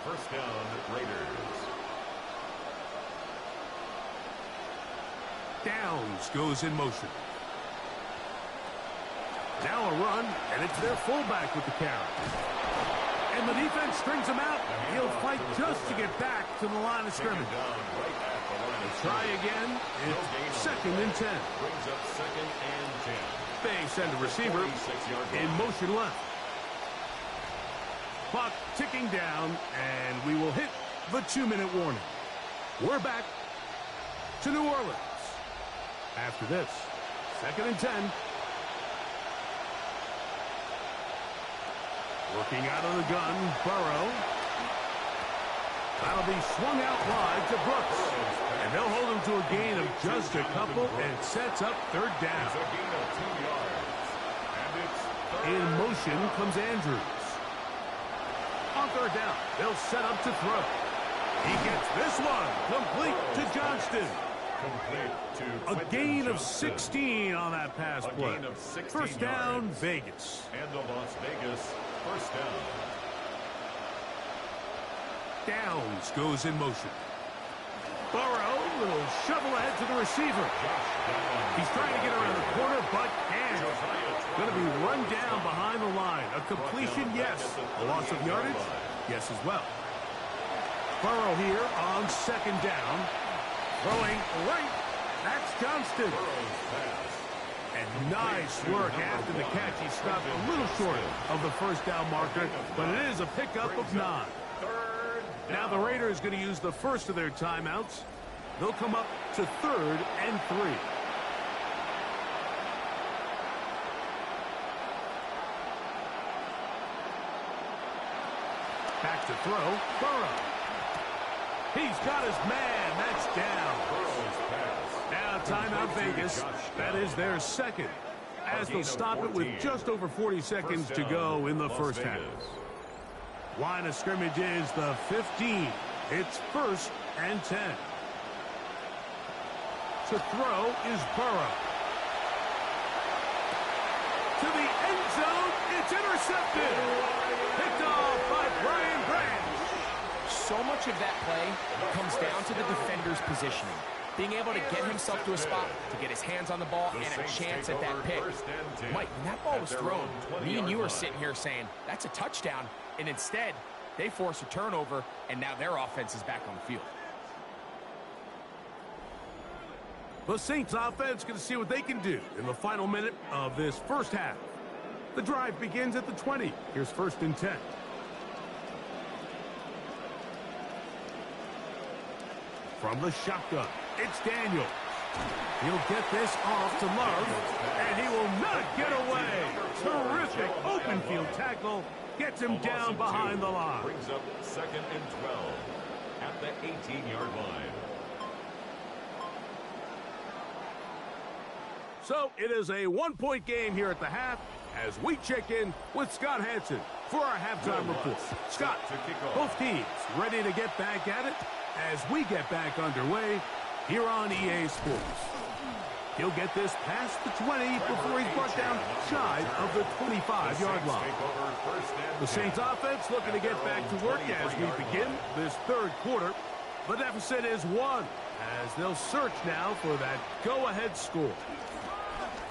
1st down, Raiders. Downs goes in motion. Now a run, and it's their fullback with the carry. And the defense strings him out. He'll fight just to get back to the line of scrimmage. Try again. It's 2nd and 10. Brings up 2nd and 10. They send a receiver in motion left. Clock ticking down, and we will hit the 2-minute warning. We're back to New Orleans. After this, 2nd and 10. Working out of the gun, Burrow. That'll be swung out wide to Brooks. And they'll hold him to a gain of just a couple and sets up 3rd down. It's a gain of 2 yards. And it's In motion comes Andrews. On 3rd down, they'll set up to throw. He gets this one complete to Johnston. A gain of 16 on that pass play. 1st down, Vegas. And the Las Vegas 1st down. Downs goes in motion. Burrow will shovel ahead to the receiver. He's trying to get around the corner, but can't. Going to be run down behind the line. A completion, yes. A loss of yardage, yes as well. Burrow here on 2nd down. Throwing right. That's Johnston. And nice work after the catch. He stopped a little short of the 1st down marker, but it is a pickup of 9. Now the Raiders going to use the first of their timeouts. They'll come up to 3rd and 3. Back to throw. Burrow. He's got his man. That's down. Now timeout Vegas. That is their 2nd. As they'll stop it with just over 40 seconds to go in the 1st half. Line of scrimmage is the 15. It's 1st and 10. To throw is Burrow. To the end zone. It's intercepted. Picked off by Brian Branch. So much of that play comes down to the defender's positioning. Being able to get himself to a spot, to get his hands on the ball, and a chance at that pick. Mike, when that ball was thrown, me and you were sitting here saying, that's a touchdown. And instead, they force a turnover, and now their offense is back on the field. The Saints offense going to see what they can do in the final minute of this 1st half. The drive begins at the 20. Here's 1st and 10. From the shotgun, it's Daniels. He'll get this off to Love, and he will not get away. Terrific open field tackle. Gets him down behind the line. Brings up 2nd and 12 at the 18-yard line. So it is a 1-point game here at the half as we check in with Scott Hanson for our halftime report. Scott, both teams ready to get back at it as we get back underway here on EA Sports. He'll get this past the 20 before he's brought down shy of the 25-yard line. The Saints offense looking to get back to work as we begin this third quarter. The deficit is 1 as they'll search now for that go-ahead score.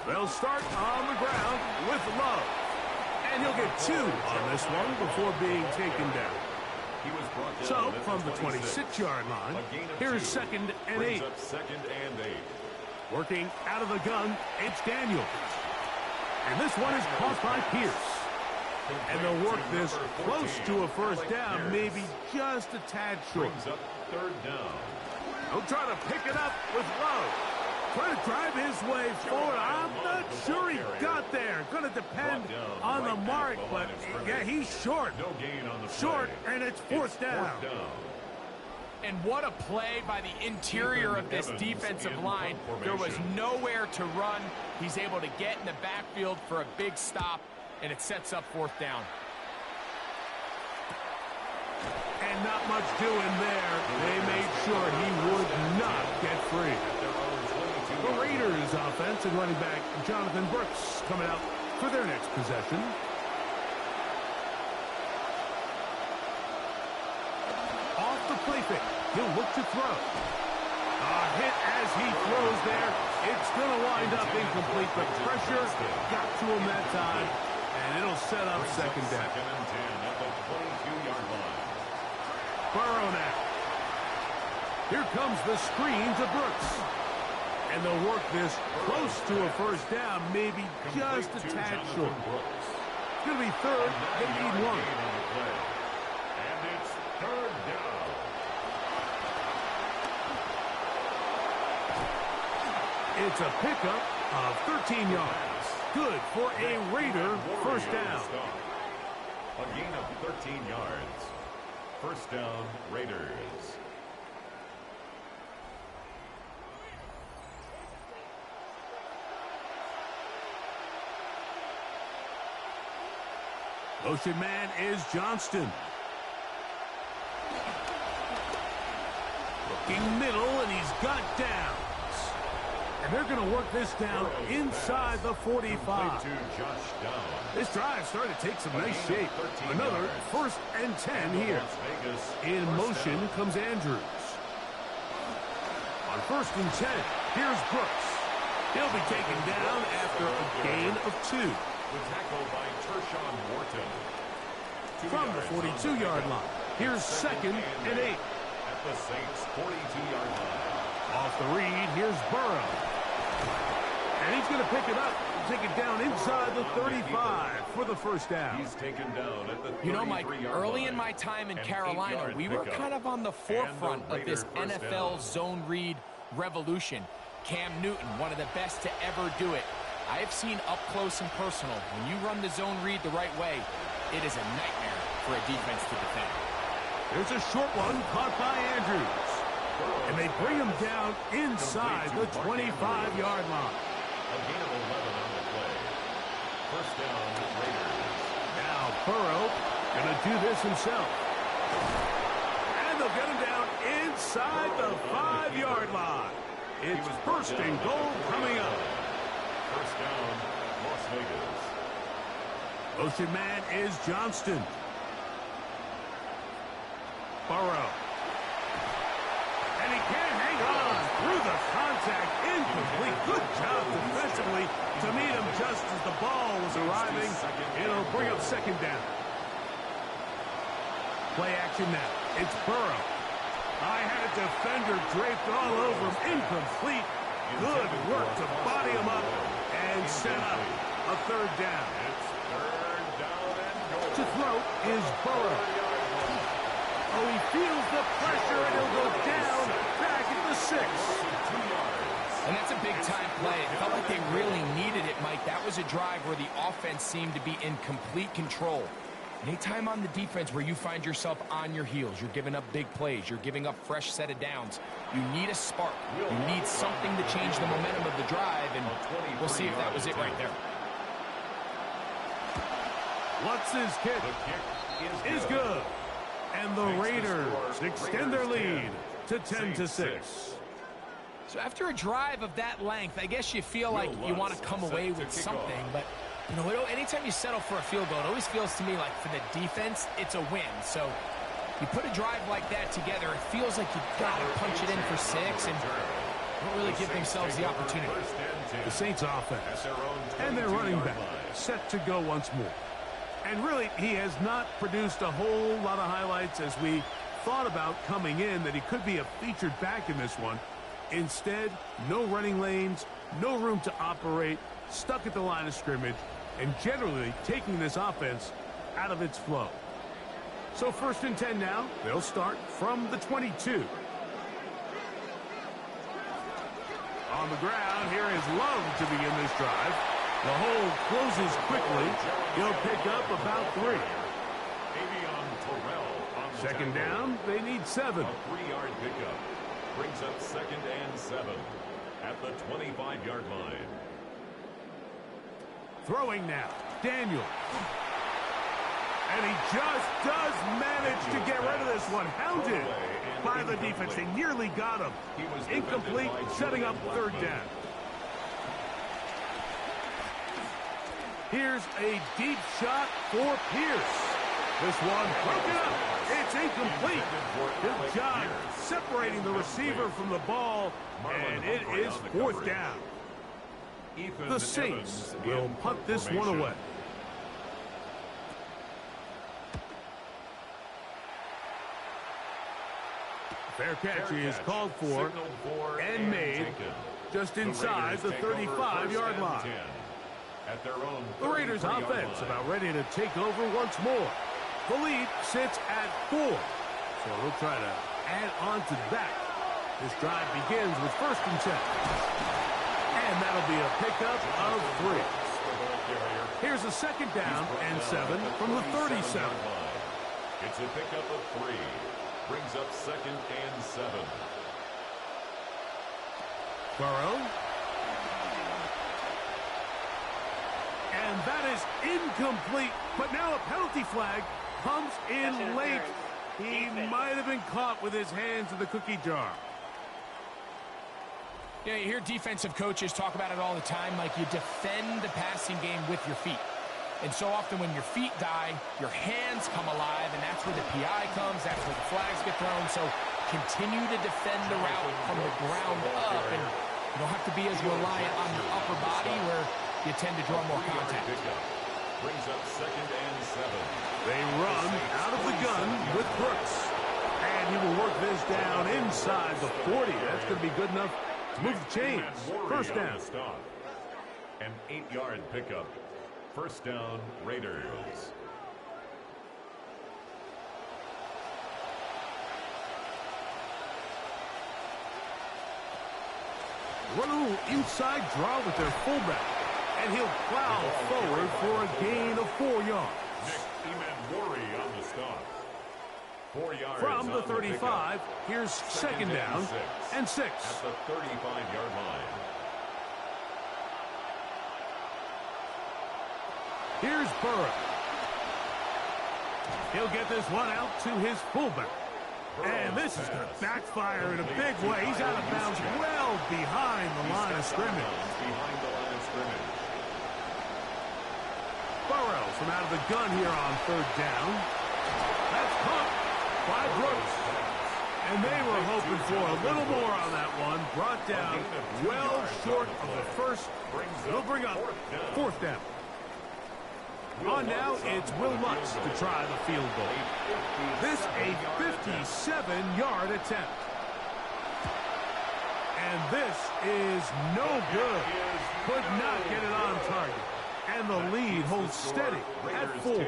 They'll start on the ground with Love. And he'll get 2 on this one before being taken down. So, from the 26-yard line, here's 2nd and 8. Working out of the gun, it's Daniel. And this one is caught by Pierce. And they'll work this close to a first down, maybe just a tad short. He'll try to pick it up with Love. Trying to drive his way forward. I'm not sure he got there. Going to depend on the mark, but yeah, he's short. Short, and it's fourth down. And what a play by the interior of this defensive line. There was nowhere to run. He's able to get in the backfield for a big stop, and it sets up fourth down. And not much doing there. They made sure he would not get free. The Raiders offense and running back Jonathan Brooks coming out for their next possession. Off the play fake. He'll look to throw. A hit as he throws there. It's going to wind up incomplete, but pressure got to him that time, and it'll set up second down. Burrow now. Here comes the screen to Brooks. And they'll work this close to a first down, maybe just a tad short. It's going to be third. They need 1. And it's third down. It's a pickup of 13 yards. Good for a Raider first down. A gain of 13 yards. First down, Raiders. Motion man is Johnston. Looking middle, and he's got downs. And they're going to work this down inside the 45. This drive started to take some nice shape. Another 1st and 10 here. In motion comes Andrews. On 1st and 10, here's Brooks. He'll be taken down after a gain of 2. The tackle by Tershawn Wharton. From the 42-yard line, here's 2nd and 8. At the Saints' 42-yard line. Off the read, here's Burrow. And he's going to pick it up and take it down inside the 35 for the first down. He's taken down at the 33-yard line. You know, Mike, early in my time in Carolina, we were kind of on the forefront of this NFL zone read revolution. Cam Newton, one of the best to ever do it. I have seen up close and personal, when you run the zone read the right way, it is a nightmare for a defense to defend. There's a short one caught by Andrews. And they bring him down inside the 25-yard line. A gain of 11 on the play. First down, Raiders. Now Burrow going to do this himself. And they'll get him down inside the 5-yard line. It's 1st and goal coming up. First down, Las Vegas. Motion man is Johnston. Burrow. And he can't hang on through the contact. Incomplete. Good job defensively to meet him just as the ball was arriving. It'll bring up second down. Play action now. It's Burrow. I had a defender draped all over him. Incomplete. Good work to body him up and set up a third down. It's third down and goal. To throw is Burrow. Oh, he feels the pressure, and he'll go down back at the 6. And that's a big-time play. It felt like they really needed it, Mike. That was a drive where the offense seemed to be in complete control. Anytime on the defense where you find yourself on your heels, you're giving up big plays, you're giving up fresh set of downs, you need a spark. You need something to change the momentum of the drive, and we'll see if that was it right there. What's his kick? The kick Is good. And the Raiders extend their lead to 10-6. So after a drive of that length, I guess you feel like you want to come away with something. But, you know, anytime you settle for a field goal, it always feels to me like for the defense, it's a win. So you put a drive like that together, it feels like you've got to punch it in for 6 and don't really give themselves the opportunity. The Saints offense and their running back set to go once more. And really, he has not produced a whole lot of highlights as we thought about coming in that he could be a featured back in this one. Instead, no running lanes, no room to operate, stuck at the line of scrimmage, and generally taking this offense out of its flow. So 1st and 10 now. They'll start from the 22. On the ground, here is Love to begin this drive. The hole closes quickly. He'll pick up about 3. Second down, they need 7. A 3-yard pickup brings up 2nd and 7 at the 25-yard line. Throwing now, Daniel. And he just does manage to get rid of this one. Hounded by the defense. They nearly got him. Incomplete, setting up 3rd down. Here's a deep shot for Pierce. This one broken up. It's incomplete. Good job separating the receiver from the ball, and it is 4th down. The Saints will punt this one away. Fair catch is called for and made just inside the 35-yard line. The Raiders offense about ready to take over once more. The lead sits at 4. So we'll try to add on to that. This drive begins with 1st and 10. And that'll be a pickup of 3. Here's a 2nd down and 7 from the 37. It's a pickup of 3. Brings up 2nd and 7. Burrow. And that is incomplete. But now a penalty flag comes in late. He might have been caught with his hands in the cookie jar. Yeah, you hear defensive coaches talk about it all the time, like you defend the passing game with your feet. And so often when your feet die, your hands come alive, and that's where the PI comes, that's where the flags get thrown. So continue to defend the route from the ground up, and you don't have to be as reliant on your upper body where you tend to draw more contact. Brings up 2nd and 7. They run out of the gun with Brooks. And he will work this down inside the 40. That's going to be good enough to move the chains. 1st down. An 8-yard pickup. 1st down, Raiders. Run a little inside draw with their fullback. And he'll plow forward for a gain of 4 yards. Nick Emmanwori on the stop. 4 yards from the 35. Here's 2nd down and 6. At the 35-yard line. Here's Burrow. He'll get this one out to his fullback. And this is going to backfire in a big way. He's out of bounds well behind the line of scrimmage. Burrow from out of the gun here on 3rd down. That's caught by Brooks. And they were hoping for a little more on that one. Brought down well short of the first. It'll bring up 4th down. On now, it's Will Lutz to try the field goal. This a 57-yard attempt. And this is no good. Could not get it on target. And the lead holds steady at 4.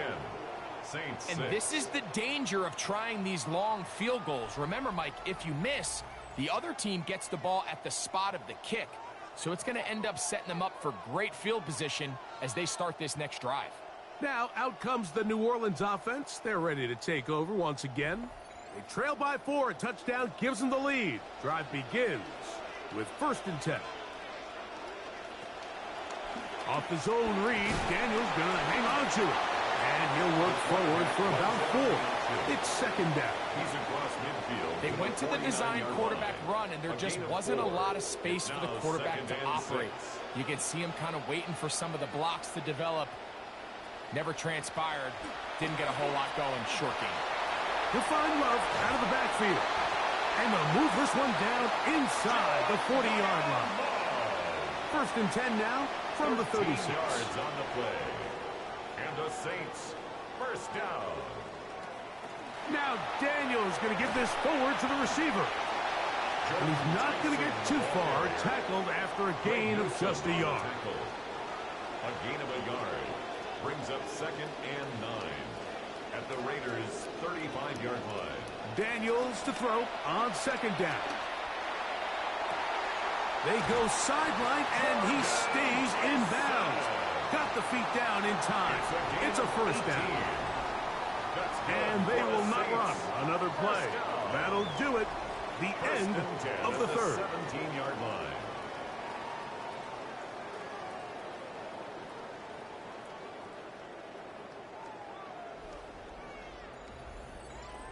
And this is the danger of trying these long field goals. Remember, Mike, if you miss, the other team gets the ball at the spot of the kick. So it's going to end up setting them up for great field position as they start this next drive. Now out comes the New Orleans offense. They're ready to take over once again. They trail by 4. A touchdown gives them the lead. Drive begins with 1st and 10. Off his own read, Daniel's going to hang on to it. And he'll work forward for about 4. It's second down. He's across midfield. They went to the design quarterback run, and there just wasn't a lot of space for the quarterback to operate. You can see him kind of waiting for some of the blocks to develop. Never transpired. Didn't get a whole lot going. Short game. He'll find Love out of the backfield. And they'll move this one down inside the 40-yard line. First and 10 now from the 36. Yards on the play. And the Saints, first down. Now Daniel's going to give this forward to the receiver. And he's not going to get too far, tackled after a gain of just a yard. A gain of a yard brings up second and 9 at the Raiders' 35-yard line. Daniels to throw on second down. They go sideline, and he stays in bounds. Got the feet down in time. It's a first down. And they will not run another play. That'll do it. The end of the third. 17-yard line.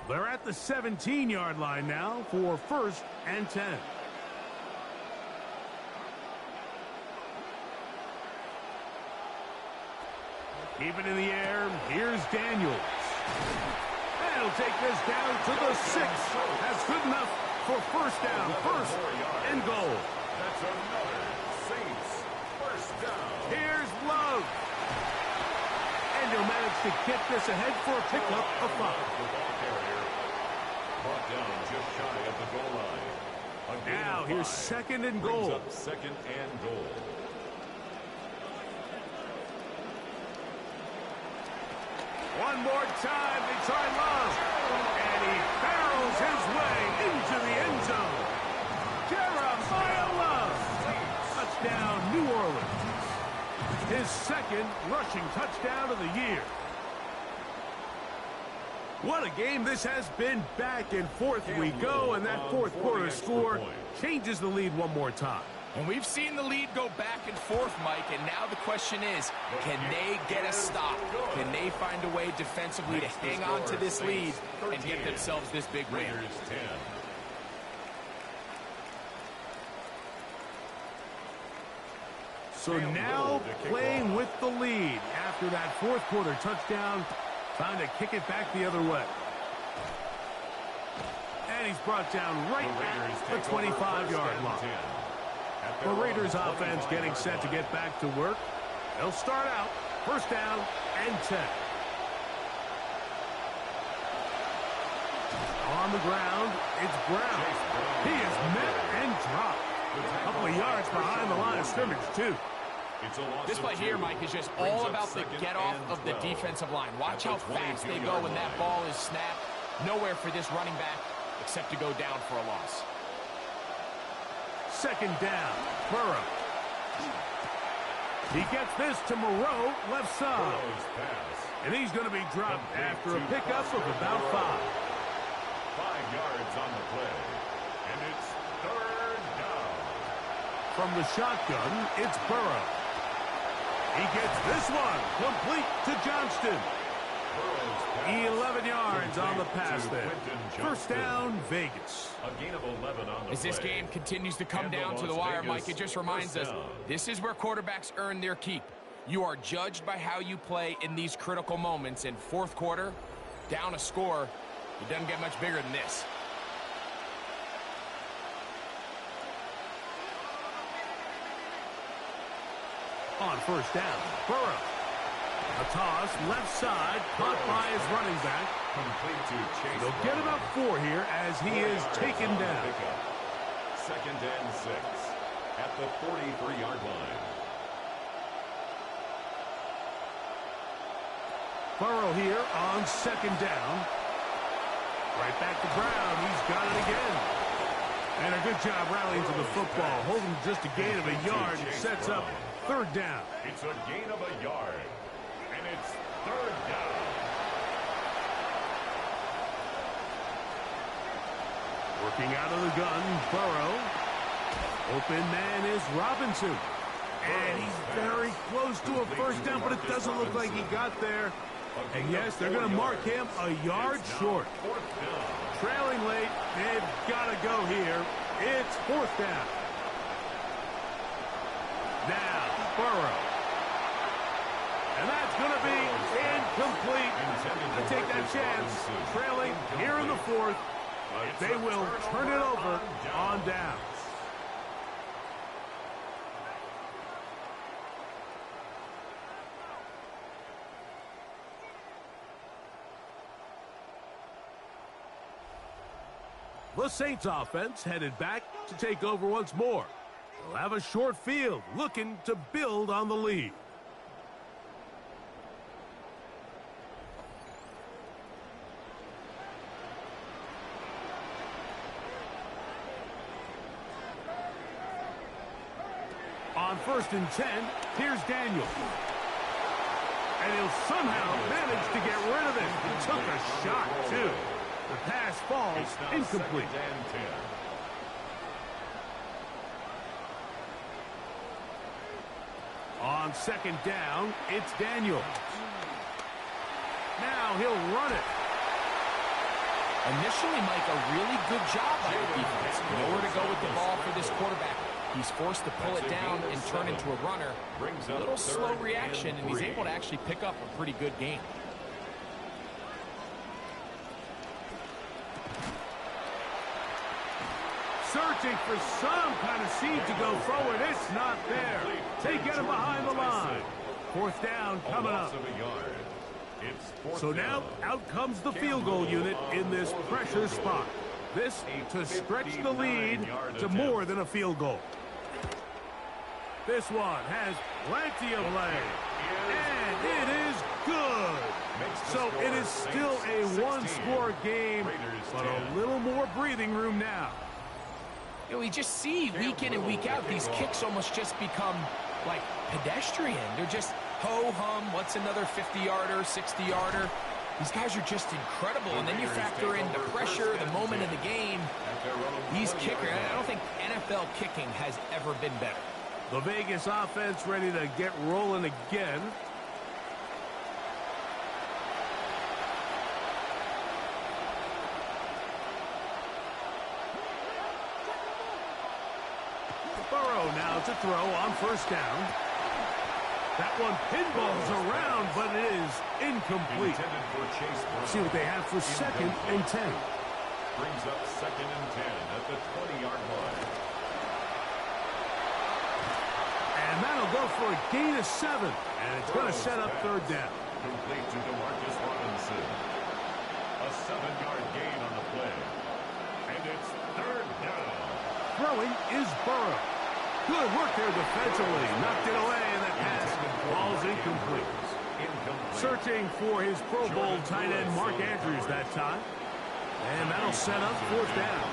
They're at the 17-yard line now for first and 10. Keep it in the air. Here's Daniels. And he'll take this down to the 6. That's good enough for first down. First and goal. That's another Saints first down. Here's Love. And he'll manage to get this ahead for a pickup of 5. Brought down just shy of the goal line. Now here's second and Brings goal. up second and goal. One more time, they try Love. And he barrels his way into the end zone. Jeremiah Love. Touchdown, New Orleans. His second rushing touchdown of the year. What a game this has been. Back and forth we go, and that fourth quarter score changes the lead one more time. And we've seen the lead go back and forth, Mike, and now the question is, can they get a stop? Can they find a way defensively to hang on to this lead and get themselves this big win? Raiders 10. So now playing with the lead after that fourth quarter touchdown, trying to kick it back the other way. And he's brought down right at the 25-yard line. The Raiders offense getting set to get back to work. They'll start out first down and 10. On the ground, it's Brown. He is met and dropped. A couple of yards behind the line of scrimmage, too. This play here, Mike, is just all about the get-off of the defensive line. Watch how fast they go when that ball is snapped. Nowhere for this running back except to go down for a loss. Second down, Burrow. He gets this to Moreau, left side. And he's going to be dropped after a pickup of about 5. 5 yards on the play. And it's third down. From the shotgun, it's Burrow. He gets this one complete to Johnston. 11 yards on the pass there. First down, Vegas. A gain of 11 on the As this game continues to come down to the wire, Mike, it just reminds us, this is where quarterbacks earn their keep. You are judged by how you play in these critical moments. In fourth quarter, down a score, it doesn't get much bigger than this. On first down, Burrow. A toss, left side, caught by his running back. Complete to Chase. They'll get about 4 here as he is taken down. Second and 6 at the 43-yard line. Burrow here on second down. Right back to Brown. He's got it again. And a good job rallying to the football. Holding just a gain of a yard. It sets up third down. It's a gain of a yard. And it's third down. Working out of the gun, Burrow. Open man is Robinson. And he's very close to a first down, but it doesn't look like he got there. And yes, they're going to mark him a yard short. Trailing late, they've got to go here. It's 4th down. Now, Burrow. And that's going to be incomplete. To take that chance, trailing here in the 4th. They will turn it over on downs. The Saints offense headed back to take over once more. They'll have a short field looking to build on the lead. On 1st and 10, here's Daniel. And he'll somehow manage to get rid of it. He took a shot, too. The pass falls incomplete. On 2nd down, it's Daniel. Now he'll run it. Initially, Mike, a really good job by the defense. Nowhere to go with the ball for this quarterback. He's forced to pull it down and turn into a runner. A little slow reaction, and he's able to actually pick up a pretty good game. Searching for some kind of seed to go forward. It's not there. They get him behind the line. 4th down coming up. So now out comes the field goal unit in this pressure spot. This to stretch the lead to more than a field goal. This one has plenty of leg. And it is good. So it is still a one-score game, but a little more breathing room now. You know, we just see week in and week out, these kicks almost just become like pedestrian. They're just ho-hum, what's another 50-yarder, 60-yarder? These guys are just incredible. And then you factor in the pressure, the moment of the game. These kickers, I don't think NFL kicking has ever been better. The Vegas offense ready to get rolling again. Burrow now to throw on 1st down. That one pinballs around, but it is incomplete. See what they have for 2nd and 10. Brings up 2nd and 10 at the 20-yard line. And that'll go for a gain of 7. And it's going to set up 3rd down. Complete to Demarcus Robinson. A 7-yard gain on the play. And it's 3rd down. Throwing is Burrow. Good work there defensively. Knocked it away, and that pass falls incomplete. Searching for his Pro Bowl tight end Mark Andrews that time. And that'll set up 4th down.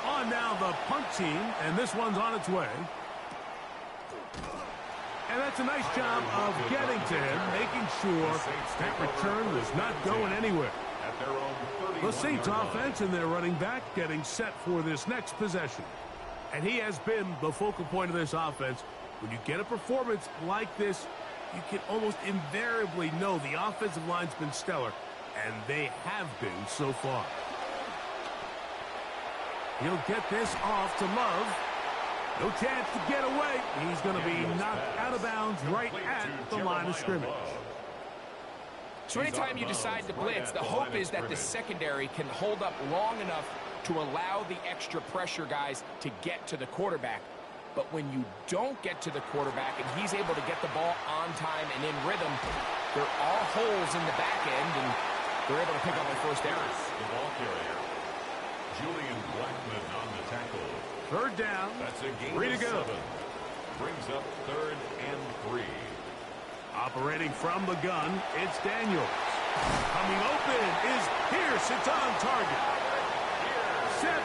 On now the punt team, and this one's on its way. And that's a nice job of getting to him, making sure that return was not going anywhere. The Saints offense and their running back getting set for this next possession. And he has been the focal point of this offense. When you get a performance like this, you can almost invariably know the offensive line's been stellar, and they have been so far. He'll get this off to Love. No chance to get away. He's going to be knocked out of bounds right at the line of scrimmage. So anytime you decide to blitz, the hope is that the secondary can hold up long enough to allow the extra pressure guys to get to the quarterback. But when you don't get to the quarterback and he's able to get the ball on time and in rhythm, there are holes in the back end, and they're able to pick up their 1st down. The ball carrier, Julian Blackman on the tackle. 3rd down. That's a gain 3 to go. 7. Brings up 3rd and 3. Operating from the gun, it's Daniels. Coming open is Pierce. It's on target. 17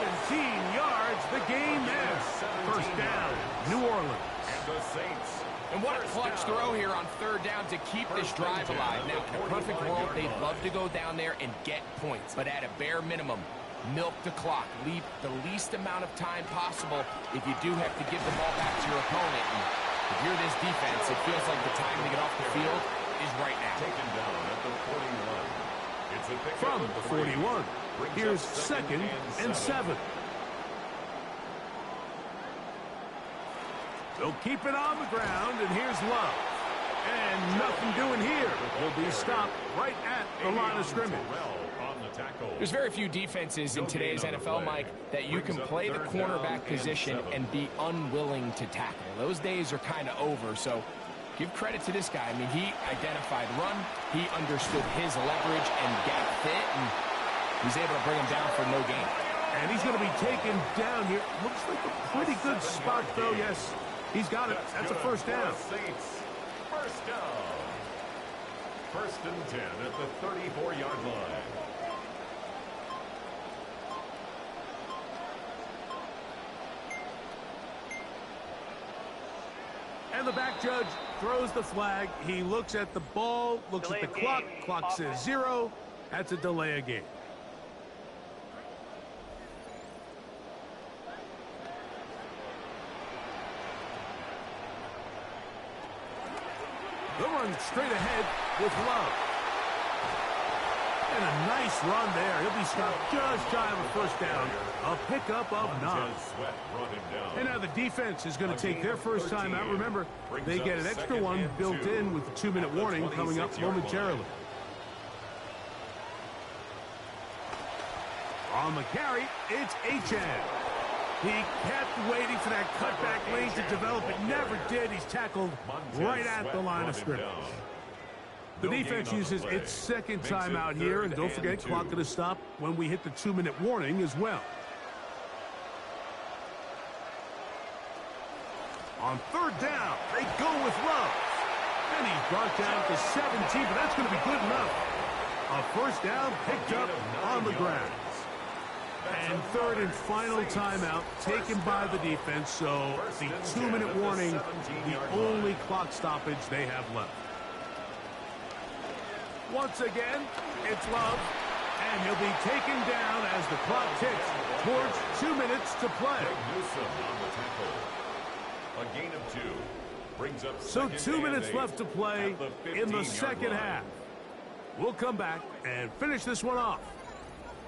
yards, the game ends. 1st down, New Orleans. And the Saints. And what a clutch throw here on 3rd down to keep this drive alive. Now, in a perfect world, they'd love to go down there and get points. But at a bare minimum, milk the clock. Leave the least amount of time possible if you do have to give the ball back to your opponent. And If you're this defense, it feels like the time to get off the field is right now. Taken down at the 41. It's a pickup From of the 3. 41, Brings here's up second and 7. They'll keep it on the ground, and here's Love. And nothing doing here. Will be stopped right at the line of scrimmage. There's very few defenses in today's NFL, Mike, that you can play the cornerback position and be unwilling to tackle. Those days are kind of over, so give credit to this guy. I mean, he identified run, he understood his leverage and gap fit, and he's able to bring him down for no gain. And he's going to be taken down here. Looks like a pretty good spot, though. Yes, he's got it. That's a first down. First down. First and 10 at the 34-yard line. And the back judge throws the flag. He looks at the ball, looks at the clock. Clock says 0. That's a delay of game. They'll run straight ahead with Love. And a nice run there. He'll be stopped just shy of a first down. A pickup of 9. And now the defense is going to take their first time out. Remember, they get an extra one built in with the 2-minute warning coming up momentarily. On the carry, it's Achane. He kept waiting for that cutback lane to develop. It never did. He's tackled right at the line of scrimmage. The defense uses its second timeout here, and don't forget, clock going to stop when we hit the 2-minute warning as well. On third down, they go with Love. And he's brought down to 17, but that's going to be good enough. A first down picked up on the ground. And third and final timeout taken by the defense, so the 2-minute warning, the only clock stoppage they have left. Once again, it's Love, and he'll be taken down as the clock ticks towards 2 minutes to play. A gain of 2 brings up so 2 minutes left to play in the second half. We'll come back and finish this one off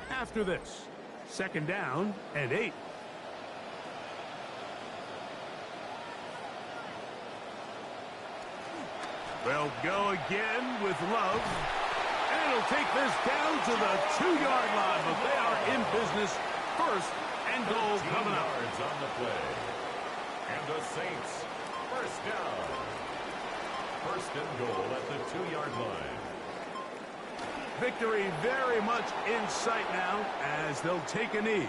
after this. Second down and 8. They'll go again with Love. And he'll take this down to the 2-yard line, but they are in business. First and goal coming up. On the play. And the Saints, first down. First and goal at the 2-yard line. Victory very much in sight now as they'll take a knee.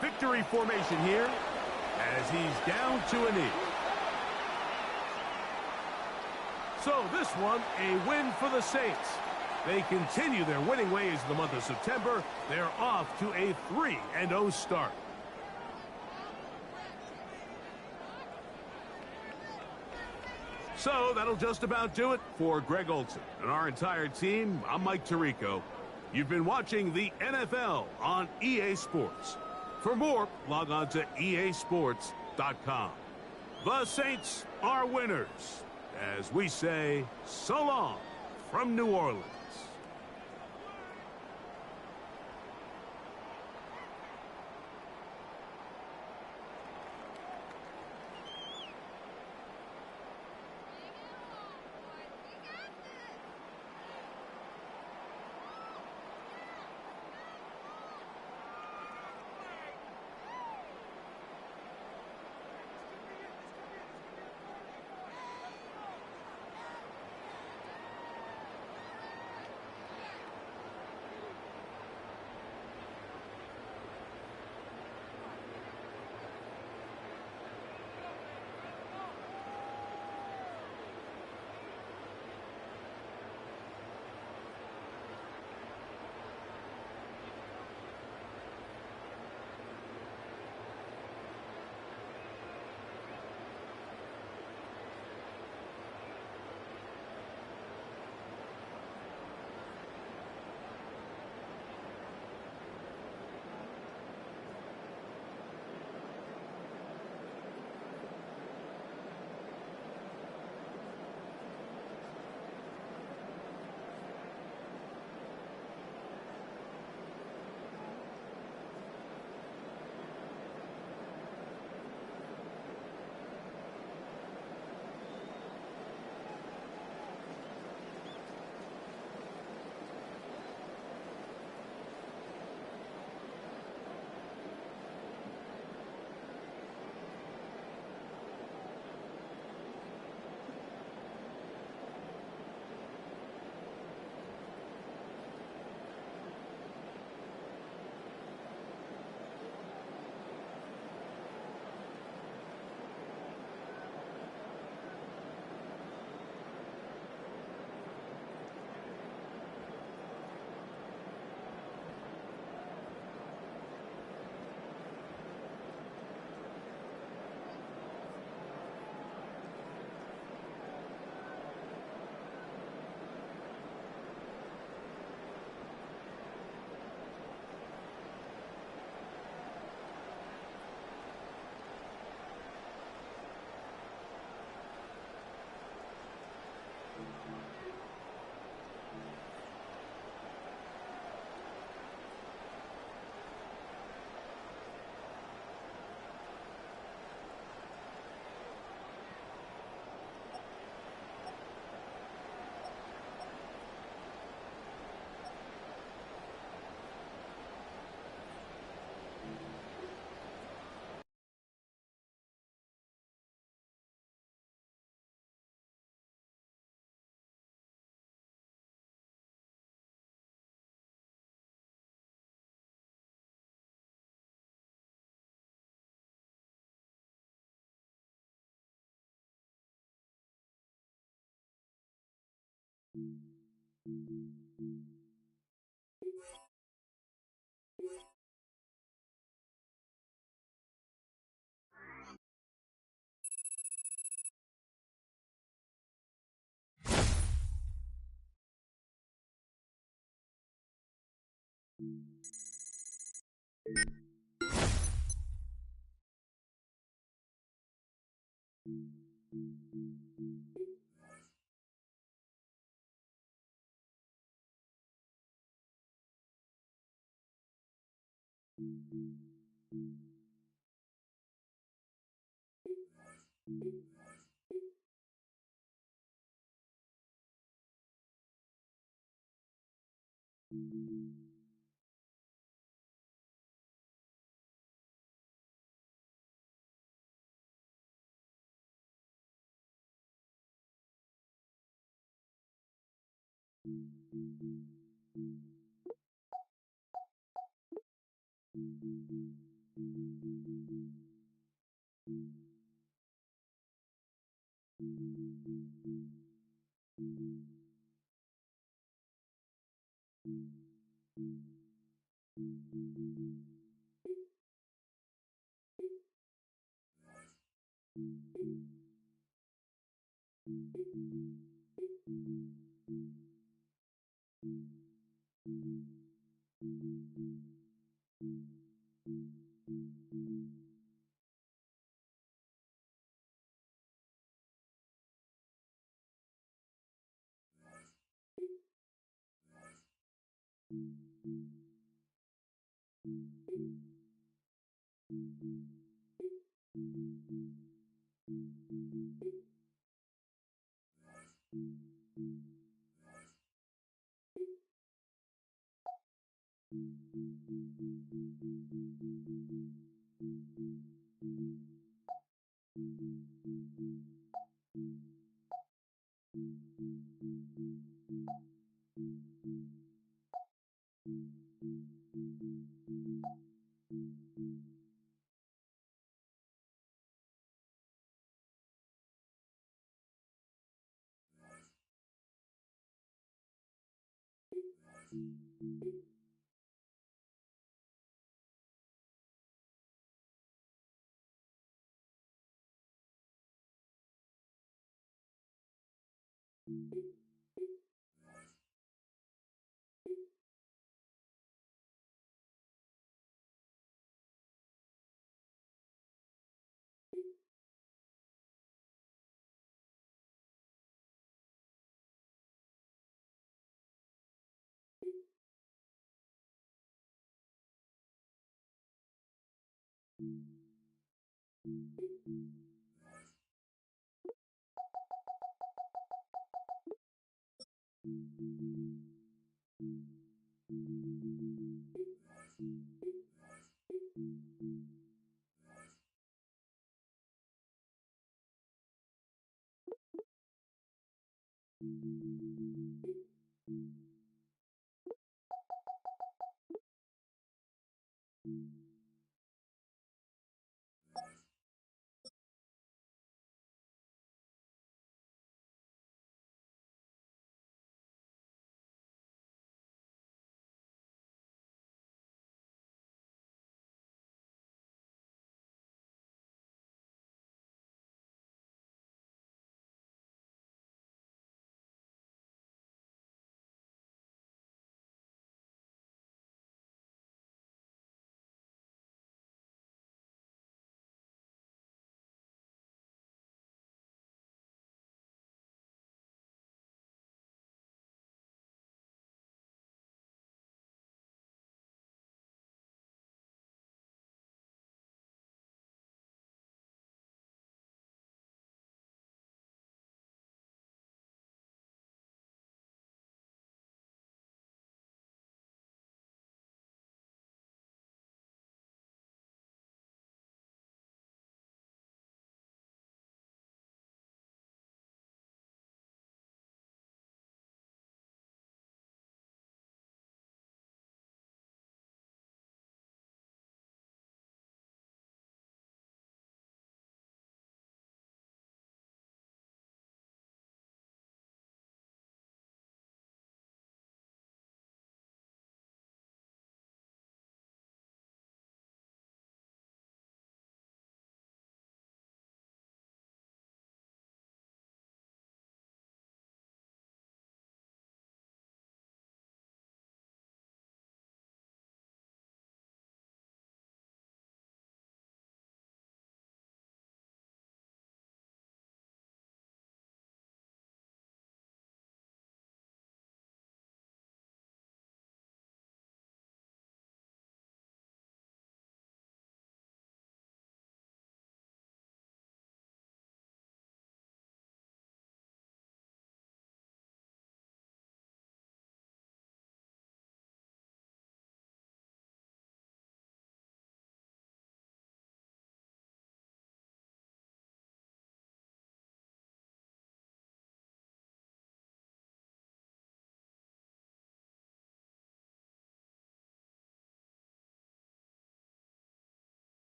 Victory formation here as he's down to a knee. So this one, a win for the Saints. They continue their winning ways in the month of September. They're off to a 3-0 start. So that'll just about do it for Greg Olsen and our entire team. I'm Mike Tirico. You've been watching the NFL on EA Sports. For more, log on to easports.com. The Saints are winners, as we say so long from New Orleans.